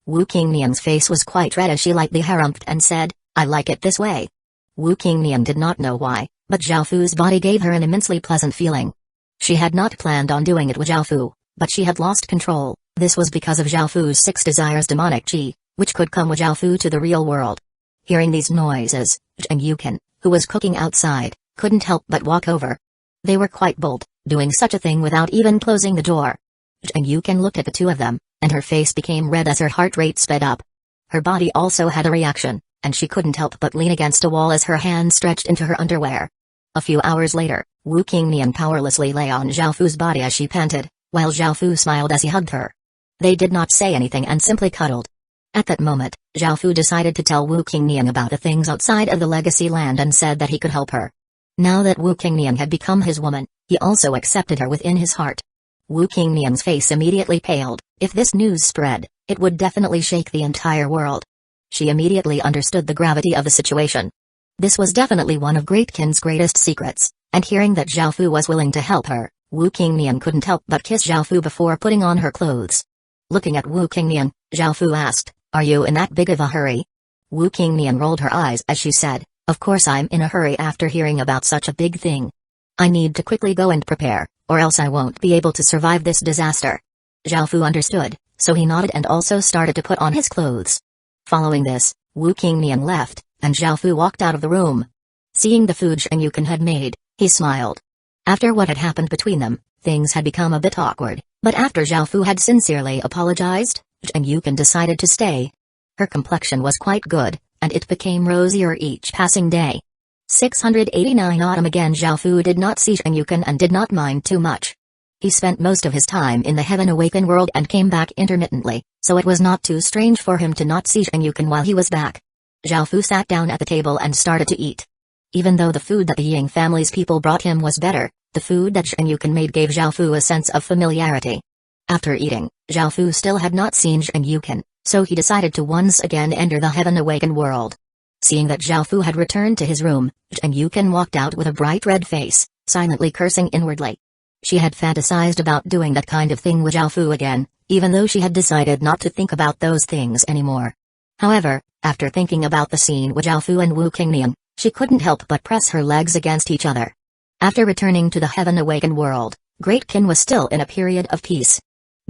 Wu Qingnian's face was quite red as she lightly harumphed and said, I like it this way. Wu Qingnian did not know why, but Zhao Fu's body gave her an immensely pleasant feeling. She had not planned on doing it with Zhao Fu, but she had lost control. This was because of Zhao Fu's 6 desires demonic chi, which could come with Zhao Fu to the real world. Hearing these noises, Zheng Yukan, who was cooking outside, couldn't help but walk over. They were quite bold, doing such a thing without even closing the door. Zheng Yukan looked at the two of them, and her face became red as her heart rate sped up. Her body also had a reaction, and she couldn't help but lean against a wall as her hand stretched into her underwear. A few hours later, Wu Qingnian powerlessly lay on Zhao Fu's body as she panted, while Zhao Fu smiled as he hugged her. They did not say anything and simply cuddled. At that moment, Zhao Fu decided to tell Wu Qingnian about the things outside of the legacy land and said that he could help her. Now that Wu Qingnian had become his woman, he also accepted her within his heart. Wu Qingnian's face immediately paled. If this news spread, it would definitely shake the entire world. She immediately understood the gravity of the situation. This was definitely one of Great Qin's greatest secrets, and hearing that Zhao Fu was willing to help her, Wu Qingnian couldn't help but kiss Zhao Fu before putting on her clothes. Looking at Wu Qingnian, Zhao Fu asked, "Are you in that big of a hurry?" Wu Qingnian rolled her eyes as she said, "Of course I'm in a hurry after hearing about such a big thing. I need to quickly go and prepare, or else I won't be able to survive this disaster." Zhao Fu understood, so he nodded and also started to put on his clothes. Following this, Wu Qingnian left, and Zhao Fu walked out of the room. Seeing the food Shinigami had made, he smiled. After what had happened between them, things had become a bit awkward, but after Zhao Fu had sincerely apologized, Shinigami decided to stay. Her complexion was quite good, and it became rosier each passing day. 689 Autumn. Again Zhao Fu did not see Shinigami and did not mind too much. He spent most of his time in the Heaven Awakened world and came back intermittently, so it was not too strange for him to not see Shinigami while he was back. Zhao Fu sat down at the table and started to eat. Even though the food that the Ying family's people brought him was better, the food that Shinigami made gave Zhao Fu a sense of familiarity. After eating, Zhao Fu still had not seen Shinigami, so he decided to once again enter the Heaven Awakened world. Seeing that Zhao Fu had returned to his room, Shinigami walked out with a bright red face, silently cursing inwardly. She had fantasized about doing that kind of thing with Zhao Fu again, even though she had decided not to think about those things anymore. However, after thinking about the scene with Zhao Fu and Wu Qingnian, she couldn't help but press her legs against each other. After returning to the Heaven Awakened world, Great Qin was still in a period of peace.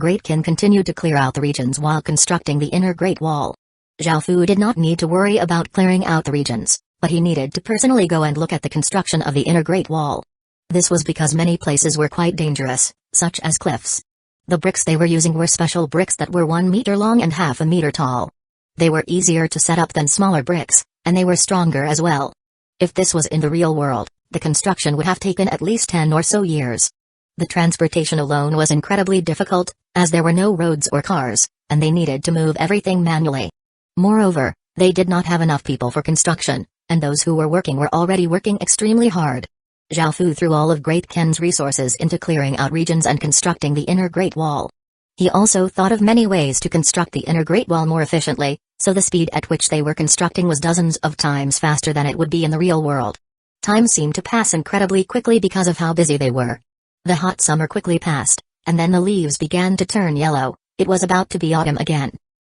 Great Qin continued to clear out the regions while constructing the inner Great Wall. Zhao Fu did not need to worry about clearing out the regions, but he needed to personally go and look at the construction of the inner Great Wall. This was because many places were quite dangerous, such as cliffs. The bricks they were using were special bricks that were 1 meter long and half a meter tall. They were easier to set up than smaller bricks, and they were stronger as well. If this was in the real world, the construction would have taken at least 10 or so years. The transportation alone was incredibly difficult, as there were no roads or cars, and they needed to move everything manually. Moreover, they did not have enough people for construction, and those who were already working extremely hard. Zhao Fu threw all of Great Qin's resources into clearing out regions and constructing the inner Great Wall. He also thought of many ways to construct the inner Great Wall more efficiently, so the speed at which they were constructing was dozens of times faster than it would be in the real world. Time seemed to pass incredibly quickly because of how busy they were. The hot summer quickly passed, and then the leaves began to turn yellow. It was about to be autumn again.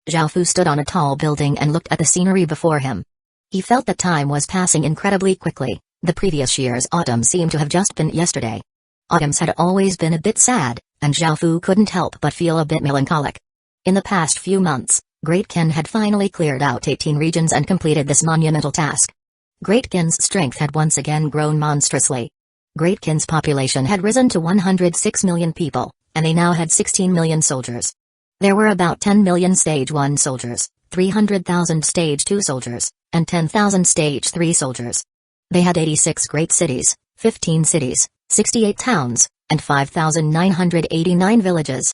Zhao Fu stood on a tall building and looked at the scenery before him. He felt that time was passing incredibly quickly. The previous year's autumn seemed to have just been yesterday. Autumns had always been a bit sad, and Zhao Fu couldn't help but feel a bit melancholic. In the past few months, Great Qin had finally cleared out 18 regions and completed this monumental task. Great Qin's strength had once again grown monstrously. Great Qin's population had risen to 106 million people, and they now had 16 million soldiers. There were about 10 million Stage 1 soldiers, 300,000 Stage 2 soldiers, and 10,000 Stage 3 soldiers. They had 86 great cities, 15 cities, 68 towns, and 5,989 villages.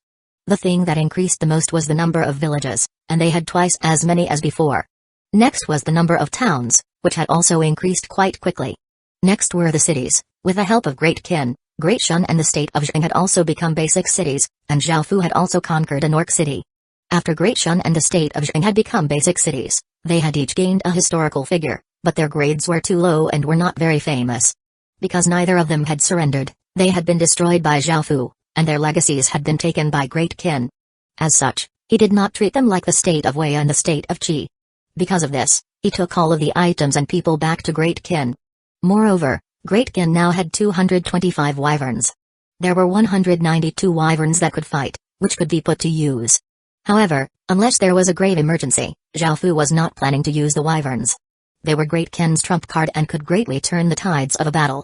The thing that increased the most was the number of villages, and they had twice as many as before. Next was the number of towns, which had also increased quite quickly. Next were the cities. With the help of Great Qin, Great Shun and the state of Zheng had also become basic cities, and Zhao Fu had also conquered an orc city. After Great Shun and the state of Zheng had become basic cities, they had each gained a historical figure, but their grades were too low and were not very famous. Because neither of them had surrendered, they had been destroyed by Zhao Fu, and their legacies had been taken by Great Qin. As such, he did not treat them like the state of Wei and the state of Qi. Because of this, he took all of the items and people back to Great Qin. Moreover, Great Qin now had 225 wyverns. There were 192 wyverns that could fight, which could be put to use. However, unless there was a grave emergency, Zhao Fu was not planning to use the wyverns. They were Great Qin's trump card and could greatly turn the tides of a battle.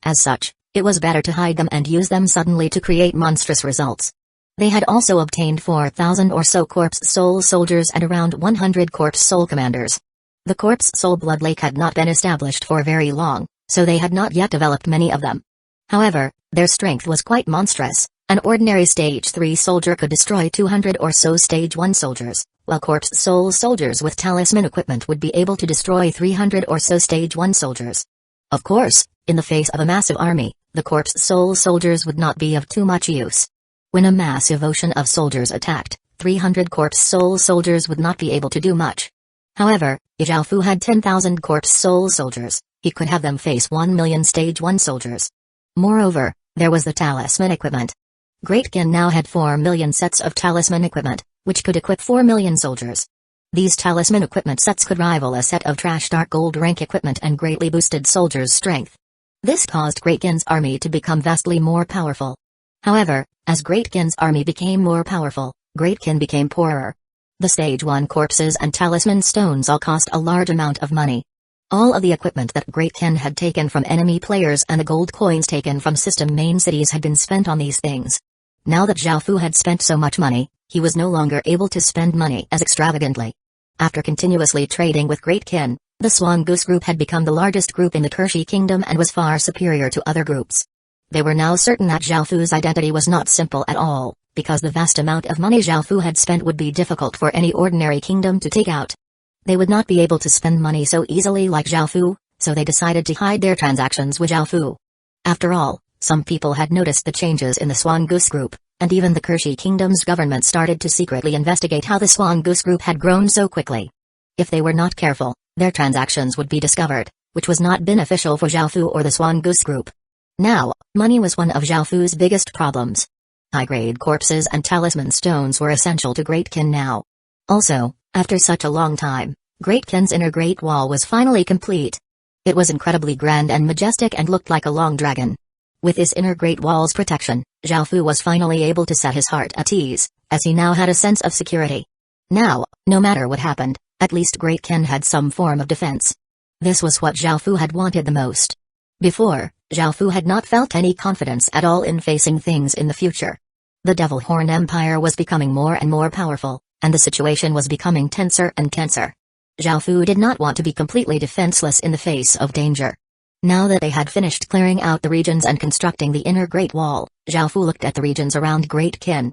As such, it was better to hide them and use them suddenly to create monstrous results. They had also obtained 4,000 or so corpse soul soldiers and around 100 corpse soul commanders. The corpse soul blood lake had not been established for very long, so they had not yet developed many of them. However, their strength was quite monstrous. An ordinary Stage 3 soldier could destroy 200 or so Stage 1 soldiers, while corpse soul soldiers with talisman equipment would be able to destroy 300 or so Stage 1 soldiers. Of course, in the face of a massive army, the corpse soul soldiers would not be of too much use. When a massive ocean of soldiers attacked, 300 corpse soul soldiers would not be able to do much. However, if Zhao Fu had 10,000 corpse soul soldiers, he could have them face 1 million Stage 1 soldiers. Moreover, there was the talisman equipment. Great Qin now had 4 million sets of talisman equipment, which could equip 4 million soldiers. These talisman equipment sets could rival a set of trash dark gold rank equipment and greatly boosted soldiers' strength. This caused Great Qin's army to become vastly more powerful. However, as Great Qin's army became more powerful, Great Qin became poorer. The Stage 1 corpses and talisman stones all cost a large amount of money. All of the equipment that Great Ken had taken from enemy players and the gold coins taken from system main cities had been spent on these things. Now that Zhao Fu had spent so much money, he was no longer able to spend money as extravagantly. After continuously trading with Great Ken, the Swan Goose Group had become the largest group in the Kershi Kingdom and was far superior to other groups. They were now certain that Zhao Fu's identity was not simple at all, because the vast amount of money Zhao Fu had spent would be difficult for any ordinary kingdom to take out. They would not be able to spend money so easily like Zhao Fu, so they decided to hide their transactions with Zhao Fu. After all, some people had noticed the changes in the Swan Goose Group, and even the Kershi Kingdom's government started to secretly investigate how the Swan Goose Group had grown so quickly. If they were not careful, their transactions would be discovered, which was not beneficial for Zhao Fu or the Swan Goose Group. Now, money was one of Zhao Fu's biggest problems. High-grade corpses and talisman stones were essential to Great Ken now. Also, after such a long time, Great Ken's inner Great Wall was finally complete. It was incredibly grand and majestic and looked like a long dragon. With his inner Great Wall's protection, Zhao Fu was finally able to set his heart at ease, as he now had a sense of security. Now, no matter what happened, at least Great Ken had some form of defense. This was what Zhao Fu had wanted the most. Before, Zhao Fu had not felt any confidence at all in facing things in the future. The Devil Horn Empire was becoming more and more powerful, and the situation was becoming tenser and tenser. Zhao Fu did not want to be completely defenseless in the face of danger. Now that they had finished clearing out the regions and constructing the inner Great Wall, Zhao Fu looked at the regions around Great Ken.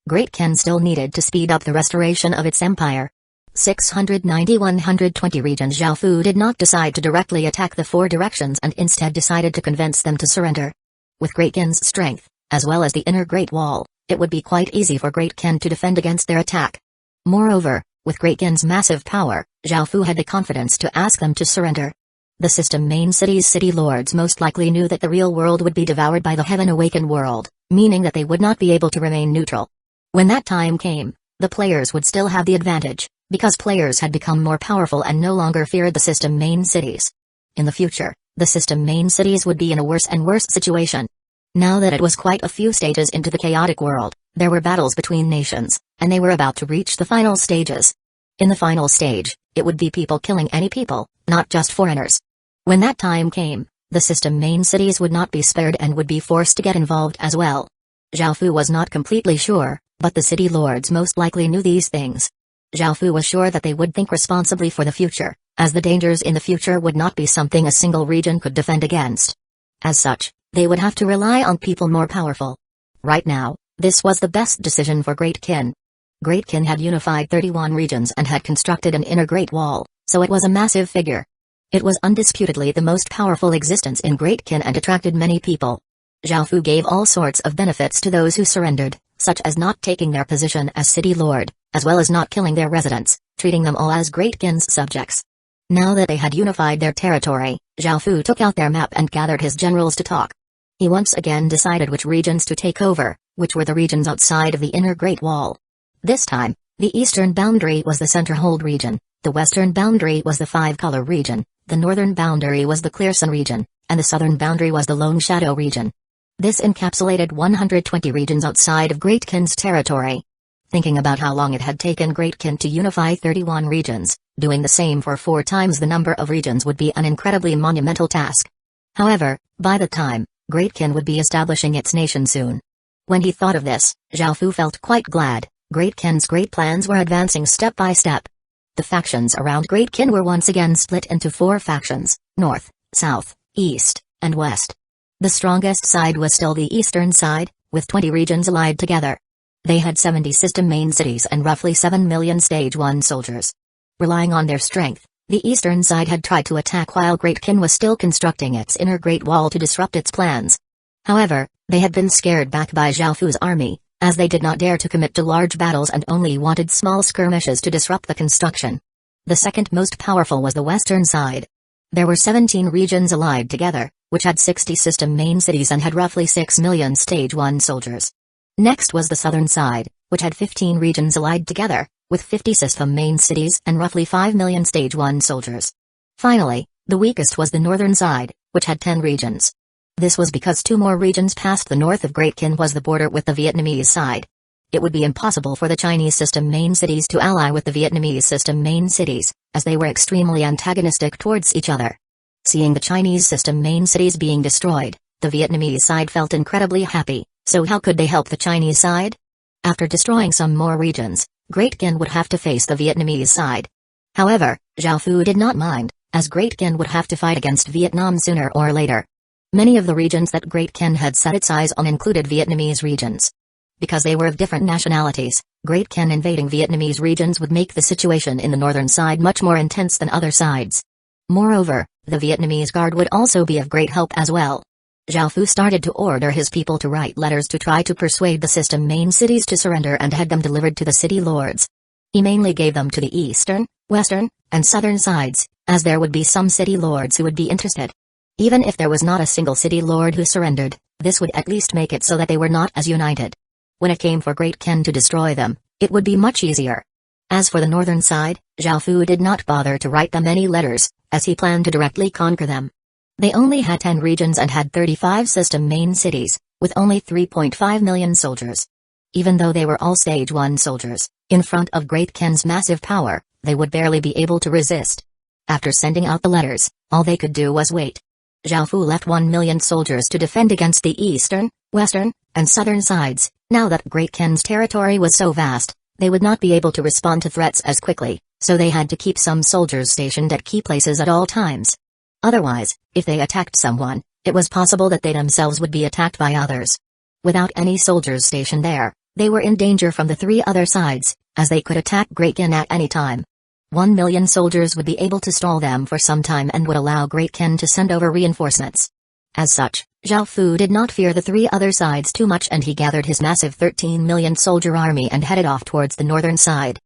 Great Ken still needed to speed up the restoration of its empire. 690-120 regions. Zhao Fu did not decide to directly attack the four directions and instead decided to convince them to surrender. With Great Ken's strength, as well as the inner Great Wall, it would be quite easy for Great Ken to defend against their attack. Moreover, with Great Ken's massive power, Zhao Fu had the confidence to ask them to surrender. The system main city's city lords most likely knew that the real world would be devoured by the Heaven Awakened world, meaning that they would not be able to remain neutral. When that time came, the players would still have the advantage, because players had become more powerful and no longer feared the system main cities. In the future, the system main cities would be in a worse and worse situation. Now that it was quite a few stages into the chaotic world, there were battles between nations, and they were about to reach the final stages. In the final stage, it would be people killing any people, not just foreigners. When that time came, the system main cities would not be spared and would be forced to get involved as well. Zhao Fu was not completely sure, but the city lords most likely knew these things. Zhao Fu was sure that they would think responsibly for the future, as the dangers in the future would not be something a single region could defend against. As such, they would have to rely on people more powerful. Right now, this was the best decision for Great Ken. Great Ken had unified 31 regions and had constructed an inner Great Wall, so it was a massive figure. It was undisputedly the most powerful existence in Great Ken and attracted many people. Zhao Fu gave all sorts of benefits to those who surrendered, such as not taking their position as city lord, as well as not killing their residents, treating them all as Great Ken's subjects. Now that they had unified their territory, Zhao Fu took out their map and gathered his generals to talk. He once again decided which regions to take over, which were the regions outside of the inner Great Wall. This time, the eastern boundary was the Center-Hold region, the western boundary was the Five-Color region, the northern boundary was the Clear Sun region, and the southern boundary was the Lone Shadow region. This encapsulated 120 regions outside of Great Ken's territory. Thinking about how long it had taken Great Ken to unify 31 regions, doing the same for 4 times the number of regions would be an incredibly monumental task. However, by the time, Great Ken would be establishing its nation soon. When he thought of this, Zhao Fu felt quite glad. Great Ken's great plans were advancing step by step. The factions around Great Ken were once again split into 4 factions, north, south, east, and west. The strongest side was still the eastern side, with 20 regions allied together. They had 70 system main cities and roughly 7 million Stage 1 soldiers. Relying on their strength, the eastern side had tried to attack while Great Ken was still constructing its inner Great Wall to disrupt its plans. However, they had been scared back by Zhao Fu's army, as they did not dare to commit to large battles and only wanted small skirmishes to disrupt the construction. The second most powerful was the western side. There were 17 regions allied together, which had 60 system main cities and had roughly 6 million Stage 1 soldiers. Next was the southern side, which had 15 regions allied together, with 50 system main cities and roughly 5 million Stage 1 soldiers. Finally, the weakest was the northern side, which had 10 regions. This was because 2 more regions past the north of Great Ken was the border with the Vietnamese side. It would be impossible for the Chinese system main cities to ally with the Vietnamese system main cities, as they were extremely antagonistic towards each other. Seeing the Chinese system main cities being destroyed, the Vietnamese side felt incredibly happy, so how could they help the Chinese side? After destroying some more regions, Great Kin would have to face the Vietnamese side. However, Zhao Fu did not mind, as Great Kin would have to fight against Vietnam sooner or later. Many of the regions that Great Kin had set its eyes on included Vietnamese regions. Because they were of different nationalities, Great Kin invading Vietnamese regions would make the situation in the northern side much more intense than other sides. Moreover, the Vietnamese guard would also be of great help as well. Zhao Fu started to order his people to write letters to try to persuade the system main cities to surrender and had them delivered to the city lords. He mainly gave them to the eastern, western, and southern sides, as there would be some city lords who would be interested. Even if there was not a single city lord who surrendered, this would at least make it so that they were not as united. When it came for Great Kin to destroy them, it would be much easier. As for the northern side, Zhao Fu did not bother to write them any letters, as he planned to directly conquer them. They only had 10 regions and had 35 system main cities, with only 3.5 million soldiers. Even though they were all stage 1 soldiers, in front of Great Kin's massive power, they would barely be able to resist. After sending out the letters, all they could do was wait. Zhao Fu left 1 million soldiers to defend against the eastern, western, and southern sides. Now that Great Kin's territory was so vast, they would not be able to respond to threats as quickly, so they had to keep some soldiers stationed at key places at all times. Otherwise, if they attacked someone, it was possible that they themselves would be attacked by others. Without any soldiers stationed there, they were in danger from the 3 other sides, as they could attack Great Kin at any time. 1 million soldiers would be able to stall them for some time and would allow Great Kin to send over reinforcements. As such, Zhao Fu did not fear the 3 other sides too much and he gathered his massive 13 million soldier army and headed off towards the northern side.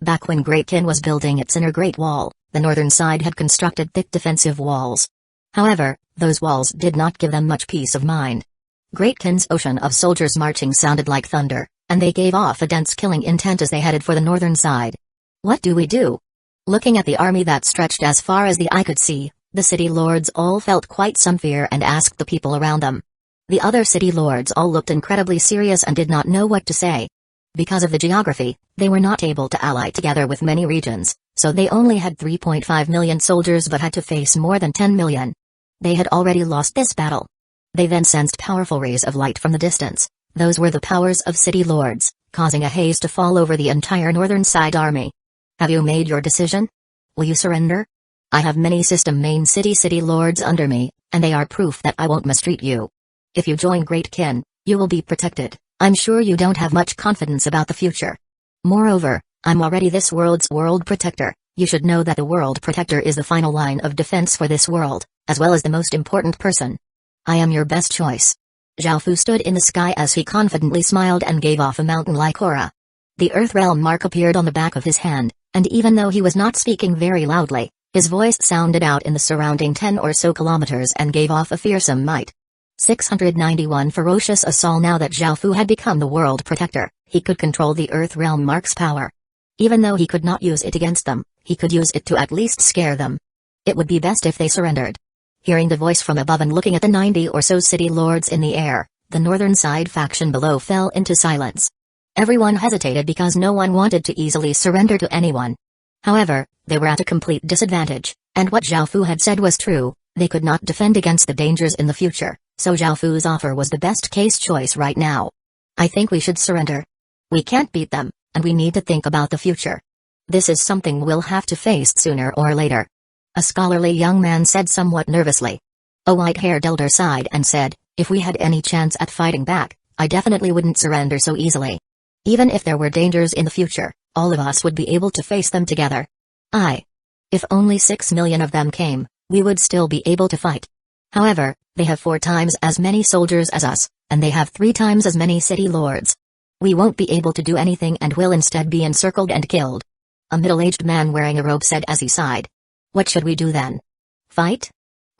Back when Great Kin was building its inner Great Wall, the northern side had constructed thick defensive walls. However, those walls did not give them much peace of mind. Great Kin's ocean of soldiers marching sounded like thunder, and they gave off a dense killing intent as they headed for the northern side. What do we do? Looking at the army that stretched as far as the eye could see, the city lords all felt quite some fear and asked the people around them. The other city lords all looked incredibly serious and did not know what to say. Because of the geography, they were not able to ally together with many regions, so they only had 3.5 million soldiers but had to face more than 10 million. They had already lost this battle. They then sensed powerful rays of light from the distance. Those were the powers of city lords, causing a haze to fall over the entire northern side army. Have you made your decision? Will you surrender? I have many system main city lords under me, and they are proof that I won't mistreat you. If you join Great Kin, you will be protected. I'm sure you don't have much confidence about the future. Moreover, I'm already this world's world protector. You should know that the world protector is the final line of defense for this world, as well as the most important person. I am your best choice. Zhao Fu stood in the sky as he confidently smiled and gave off a mountain-like aura. The Earth Realm mark appeared on the back of his hand, and even though he was not speaking very loudly, his voice sounded out in the surrounding 10 or so kilometers and gave off a fearsome might. 691 Ferocious Assault. Now that Zhao Fu had become the world protector, he could control the Earth Realm mark's power. Even though he could not use it against them, he could use it to at least scare them. It would be best if they surrendered. Hearing the voice from above and looking at the 90 or so city lords in the air, the northern side faction below fell into silence. Everyone hesitated because no one wanted to easily surrender to anyone. However, they were at a complete disadvantage, and what Zhao Fu had said was true. They could not defend against the dangers in the future, so Zhao Fu's offer was the best case choice right now. I think we should surrender. We can't beat them, and we need to think about the future. This is something we'll have to face sooner or later. A scholarly young man said somewhat nervously. A white-haired elder sighed and said, if we had any chance at fighting back, I definitely wouldn't surrender so easily. Even if there were dangers in the future, all of us would be able to face them together. If only 6 million of them came, we would still be able to fight. However, they have 4 times as many soldiers as us, and they have 3 times as many city lords. We won't be able to do anything and will instead be encircled and killed. A middle-aged man wearing a robe said as he sighed. What should we do then? Fight?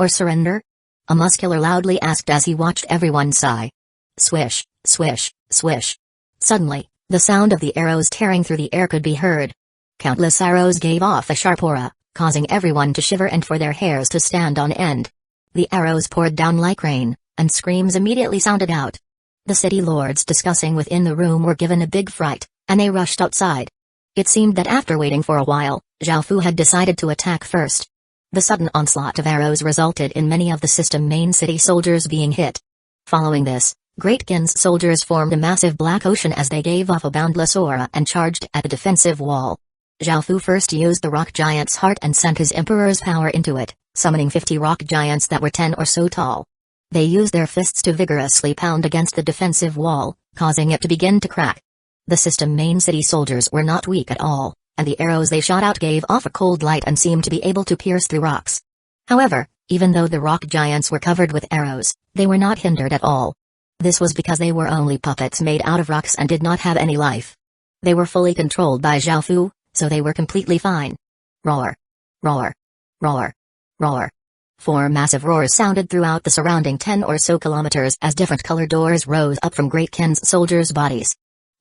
Or surrender? A muscular loudly asked as he watched everyone sigh. Swish, swish, swish. Suddenly, the sound of the arrows tearing through the air could be heard. Countless arrows gave off a sharp aura, causing everyone to shiver and for their hairs to stand on end. The arrows poured down like rain, and screams immediately sounded out. The city lords discussing within the room were given a big fright, and they rushed outside. It seemed that after waiting for a while, Zhao Fu had decided to attack first. The sudden onslaught of arrows resulted in many of the system main city soldiers being hit. Following this, Great Qin's soldiers formed a massive black ocean as they gave off a boundless aura and charged at the defensive wall. Zhao Fu first used the rock giant's heart and sent his emperor's power into it, summoning 50 rock giants that were 10 or so tall. They used their fists to vigorously pound against the defensive wall, causing it to begin to crack. The system main city soldiers were not weak at all, and the arrows they shot out gave off a cold light and seemed to be able to pierce through rocks. However, even though the rock giants were covered with arrows, they were not hindered at all. This was because they were only puppets made out of rocks and did not have any life. They were fully controlled by Zhao Fu, so they were completely fine. Roar! Roar! Roar! Roar! 4 massive roars sounded throughout the surrounding 10 or so kilometers as different color doors rose up from Great Qin's soldiers' bodies.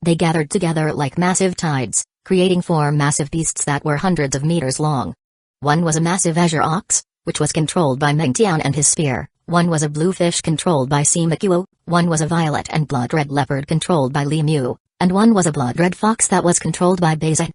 They gathered together like massive tides, creating 4 massive beasts that were hundreds of meters long. One was a massive azure ox, which was controlled by Meng Tian and his spear. One was a blue fish controlled by Mangekyō. One was a violet and blood-red leopard controlled by Li Mu, and one was a blood-red fox that was controlled by Beizi.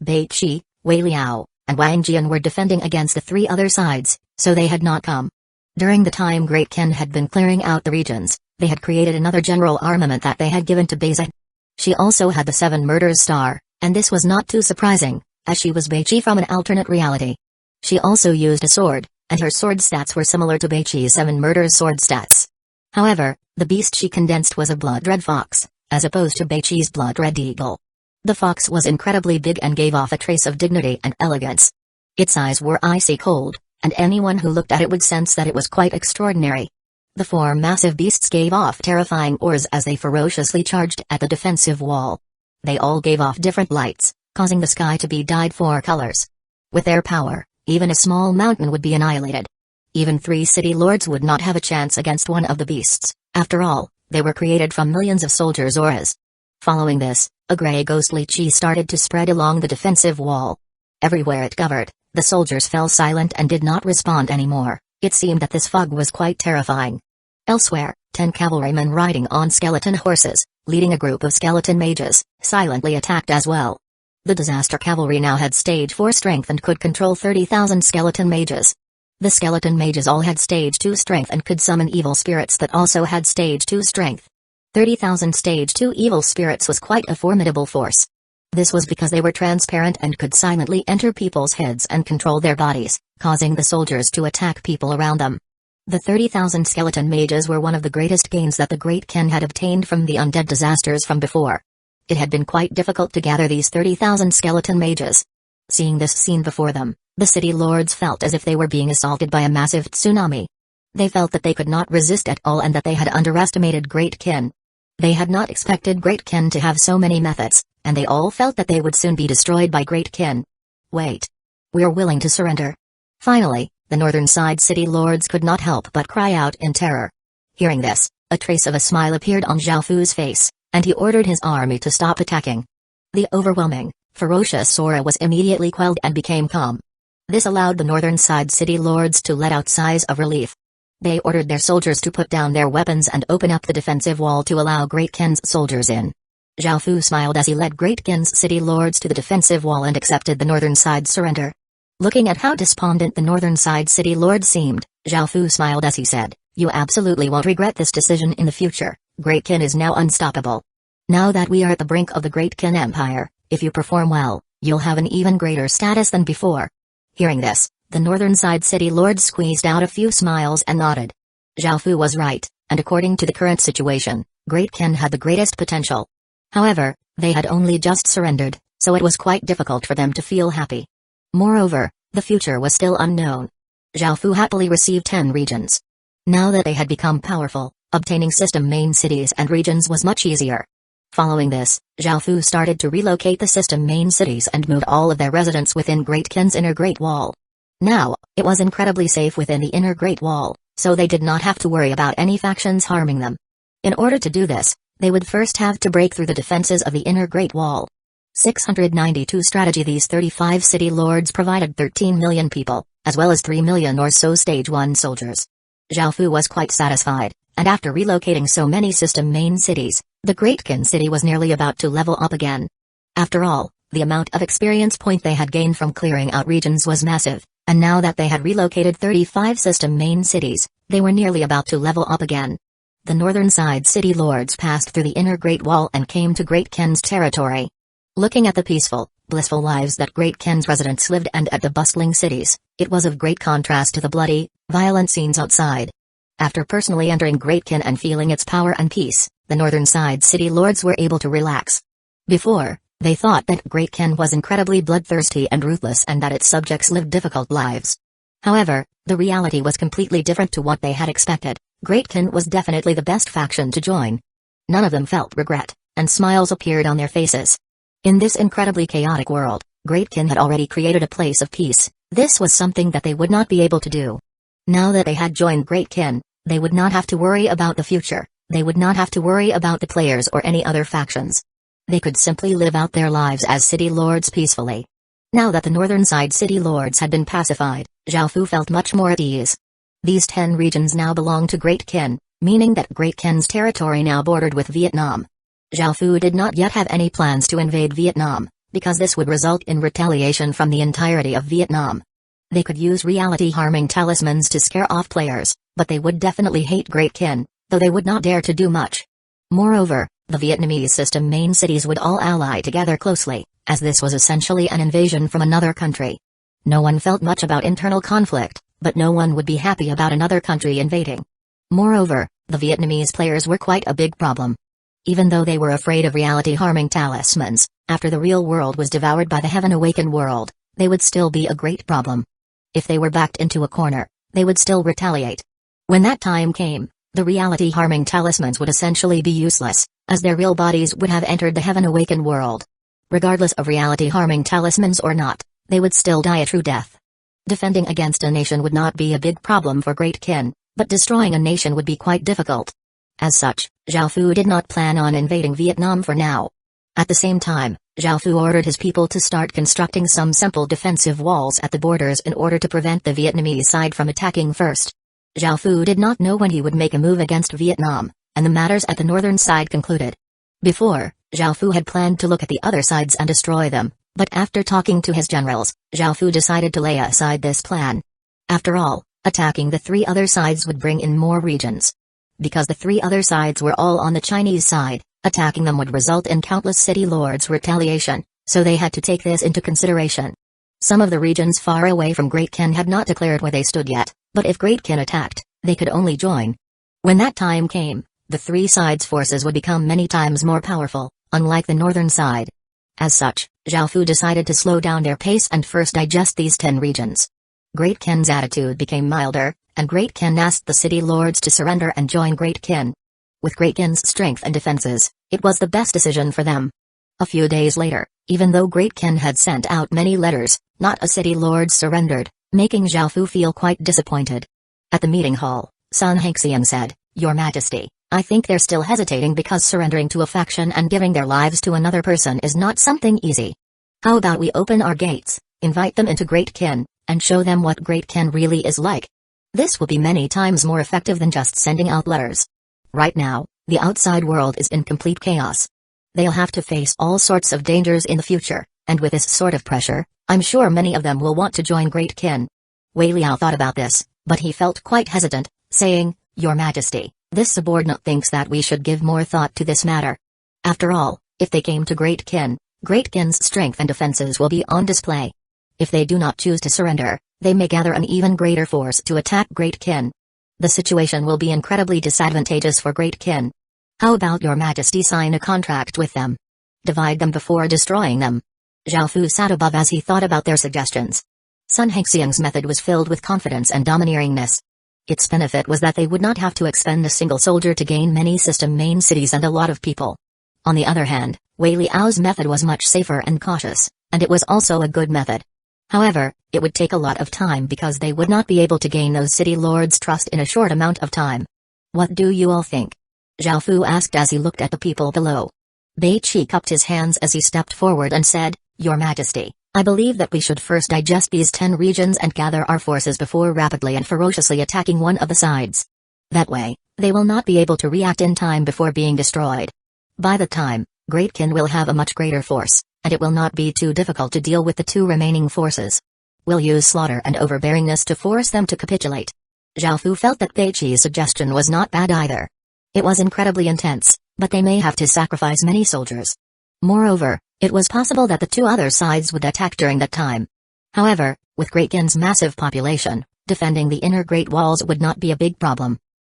Bei Qi, Wei Liao, and Wang Jian were defending against the 3 other sides, so they had not come. During the time Great Qin had been clearing out the regions, they had created another general armament that they had given to Beizi. She also had the 7 Murders Star, and this was not too surprising, as she was Bei Qi from an alternate reality. She also used a sword, and her sword stats were similar to Bei Qi's 7 Murders sword stats. However, the beast she condensed was a blood-red fox, as opposed to Bei Qi's blood-red eagle. The fox was incredibly big and gave off a trace of dignity and elegance. Its eyes were icy cold, and anyone who looked at it would sense that it was quite extraordinary. The 4 massive beasts gave off terrifying roars as they ferociously charged at the defensive wall. They all gave off different lights, causing the sky to be dyed 4 colors. With their power, even a small mountain would be annihilated. Even 3 city lords would not have a chance against one of the beasts. After all, they were created from millions of soldiers' auras. Following this, a gray ghostly chi started to spread along the defensive wall. Everywhere it covered, the soldiers fell silent and did not respond anymore. It seemed that this fog was quite terrifying. Elsewhere, 10 cavalrymen riding on skeleton horses, leading a group of skeleton mages, silently attacked as well. The disaster cavalry now had stage 4 strength and could control 30,000 skeleton mages. The skeleton mages all had stage 2 strength and could summon evil spirits that also had stage 2 strength. 30,000 stage 2 evil spirits was quite a formidable force. This was because they were transparent and could silently enter people's heads and control their bodies, causing the soldiers to attack people around them. The 30,000 skeleton mages were one of the greatest gains that the Great Qin had obtained from the undead disasters from before. It had been quite difficult to gather these 30,000 skeleton mages. Seeing this scene before them, the city lords felt as if they were being assaulted by a massive tsunami. They felt that they could not resist at all and that they had underestimated Great Qin. They had not expected Great Qin to have so many methods, and they all felt that they would soon be destroyed by Great Qin. Wait. We're willing to surrender. Finally, the northern side city lords could not help but cry out in terror. Hearing this, a trace of a smile appeared on Zhao Fu's face, and he ordered his army to stop attacking. The overwhelming, ferocious aura was immediately quelled and became calm. This allowed the northern side city lords to let out sighs of relief. They ordered their soldiers to put down their weapons and open up the defensive wall to allow Great Qin's soldiers in. Zhao Fu smiled as he led Great Qin's city lords to the defensive wall and accepted the northern side's surrender. Looking at how despondent the northern side city lords seemed, Zhao Fu smiled as he said, "You absolutely won't regret this decision in the future. Great Qin is now unstoppable. Now that we are at the brink of the Great Qin Empire, if you perform well, you'll have an even greater status than before." Hearing this, the northern side city lords squeezed out a few smiles and nodded. Zhao Fu was right, and according to the current situation, Great Qin had the greatest potential. However, they had only just surrendered, so it was quite difficult for them to feel happy. Moreover, the future was still unknown. Zhao Fu happily received 10 regions. Now that they had become powerful, obtaining system main cities and regions was much easier. Following this, Zhao Fu started to relocate the system main cities and moved all of their residents within Great Qin's inner Great Wall. Now, it was incredibly safe within the inner Great Wall, so they did not have to worry about any factions harming them. In order to do this, they would first have to break through the defenses of the inner Great Wall. 692 strategy. These 35 city lords provided 13 million people, as well as 3 million or so stage 1 soldiers. Zhao Fu was quite satisfied, and after relocating so many system main cities, the Great Kin city was nearly about to level up again. After all, the amount of experience point they had gained from clearing out regions was massive, and now that they had relocated 35 system main cities, they were nearly about to level up again. The northern side city lords passed through the inner Great Wall and came to Great Ken's territory. Looking at the peaceful, blissful lives that Great Ken's residents lived and at the bustling cities, it was of great contrast to the bloody, violent scenes outside. After personally entering Great Ken and feeling its power and peace, the northern side city lords were able to relax. Before, they thought that Great Ken was incredibly bloodthirsty and ruthless and that its subjects lived difficult lives. However, the reality was completely different to what they had expected. Great Ken was definitely the best faction to join. None of them felt regret, and smiles appeared on their faces. In this incredibly chaotic world, Great Ken had already created a place of peace. This was something that they would not be able to do. Now that they had joined Great Ken, they would not have to worry about the future. They would not have to worry about the players or any other factions. They could simply live out their lives as city lords peacefully. Now that the northern side city lords had been pacified, Zhao Fu felt much more at ease. These 10 regions now belong to Great Ken, meaning that Great Ken's territory now bordered with Vietnam. Zhao Fu did not yet have any plans to invade Vietnam, because this would result in retaliation from the entirety of Vietnam. They could use reality-harming talismans to scare off players, but they would definitely hate Great Ken, though they would not dare to do much. Moreover, the Vietnamese system main cities would all ally together closely, as this was essentially an invasion from another country. No one felt much about internal conflict, but no one would be happy about another country invading. Moreover, the Vietnamese players were quite a big problem. Even though they were afraid of reality-harming talismans, after the real world was devoured by the Heaven-awakened world, they would still be a great problem. If they were backed into a corner, they would still retaliate. When that time came, the reality-harming talismans would essentially be useless, as their real bodies would have entered the Heaven-awakened world. Regardless of reality-harming talismans or not, they would still die a true death. Defending against a nation would not be a big problem for Great Ken, but destroying a nation would be quite difficult. As such, Zhao Fu did not plan on invading Vietnam for now. At the same time, Zhao Fu ordered his people to start constructing some simple defensive walls at the borders in order to prevent the Vietnamese side from attacking first. Zhao Fu did not know when he would make a move against Vietnam, and the matters at the northern side concluded. Before, Zhao Fu had planned to look at the other sides and destroy them, but after talking to his generals, Zhao Fu decided to lay aside this plan. After all, attacking the 3 other sides would bring in more regions. Because the 3 other sides were all on the Chinese side, attacking them would result in countless city lords' retaliation, so they had to take this into consideration. Some of the regions far away from Great Ken had not declared where they stood yet, but if Great Ken attacked, they could only join. When that time came, the 3 sides' forces would become many times more powerful, unlike the northern side. As such, Zhao Fu decided to slow down their pace and first digest these 10 regions. Great Ken's attitude became milder, and Great Ken asked the city lords to surrender and join Great Ken. With Great Ken's strength and defenses, it was the best decision for them. A few days later, even though Great Ken had sent out many letters, not a city lord surrendered, making Zhao Fu feel quite disappointed. At the meeting hall, Sun Hengxiang said, "Your Majesty, I think they're still hesitating because surrendering to a faction and giving their lives to another person is not something easy. How about we open our gates, invite them into Great Ken, and show them what Great Ken really is like? This will be many times more effective than just sending out letters. Right now, the outside world is in complete chaos. They'll have to face all sorts of dangers in the future, and with this sort of pressure, I'm sure many of them will want to join Great Ken." Wei Liao thought about this, but he felt quite hesitant, saying, "Your Majesty, this subordinate thinks that we should give more thought to this matter. After all, if they came to Great Ken's strength and defenses will be on display. If they do not choose to surrender, they may gather an even greater force to attack Great Ken. The situation will be incredibly disadvantageous for Great Ken. How about Your Majesty sign a contract with them? Divide them before destroying them." Zhao Fu sat above as he thought about their suggestions. Sun Hengxiang's method was filled with confidence and domineeringness. Its benefit was that they would not have to expend a single soldier to gain many system main cities and a lot of people. On the other hand, Wei Liao's method was much safer and cautious, and it was also a good method. However, it would take a lot of time because they would not be able to gain those city lords' trust in a short amount of time. "What do you all think?" Zhao Fu asked as he looked at the people below. Bei Qi cupped his hands as he stepped forward and said, "Your Majesty, I believe that we should first digest these 10 regions and gather our forces before rapidly and ferociously attacking one of the sides. That way, They will not be able to react in time before being destroyed. By the time, Great Kin will have a much greater force, and it will not be too difficult to deal with the two remaining forces. We'll use slaughter and overbearingness to force them to capitulate. Zhao Fu felt that Beiqi's suggestion was not bad either. It was incredibly intense, but they may have to sacrifice many soldiers. Moreover, it was possible that the two other sides would attack during that time. However, with Great Kin's massive population, defending the inner Great Walls would not be a big problem.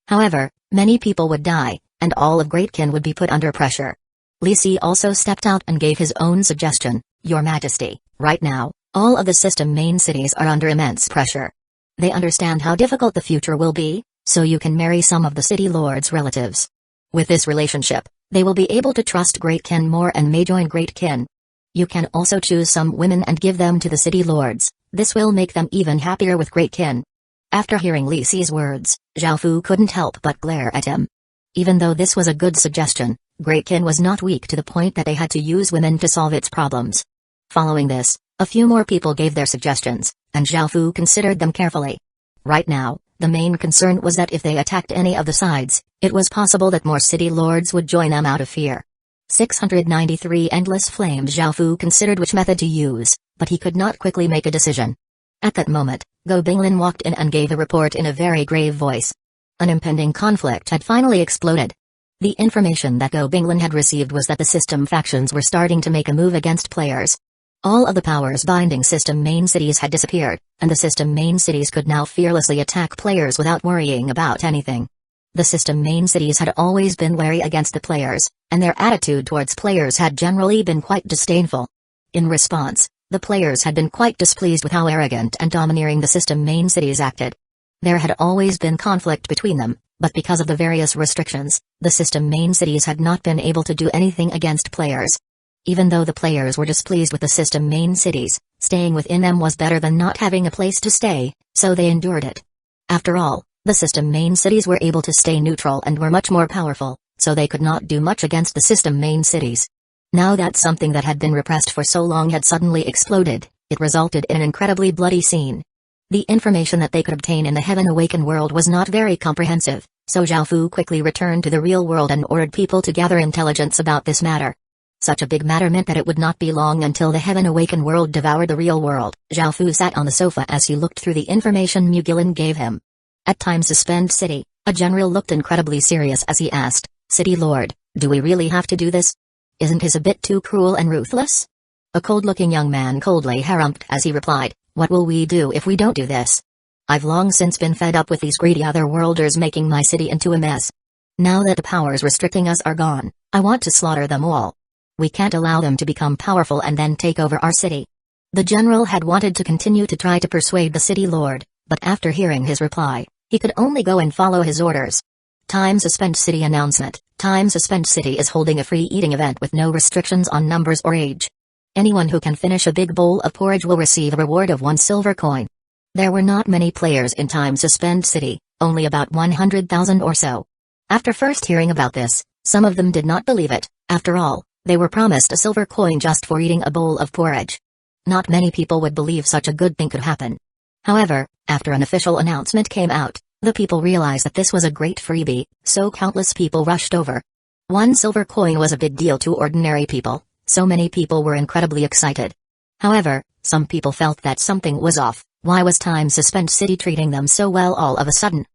However, many people would die, and all of Great Kin would be put under pressure. Li Si also stepped out and gave his own suggestion. Your Majesty, right now, all of the system main cities are under immense pressure. They understand how difficult the future will be, so you can marry some of the city lords' relatives. With this relationship, they will be able to trust Great Kin more and may join Great Kin. You can also choose some women and give them to the city lords. This will make them even happier with Great Kin. After hearing Li Si's words, Zhao Fu couldn't help but glare at him. Even though this was a good suggestion, Great Kin was not weak to the point that they had to use women to solve its problems. Following this, a few more people gave their suggestions, and Zhao Fu considered them carefully. Right now, the main concern was that if they attacked any of the sides, it was possible that more city lords would join them out of fear. 693 Endless Flames. Zhao Fu considered which method to use, but he could not quickly make a decision. At that moment, Go Binglin walked in and gave a report in a very grave voice. An impending conflict had finally exploded. The information that Go Binglin had received was that the system factions were starting to make a move against players. All of the powers binding system main cities had disappeared, and the system main cities could now fearlessly attack players without worrying about anything. The system main cities had always been wary against the players, and their attitude towards players had generally been quite disdainful. In response, the players had been quite displeased with how arrogant and domineering the system main cities acted. There had always been conflict between them, but because of the various restrictions, the system main cities had not been able to do anything against players. Even though the players were displeased with the system main cities, staying within them was better than not having a place to stay, so they endured it. After all, the system main cities were able to stay neutral and were much more powerful, so they could not do much against the system main cities. Now that something that had been repressed for so long had suddenly exploded, it resulted in an incredibly bloody scene. The information that they could obtain in the Heaven Awakened world was not very comprehensive, so Zhao Fu quickly returned to the real world and ordered people to gather intelligence about this matter. Such a big matter meant that it would not be long until the Heaven Awakened world devoured the real world. Zhao Fu sat on the sofa as he looked through the information Mugilin gave him. At Time Suspend City, a general looked incredibly serious as he asked, City Lord, do we really have to do this? Isn't this a bit too cruel and ruthless? A cold-looking young man coldly harumphed as he replied, what will we do if we don't do this? I've long since been fed up with these greedy otherworlders making my city into a mess. Now that the powers restricting us are gone, I want to slaughter them all. We can't allow them to become powerful and then take over our city. The general had wanted to continue to try to persuade the city lord, but after hearing his reply, he could only go and follow his orders. Time Suspend City announcement. Time Suspend City is holding a free eating event with no restrictions on numbers or age. Anyone who can finish a big bowl of porridge will receive a reward of 1 silver coin. There were not many players in Time Suspend City, only about 100,000 or so. After first hearing about this, some of them did not believe it. After all, they were promised a silver coin just for eating a bowl of porridge. Not many people would believe such a good thing could happen. However, after an official announcement came out, the people realized that this was a great freebie, so countless people rushed over. 1 silver coin was a big deal to ordinary people, so many people were incredibly excited. However, some people felt that something was off. Why was Time Suspend City treating them so well all of a sudden?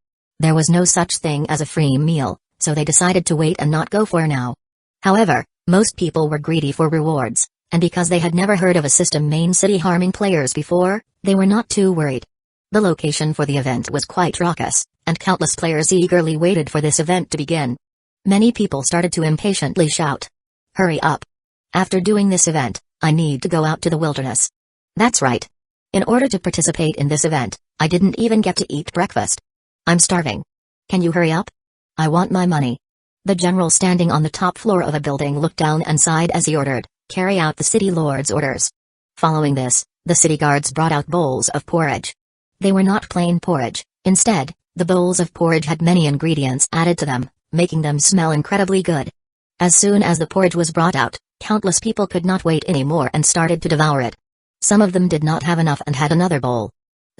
There was no such thing as a free meal, so they decided to wait and not go for now. However, most people were greedy for rewards, and because they had never heard of a system main city harming players before, they were not too worried. The location for the event was quite raucous, and countless players eagerly waited for this event to begin. Many people started to impatiently shout, "Hurry up! After doing this event, I need to go out to the wilderness." That's right. In order to participate in this event, I didn't even get to eat breakfast. I'm starving. Can you hurry up? I want my money. The general standing on the top floor of a building looked down and sighed as he ordered, "Carry out the city lord's orders." Following this, the city guards brought out bowls of porridge. They were not plain porridge. Instead, the bowls of porridge had many ingredients added to them, making them smell incredibly good. As soon as the porridge was brought out, countless people could not wait anymore and started to devour it. Some of them did not have enough and had another bowl.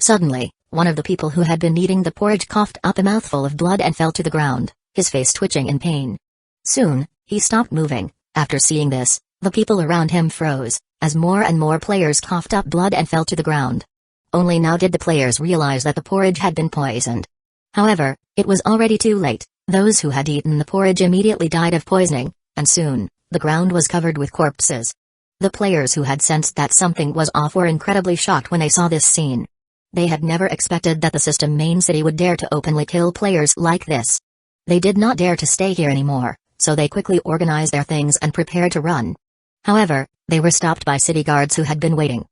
Suddenly, one of the people who had been eating the porridge coughed up a mouthful of blood and fell to the ground. his face twitching in pain. Soon, he stopped moving. After seeing this, the people around him froze, as more and more players coughed up blood and fell to the ground. Only now did the players realize that the porridge had been poisoned. However, it was already too late. Those who had eaten the porridge immediately died of poisoning, and soon, the ground was covered with corpses. The players who had sensed that something was off were incredibly shocked when they saw this scene. They had never expected that the system main city would dare to openly kill players like this. They did not dare to stay here anymore, so they quickly organized their things and prepared to run. However, they were stopped by city guards who had been waiting.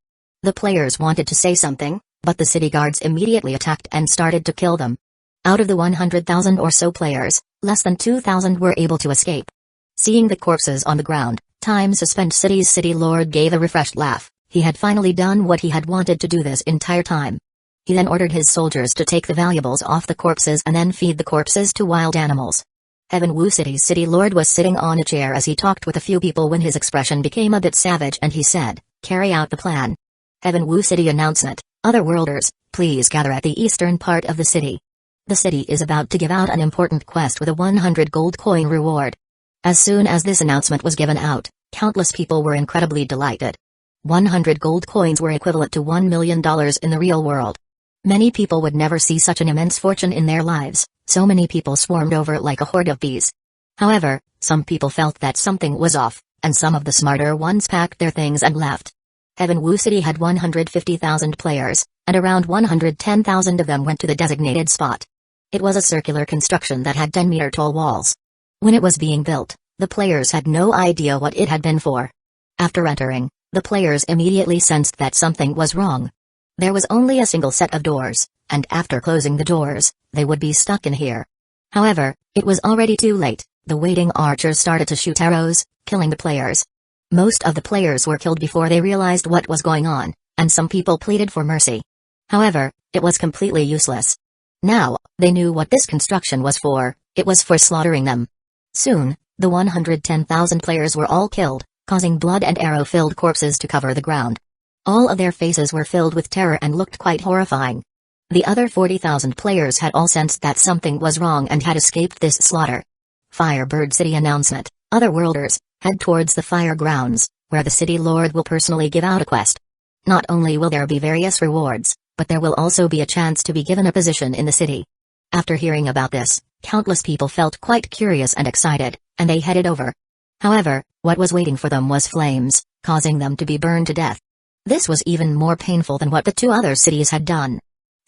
The players wanted to say something, but the city guards immediately attacked and started to kill them. Out of the 100,000 or so players, less than 2,000 were able to escape. Seeing the corpses on the ground, Time Suspend City's city lord gave a refreshed laugh. He had finally done what he had wanted to do this entire time. He then ordered his soldiers to take the valuables off the corpses and then feed the corpses to wild animals. Heaven Wu City's city lord was sitting on a chair as he talked with a few people when his expression became a bit savage and he said, "Carry out the plan." Heaven Wu City announcement, "Otherworlders, please gather at the eastern part of the city. The city is about to give out an important quest with a 100 gold coin reward." As soon as this announcement was given out, countless people were incredibly delighted. 100 gold coins were equivalent to $1 million in the real world. Many people would never see such an immense fortune in their lives, so many people swarmed over like a horde of bees. However, some people felt that something was off, and some of the smarter ones packed their things and left. Heaven Wu City had 150,000 players, and around 110,000 of them went to the designated spot. It was a circular construction that had 10-meter tall walls. When it was being built, the players had no idea what it had been for. After entering, the players immediately sensed that something was wrong. There was only a single set of doors, and after closing the doors, they would be stuck in here. However, it was already too late. The waiting archers started to shoot arrows, killing the players. Most of the players were killed before they realized what was going on, and some people pleaded for mercy. However, it was completely useless. Now, they knew what this construction was for. It was for slaughtering them. Soon, the 110,000 players were all killed, causing blood and arrow-filled corpses to cover the ground. All of their faces were filled with terror and looked quite horrifying. The other 40,000 players had all sensed that something was wrong and had escaped this slaughter. Firebird City announcement, "Otherworlders, head towards the fire grounds, where the city lord will personally give out a quest. Not only will there be various rewards, but there will also be a chance to be given a position in the city." After hearing about this, countless people felt quite curious and excited, and they headed over. However, what was waiting for them was flames, causing them to be burned to death. This was even more painful than what the two other cities had done.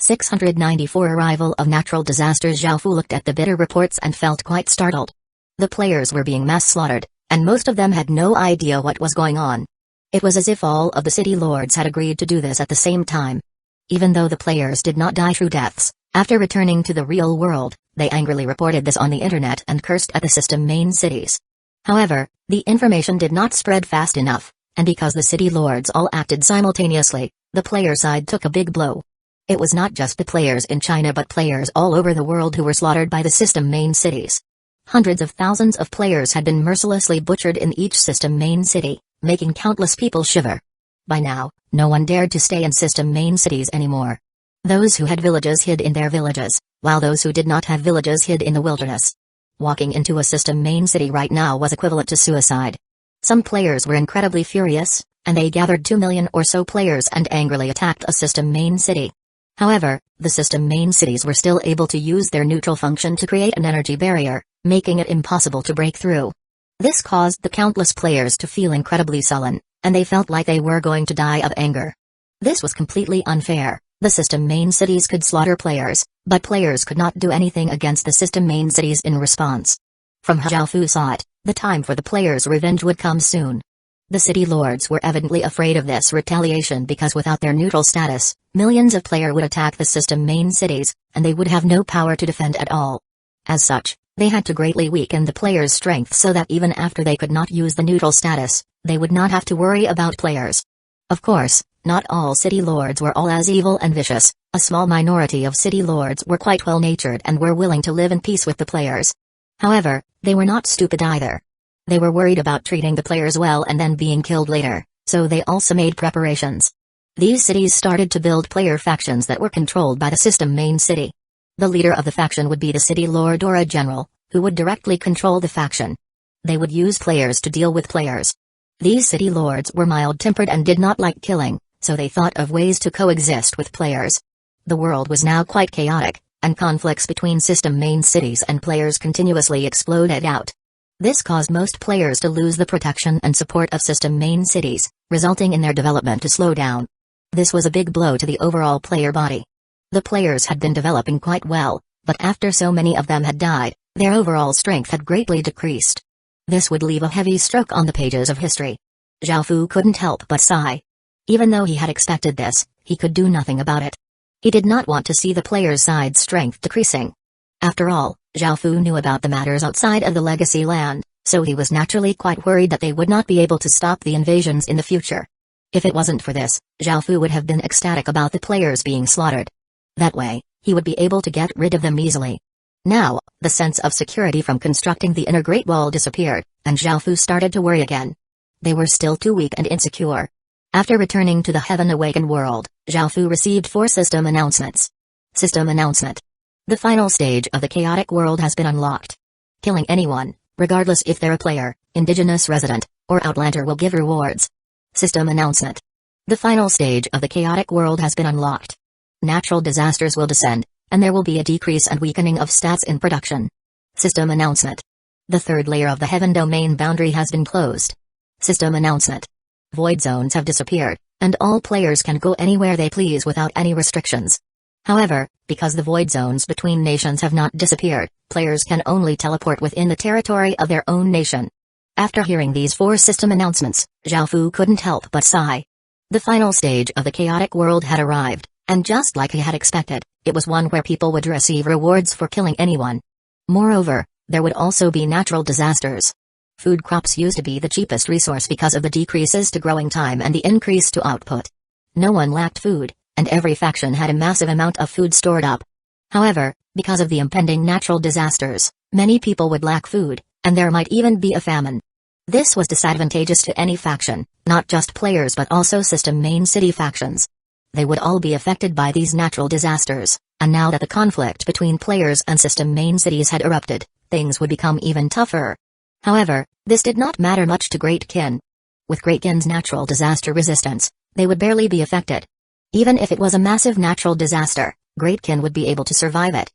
694 Arrival of natural disasters. Zhao Fu looked at the bitter reports and felt quite startled. The players were being mass slaughtered, and most of them had no idea what was going on. It was as if all of the city lords had agreed to do this at the same time. Even though the players did not die true deaths, after returning to the real world, they angrily reported this on the internet and cursed at the system main cities. However, the information did not spread fast enough, and because the city lords all acted simultaneously, the player side took a big blow. It was not just the players in China but players all over the world who were slaughtered by the system main cities. Hundreds of thousands of players had been mercilessly butchered in each system main city, making countless people shiver. By now, no one dared to stay in system main cities anymore. Those who had villages hid in their villages, while those who did not have villages hid in the wilderness. Walking into a system main city right now was equivalent to suicide. Some players were incredibly furious, and they gathered 2 million or so players and angrily attacked a system main city. However, the system main cities were still able to use their neutral function to create an energy barrier, making it impossible to break through. This caused the countless players to feel incredibly sullen, and they felt like they were going to die of anger. This was completely unfair. The system main cities could slaughter players, but players could not do anything against the system main cities in response. From how Zhao Fu saw it, the time for the players' revenge would come soon. The city lords were evidently afraid of this retaliation because without their neutral status, millions of players would attack the system main cities, and they would have no power to defend at all. As such, they had to greatly weaken the players' strength so that even after they could not use the neutral status, they would not have to worry about players. Of course, not all city lords were all as evil and vicious. A small minority of city lords were quite well-natured and were willing to live in peace with the players. However, they were not stupid either. They were worried about treating the players well and then being killed later, so they also made preparations. These cities started to build player factions that were controlled by the system main city. The leader of the faction would be the city lord or a general, who would directly control the faction. They would use players to deal with players. These city lords were mild-tempered and did not like killing, so they thought of ways to coexist with players. The world was now quite chaotic, and conflicts between system main cities and players continuously exploded out. This caused most players to lose the protection and support of system main cities, resulting in their development to slow down. This was a big blow to the overall player body. The players had been developing quite well, but after so many of them had died, their overall strength had greatly decreased. This would leave a heavy stroke on the pages of history. Zhao Fu couldn't help but sigh. Even though he had expected this, he could do nothing about it. He did not want to see the players' side strength decreasing. After all, Zhao Fu knew about the matters outside of the legacy land, so he was naturally quite worried that they would not be able to stop the invasions in the future. If it wasn't for this, Zhao Fu would have been ecstatic about the players being slaughtered. That way, he would be able to get rid of them easily. Now, the sense of security from constructing the inner Great Wall disappeared, and Zhao Fu started to worry again. They were still too weak and insecure. After returning to the Heaven Awakened world, Zhao Fu received 4 system announcements. System announcement. The final stage of the chaotic world has been unlocked. Killing anyone, regardless if they're a player, indigenous resident, or outlander will give rewards. System announcement. The final stage of the chaotic world has been unlocked. Natural disasters will descend, and there will be a decrease and weakening of stats in production. System announcement. The third layer of the Heaven Domain boundary has been closed. System announcement. Void zones have disappeared, and all players can go anywhere they please without any restrictions. However, because the void zones between nations have not disappeared, players can only teleport within the territory of their own nation. After hearing these 4 system announcements, Zhao Fu couldn't help but sigh. The final stage of the chaotic world had arrived, and just like he had expected, it was one where people would receive rewards for killing anyone. Moreover, there would also be natural disasters. Food crops used to be the cheapest resource because of the decreases to growing time and the increase to output. No one lacked food, and every faction had a massive amount of food stored up. However, because of the impending natural disasters, many people would lack food, and there might even be a famine. This was disadvantageous to any faction, not just players but also system main city factions. They would all be affected by these natural disasters, and now that the conflict between players and system main cities had erupted, things would become even tougher. However, this did not matter much to Great Kin. With Great Kin's natural disaster resistance, they would barely be affected. Even if it was a massive natural disaster, Great Kin would be able to survive it.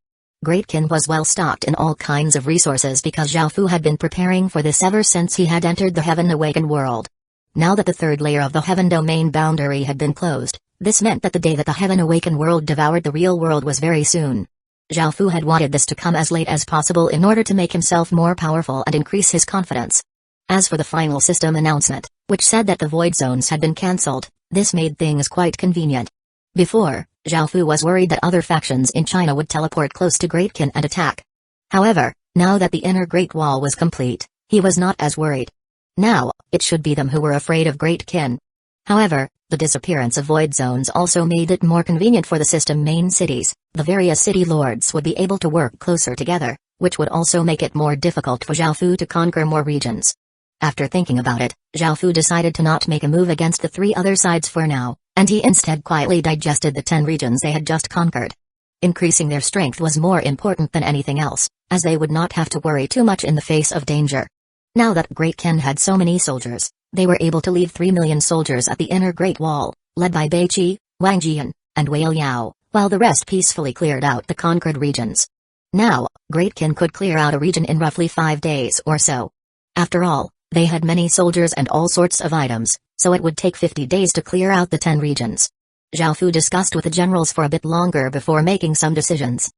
Great Kin was well stocked in all kinds of resources because Zhao Fu had been preparing for this ever since he had entered the Heaven Awakened world. Now that the third layer of the Heaven Domain boundary had been closed, this meant that the day that the Heaven Awakened world devoured the real world was very soon. Zhao Fu had wanted this to come as late as possible in order to make himself more powerful and increase his confidence. As for the final system announcement, which said that the void zones had been cancelled, this made things quite convenient. Before, Zhao Fu was worried that other factions in China would teleport close to Great Kin and attack. However, now that the inner Great Wall was complete, he was not as worried. Now, it should be them who were afraid of Great Kin. However, the disappearance of void zones also made it more convenient for the system main cities. The various city lords would be able to work closer together, which would also make it more difficult for Zhao Fu to conquer more regions. After thinking about it, Zhao Fu decided to not make a move against the 3 other sides for now, and he instead quietly digested the 10 regions they had just conquered. Increasing their strength was more important than anything else, as they would not have to worry too much in the face of danger. Now that Great Kin had so many soldiers, they were able to leave 3 million soldiers at the inner Great Wall, led by Bei Qi, Wang Jian, and Wei Liao, while the rest peacefully cleared out the conquered regions. Now, Great Kin could clear out a region in roughly 5 days or so. After all, they had many soldiers and all sorts of items, so it would take 50 days to clear out the 10 regions. Zhao Fu discussed with the generals for a bit longer before making some decisions.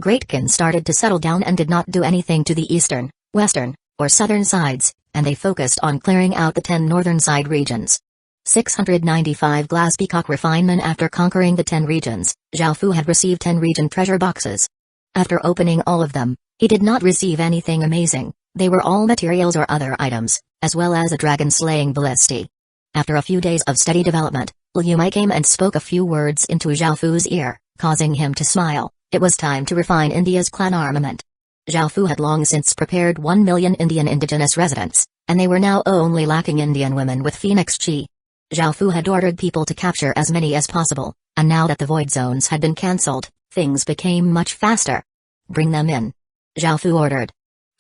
Great Kin started to settle down and did not do anything to the eastern, western, or southern sides, and they focused on clearing out the 10 northern side regions. 695 Glass Peacock Refinement. After conquering the 10 regions, Zhao Fu had received 10 region treasure boxes. After opening all of them, he did not receive anything amazing. They were all materials or other items, as well as a dragon-slaying ballistae. After a few days of steady development, Liu Mai came and spoke a few words into Zhao Fu's ear, causing him to smile. It was time to refine India's clan armament. Zhao Fu had long since prepared 1 million Indian indigenous residents, and they were now only lacking Indian women with Phoenix Chi. Zhao Fu had ordered people to capture as many as possible, and now that the void zones had been cancelled, things became much faster. Bring them in. Zhao Fu ordered.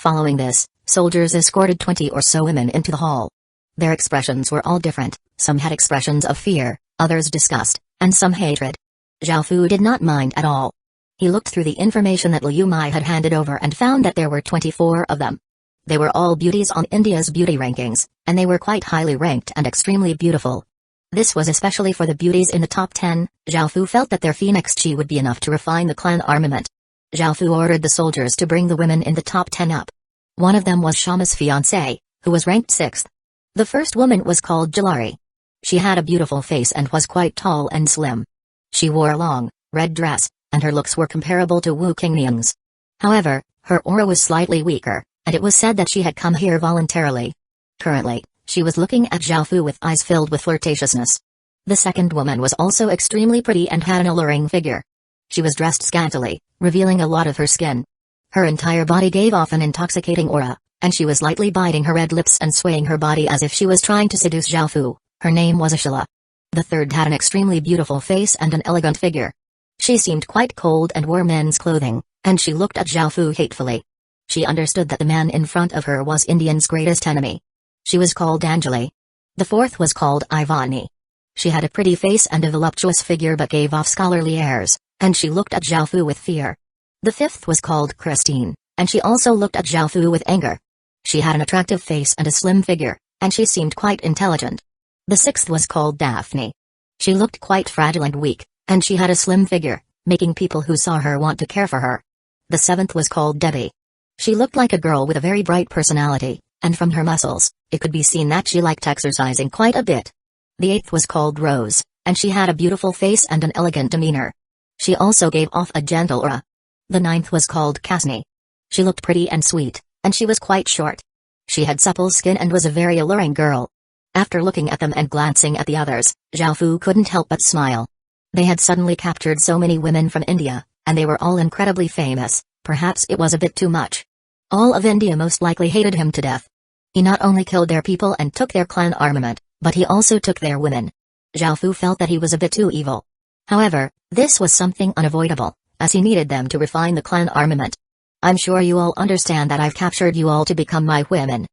Following this, soldiers escorted 20 or so women into the hall. Their expressions were all different, some had expressions of fear, others disgust, and some hatred. Zhao Fu did not mind at all. He looked through the information that Liu Mai had handed over and found that there were 24 of them. They were all beauties on India's beauty rankings, and they were quite highly ranked and extremely beautiful. This was especially for the beauties in the top 10. Zhao Fu felt that their phoenix chi would be enough to refine the clan armament. Zhao Fu ordered the soldiers to bring the women in the top 10 up. One of them was Shama's fiancée, who was ranked 6th. The first woman was called Jalari. She had a beautiful face and was quite tall and slim. She wore a long, red dress, and her looks were comparable to Wu Qingming's. However, her aura was slightly weaker, and it was said that she had come here voluntarily. Currently, she was looking at Zhao Fu with eyes filled with flirtatiousness. The second woman was also extremely pretty and had an alluring figure. She was dressed scantily, revealing a lot of her skin. Her entire body gave off an intoxicating aura, and she was lightly biting her red lips and swaying her body as if she was trying to seduce Zhao Fu. Her name was Ashila. The third had an extremely beautiful face and an elegant figure. She seemed quite cold and wore men's clothing, and she looked at Zhao Fu hatefully. She understood that the man in front of her was Indian's greatest enemy. She was called Anjali. The fourth was called Ivani. She had a pretty face and a voluptuous figure but gave off scholarly airs, and she looked at Zhao Fu with fear. The fifth was called Christine, and she also looked at Zhao Fu with anger. She had an attractive face and a slim figure, and she seemed quite intelligent. The sixth was called Daphne. She looked quite fragile and weak, and she had a slim figure, making people who saw her want to care for her. The seventh was called Debbie. She looked like a girl with a very bright personality, and from her muscles, it could be seen that she liked exercising quite a bit. The eighth was called Rose, and she had a beautiful face and an elegant demeanor. She also gave off a gentle aura. The ninth was called Kasni. She looked pretty and sweet, and she was quite short. She had supple skin and was a very alluring girl. After looking at them and glancing at the others, Zhao Fu couldn't help but smile. They had suddenly captured so many women from India, and they were all incredibly famous. Perhaps it was a bit too much. All of India most likely hated him to death. He not only killed their people and took their clan armament, but he also took their women. Zhao Fu felt that he was a bit too evil. However, this was something unavoidable, as he needed them to refine the clan armament. I'm sure you all understand that I've captured you all to become my women.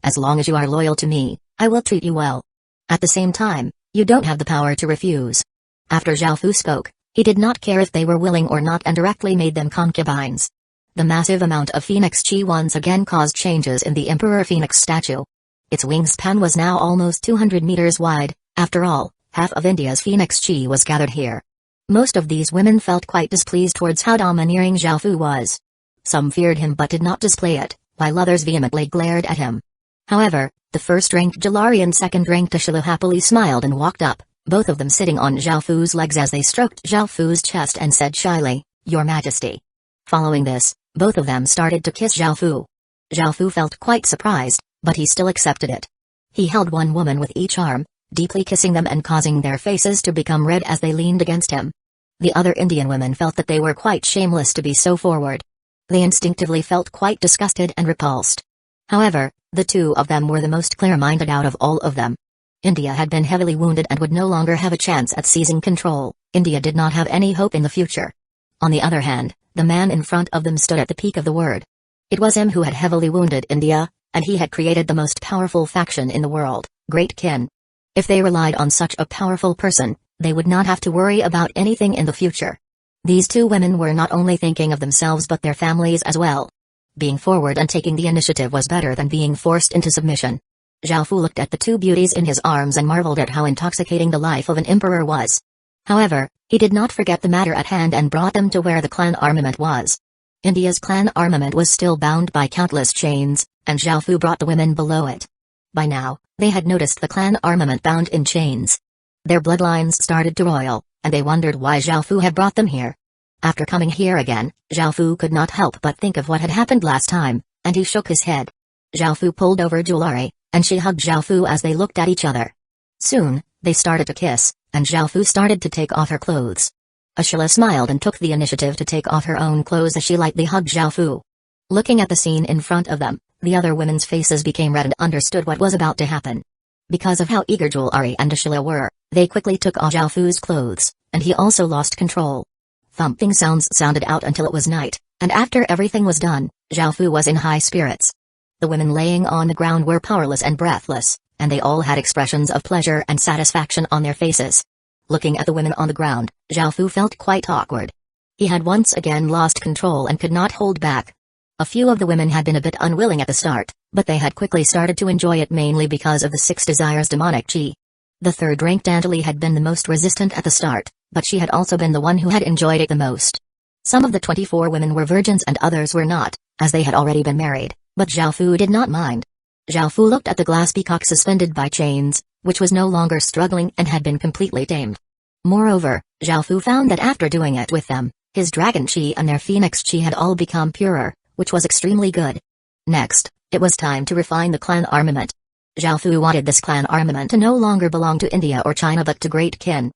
As long as you are loyal to me, I will treat you well. At the same time, you don't have the power to refuse. After Zhao Fu spoke, he did not care if they were willing or not and directly made them concubines. The massive amount of Phoenix Chi once again caused changes in the Emperor Phoenix statue. Its wingspan was now almost 200 meters wide. After all, half of India's Phoenix Chi was gathered here. Most of these women felt quite displeased towards how domineering Zhao Fu was. Some feared him but did not display it, while others vehemently glared at him. However, the first-ranked Jalari and second-ranked Ashila happily smiled and walked up, both of them sitting on Zhao Fu's legs as they stroked Zhao Fu's chest and said shyly, "Your Majesty." Following this, both of them started to kiss Zhao Fu. Zhao Fu felt quite surprised, but he still accepted it. He held one woman with each arm, deeply kissing them and causing their faces to become red as they leaned against him. The other Indian women felt that they were quite shameless to be so forward. They instinctively felt quite disgusted and repulsed. However, the two of them were the most clear-minded out of all of them. India had been heavily wounded and would no longer have a chance at seizing control. India did not have any hope in the future. On the other hand, the man in front of them stood at the peak of the word. It was him who had heavily wounded India, and he had created the most powerful faction in the world, Great Kin. If they relied on such a powerful person, they would not have to worry about anything in the future. These two women were not only thinking of themselves but their families as well. Being forward and taking the initiative was better than being forced into submission. Zhao Fu looked at the two beauties in his arms and marveled at how intoxicating the life of an emperor was. However, he did not forget the matter at hand and brought them to where the clan armament was. India's clan armament was still bound by countless chains, and Zhao Fu brought the women below it. By now, they had noticed the clan armament bound in chains. Their bloodlines started to roil, and they wondered why Zhao Fu had brought them here. After coming here again, Zhao Fu could not help but think of what had happened last time, and he shook his head. Zhao Fu pulled over Julari, and she hugged Zhao Fu as they looked at each other. Soon, they started to kiss, and Zhao Fu started to take off her clothes. Ashila smiled and took the initiative to take off her own clothes as she lightly hugged Zhao Fu. Looking at the scene in front of them, the other women's faces became red and understood what was about to happen. Because of how eager Julari and Ashila were, they quickly took off Zhao Fu's clothes, and he also lost control. Thumping sounds sounded out until it was night, and after everything was done, Zhao Fu was in high spirits. The women laying on the ground were powerless and breathless, and they all had expressions of pleasure and satisfaction on their faces. Looking at the women on the ground, Zhao Fu felt quite awkward. He had once again lost control and could not hold back. A few of the women had been a bit unwilling at the start, but they had quickly started to enjoy it mainly because of the 6 desires demonic chi. The third-ranked Danzō had been the most resistant at the start, but she had also been the one who had enjoyed it the most. Some of the 24 women were virgins and others were not, as they had already been married, but Zhao Fu did not mind. Zhao Fu looked at the glass peacock suspended by chains, which was no longer struggling and had been completely tamed. Moreover, Zhao Fu found that after doing it with them, his dragon chi and their phoenix chi had all become purer, which was extremely good. Next, it was time to refine the clan armament. Zhao Fu wanted this clan armament to no longer belong to India or China but to Great Qin.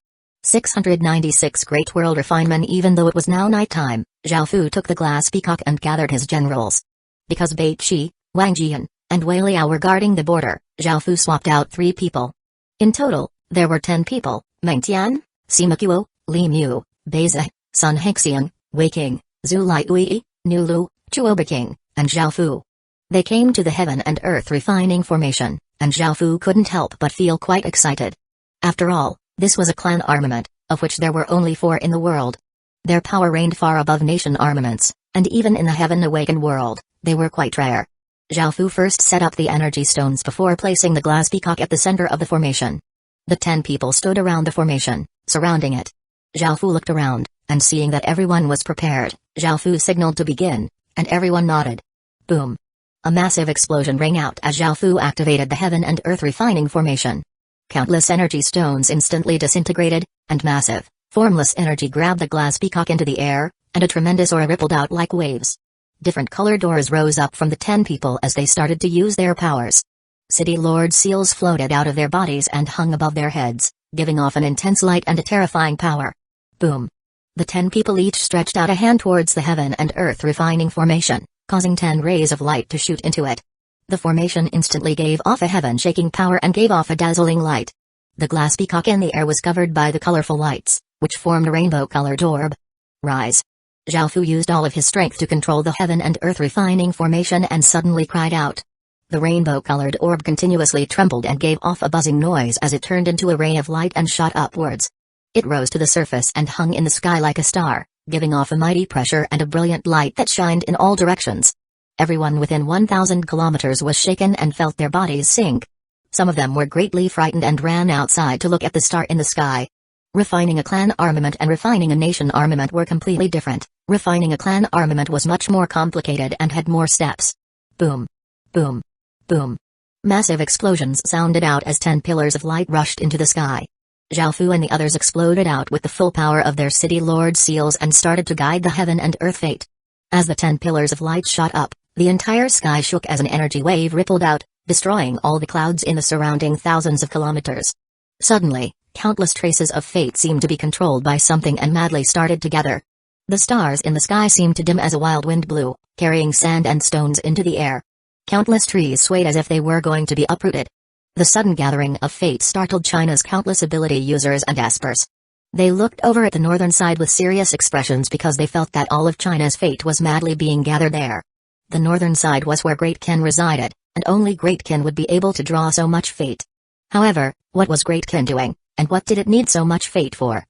696 Great World Refinement. Even though it was now night time, Zhao Fu took the glass peacock and gathered his generals. Because Bai Qi, Wang Jian, and Wei Liao were guarding the border, Zhao Fu swapped out 3 people. In total, there were 10 people: Meng Tian, Sima Qiu, Li Mu, Bai Zi, Sun Hengxiang, Wei King, Zhu Liui, Nu Lu, Chuo King, and Zhao Fu. They came to the Heaven and Earth Refining Formation, and Zhao Fu couldn't help but feel quite excited. After all, this was a clan armament, of which there were only 4 in the world. Their power reigned far above nation armaments, and even in the Heaven Awakened world, they were quite rare. Zhao Fu first set up the energy stones before placing the glass peacock at the center of the formation. The 10 people stood around the formation, surrounding it. Zhao Fu looked around, and seeing that everyone was prepared, Zhao Fu signaled to begin, and everyone nodded. Boom! A massive explosion rang out as Zhao Fu activated the Heaven and Earth Refining Formation. Countless energy stones instantly disintegrated, and massive, formless energy grabbed the glass peacock into the air, and a tremendous aura rippled out like waves. Different color doors rose up from the 10 people as they started to use their powers. City Lord seals floated out of their bodies and hung above their heads, giving off an intense light and a terrifying power. Boom! The 10 people each stretched out a hand towards the Heaven and Earth Refining Formation, causing 10 rays of light to shoot into it. The formation instantly gave off a heaven-shaking power and gave off a dazzling light. The glass peacock in the air was covered by the colorful lights, which formed a rainbow-colored orb. Rise! Zhao Fu used all of his strength to control the Heaven and Earth Refining Formation and suddenly cried out. The rainbow-colored orb continuously trembled and gave off a buzzing noise as it turned into a ray of light and shot upwards. It rose to the surface and hung in the sky like a star, giving off a mighty pressure and a brilliant light that shined in all directions. Everyone within 1,000 kilometers was shaken and felt their bodies sink. Some of them were greatly frightened and ran outside to look at the star in the sky. Refining a clan armament and refining a nation armament were completely different. Refining a clan armament was much more complicated and had more steps. Boom! Boom! Boom! Massive explosions sounded out as 10 pillars of light rushed into the sky. Zhao Fu and the others exploded out with the full power of their city lord seals and started to guide the Heaven and Earth fate. As the 10 pillars of light shot up, the entire sky shook as an energy wave rippled out, destroying all the clouds in the surrounding thousands of kilometers. Suddenly, countless traces of fate seemed to be controlled by something and madly started to gather. The stars in the sky seemed to dim as a wild wind blew, carrying sand and stones into the air. Countless trees swayed as if they were going to be uprooted. The sudden gathering of fate startled China's countless ability users and espers. They looked over at the northern side with serious expressions because they felt that all of China's fate was madly being gathered there. The northern side was where Great Qin resided, and only Great Qin would be able to draw so much fate. However, what was Great Qin doing, and what did it need so much fate for?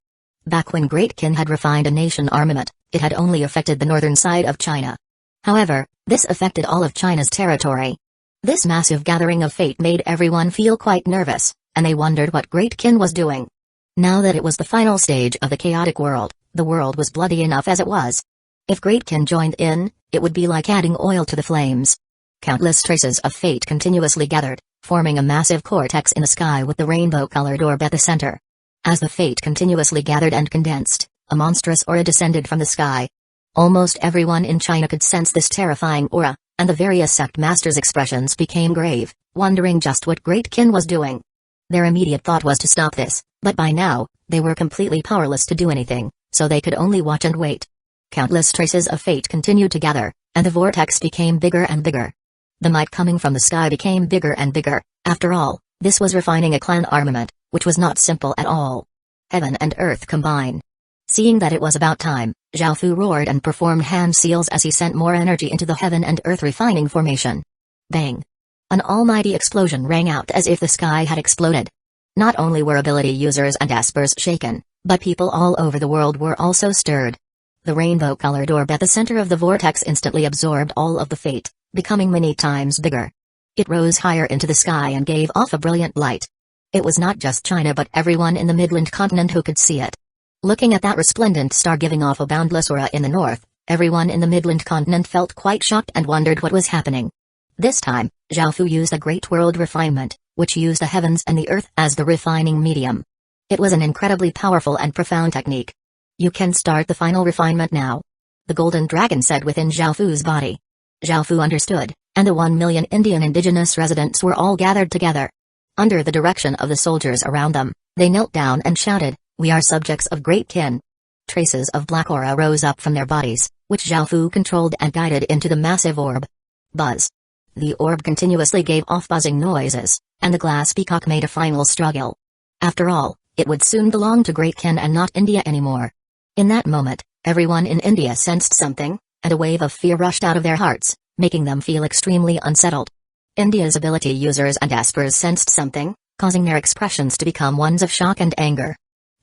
Back when Great Qin had refined a nation armament, it had only affected the northern side of China. However, this affected all of China's territory. This massive gathering of fate made everyone feel quite nervous, and they wondered what Great Qin was doing. Now that it was the final stage of the chaotic world, the world was bloody enough as it was. If Great Qin joined in, it would be like adding oil to the flames. Countless traces of fate continuously gathered, forming a massive cortex in the sky with the rainbow-colored orb at the center. As the fate continuously gathered and condensed, a monstrous aura descended from the sky. Almost everyone in China could sense this terrifying aura, and the various sect masters' expressions became grave, wondering just what Great Qin was doing. Their immediate thought was to stop this, but by now, they were completely powerless to do anything, so they could only watch and wait. Countless traces of fate continued to gather, and the vortex became bigger and bigger. The might coming from the sky became bigger and bigger. After all, this was refining a clan armament, which was not simple at all. Heaven and earth combine. Seeing that it was about time, Zhao Fu roared and performed hand seals as he sent more energy into the heaven and earth refining formation. Bang! An almighty explosion rang out as if the sky had exploded. Not only were ability users and espers shaken, but people all over the world were also stirred. The rainbow-colored orb at the center of the vortex instantly absorbed all of the fate, becoming many times bigger. It rose higher into the sky and gave off a brilliant light. It was not just China but everyone in the Midland continent who could see it. Looking at that resplendent star giving off a boundless aura in the north, everyone in the Midland continent felt quite shocked and wondered what was happening. This time, Zhao Fu used a great world refinement, which used the heavens and the earth as the refining medium. It was an incredibly powerful and profound technique. "You can start the final refinement now," the golden dragon said within Zhao Fu's body. Zhao Fu understood, and the 1 million Indian indigenous residents were all gathered together. Under the direction of the soldiers around them, they knelt down and shouted, "We are subjects of Great Kin." Traces of black aura rose up from their bodies, which Zhao Fu controlled and guided into the massive orb. Buzz. The orb continuously gave off buzzing noises, and the glass peacock made a final struggle. After all, it would soon belong to Great Kin and not India anymore. In that moment, everyone in India sensed something, and a wave of fear rushed out of their hearts, making them feel extremely unsettled. India's ability users and espers sensed something, causing their expressions to become ones of shock and anger.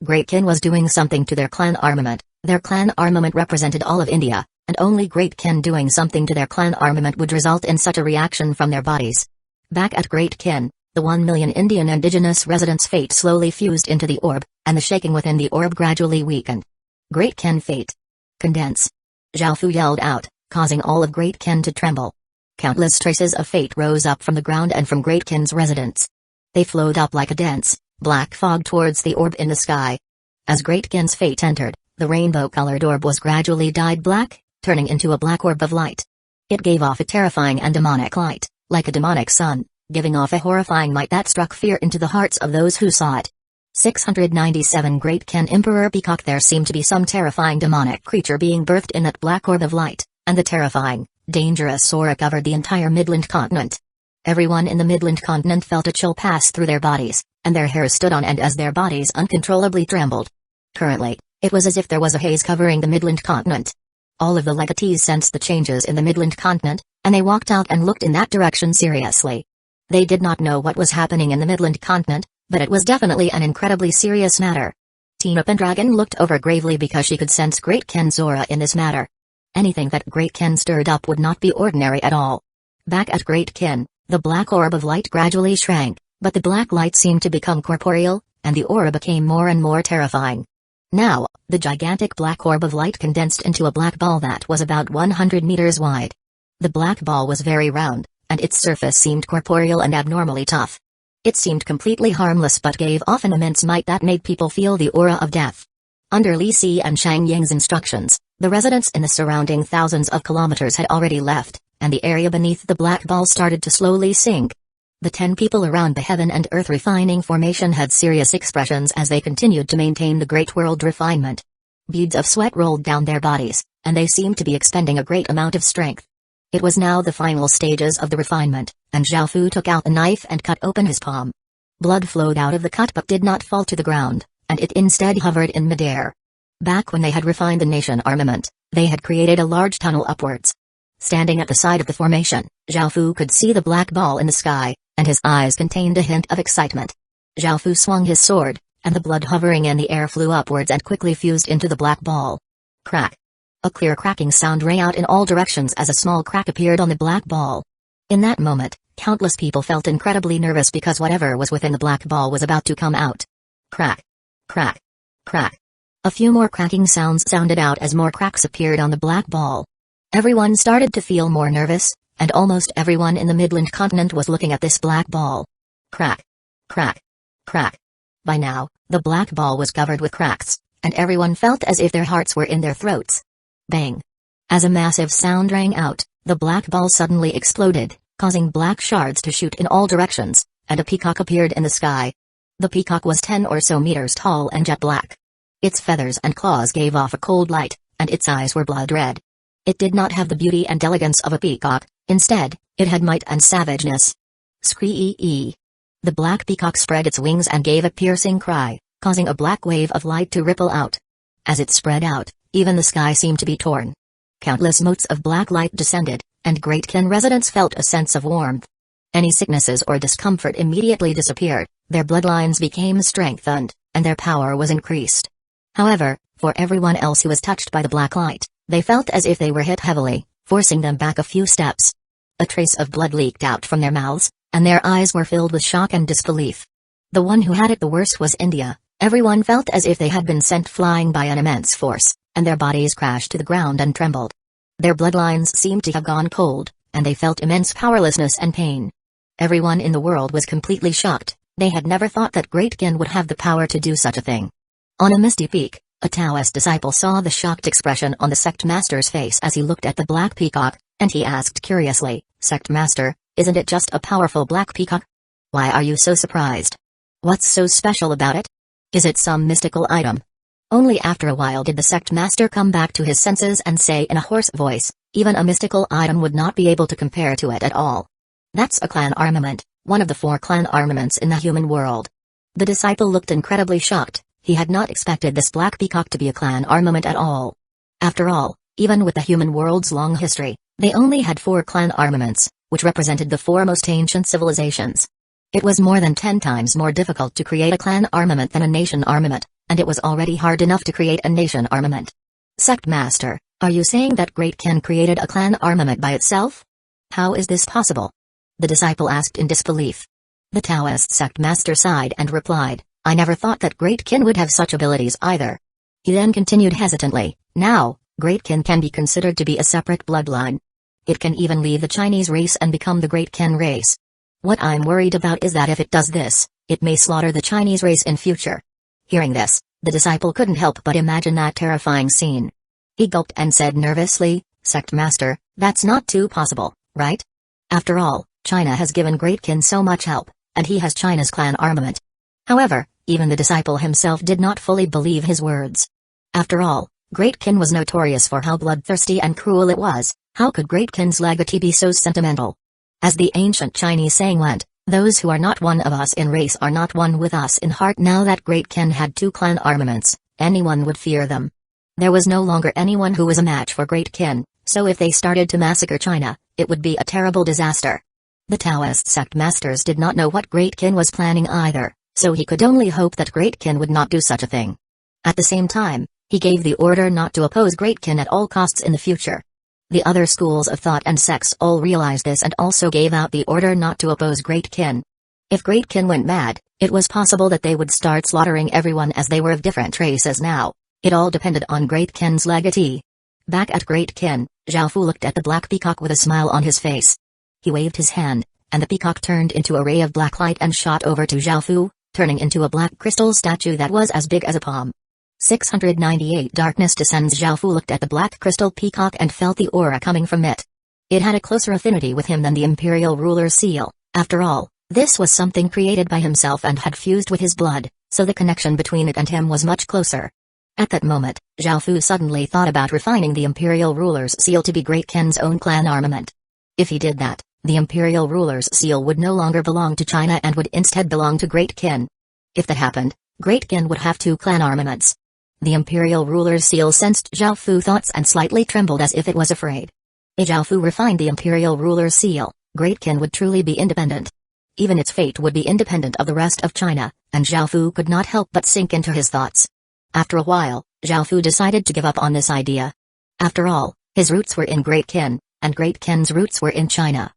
Great Kin was doing something to their clan armament. Their clan armament represented all of India, and only Great Kin doing something to their clan armament would result in such a reaction from their bodies. Back at Great Kin, the 1 million Indian indigenous residents' fate slowly fused into the orb, and the shaking within the orb gradually weakened. Great Kin fate. Condense. Zhao Fu yelled out, causing all of Great Kin to tremble. Countless traces of fate rose up from the ground and from Great Kin's residents. They flowed up like a dense, black fog towards the orb in the sky. As Great Kin's fate entered, the rainbow-colored orb was gradually dyed black, turning into a black orb of light. It gave off a terrifying and demonic light, like a demonic sun, giving off a horrifying light that struck fear into the hearts of those who saw it. 697 Great Kin Emperor Peacock. There seemed to be some terrifying demonic creature being birthed in that black orb of light, and the terrifying, dangerous aura covered the entire Midland continent. Everyone in the Midland continent felt a chill pass through their bodies, and their hair stood on end as their bodies uncontrollably trembled. Currently, it was as if there was a haze covering the Midland continent. All of the legatees sensed the changes in the Midland continent, and they walked out and looked in that direction seriously. They did not know what was happening in the Midland continent, but it was definitely an incredibly serious matter. Tina Pendragon looked over gravely because she could sense Great Kin's aura in this matter. Anything that Great Kin stirred up would not be ordinary at all. Back at Great Kin, the black orb of light gradually shrank, but the black light seemed to become corporeal, and the aura became more and more terrifying. Now, the gigantic black orb of light condensed into a black ball that was about 100 meters wide. The black ball was very round, and its surface seemed corporeal and abnormally tough. It seemed completely harmless but gave off an immense might that made people feel the aura of death. Under Li Si and Shang Ying's instructions, the residents in the surrounding thousands of kilometers had already left, and the area beneath the black ball started to slowly sink. The 10 people around the heaven and earth refining formation had serious expressions as they continued to maintain the great world refinement. Beads of sweat rolled down their bodies, and they seemed to be expending a great amount of strength. It was now the final stages of the refinement, and Zhao Fu took out a knife and cut open his palm. Blood flowed out of the cut but did not fall to the ground, and it instead hovered in midair. Back when they had refined the nation armament, they had created a large tunnel upwards. Standing at the side of the formation, Zhao Fu could see the black ball in the sky, and his eyes contained a hint of excitement. Zhao Fu swung his sword, and the blood hovering in the air flew upwards and quickly fused into the black ball. Crack! A clear cracking sound rang out in all directions as a small crack appeared on the black ball. In that moment, countless people felt incredibly nervous because whatever was within the black ball was about to come out. Crack! Crack! Crack! A few more cracking sounds sounded out as more cracks appeared on the black ball. Everyone started to feel more nervous, and almost everyone in the Midland continent was looking at this black ball. Crack! Crack! Crack! By now, the black ball was covered with cracks, and everyone felt as if their hearts were in their throats. Bang! As a massive sound rang out, the black ball suddenly exploded, causing black shards to shoot in all directions, and a peacock appeared in the sky. The peacock was 10 or so meters tall and jet black. Its feathers and claws gave off a cold light, and its eyes were blood red. It did not have the beauty and elegance of a peacock, instead, it had might and savageness. Scree-ee. The black peacock spread its wings and gave a piercing cry, causing a black wave of light to ripple out. As it spread out, Even the sky seemed to be torn. Countless motes of black light descended, and Great Kin residents felt a sense of warmth. Any sicknesses or discomfort immediately disappeared, their bloodlines became strengthened, and their power was increased. However, for everyone else who was touched by the black light, they felt as if they were hit heavily, forcing them back a few steps. A trace of blood leaked out from their mouths, and their eyes were filled with shock and disbelief. The one who had it the worst was India. Everyone felt as if they had been sent flying by an immense force, and their bodies crashed to the ground and trembled. Their bloodlines seemed to have gone cold, and they felt immense powerlessness and pain. Everyone in the world was completely shocked. They had never thought that Great Kin would have the power to do such a thing. On a misty peak, a Taoist disciple saw the shocked expression on the sect master's face as he looked at the black peacock, and he asked curiously, "Sect master, isn't it just a powerful black peacock? Why are you so surprised? What's so special about it? Is it some mystical item?" Only after a while did the sect master come back to his senses and say in a hoarse voice, "Even a mystical item would not be able to compare to it at all. That's a clan armament, one of the 4 clan armaments in the human world." The disciple looked incredibly shocked. He had not expected this black peacock to be a clan armament at all. After all, even with the human world's long history, they only had 4 clan armaments, which represented the 4 most ancient civilizations. It was more than 10 times more difficult to create a clan armament than a nation armament, and it was already hard enough to create a nation armament. "Sect master, are you saying that Great Kin created a clan armament by itself? How is this possible?" the disciple asked in disbelief. The Taoist sect master sighed and replied, "I never thought that Great Kin would have such abilities either." He then continued hesitantly, "Now, Great Kin can be considered to be a separate bloodline. It can even leave the Chinese race and become the Great Kin race. What I'm worried about is that if it does this, it may slaughter the Chinese race in future." Hearing this, the disciple couldn't help but imagine that terrifying scene. He gulped and said nervously, "Sect master, that's not too possible, right? After all, China has given Great Kin so much help, and he has China's clan armament." However, even the disciple himself did not fully believe his words. After all, Great Kin was notorious for how bloodthirsty and cruel it was. How could Great Kin's legacy be so sentimental? As the ancient Chinese saying went, "Those who are not one of us in race are not one with us in heart." Now that Great Kin had 2 clan armaments, anyone would fear them. There was no longer anyone who was a match for Great Kin, so if they started to massacre China, it would be a terrible disaster. The Taoist sect masters did not know what Great Kin was planning either, so he could only hope that Great Kin would not do such a thing. At the same time, he gave the order not to oppose Great Kin at all costs in the future. The other schools of thought and sects all realized this and also gave out the order not to oppose Great Kin. If Great Kin went mad, it was possible that they would start slaughtering everyone as they were of different races now. It all depended on Great Kin's legacy. Back at Great Kin, Zhao Fu looked at the black peacock with a smile on his face. He waved his hand, and the peacock turned into a ray of black light and shot over to Zhao Fu, turning into a black crystal statue that was as big as a palm. 698 Darkness descends. Zhao Fu looked at the black crystal peacock and felt the aura coming from it. It had a closer affinity with him than the imperial ruler's seal. After all, this was something created by himself and had fused with his blood, so the connection between it and him was much closer. At that moment, Zhao Fu suddenly thought about refining the imperial ruler's seal to be Great Kin's own clan armament. If he did that, the imperial ruler's seal would no longer belong to China and would instead belong to Great Kin. If that happened, Great Kin would have 2 clan armaments. The imperial ruler's seal sensed Zhao Fu's thoughts and slightly trembled as if it was afraid. If Zhao Fu refined the imperial ruler's seal, Great Kin would truly be independent. Even its fate would be independent of the rest of China, and Zhao Fu could not help but sink into his thoughts. After a while, Zhao Fu decided to give up on this idea. After all, his roots were in Great Kin, and Great Kin's roots were in China.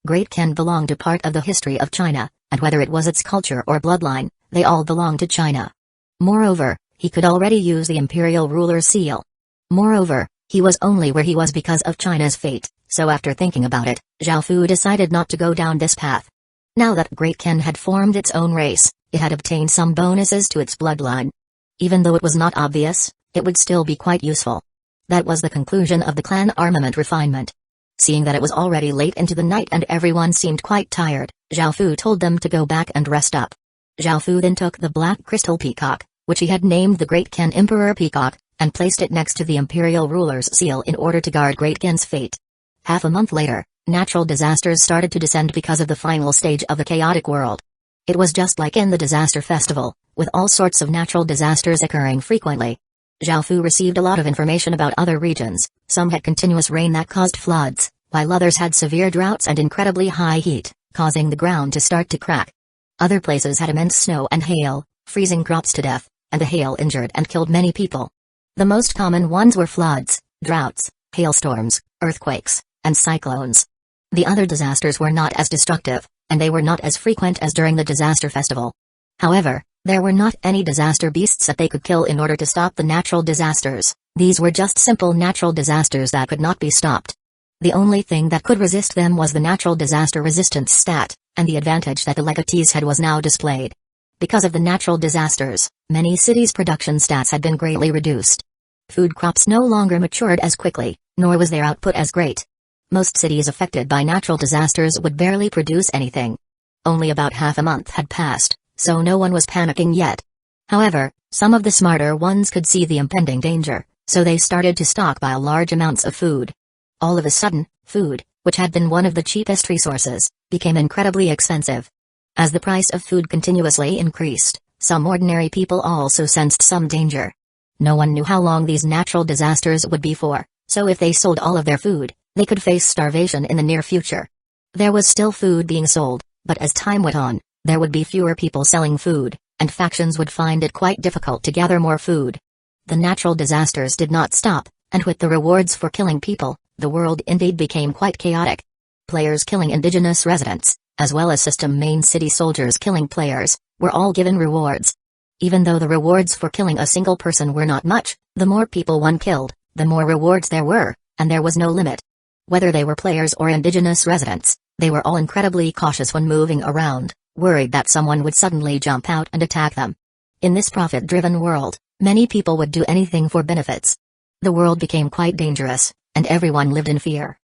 Great Kin belonged to part of the history of China, and whether it was its culture or bloodline, they all belonged to China. Moreover, he could already use the imperial ruler's seal. Moreover, he was only where he was because of China's fate, so after thinking about it, Zhao Fu decided not to go down this path. Now that Great Kin had formed its own race, it had obtained some bonuses to its bloodline. Even though it was not obvious, it would still be quite useful. That was the conclusion of the clan armament refinement. Seeing that it was already late into the night and everyone seemed quite tired, Zhao Fu told them to go back and rest up. Zhao Fu then took the black crystal peacock, which he had named the Great Kin Emperor Peacock, and placed it next to the imperial ruler's seal in order to guard Great Kin's fate. Half a month later, natural disasters started to descend because of the final stage of the chaotic world. It was just like in the disaster festival, with all sorts of natural disasters occurring frequently. Zhao Fu received a lot of information about other regions. Some had continuous rain that caused floods, while others had severe droughts and incredibly high heat, causing the ground to start to crack. Other places had immense snow and hail, freezing crops to death, and the hail injured and killed many people. The most common ones were floods, droughts, hailstorms, earthquakes, and cyclones. The other disasters were not as destructive, and they were not as frequent as during the disaster festival. However, there were not any disaster beasts that they could kill in order to stop the natural disasters. These were just simple natural disasters that could not be stopped. The only thing that could resist them was the natural disaster resistance stat, and the advantage that the legatees had was now displayed. Because of the natural disasters, many cities' production stats had been greatly reduced. Food crops no longer matured as quickly, nor was their output as great. Most cities affected by natural disasters would barely produce anything. Only about half a month had passed, so no one was panicking yet. However, some of the smarter ones could see the impending danger, so they started to stockpile large amounts of food. All of a sudden, food, which had been one of the cheapest resources, became incredibly expensive. As the price of food continuously increased, some ordinary people also sensed some danger. No one knew how long these natural disasters would be for, so if they sold all of their food, they could face starvation in the near future. There was still food being sold, but as time went on, there would be fewer people selling food, and factions would find it quite difficult to gather more food. The natural disasters did not stop, and with the rewards for killing people, the world indeed became quite chaotic. Players killing indigenous residents, as well as system main city soldiers killing players, were all given rewards. Even though the rewards for killing a single person were not much, the more people one killed, the more rewards there were, and there was no limit. Whether they were players or indigenous residents, they were all incredibly cautious when moving around, worried that someone would suddenly jump out and attack them. In this profit-driven world, many people would do anything for benefits. The world became quite dangerous, and everyone lived in fear.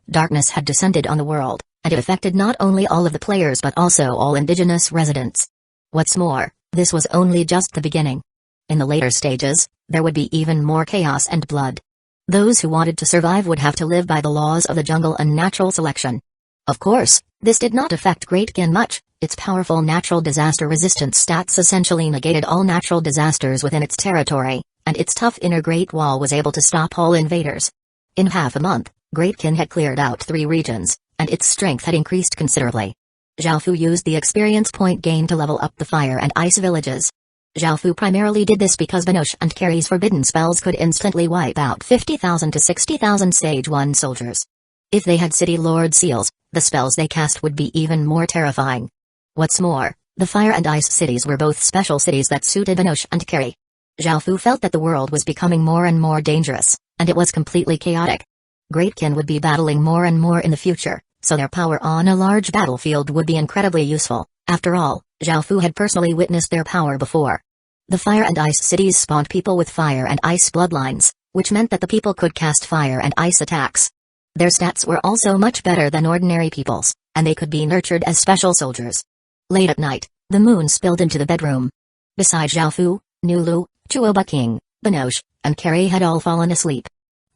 Darkness had descended on the world, and it affected not only all of the players but also all indigenous residents. What's more, this was only just the beginning. In the later stages, there would be even more chaos and blood. Those who wanted to survive would have to live by the laws of the jungle and natural selection. Of course, this did not affect Great Kin much. Its powerful natural disaster resistance stats essentially negated all natural disasters within its territory, and its tough inner Great Wall was able to stop all invaders. In half a month, Great Kin had cleared out 3 regions, and its strength had increased considerably. Zhao Fu used the experience point gained to level up the fire and ice villages. Zhao Fu primarily did this because Benosh and Carrie's forbidden spells could instantly wipe out 50,000 to 60,000 Stage 1 soldiers. If they had City Lord seals, the spells they cast would be even more terrifying. What's more, the fire and ice cities were both special cities that suited Benosh and Carrie. Zhao Fu felt that the world was becoming more and more dangerous, and it was completely chaotic. Great Kin would be battling more and more in the future, so their power on a large battlefield would be incredibly useful. After all, Zhao Fu had personally witnessed their power before. The fire and ice cities spawned people with fire and ice bloodlines, which meant that the people could cast fire and ice attacks. Their stats were also much better than ordinary people's, and they could be nurtured as special soldiers. Late at night, the moon spilled into the bedroom. Besides Zhao Fu, Nulu, Chuoba King, Benosh, and Carrie had all fallen asleep.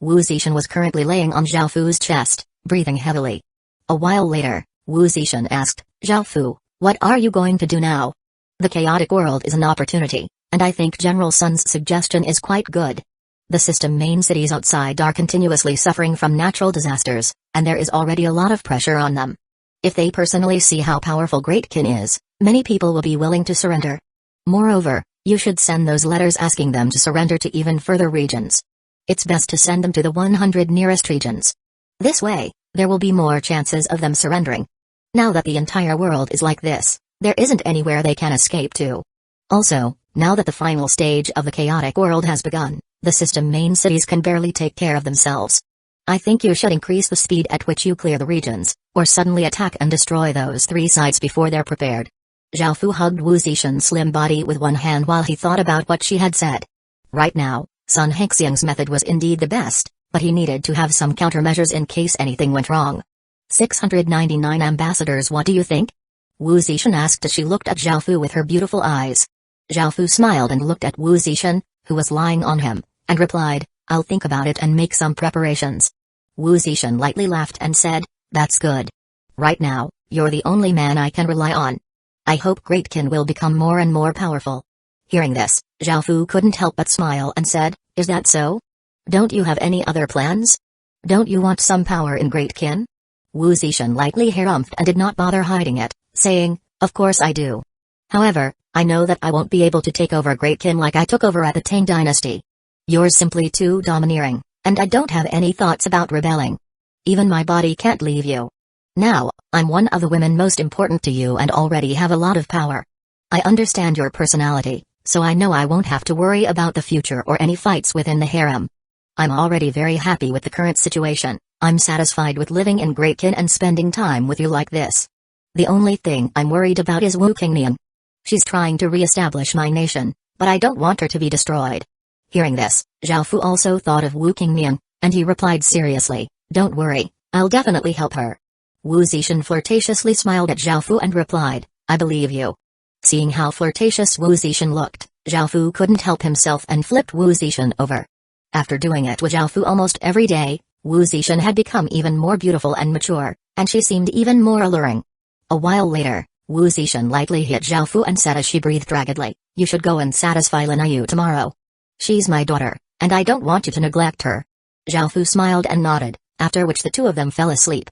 Wu Zishan was currently laying on Zhao Fu's chest, breathing heavily. A while later, Wu Zishan asked, "Zhao Fu, what are you going to do now? The chaotic world is an opportunity, and I think General Sun's suggestion is quite good. The system main cities outside are continuously suffering from natural disasters, and there is already a lot of pressure on them. If they personally see how powerful Great Kin is, many people will be willing to surrender. Moreover, you should send those letters asking them to surrender to even further regions. It's best to send them to the 100 nearest regions. This way, there will be more chances of them surrendering. Now that the entire world is like this, there isn't anywhere they can escape to. Also, now that the final stage of the chaotic world has begun, the system main cities can barely take care of themselves. I think you should increase the speed at which you clear the regions, or suddenly attack and destroy those 3 sites before they're prepared." Zhao Fu hugged Wu Zishan's slim body with one hand while he thought about what she had said. Right now, Sun Hexiang's method was indeed the best, but he needed to have some countermeasures in case anything went wrong. 699 ambassadors, what do you think? Wu Zishan asked as she looked at Zhao Fu with her beautiful eyes. Zhao Fu smiled and looked at Wu Zishan, who was lying on him, and replied, "I'll think about it and make some preparations." Wu Zishan lightly laughed and said, "That's good. Right now, you're the only man I can rely on. I hope Great Kin will become more and more powerful." Hearing this, Zhao Fu couldn't help but smile and said, Is that so? Don't you have any other plans? Don't you want some power in Great Kin? Wu Zishan lightly harumphed and did not bother hiding it, saying, of course I do. However, I know that I won't be able to take over Great Kin like I took over at the Tang Dynasty. You're simply too domineering, and I don't have any thoughts about rebelling. Even my body can't leave you. Now, I'm one of the women most important to you and already have a lot of power. I understand your personality, so I know I won't have to worry about the future or any fights within the harem. I'm already very happy with the current situation. I'm satisfied with living in Great Kin and spending time with you like this. The only thing I'm worried about is Wu Qingnian. She's trying to re-establish my nation, but I don't want her to be destroyed. Hearing this, Zhao Fu also thought of Wu Qingnian, and he replied seriously, don't worry, I'll definitely help her. Wu Zishan flirtatiously smiled at Zhao Fu and replied, I believe you. Seeing how flirtatious Wu Zishan looked, Zhao Fu couldn't help himself and flipped Wu Zishan over. After doing it with Zhao Fu almost every day, Wu Zishan had become even more beautiful and mature, and she seemed even more alluring. A while later, Wu Zishan lightly hit Zhao Fu and said as she breathed raggedly, you should go and satisfy Lin Yu tomorrow. She's my daughter, and I don't want you to neglect her. Zhao Fu smiled and nodded, after which the two of them fell asleep.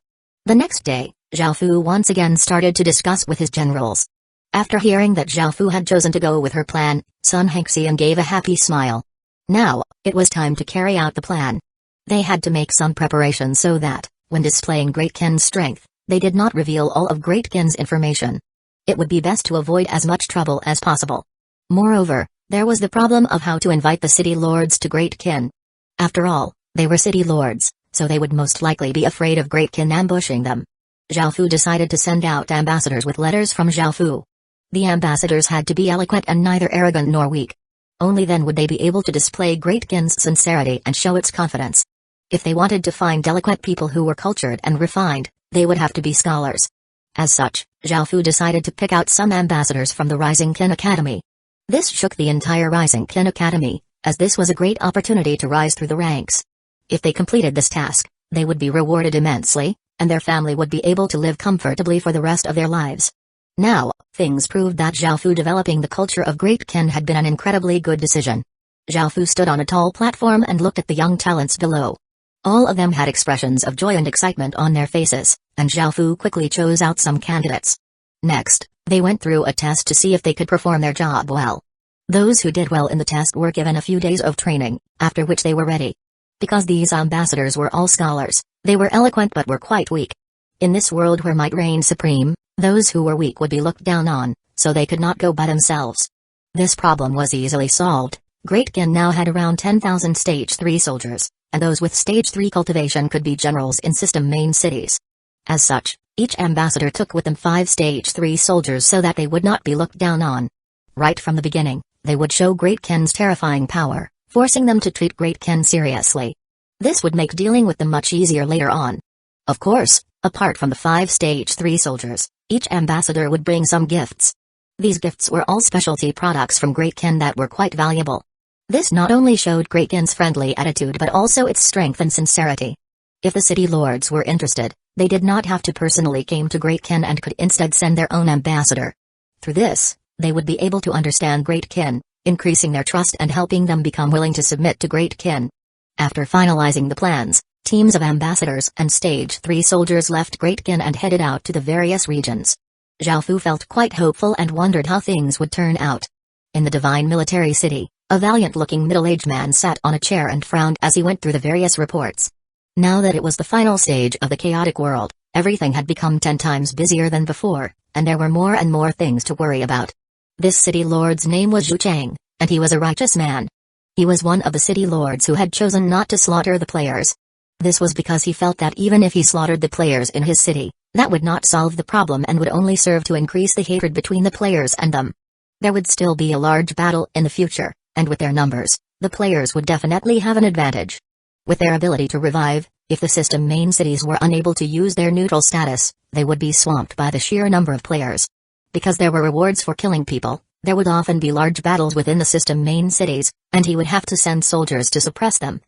The next day, Zhao Fu once again started to discuss with his generals. After hearing that Zhao Fu had chosen to go with her plan, Sun Hengxian gave a happy smile. Now, it was time to carry out the plan. They had to make some preparation so that, when displaying Great Qin's strength, they did not reveal all of Great Qin's information. It would be best to avoid as much trouble as possible. Moreover, there was the problem of how to invite the city lords to Great Qin. After all, they were city lords, so they would most likely be afraid of Great Qin ambushing them. Zhao Fu decided to send out ambassadors with letters from Zhao Fu. The ambassadors had to be eloquent and neither arrogant nor weak. Only then would they be able to display Great Qin's sincerity and show its confidence. If they wanted to find eloquent people who were cultured and refined, they would have to be scholars. As such, Zhao Fu decided to pick out some ambassadors from the Rising Qin Academy. This shook the entire Rising Qin Academy, as this was a great opportunity to rise through the ranks. If they completed this task, they would be rewarded immensely, and their family would be able to live comfortably for the rest of their lives. Now, things proved that Zhao Fu developing the culture of Great Qin had been an incredibly good decision. Zhao Fu stood on a tall platform and looked at the young talents below. All of them had expressions of joy and excitement on their faces, and Zhao Fu quickly chose out some candidates. Next, they went through a test to see if they could perform their job well. Those who did well in the test were given a few days of training, after which they were ready. Because these ambassadors were all scholars, they were eloquent but were quite weak. In this world where might reigned supreme, those who were weak would be looked down on, so they could not go by themselves. This problem was easily solved. Great Qin now had around 10,000 Stage 3 soldiers, and those with Stage 3 cultivation could be generals in system main cities. As such, each ambassador took with them 5 Stage 3 soldiers so that they would not be looked down on. Right from the beginning, they would show Great Qin's terrifying power, forcing them to treat Great Qin seriously. This would make dealing with them much easier later on. Of course, apart from the 5 Stage 3 soldiers, each ambassador would bring some gifts. These gifts were all specialty products from Great Qin that were quite valuable. This not only showed Great Qin's friendly attitude but also its strength and sincerity. If the city lords were interested, they did not have to personally came to Great Qin and could instead send their own ambassador. Through this, they would be able to understand Great Qin, increasing their trust and helping them become willing to submit to Great Qin. After finalizing the plans, teams of ambassadors and Stage 3 soldiers left Great Qin and headed out to the various regions. Zhao Fu felt quite hopeful and wondered how things would turn out. In the Divine Military City, a valiant-looking middle-aged man sat on a chair and frowned as he went through the various reports. Now that it was the final stage of the chaotic world, everything had become 10 times busier than before, and there were more and more things to worry about. This city lord's name was Zhu Chang, and he was a righteous man. He was one of the city lords who had chosen not to slaughter the players. This was because he felt that even if he slaughtered the players in his city, that would not solve the problem and would only serve to increase the hatred between the players and them. There would still be a large battle in the future, and with their numbers, the players would definitely have an advantage. With their ability to revive, if the system main cities were unable to use their neutral status, they would be swamped by the sheer number of players. Because there were rewards for killing people, there would often be large battles within the system main cities, and he would have to send soldiers to suppress them.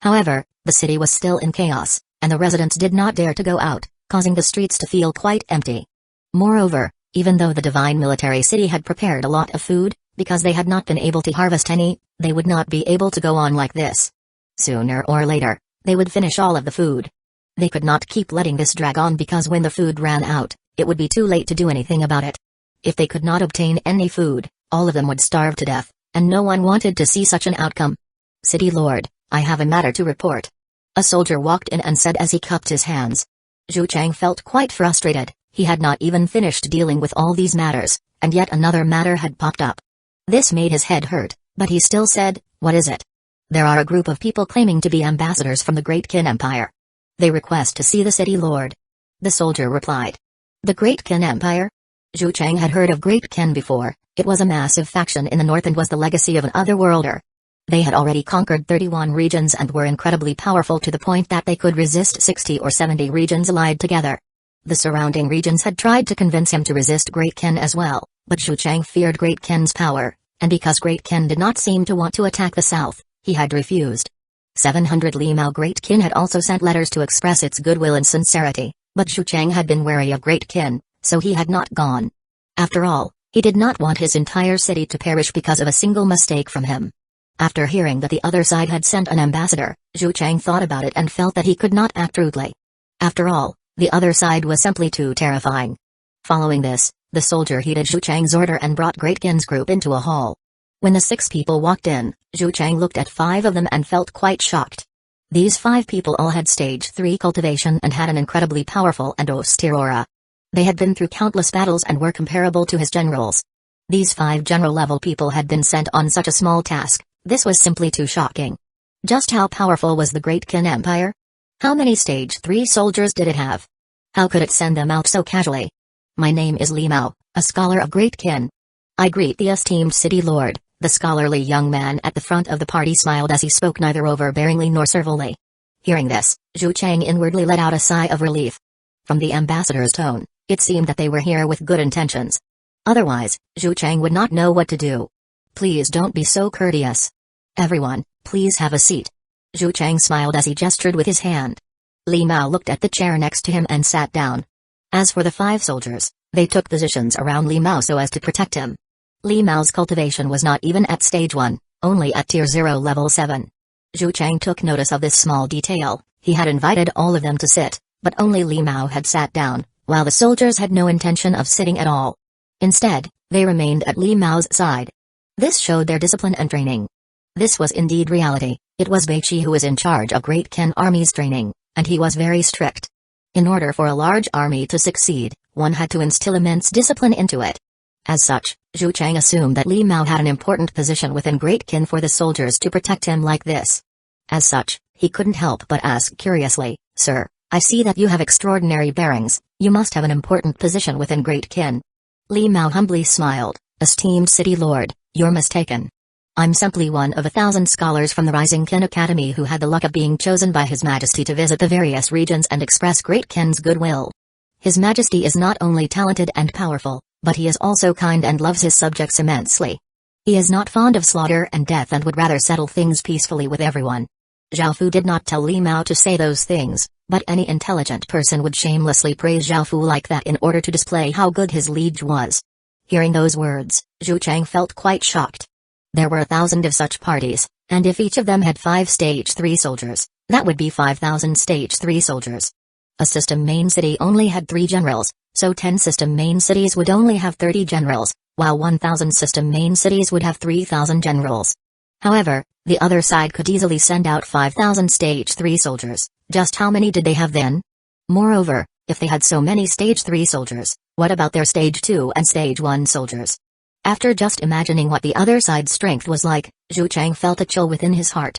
However, the city was still in chaos, and the residents did not dare to go out, causing the streets to feel quite empty. Moreover, even though the Divine Military City had prepared a lot of food, Because they had not been able to harvest any, they would not be able to go on like this. Sooner or later, they would finish all of the food. They could not keep letting this drag on because when the food ran out, it would be too late to do anything about it. If they could not obtain any food, all of them would starve to death, and no one wanted to see such an outcome. City Lord, I have a matter to report. A soldier walked in and said as he cupped his hands. Zhu Chang felt quite frustrated. He had not even finished dealing with all these matters, and yet another matter had popped up. This made his head hurt, but he still said, "What is it?" "There are a group of people claiming to be ambassadors from the Great Qin Empire. They request to see the city lord." The soldier replied. The Great Qin Empire? Zhu Chang had heard of Great Qin before. It was a massive faction in the north and was the legacy of an otherworlder. They had already conquered 31 regions and were incredibly powerful to the point that they could resist 60 or 70 regions allied together. The surrounding regions had tried to convince him to resist Great Qin as well, but Zhu Chang feared Great Qin's power, and because Great Qin did not seem to want to attack the south, he had refused. 700 Limao Great Qin had also sent letters to express its goodwill and sincerity, but Zhu Chang had been wary of Great Qin, so he had not gone. After all, he did not want his entire city to perish because of a single mistake from him. After hearing that the other side had sent an ambassador, Zhu Chang thought about it and felt that he could not act rudely. After all, the other side was simply too terrifying. Following this, the soldier heeded Zhu Chang's order and brought Great Qin's group into a hall. When the 6 people walked in, Zhu Chang looked at 5 of them and felt quite shocked. These 5 people all had stage 3 cultivation and had an incredibly powerful and austere aura. They had been through countless battles and were comparable to his generals. These 5 general-level people had been sent on such a small task. This was simply too shocking. Just how powerful was the Great Qin Empire? How many stage 3 soldiers did it have? How could it send them out so casually? My name is Limao, a scholar of Great Qin. I greet the esteemed city lord. The scholarly young man at the front of the party smiled as he spoke neither overbearingly nor servilely. Hearing this, Zhu Chang inwardly let out a sigh of relief. From the ambassador's tone, it seemed that they were here with good intentions. Otherwise, Zhu Chang would not know what to do. Please don't be so courteous. Everyone, please have a seat. Zhu Chang smiled as he gestured with his hand. Li Mao looked at the chair next to him and sat down. As for the 5 soldiers, they took positions around Li Mao so as to protect him. Li Mao's cultivation was not even at stage 1, only at tier 0 level 7. Zhu Chang took notice of this small detail. He had invited all of them to sit, but only Li Mao had sat down, while the soldiers had no intention of sitting at all. Instead, they remained at Li Mao's side. This showed their discipline and training. This was indeed reality. It was Beiqi who was in charge of Great Qin Army's training, and he was very strict. In order for a large army to succeed, one had to instill immense discipline into it. As such, Zhu Chang assumed that Li Mao had an important position within Great Qin for the soldiers to protect him like this. As such, he couldn't help but ask curiously, "Sir, I see that you have extraordinary bearings. You must have an important position within Great Qin." Li Mao humbly smiled. "Esteemed city lord, you're mistaken. I'm simply one of 1,000 scholars from the Rising Qin Academy who had the luck of being chosen by His Majesty to visit the various regions and express Great Qin's goodwill. His Majesty is not only talented and powerful, but he is also kind and loves his subjects immensely. He is not fond of slaughter and death and would rather settle things peacefully with everyone." Zhao Fu did not tell Li Mao to say those things, but any intelligent person would shamelessly praise Zhao Fu like that in order to display how good his liege was. Hearing those words, Zhu Chang felt quite shocked. There were 1,000 of such parties, and if each of them had 5 stage 3 soldiers, that would be 5,000 stage 3 soldiers. A system main city only had 3 generals, so 10 system main cities would only have 30 generals, while 1,000 system main cities would have 3,000 generals. However, the other side could easily send out 5,000 stage 3 soldiers. Just how many did they have then? Moreover, if they had so many stage 3 soldiers, what about their stage 2 and stage 1 soldiers? After just imagining what the other side's strength was like, Zhu Chang felt a chill within his heart.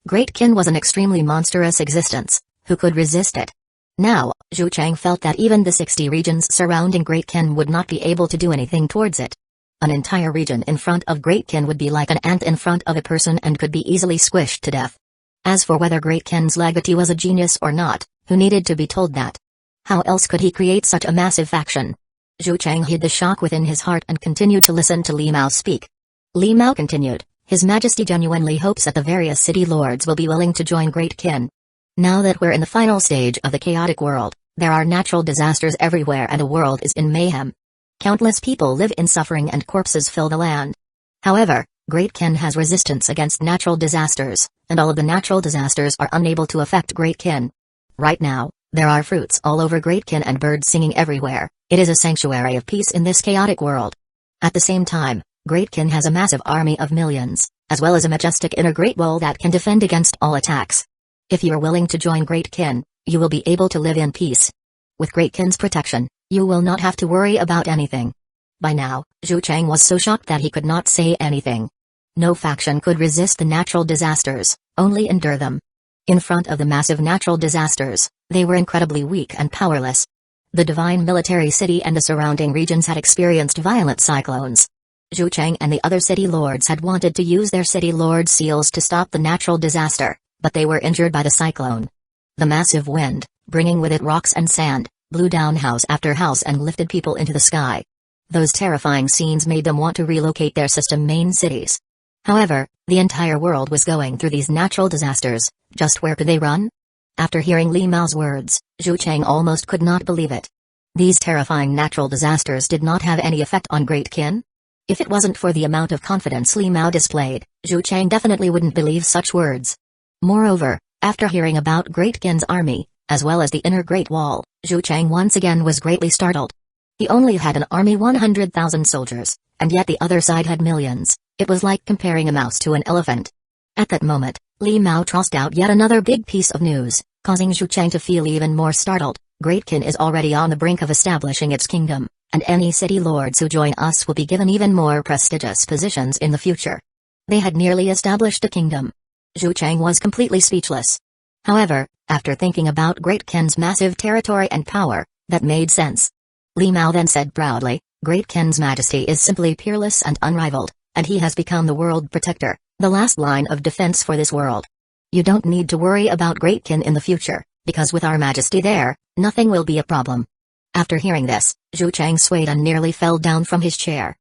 Great Qin was an extremely monstrous existence. Who could resist it? Now, Zhu Chang felt that even the 60 regions surrounding Great Qin would not be able to do anything towards it. An entire region in front of Great Qin would be like an ant in front of a person and could be easily squished to death. As for whether Great Qin's legatee was a genius or not, who needed to be told that? How else could he create such a massive faction? Zhu Chang hid the shock within his heart and continued to listen to Li Mao speak. Li Mao continued, "His Majesty genuinely hopes that the various city lords will be willing to join Great Qin. Now that we're in the final stage of the chaotic world, there are natural disasters everywhere and the world is in mayhem. Countless people live in suffering and corpses fill the land. However, Great Kin has resistance against natural disasters, and all of the natural disasters are unable to affect Great Kin. Right now, there are fruits all over Great Kin and birds singing everywhere. It is a sanctuary of peace in this chaotic world. At the same time, Great Kin has a massive army of millions, as well as a majestic inner Great Wall that can defend against all attacks. If you are willing to join Great Kin, you will be able to live in peace. With Great Kin's protection, you will not have to worry about anything. By now, Zhu Chang was so shocked that he could not say anything. No faction could resist the natural disasters, only endure them. In front of the massive natural disasters, they were incredibly weak and powerless. The divine military city and the surrounding regions had experienced violent cyclones. Zhu Chang and the other city lords had wanted to use their city lord seals to stop the natural disaster, but they were injured by the cyclone. The massive wind, bringing with it rocks and sand, blew down house after house and lifted people into the sky. Those terrifying scenes made them want to relocate their system main cities. However, the entire world was going through these natural disasters, just where could they run? After hearing Li Mao's words, Zhu Chang almost could not believe it. These terrifying natural disasters did not have any effect on Great Kin? If it wasn't for the amount of confidence Li Mao displayed, Zhu Chang definitely wouldn't believe such words. Moreover, after hearing about Great Kin's army, as well as the inner Great Wall, Zhu Chang once again was greatly startled. He only had an army 100,000 soldiers, and yet the other side had millions. It was like comparing a mouse to an elephant. At that moment, Li Mao tossed out yet another big piece of news, causing Zhu Chang to feel even more startled. Great Kin is already on the brink of establishing its kingdom, and any city lords who join us will be given even more prestigious positions in the future. They had nearly established a kingdom. Zhu Chang was completely speechless. However, after thinking about Great Kin's massive territory and power, that made sense. Li Mao then said proudly, Great Kin's majesty is simply peerless and unrivaled, and he has become the world protector, the last line of defense for this world. You don't need to worry about Great Kin in the future, because with our majesty there, nothing will be a problem. After hearing this, Zhu Chang swayed and nearly fell down from his chair.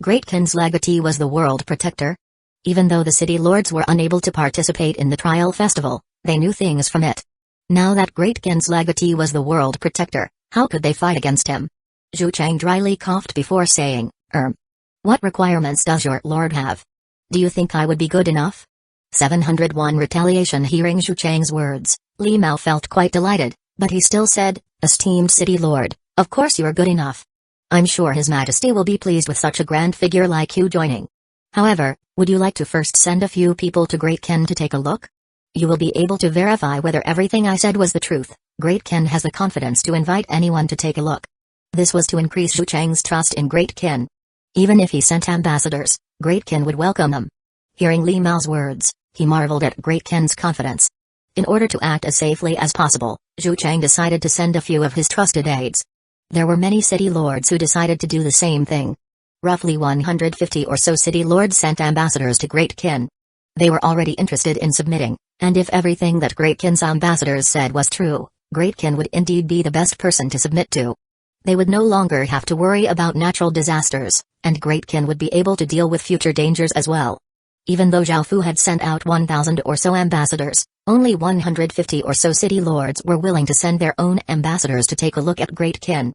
Great Kin's legatee was the world protector? Even though the city lords were unable to participate in the trial festival, they knew things from it. Now that Great Kin's legatee was the world protector, how could they fight against him? Zhu Chang dryly coughed before saying, What requirements does your lord have? Do you think I would be good enough? 701 Retaliation. Hearing Zhu Chang's words, Li Mao felt quite delighted, but he still said, Esteemed city lord, of course you are good enough. I'm sure His Majesty will be pleased with such a grand figure like you joining. However, would you like to first send a few people to Great Kin to take a look? You will be able to verify whether everything I said was the truth. Great Kin has the confidence to invite anyone to take a look. This was to increase Zhu Chang's trust in Great Kin. Even if he sent ambassadors, Great Kin would welcome them. Hearing Li Mao's words, he marveled at Great Kin's confidence. In order to act as safely as possible, Zhu Chang decided to send a few of his trusted aides. There were many city lords who decided to do the same thing. Roughly 150 or so city lords sent ambassadors to Great Kin. They were already interested in submitting, and if everything that Great Kin's ambassadors said was true, Great Kin would indeed be the best person to submit to. They would no longer have to worry about natural disasters, and Great Kin would be able to deal with future dangers as well. Even though Zhao Fu had sent out 1,000 or so ambassadors, only 150 or so city lords were willing to send their own ambassadors to take a look at Great Kin.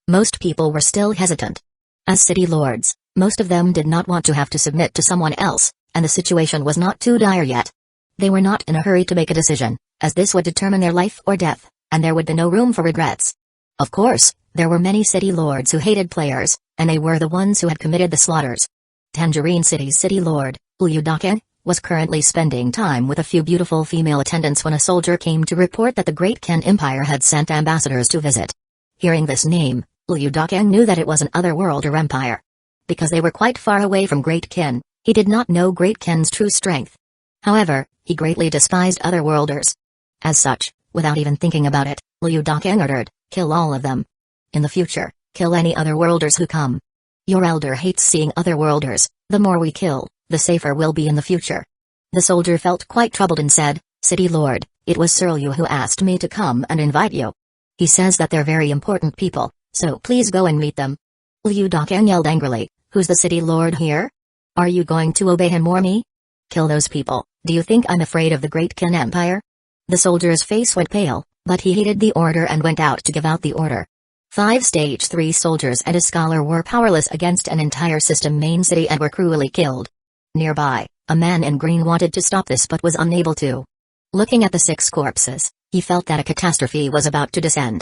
Most people were still hesitant. As city lords, most of them did not want to have to submit to someone else, and the situation was not too dire yet. They were not in a hurry to make a decision, as this would determine their life or death, and there would be no room for regrets. Of course, there were many city lords who hated players, and they were the ones who had committed the slaughters. Tangerine City's city lord, Hyuga, was currently spending time with a few beautiful female attendants when a soldier came to report that the Great Kin Empire had sent ambassadors to visit. Hearing this name, Hyuga knew that it was an otherworld or empire. Because they were quite far away from Great Kin, he did not know Great Kin's true strength. However, he greatly despised otherworlders. As such, without even thinking about it, Hyuga ordered, kill all of them. In the future, kill any otherworlders who come. Your elder hates seeing otherworlders, the more we kill, the safer we'll be in the future. The soldier felt quite troubled and said, City Lord, it was Sir Liu who asked me to come and invite you. He says that they're very important people, so please go and meet them. Liu Daqiang yelled angrily, who's the city lord here? Are you going to obey him or me? Kill those people, do you think I'm afraid of the Great Kin Empire? The soldier's face went pale, but he heeded the order and went out to give out the order. 5 Stage 3 soldiers and a scholar were powerless against an entire system main city and were cruelly killed. Nearby, a man in green wanted to stop this but was unable to. Looking at the 6 corpses, he felt that a catastrophe was about to descend.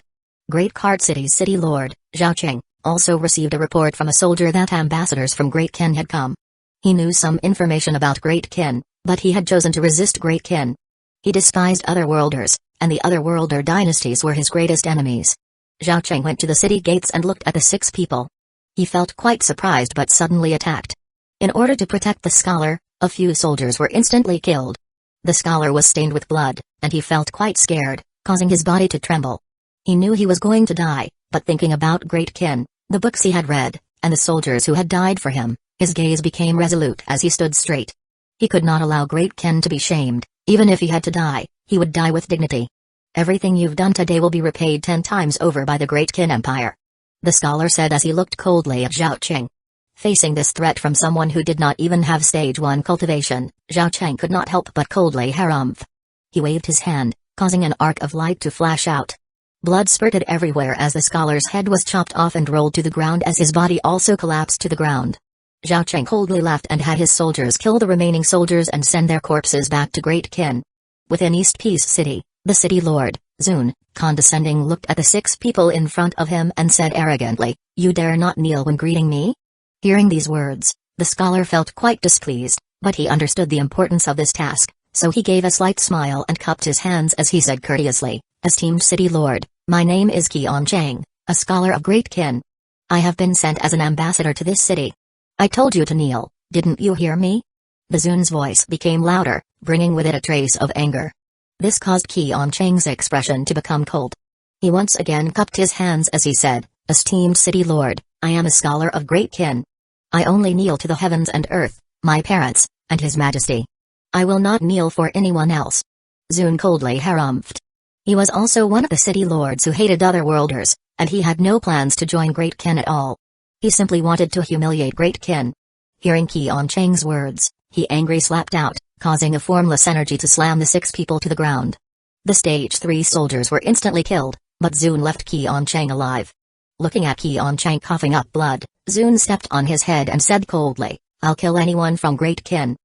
Great Cart City's city lord, Zhao Qing, also received a report from a soldier that ambassadors from Great Qin had come. He knew some information about Great Qin, but he had chosen to resist Great Qin. He despised otherworlders, and the otherworlder dynasties were his greatest enemies. Zhao Qing went to the city gates and looked at the 6 people. He felt quite surprised but suddenly attacked. In order to protect the scholar, a few soldiers were instantly killed. The scholar was stained with blood, and he felt quite scared, causing his body to tremble. He knew he was going to die, but thinking about Great Qin, the books he had read, and the soldiers who had died for him, his gaze became resolute as he stood straight. He could not allow Great Qin to be shamed. Even if he had to die, he would die with dignity. Everything you've done today will be repaid 10 times over by the Great Qin Empire. The scholar said as he looked coldly at Zhao Qing. Facing this threat from someone who did not even have stage 1 cultivation, Zhao Qing could not help but coldly harumph. He waved his hand, causing an arc of light to flash out. Blood spurted everywhere as the scholar's head was chopped off and rolled to the ground as his body also collapsed to the ground. Zhao Qing coldly laughed and had his soldiers kill the remaining soldiers and send their corpses back to Great Qin. Within East Peace City, the city lord, Zun, condescending looked at the 6 people in front of him and said arrogantly, "You dare not kneel when greeting me?" Hearing these words, the scholar felt quite displeased, but he understood the importance of this task, so he gave a slight smile and cupped his hands as he said courteously, "Esteemed city lord, my name is Qian Chang, a scholar of Great Qin. I have been sent as an ambassador to this city. I told you to kneel, didn't you hear me?" The Zun's voice became louder, bringing with it a trace of anger. This caused Qian Chang's expression to become cold. He once again cupped his hands as he said, "Esteemed city lord, I am a scholar of Great Qin. I only kneel to the heavens and earth, my parents, and His Majesty. I will not kneel for anyone else." Zun coldly harumphed. He was also one of the city lords who hated otherworlders, and he had no plans to join Great Qin at all. He simply wanted to humiliate Great Qin. Hearing Qian Chang's words, he angrily slapped out, causing a formless energy to slam the 6 people to the ground. The stage 3 soldiers were instantly killed, but Zun left Qian Chang alive. Looking at Qian Chang coughing up blood, Zun stepped on his head and said coldly, "I'll kill anyone from Great Qin."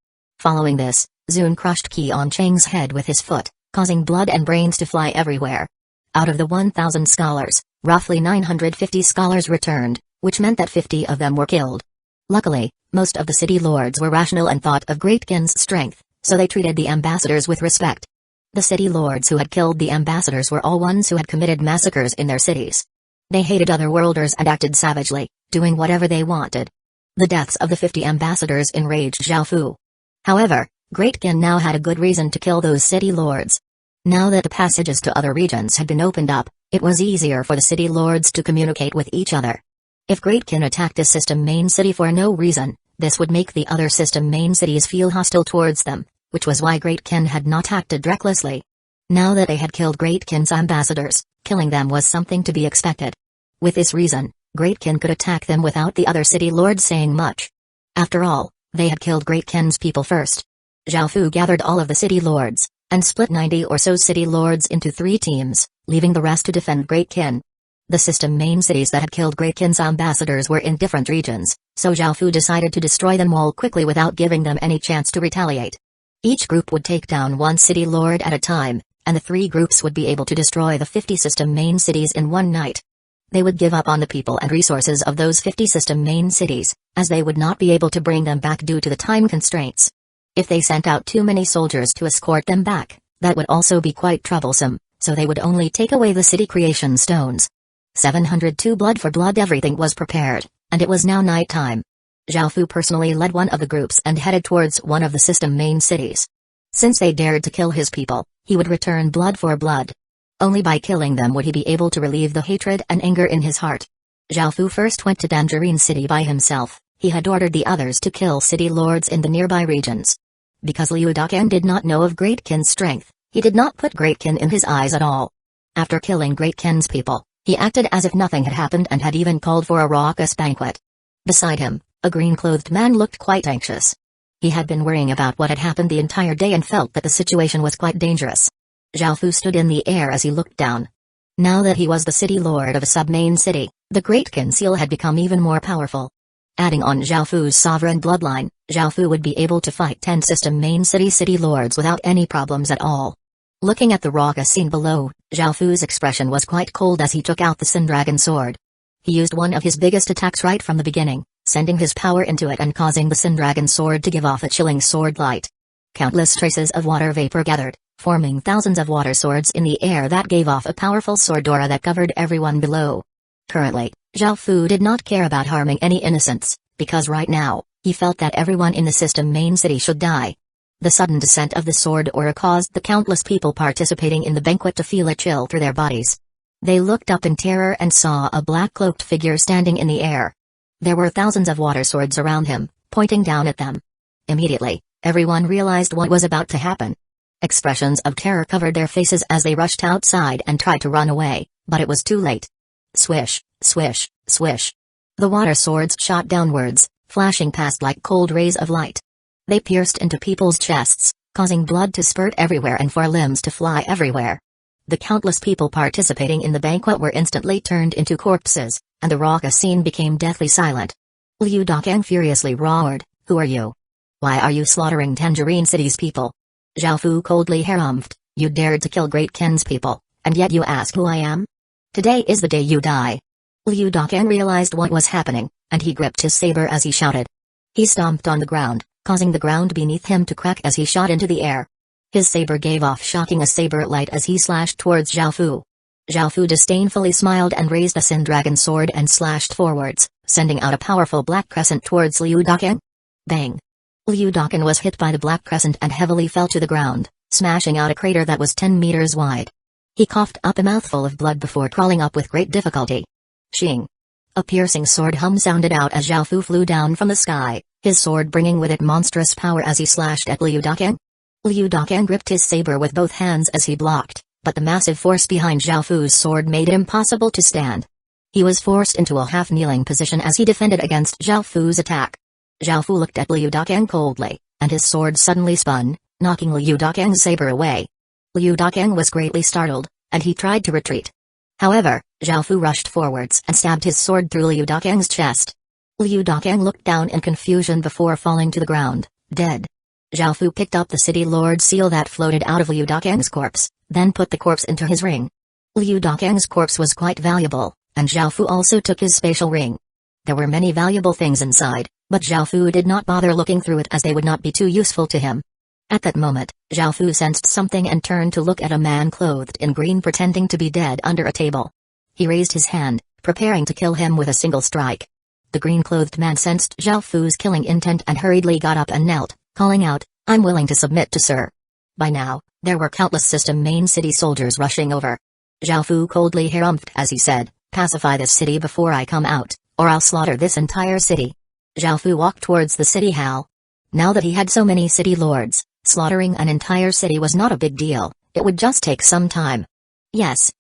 Following this, Zun crushed Qian Chang's head with his foot, causing blood and brains to fly everywhere. Out of the 1,000 scholars, roughly 950 scholars returned, which meant that 50 of them were killed. Luckily, most of the city lords were rational and thought of Great Qin's strength, so they treated the ambassadors with respect. The city lords who had killed the ambassadors were all ones who had committed massacres in their cities. They hated otherworlders and acted savagely, doing whatever they wanted. The deaths of the 50 ambassadors enraged Zhao Fu. However, Great Qin now had a good reason to kill those city lords. Now that the passages to other regions had been opened up, it was easier for the city lords to communicate with each other. If Great Qin attacked a system main city for no reason, this would make the other system main cities feel hostile towards them, which was why Great Qin had not acted recklessly. Now that they had killed Great Qin's ambassadors, killing them was something to be expected. With this reason, Great Qin could attack them without the other city lords saying much. After all, they had killed Great Qin's people first. Zhao Fu gathered all of the city lords, and split 90 or so city lords into 3 teams, leaving the rest to defend Great Qin. The system main cities that had killed Great Qin's ambassadors were in different regions, so Zhao Fu decided to destroy them all quickly without giving them any chance to retaliate. Each group would take down 1 city lord at a time, and the 3 groups would be able to destroy the 50 system main cities in one night. They would give up on the people and resources of those 50 system main cities, as they would not be able to bring them back due to the time constraints. If they sent out too many soldiers to escort them back, that would also be quite troublesome, so they would only take away the city creation stones. 702 blood for blood. Everything was prepared, and it was now night time. Zhao Fu personally led one of the groups and headed towards one of the system main cities. Since they dared to kill his people, he would return blood for blood. Only by killing them would he be able to relieve the hatred and anger in his heart. Zhao Fu first went to Dangerine City by himself. He had ordered the others to kill city lords in the nearby regions. Because Liu Daqian did not know of Great Qin's strength, he did not put Great Qin in his eyes at all. After killing Great Qin's people, he acted as if nothing had happened and had even called for a raucous banquet. Beside him, a green-clothed man looked quite anxious. He had been worrying about what had happened the entire day and felt that the situation was quite dangerous. Zhao Fu stood in the air as he looked down. Now that he was the city lord of a sub-main city, the Great Qin seal had become even more powerful. Adding on Zhao Fu's sovereign bloodline, Zhao Fu would be able to fight 10 system main city lords without any problems at all. Looking at the raucous scene below, Zhao Fu's expression was quite cold as he took out the Sin Dragon sword. He used one of his biggest attacks right from the beginning, sending his power into it and causing the Sin Dragon sword to give off a chilling sword light. Countless traces of water vapor gathered, forming thousands of water swords in the air that gave off a powerful sword aura that covered everyone below. Currently, Zhao Fu did not care about harming any innocents, because right now, he felt that everyone in the system main city should die. The sudden descent of the sword aura caused the countless people participating in the banquet to feel a chill through their bodies. They looked up in terror and saw a black-cloaked figure standing in the air. There were thousands of water swords around him, pointing down at them. Immediately, everyone realized what was about to happen. Expressions of terror covered their faces as they rushed outside and tried to run away, but it was too late. Swish, swish, swish. The water swords shot downwards, flashing past like cold rays of light. They pierced into people's chests, causing blood to spurt everywhere and for limbs to fly everywhere. The countless people participating in the banquet were instantly turned into corpses, and the raucous scene became deathly silent. Liu Dakang furiously roared, "Who are you? Why are you slaughtering Tangerine City's people?" Zhao Fu coldly harumphed, "You dared to kill Great Qin's people, and yet you ask who I am? Today is the day you die." Liu Dakang realized what was happening, and he gripped his saber as he shouted. He stomped on the ground, causing the ground beneath him to crack as he shot into the air. His saber gave off shocking a saber light as he slashed towards Zhao Fu. Zhao Fu disdainfully smiled and raised the Sin Dragon sword and slashed forwards, sending out a powerful black crescent towards Liu Dakang. Bang! Liu Dakang was hit by the black crescent and heavily fell to the ground, smashing out a crater that was 10 meters wide. He coughed up a mouthful of blood before crawling up with great difficulty. Shing! A piercing sword hum sounded out as Zhao Fu flew down from the sky, his sword bringing with it monstrous power as he slashed at Liu Dakang. Liu Dakang gripped his saber with both hands as he blocked, but the massive force behind Zhao Fu's sword made it impossible to stand. He was forced into a half-kneeling position as he defended against Zhao Fu's attack. Zhao Fu looked at Liu Dakang coldly, and his sword suddenly spun, knocking Liu Dakang's saber away. Liu Dakang was greatly startled, and he tried to retreat. However, Zhao Fu rushed forwards and stabbed his sword through Liu Dakang's chest. Liu Dakang looked down in confusion before falling to the ground, dead. Zhao Fu picked up the city lord seal that floated out of Liu Dakang's corpse, then put the corpse into his ring. Liu Dakang's corpse was quite valuable, and Zhao Fu also took his spatial ring. There were many valuable things inside, but Zhao Fu did not bother looking through it as they would not be too useful to him. At that moment, Zhao Fu sensed something and turned to look at a man clothed in green pretending to be dead under a table. He raised his hand, preparing to kill him with a single strike. The green-clothed man sensed Zhao Fu's killing intent and hurriedly got up and knelt, calling out, "I'm willing to submit to sir." By now, there were countless system main city soldiers rushing over. Zhao Fu coldly harumphed as he said, "Pacify this city before I come out, or I'll slaughter this entire city." Zhao Fu walked towards the city hall. Now that he had so many city lords, slaughtering an entire city was not a big deal, it would just take some time. Yes,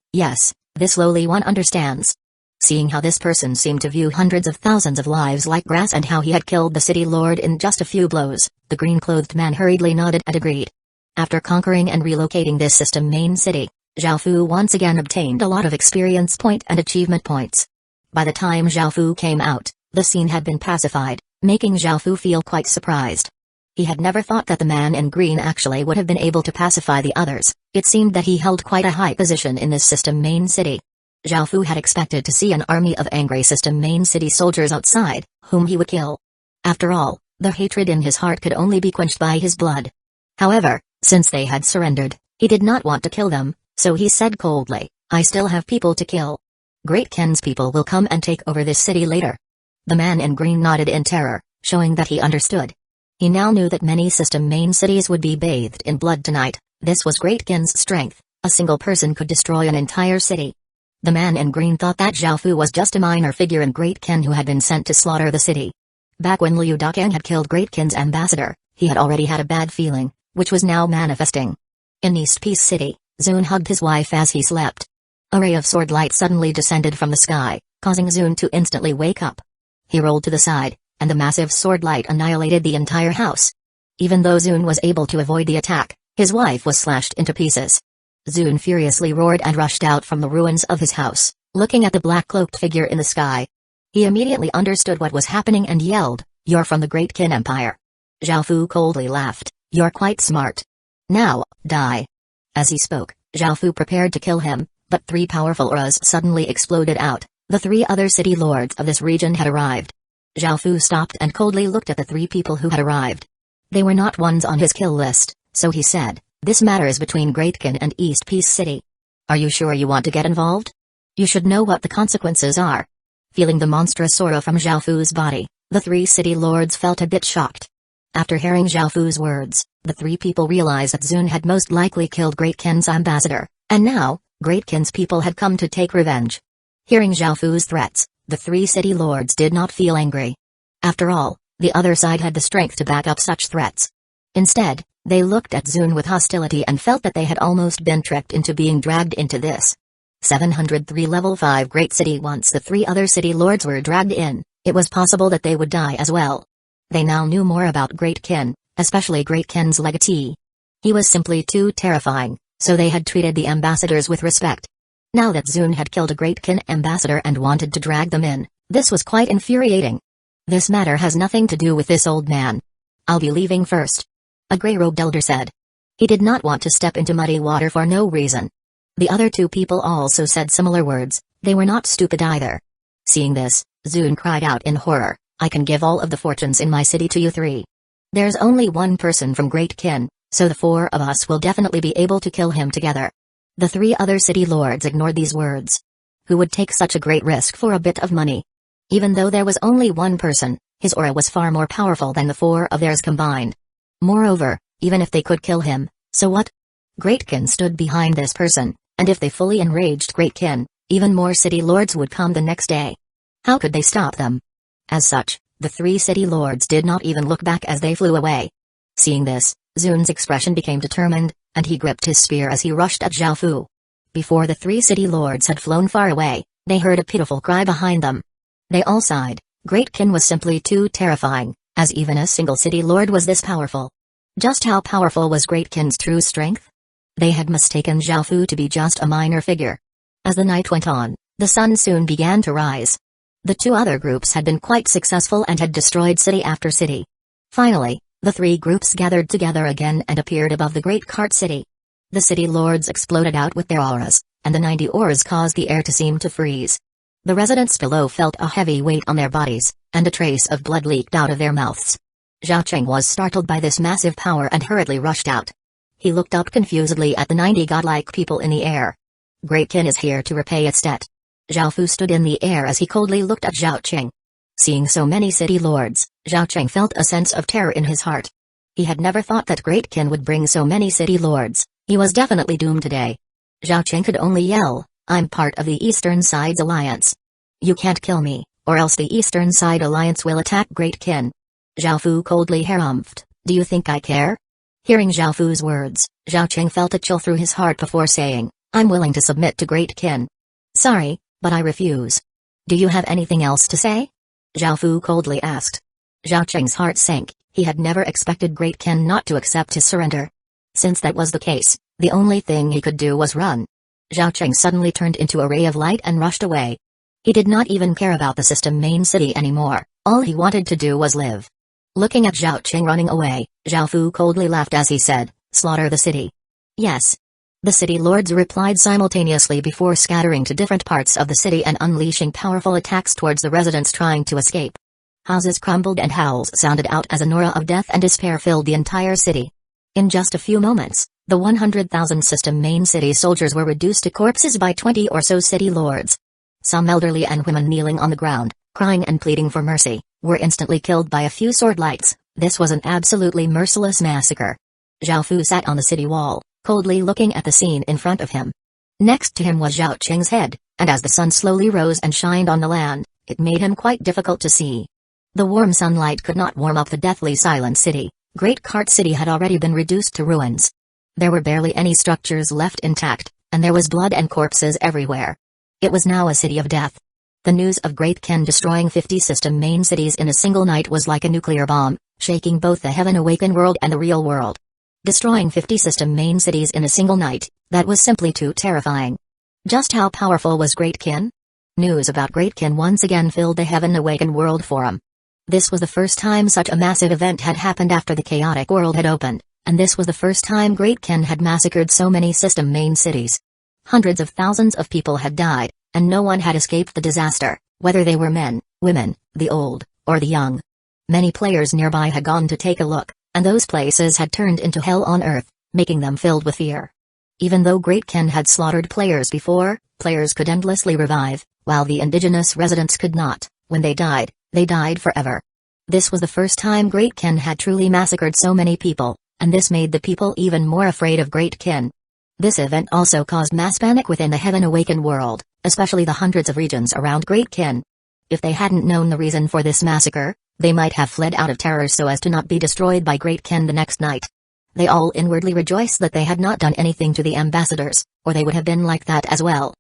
this lowly one understands. Seeing how this person seemed to view hundreds of thousands of lives like grass and how he had killed the city lord in just a few blows, the green-clothed man hurriedly nodded and agreed. After conquering and relocating this system main city, Zhao Fu once again obtained a lot of experience point and achievement points. By the time Zhao Fu came out, the scene had been pacified, making Zhao Fu feel quite surprised. He had never thought that the man in green actually would have been able to pacify the others. It seemed that he held quite a high position in this system main city. Zhao Fu had expected to see an army of angry system main city soldiers outside, whom he would kill. After all, the hatred in his heart could only be quenched by his blood. However, since they had surrendered, he did not want to kill them, so he said coldly, "I still have people to kill. Great Qin's people will come and take over this city later." The man in green nodded in terror, showing that he understood. He now knew that many system main cities would be bathed in blood tonight. This was Great Qin's strength. A single person could destroy an entire city. The man in green thought that Zhao Fu was just a minor figure in Great Qin who had been sent to slaughter the city. Back when Liu Dakang had killed Great Qin's ambassador, he had already had a bad feeling, which was now manifesting. In East Peace City, Zun hugged his wife as he slept. A ray of sword light suddenly descended from the sky, causing Zun to instantly wake up. He rolled to the side, and the massive sword light annihilated the entire house. Even though Zun was able to avoid the attack, his wife was slashed into pieces. Zun furiously roared and rushed out from the ruins of his house, looking at the black-cloaked figure in the sky. He immediately understood what was happening and yelled, "You're from the Great Qin Empire. Zhao Fu coldly laughed. You're quite smart. Now, die. As he spoke, Zhao Fu prepared to kill him, but 3 powerful auras suddenly exploded out. The 3 other city lords of this region had arrived. Zhao Fu stopped and coldly looked at the 3 people who had arrived. They were not ones on his kill list, so he said, this matter is between Great Qin and East Peace City. Are you sure you want to get involved? You should know what the consequences are. Feeling the monstrous aura from Zhao Fu's body, the 3 city lords felt a bit shocked. After hearing Zhao Fu's words, the 3 people realized that Zun had most likely killed Great Qin's ambassador, and now, Great Qin's people had come to take revenge. Hearing Zhao Fu's threats, the 3 city lords did not feel angry. After all, the other side had the strength to back up such threats. Instead, they looked at Zun with hostility and felt that they had almost been tricked into being dragged into this. 703 Level 5 Great City. Once the 3 other city lords were dragged in, it was possible that they would die as well. They now knew more about Great Qin, especially Great Qin's legatee. He was simply too terrifying, so they had treated the ambassadors with respect. Now that Zun had killed a Great Qin ambassador and wanted to drag them in, this was quite infuriating. This matter has nothing to do with this old man. I'll be leaving first. A grey-robed elder said. He did not want to step into muddy water for no reason. The other 2 people also said similar words. They were not stupid either. Seeing this, Zun cried out in horror, I can give all of the fortunes in my city to you 3. There's only one person from Great Qin, so the 4 of us will definitely be able to kill him together. The 3 other city lords ignored these words. Who would take such a great risk for a bit of money? Even though there was only one person, his aura was far more powerful than the 4 of theirs combined. Moreover, even if they could kill him, so what? Great Qin stood behind this person, and if they fully enraged Great Qin, even more city lords would come the next day. How could they stop them? As such, the 3 city lords did not even look back as they flew away. Seeing this, Zun's expression became determined, and he gripped his spear as he rushed at Zhao Fu. Before the 3 city lords had flown far away, they heard a pitiful cry behind them. They all sighed. Great Qin was simply too terrifying, as even a single city lord was this powerful. Just how powerful was Great Qin's true strength? They had mistaken Zhao Fu to be just a minor figure. As the night went on, the sun soon began to rise. The 2 other groups had been quite successful and had destroyed city after city. Finally, the 3 groups gathered together again and appeared above the Great Cart City. The city lords exploded out with their auras, and the 90 auras caused the air to seem to freeze. The residents below felt a heavy weight on their bodies, and a trace of blood leaked out of their mouths. Zhao Cheng was startled by this massive power and hurriedly rushed out. He looked up confusedly at the 90 godlike people in the air. Great Qin is here to repay its debt. Zhao Fu stood in the air as he coldly looked at Zhao Cheng. Seeing so many city lords, Zhao Cheng felt a sense of terror in his heart. He had never thought that Great Qin would bring so many city lords. He was definitely doomed today. Zhao Cheng could only yell, I'm part of the Eastern Side's alliance. You can't kill me, or else the Eastern Side alliance will attack Great Qin. Zhao Fu coldly harumphed, do you think I care? Hearing Zhao Fu's words, Zhao Cheng felt a chill through his heart before saying, I'm willing to submit to Great Qin. Sorry, but I refuse. Do you have anything else to say? Zhao Fu coldly asked. Zhao Cheng's heart sank. He had never expected Great Qin not to accept his surrender. Since that was the case, the only thing he could do was run. Zhao Cheng suddenly turned into a ray of light and rushed away. He did not even care about the system main city anymore. All he wanted to do was live. Looking at Zhao Cheng running away, Zhao Fu coldly laughed as he said, slaughter the city. Yes. The city lords replied simultaneously before scattering to different parts of the city and unleashing powerful attacks towards the residents trying to escape. Houses crumbled and howls sounded out as an aura of death and despair filled the entire city. In just a few moments, the 100,000 system main city soldiers were reduced to corpses by 20 or so city lords. Some elderly and women kneeling on the ground, crying and pleading for mercy, were instantly killed by a few sword lights. This was an absolutely merciless massacre. Zhao Fu sat on the city wall, coldly looking at the scene in front of him. Next to him was Zhao Cheng's head, and as the sun slowly rose and shined on the land, it made him quite difficult to see. The warm sunlight could not warm up the deathly silent city. Great Cart City had already been reduced to ruins. There were barely any structures left intact, and there was blood and corpses everywhere. It was now a city of death. The news of Great Qin destroying 50 system main cities in a single night was like a nuclear bomb, shaking both the Heaven Awakened world and the real world. Destroying 50 system main cities in a single night, that was simply too terrifying. Just how powerful was Great Qin? News about Great Qin once again filled the Heaven Awakened world forum. This was the first time such a massive event had happened after the chaotic world had opened, and this was the first time Great Ken had massacred so many system main cities. Hundreds of thousands of people had died, and no one had escaped the disaster, whether they were men, women, the old, or the young. Many players nearby had gone to take a look, and those places had turned into hell on earth, making them filled with fear. Even though Great Ken had slaughtered players before, players could endlessly revive, while the indigenous residents could not. When they died forever. This was the first time Great Ken had truly massacred so many people, and this made the people even more afraid of Great Ken. This event also caused mass panic within the Heaven Awakened world, especially the hundreds of regions around Great Ken. If they hadn't known the reason for this massacre, they might have fled out of terror so as to not be destroyed by Great Ken the next night. They all inwardly rejoiced that they had not done anything to the ambassadors, or they would have been like that as well.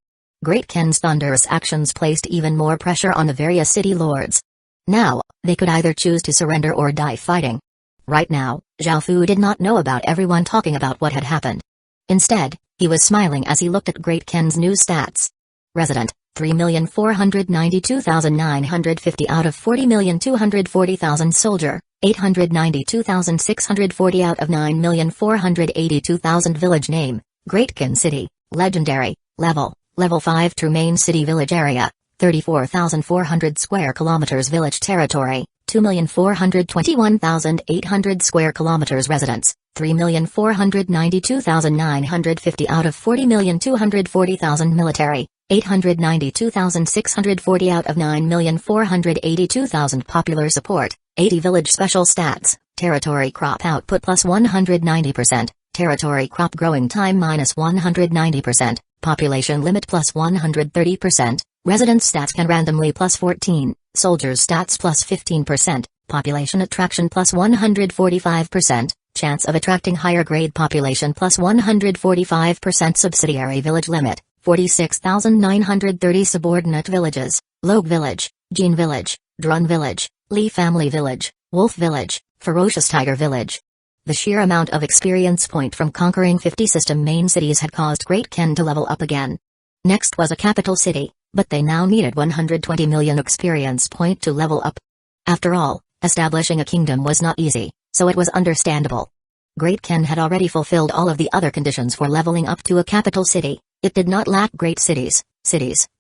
Great Ken's thunderous actions placed even more pressure on the various city lords. Now, they could either choose to surrender or die fighting. Right now, Zhao Fu did not know about everyone talking about what had happened. Instead, he was smiling as he looked at Great Ken's new stats. Resident, 3,492,950 out of 40,240,000. Soldier, 892,640 out of 9,482,000. Village name, Great Ken City, Legendary, Level 5 True Main City Village Area, 34,400 square kilometers. Village territory, 2,421,800 square kilometers. Residents, 3,492,950 out of 40,240,000. Military, 892,640 out of 9,482,000. Popular support, 80. Village special stats, territory crop output plus 190%, territory crop growing time minus 190%, population limit plus 130%, residence stats can randomly plus 14, soldiers stats plus 15%, population attraction plus 145%, chance of attracting higher grade population plus 145%. Subsidiary village limit, 46,930. Subordinate villages, Logue Village, Jean Village, Drun Village, Lee Family Village, Wolf Village, Ferocious Tiger Village. The sheer amount of experience point from conquering 50 system main cities had caused Great Ken to level up again. Next was a capital city, but they now needed 120 million experience point to level up. After all, establishing a kingdom was not easy, so it was understandable. Great Ken had already fulfilled all of the other conditions for leveling up to a capital city. It did not lack great cities,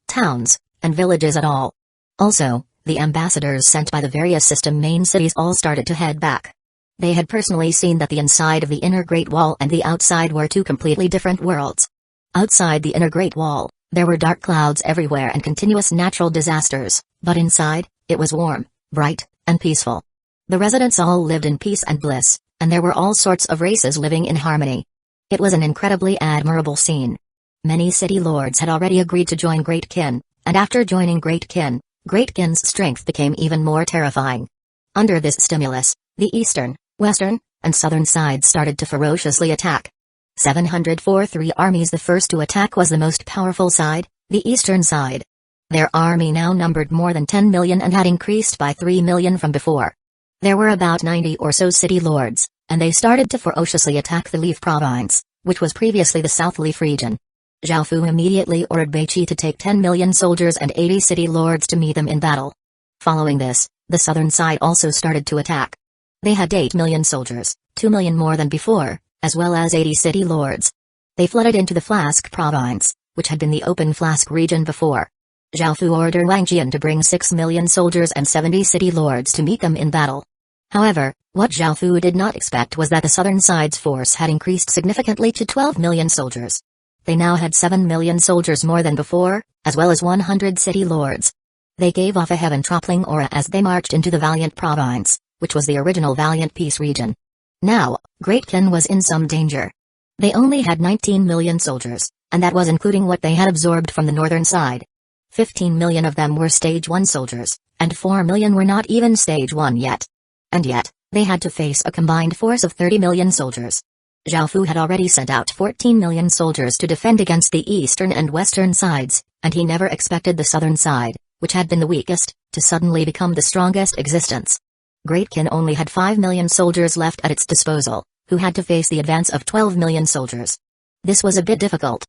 towns, and villages at all. Also, the ambassadors sent by the various system main cities all started to head back. They had personally seen that the inside of the inner Great Wall and the outside were two completely different worlds. Outside the inner Great Wall, there were dark clouds everywhere and continuous natural disasters, but inside, it was warm, bright, and peaceful. The residents all lived in peace and bliss, and there were all sorts of races living in harmony. It was an incredibly admirable scene. Many city lords had already agreed to join Great Ken, and after joining Great Ken's strength became even more terrifying. Under this stimulus, the eastern, western, and southern sides started to ferociously attack. 704 armies. The first to attack was the most powerful side, the eastern side. Their army now numbered more than 10 million and had increased by 3 million from before. There were about 90 or so city lords, and they started to ferociously attack the Leaf Province, which was previously the South Leaf region. Zhao Fu immediately ordered Beiqi to take 10 million soldiers and 80 city lords to meet them in battle. Following this, the southern side also started to attack. They had 8 million soldiers, 2 million more than before, as well as 80 city lords. They flooded into the Flask Province, which had been the open Flask region before. Zhao Fu ordered Wang Jian to bring 6 million soldiers and 70 city lords to meet them in battle. However, what Zhao Fu did not expect was that the southern side's force had increased significantly to 12 million soldiers. They now had 7 million soldiers more than before, as well as 100 city lords. They gave off a heaven-toppling aura as they marched into the Valiant Province, which was the original Valiant Peace region. Now, Great Ken was in some danger. They only had 19 million soldiers, and that was including what they had absorbed from the northern side. 15 million of them were Stage 1 soldiers, and 4 million were not even Stage 1 yet. And yet, they had to face a combined force of 30 million soldiers. Zhao Fu had already sent out 14 million soldiers to defend against the eastern and western sides, and he never expected the southern side, which had been the weakest, to suddenly become the strongest existence. Great Ken only had 5 million soldiers left at its disposal, who had to face the advance of 12 million soldiers. This was a bit difficult.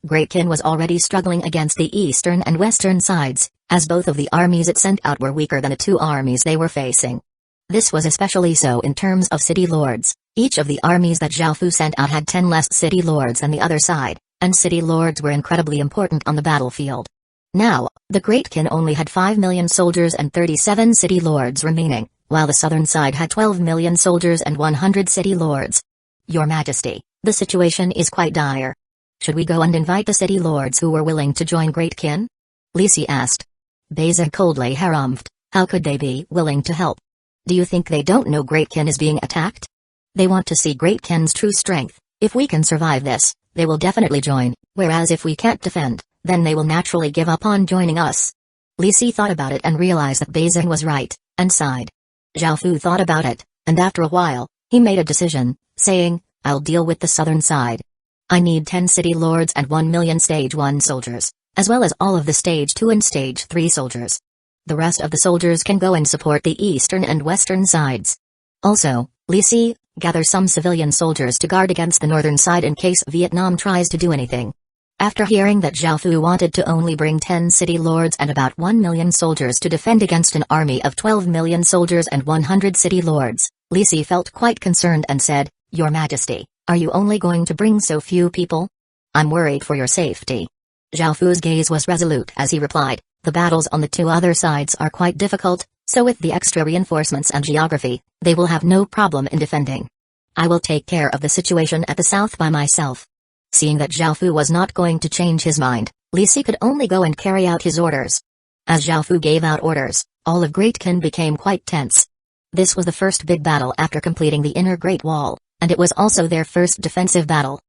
Great Ken was already struggling against the eastern and western sides, as both of the armies it sent out were weaker than the two armies they were facing. This was especially so in terms of city lords. Each of the armies that Zhao Fu sent out had 10 less city lords than the other side, and city lords were incredibly important on the battlefield. Now, the Great Kin only had 5 million soldiers and 37 city lords remaining, while the southern side had 12 million soldiers and 100 city lords. Your Majesty, the situation is quite dire. Should we go and invite the city lords who were willing to join Great Kin? Li Si asked. Beza coldly harumphed. How could they be willing to help? Do you think they don't know Great Kin is being attacked? They want to see Great Kin's true strength. If we can survive this, they will definitely join, whereas if we can't defend, then they will naturally give up on joining us. Li Si thought about it and realized that Beizeng was right, and sighed. Zhao Fu thought about it, and after a while, he made a decision, saying, I'll deal with the southern side. I need 10 city lords and 1 million stage 1 soldiers, as well as all of the stage 2 and stage 3 soldiers. The rest of the soldiers can go and support the eastern and western sides. Also, Li Si, gather some civilian soldiers to guard against the northern side in case Vietnam tries to do anything. After hearing that Zhao Fu wanted to only bring 10 city lords and about 1 million soldiers to defend against an army of 12 million soldiers and 100 city lords, Li Si felt quite concerned and said, Your Majesty, are you only going to bring so few people? I'm worried for your safety. Zhao Fu's gaze was resolute as he replied, the battles on the two other sides are quite difficult, so with the extra reinforcements and geography, they will have no problem in defending. I will take care of the situation at the south by myself. Seeing that Zhao Fu was not going to change his mind, Li Si could only go and carry out his orders. As Zhao Fu gave out orders, all of Great Kin became quite tense. This was the first big battle after completing the inner Great Wall, and it was also their first defensive battle.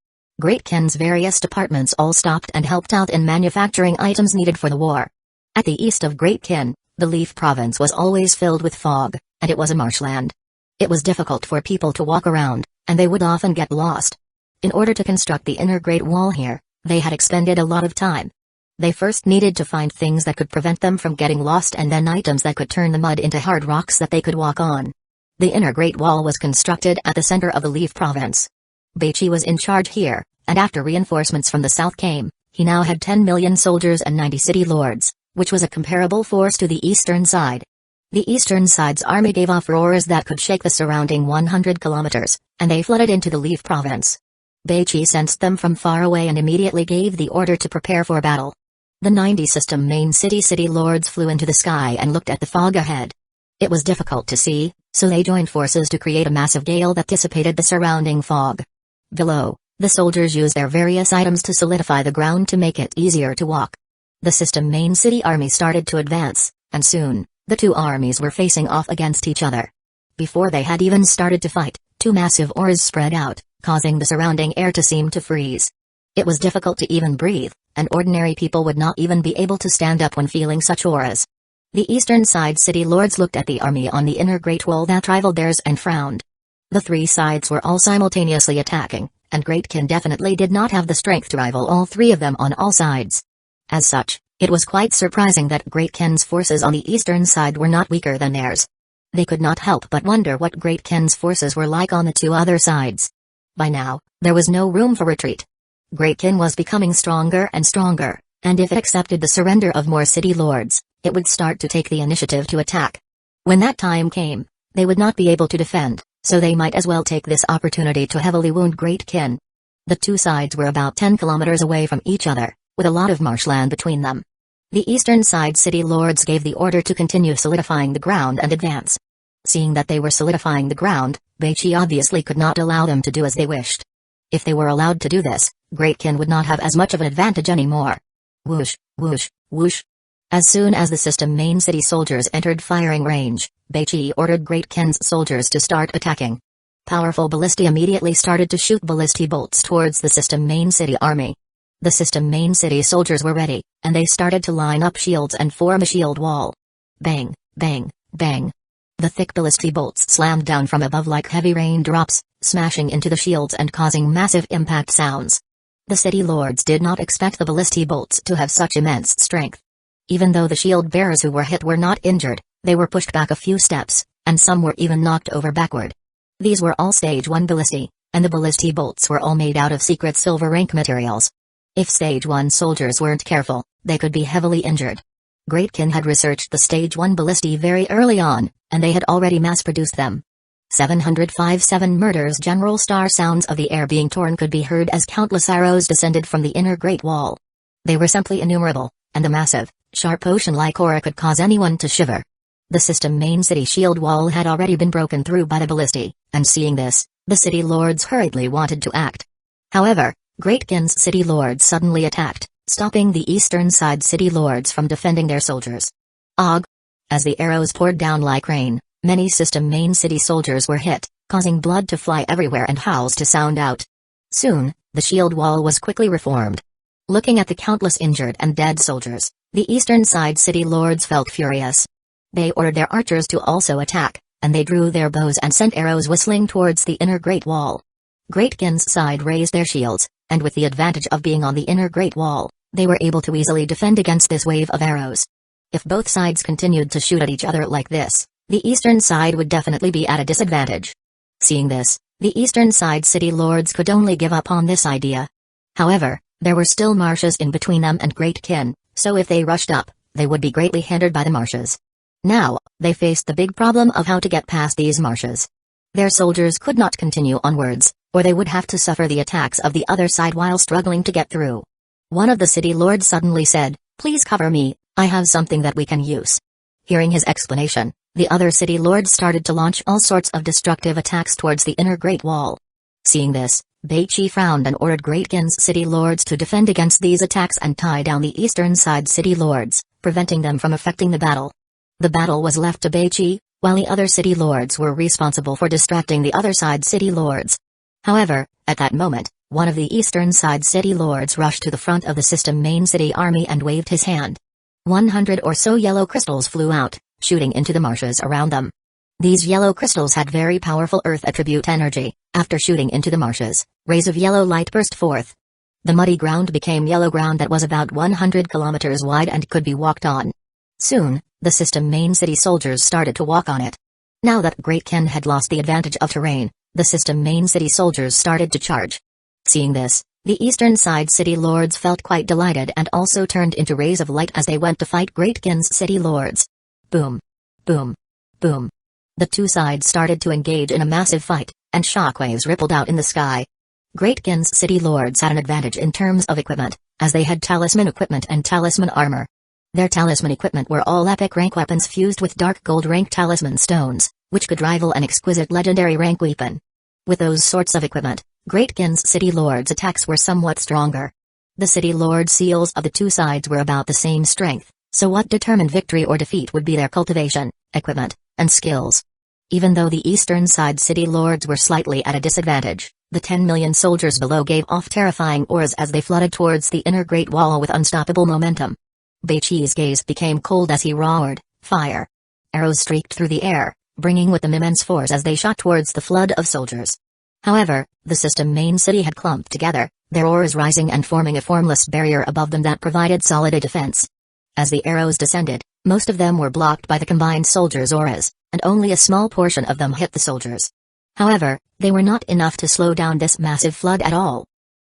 Great Kin's various departments all stopped and helped out in manufacturing items needed for the war. At the east of Great Kin, the Leaf Province was always filled with fog, and it was a marshland. It was difficult for people to walk around, and they would often get lost. In order to construct the inner Great Wall here, they had expended a lot of time. They first needed to find things that could prevent them from getting lost and then items that could turn the mud into hard rocks that they could walk on. The inner Great Wall was constructed at the center of the Leaf Province. Beichi was in charge here, and after reinforcements from the south came, he now had 10 million soldiers and 90 city lords, which was a comparable force to the eastern side. The eastern side's army gave off roars that could shake the surrounding 100 kilometers, and they flooded into the Leaf Province. Beichi sensed them from far away and immediately gave the order to prepare for battle. The 90 system main city lords flew into the sky and looked at the fog ahead. It was difficult to see, so they joined forces to create a massive gale that dissipated the surrounding fog. Below, the soldiers used their various items to solidify the ground to make it easier to walk. The system main city army started to advance, and soon, the two armies were facing off against each other. Before they had even started to fight, two massive auras spread out, causing the surrounding air to seem to freeze. It was difficult to even breathe, and ordinary people would not even be able to stand up when feeling such auras. The eastern side city lords looked at the army on the inner Great Wall that rivaled theirs and frowned. The three sides were all simultaneously attacking, and Great Kin definitely did not have the strength to rival all three of them on all sides. As such, it was quite surprising that Great Kin's forces on the eastern side were not weaker than theirs. They could not help but wonder what Great Kin's forces were like on the two other sides. By now, there was no room for retreat. Great Kin was becoming stronger and stronger, and if it accepted the surrender of more city lords, it would start to take the initiative to attack. When that time came, they would not be able to defend, so they might as well take this opportunity to heavily wound Great Kin. The two sides were about 10 kilometers away from each other, with a lot of marshland between them. The eastern side city lords gave the order to continue solidifying the ground and advance. Seeing that they were solidifying the ground, Beichi obviously could not allow them to do as they wished. If they were allowed to do this, Great Kin would not have as much of an advantage anymore. Whoosh, whoosh, whoosh. As soon as the system main city soldiers entered firing range, Beichi ordered Great Kin's soldiers to start attacking. Powerful ballistae immediately started to shoot ballistae bolts towards the system main city army. The system main city soldiers were ready, and they started to line up shields and form a shield wall. Bang, bang, bang. The thick ballistae bolts slammed down from above like heavy raindrops, smashing into the shields and causing massive impact sounds. The city lords did not expect the ballistae bolts to have such immense strength. Even though the shield bearers who were hit were not injured, they were pushed back a few steps, and some were even knocked over backward. These were all stage 1 ballistae, and the ballistae bolts were all made out of secret silver rank materials. If stage 1 soldiers weren't careful, they could be heavily injured. Great Kin had researched the Stage 1 ballistae very early on, and they had already mass-produced them. 705-7 murders. General Star. Sounds of the air being torn could be heard as countless arrows descended from the inner Great Wall. They were simply innumerable, and the massive, sharp ocean-like aura could cause anyone to shiver. The system main city shield wall had already been broken through by the ballistae, and seeing this, the city lords hurriedly wanted to act. However, Great Kin's city lords suddenly attacked, stopping the eastern side city lords from defending their soldiers. Og! As the arrows poured down like rain, many system main city soldiers were hit, causing blood to fly everywhere and howls to sound out. Soon, the shield wall was quickly reformed. Looking at the countless injured and dead soldiers, the eastern side city lords felt furious. They ordered their archers to also attack, and they drew their bows and sent arrows whistling towards the inner Great Wall. Great Kin's side raised their shields, and with the advantage of being on the inner Great Wall, they were able to easily defend against this wave of arrows. If both sides continued to shoot at each other like this, the eastern side would definitely be at a disadvantage. Seeing this, the eastern side city lords could only give up on this idea. However, there were still marshes in between them and Great Kin, so if they rushed up, they would be greatly hindered by the marshes. Now, they faced the big problem of how to get past these marshes. Their soldiers could not continue onwards, or they would have to suffer the attacks of the other side while struggling to get through. One of the city lords suddenly said, "Please cover me, I have something that we can use." Hearing his explanation, the other city lords started to launch all sorts of destructive attacks towards the inner Great Wall. Seeing this, Beichi frowned and ordered Great Kin's city lords to defend against these attacks and tie down the eastern side city lords, preventing them from affecting the battle. The battle was left to Beichi, while the other city lords were responsible for distracting the other side city lords. However, at that moment, one of the eastern side city lords rushed to the front of the system main city army and waved his hand. 100 or so yellow crystals flew out, shooting into the marshes around them. These yellow crystals had very powerful earth attribute energy. After shooting into the marshes, rays of yellow light burst forth. The muddy ground became yellow ground that was about 100 kilometers wide and could be walked on. Soon, the system main city soldiers started to walk on it. Now that Great Kin had lost the advantage of terrain, the system main city soldiers started to charge. Seeing this, the eastern side city lords felt quite delighted and also turned into rays of light as they went to fight Great Kin's city lords. Boom! Boom! Boom! The two sides started to engage in a massive fight, and shockwaves rippled out in the sky. Great Kin's city lords had an advantage in terms of equipment, as they had talisman equipment and talisman armor. Their talisman equipment were all epic rank weapons fused with dark gold rank talisman stones, which could rival an exquisite legendary rank weapon. With those sorts of equipment, Great Kin's city lords' attacks were somewhat stronger. The city lord seals of the two sides were about the same strength, so what determined victory or defeat would be their cultivation, equipment, and skills. Even though the eastern side city lords were slightly at a disadvantage, the 10 million soldiers below gave off terrifying auras as they flooded towards the inner Great Wall with unstoppable momentum. Beichi's gaze became cold as he roared, "Fire!" Arrows streaked through the air, bringing with them immense force as they shot towards the flood of soldiers. However, the system main city had clumped together, their auras rising and forming a formless barrier above them that provided solid defense. As the arrows descended, most of them were blocked by the combined soldiers' auras, and only a small portion of them hit the soldiers. However, they were not enough to slow down this massive flood at all.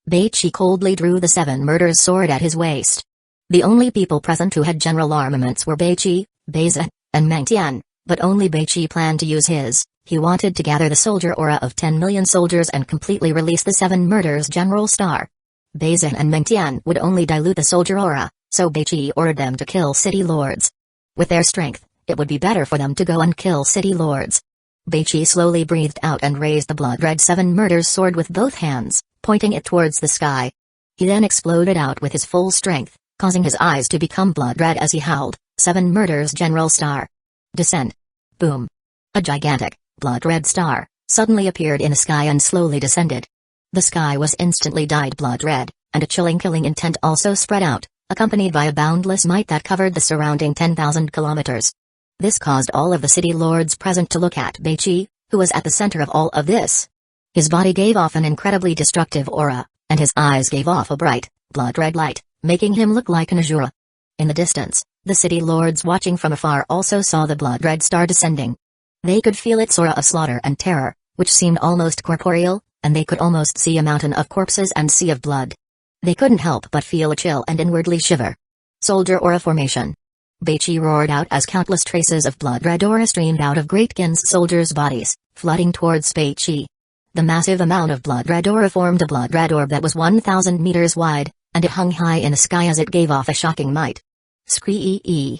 Beichi coldly drew the 7 murder's sword at his waist. The only people present who had general armaments were Beichi, Aizen, and Mangekyō, but only Beichi planned to use his. He wanted to gather the soldier aura of 10 million soldiers and completely release the 7 murder's general star. Aizen and Mangekyō would only dilute the soldier aura, so Beichi ordered them to kill city lords. With their strength, it would be better for them to go and kill city lords. Beichi slowly breathed out and raised the blood-red 7 murder's sword with both hands, pointing it towards the sky. He then exploded out with his full strength, causing his eyes to become blood-red as he howled, 7 murder's general star. Descend. Boom. A gigantic, blood-red star suddenly appeared in the sky and slowly descended. The sky was instantly dyed blood-red, and a chilling killing intent also spread out, accompanied by a boundless might that covered the surrounding 10,000 kilometers. This caused all of the city lords present to look at Beichi, who was at the center of all of this. His body gave off an incredibly destructive aura, and his eyes gave off a bright, blood-red light, making him look like an Asura. In the distance, the city lords watching from afar also saw the blood-red star descending. They could feel its aura of slaughter and terror, which seemed almost corporeal, and they could almost see a mountain of corpses and sea of blood. They couldn't help but feel a chill and inwardly shiver. Soldier aura formation. Beichi roared out as countless traces of blood red aura streamed out of Great Kin's soldiers' bodies, flooding towards Beichi. The massive amount of blood red aura formed a blood red orb that was 1,000 meters wide, and it hung high in the sky as it gave off a shocking might. Scree-ee-ee.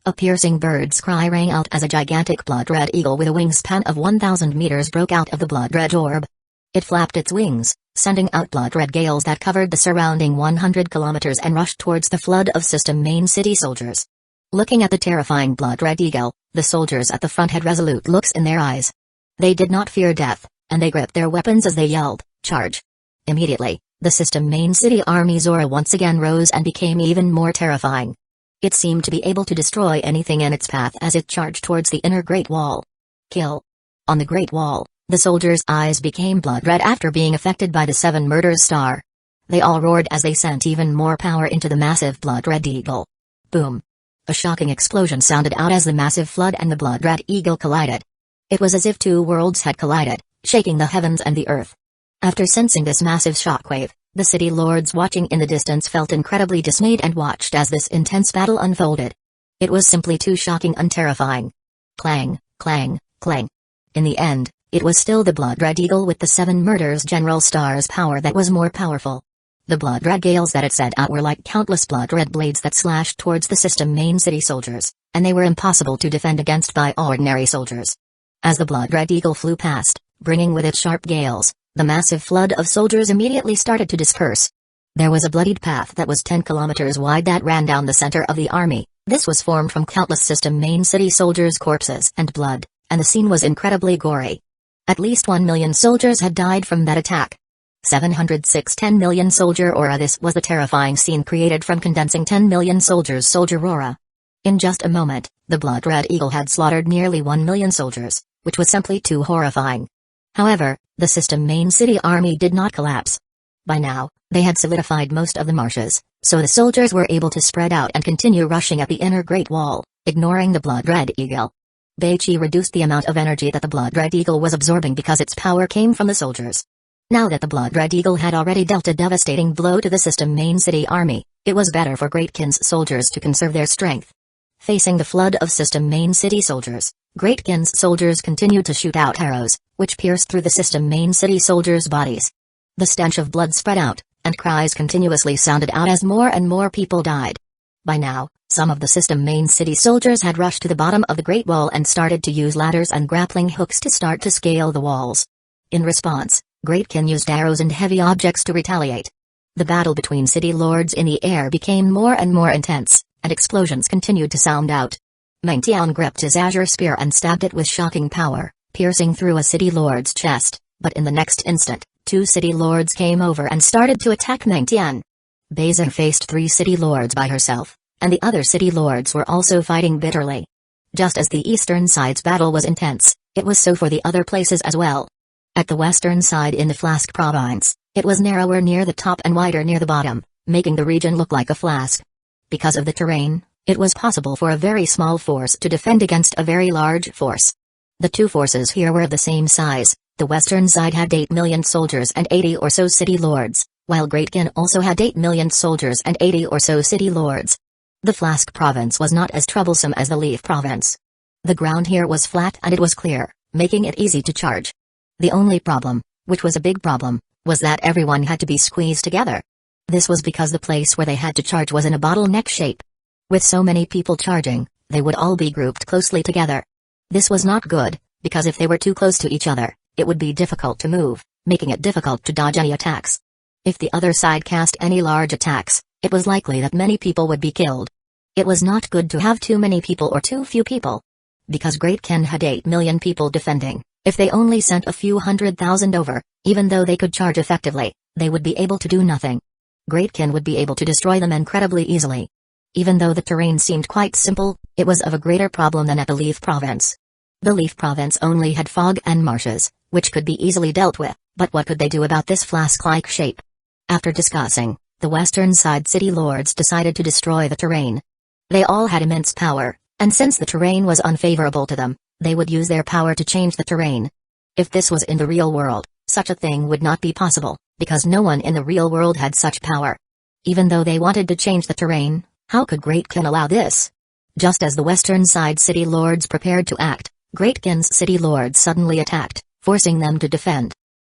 A piercing bird's cry rang out as a gigantic blood red eagle with a wingspan of 1,000 meters broke out of the blood red orb. It flapped its wings, sending out blood red gales that covered the surrounding 100 kilometers and rushed towards the flood of system main city soldiers. Looking at the terrifying blood red eagle, the soldiers at the front had resolute looks in their eyes. They did not fear death, and they gripped their weapons as they yelled, "Charge!" Immediately, the system main city army's aura once again rose and became even more terrifying. It seemed to be able to destroy anything in its path as it charged towards the inner Great Wall. Kill. On the Great Wall, the soldiers' eyes became blood red after being affected by the 7 murders star. They all roared as they sent even more power into the massive blood red eagle. Boom. A shocking explosion sounded out as the massive flood and the blood red eagle collided. It was as if 2 worlds had collided, shaking the heavens and the earth. After sensing this massive shockwave, the city lords watching in the distance felt incredibly dismayed and watched as this intense battle unfolded. It was simply too shocking and terrifying. Clang, clang, clang. In the end, it was still the blood red eagle with the 7 murders general star's power that was more powerful. The blood red gales that it sent out were like countless blood red blades that slashed towards the system main city soldiers, and they were impossible to defend against by ordinary soldiers. As the blood red eagle flew past, bringing with it sharp gales, the massive flood of soldiers immediately started to disperse. There was a bloodied path that was 10 kilometers wide that ran down the center of the army. This was formed from countless system main city soldiers' corpses and blood, and the scene was incredibly gory. At least 1 million soldiers had died from that attack. 706 10 million soldier aura. This was the terrifying scene created from condensing 10 million soldiers' soldier aura. In just a moment, the blood red eagle had slaughtered nearly 1 million soldiers, which was simply too horrifying. However, the system main city army did not collapse. By now, they had solidified most of the marshes, so the soldiers were able to spread out and continue rushing at the inner Great Wall, ignoring the blood red eagle. Beichi reduced the amount of energy that the blood red eagle was absorbing because its power came from the soldiers. Now that the blood red eagle had already dealt a devastating blow to the system main city army, it was better for Great Kin's soldiers to conserve their strength. Facing the flood of system main city soldiers, Great Kin's soldiers continued to shoot out arrows, which pierced through the system main city soldiers' bodies. The stench of blood spread out, and cries continuously sounded out as more and more people died. By now, some of the system main city soldiers had rushed to the bottom of the Great Wall and started to use ladders and grappling hooks to start to scale the walls. In response, Great Kin used arrows and heavy objects to retaliate. The battle between city lords in the air became more and more intense, and explosions continued to sound out. Mangekyō gripped his azure spear and stabbed it with shocking power, piercing through a city lord's chest, but in the next instant, 2 city lords came over and started to attack Mangekyō. Aizen faced 3 city lords by herself, and the other city lords were also fighting bitterly. Just as the eastern side's battle was intense, it was so for the other places as well. At the western side in the Flask province, it was narrower near the top and wider near the bottom, making the region look like a flask. Because of the terrain, it was possible for a very small force to defend against a very large force. The 2 forces here were of the same size. The western side had 8 million soldiers and 80 or so city lords, while Great Kin also had 8 million soldiers and 80 or so city lords. The Flask province was not as troublesome as the Leaf province. The ground here was flat and it was clear, making it easy to charge. The only problem, which was a big problem, was that everyone had to be squeezed together. This was because the place where they had to charge was in a bottleneck shape. With so many people charging, they would all be grouped closely together. This was not good, because if they were too close to each other, it would be difficult to move, making it difficult to dodge any attacks. If the other side cast any large attacks, it was likely that many people would be killed. It was not good to have too many people or too few people. Because Great Kin had 8 million people defending, if they only sent a few 100,000 over, even though they could charge effectively, they would be able to do nothing. Great Kin would be able to destroy them incredibly easily. Even though the terrain seemed quite simple, it was of a greater problem than at the Leaf province. The Leaf province only had fog and marshes, which could be easily dealt with, but what could they do about this flask-like shape? After discussing, the western side city lords decided to destroy the terrain. They all had immense power, and since the terrain was unfavorable to them, they would use their power to change the terrain. If this was in the real world, such a thing would not be possible, because no one in the real world had such power. Even though they wanted to change the terrain, how could Great Kin allow this? Just as the western side city lords prepared to act, Great Kin's city lords suddenly attacked, forcing them to defend.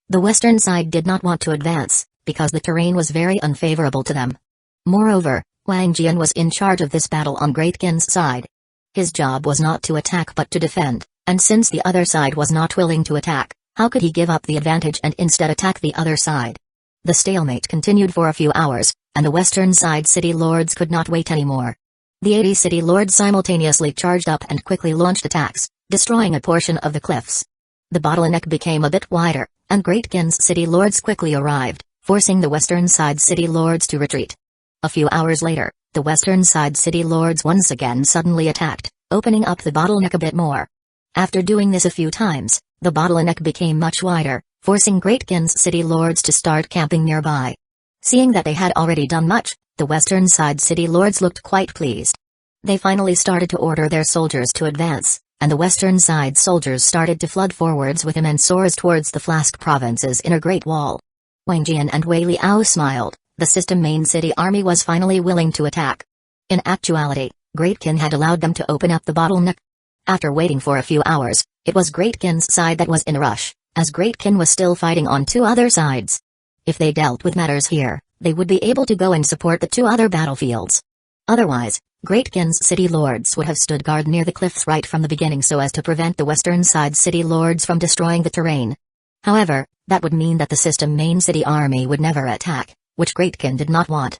The western side did not want to advance, because the terrain was very unfavorable to them. Moreover, Wang Jian was in charge of this battle on Great Kin's side. His job was not to attack but to defend, and since the other side was not willing to attack, how could he give up the advantage and instead attack the other side? The stalemate continued for a few hours, and the western side city lords could not wait anymore. The 80 city lords simultaneously charged up and quickly launched attacks, destroying a portion of the cliffs. The bottleneck became a bit wider, and Great Kin's city lords quickly arrived, forcing the western side city lords to retreat. A few hours later, the western side city lords once again suddenly attacked, opening up the bottleneck a bit more. After doing this a few times, the bottleneck became much wider, forcing Great Kin's city lords to start camping nearby. Seeing that they had already done much, the western side city lords looked quite pleased. They finally started to order their soldiers to advance, and the western side soldiers started to flood forwards with immense swords towards the Flask Province's inner Great Wall. Wang Jian and Wei Liao smiled. The system main city army was finally willing to attack. In actuality, Great Kin had allowed them to open up the bottleneck. After waiting for a few hours, it was Great Kin's side that was in a rush, as Great Kin was still fighting on two other sides. If they dealt with matters here, they would be able to go and support the two other battlefields. Otherwise, Great Kin's city lords would have stood guard near the cliffs right from the beginning so as to prevent the western side city lords from destroying the terrain. However, that would mean that the system main city army would never attack, which Great Kin did not want.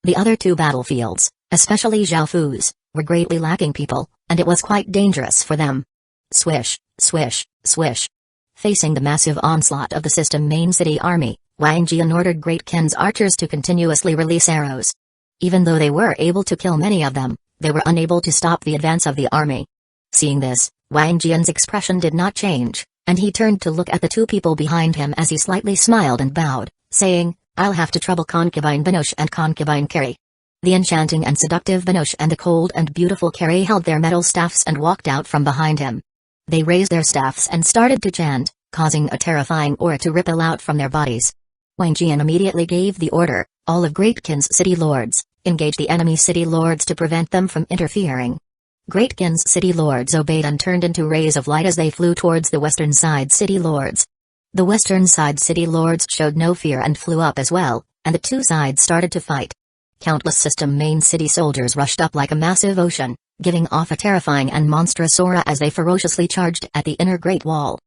The other two battlefields, especially Zhaofu's, were greatly lacking people, and it was quite dangerous for them. Swish, swish, swish. Facing the massive onslaught of the system main city army, Wang Jian ordered Great Kin's archers to continuously release arrows. Even though they were able to kill many of them, they were unable to stop the advance of the army. Seeing this, Wang Jian's expression did not change, and he turned to look at the two people behind him as he slightly smiled and bowed, saying, "I'll have to trouble concubine Binoche and concubine Carrie." The enchanting and seductive Binoche and the cold and beautiful Carrie held their metal staffs and walked out from behind him. They raised their staffs and started to chant, causing a terrifying aura to ripple out from their bodies. Wang Jian immediately gave the order, all of Great Kin's city lords, engage the enemy city lords to prevent them from interfering. Great Kin's city lords obeyed and turned into rays of light as they flew towards the western side city lords. The western side city lords showed no fear and flew up as well, and the two sides started to fight. Countless system main city soldiers rushed up like a massive ocean, giving off a terrifying and monstrous aura as they ferociously charged at the inner Great Wall.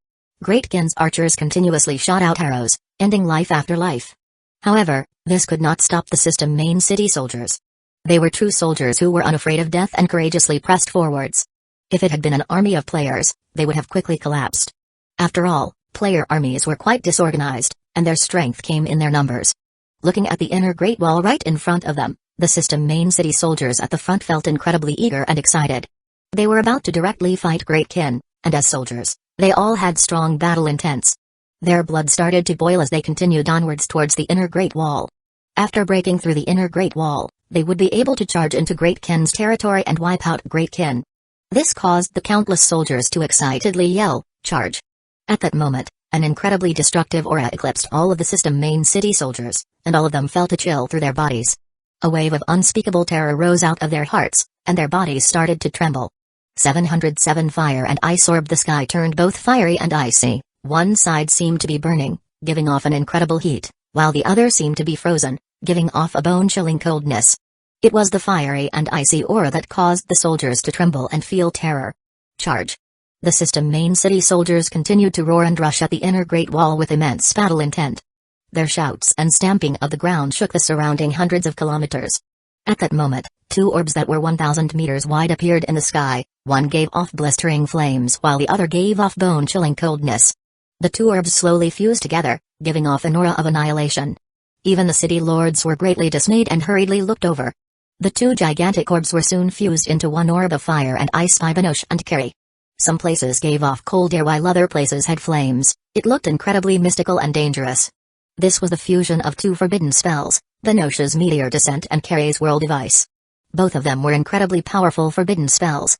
Great Kin's archers continuously shot out arrows, ending life after life. However, this could not stop the system main city soldiers. They were true soldiers who were unafraid of death and courageously pressed forwards. If it had been an army of players, they would have quickly collapsed. After all, player armies were quite disorganized, and their strength came in their numbers. Looking at the inner Great Wall right in front of them, the system main city soldiers at the front felt incredibly eager and excited. They were about to directly fight Great Kin, and as soldiers, they all had strong battle intents. Their blood started to boil as they continued onwards towards the inner Great Wall. After breaking through the inner Great Wall, they would be able to charge into Great Kin's territory and wipe out Great Kin. This caused the countless soldiers to excitedly yell, "Charge!" At that moment, an incredibly destructive aura eclipsed all of the system main city soldiers, and all of them felt a chill through their bodies. A wave of unspeakable terror rose out of their hearts, and their bodies started to tremble. 707 fire and ice orb. The sky turned both fiery and icy. One side seemed to be burning, giving off an incredible heat, while the other seemed to be frozen, giving off a bone-chilling coldness. It was the fiery and icy aura that caused the soldiers to tremble and feel terror. Charge! The system main city soldiers continued to roar and rush at the inner Great Wall with immense battle intent. Their shouts and stamping of the ground shook the surrounding hundreds of kilometers. At that moment, two orbs that were 1,000 meters wide appeared in the sky. One gave off blistering flames while the other gave off bone-chilling coldness. The two orbs slowly fused together, giving off an aura of annihilation. Even the city lords were greatly dismayed and hurriedly looked over. The two gigantic orbs were soon fused into one orb of fire and ice by Binoche and Carrie. Some places gave off cold air while other places had flames. It looked incredibly mystical and dangerous. This was the fusion of two forbidden spells, Binoche's Meteor Descent and Carrie's World Device. Both of them were incredibly powerful forbidden spells.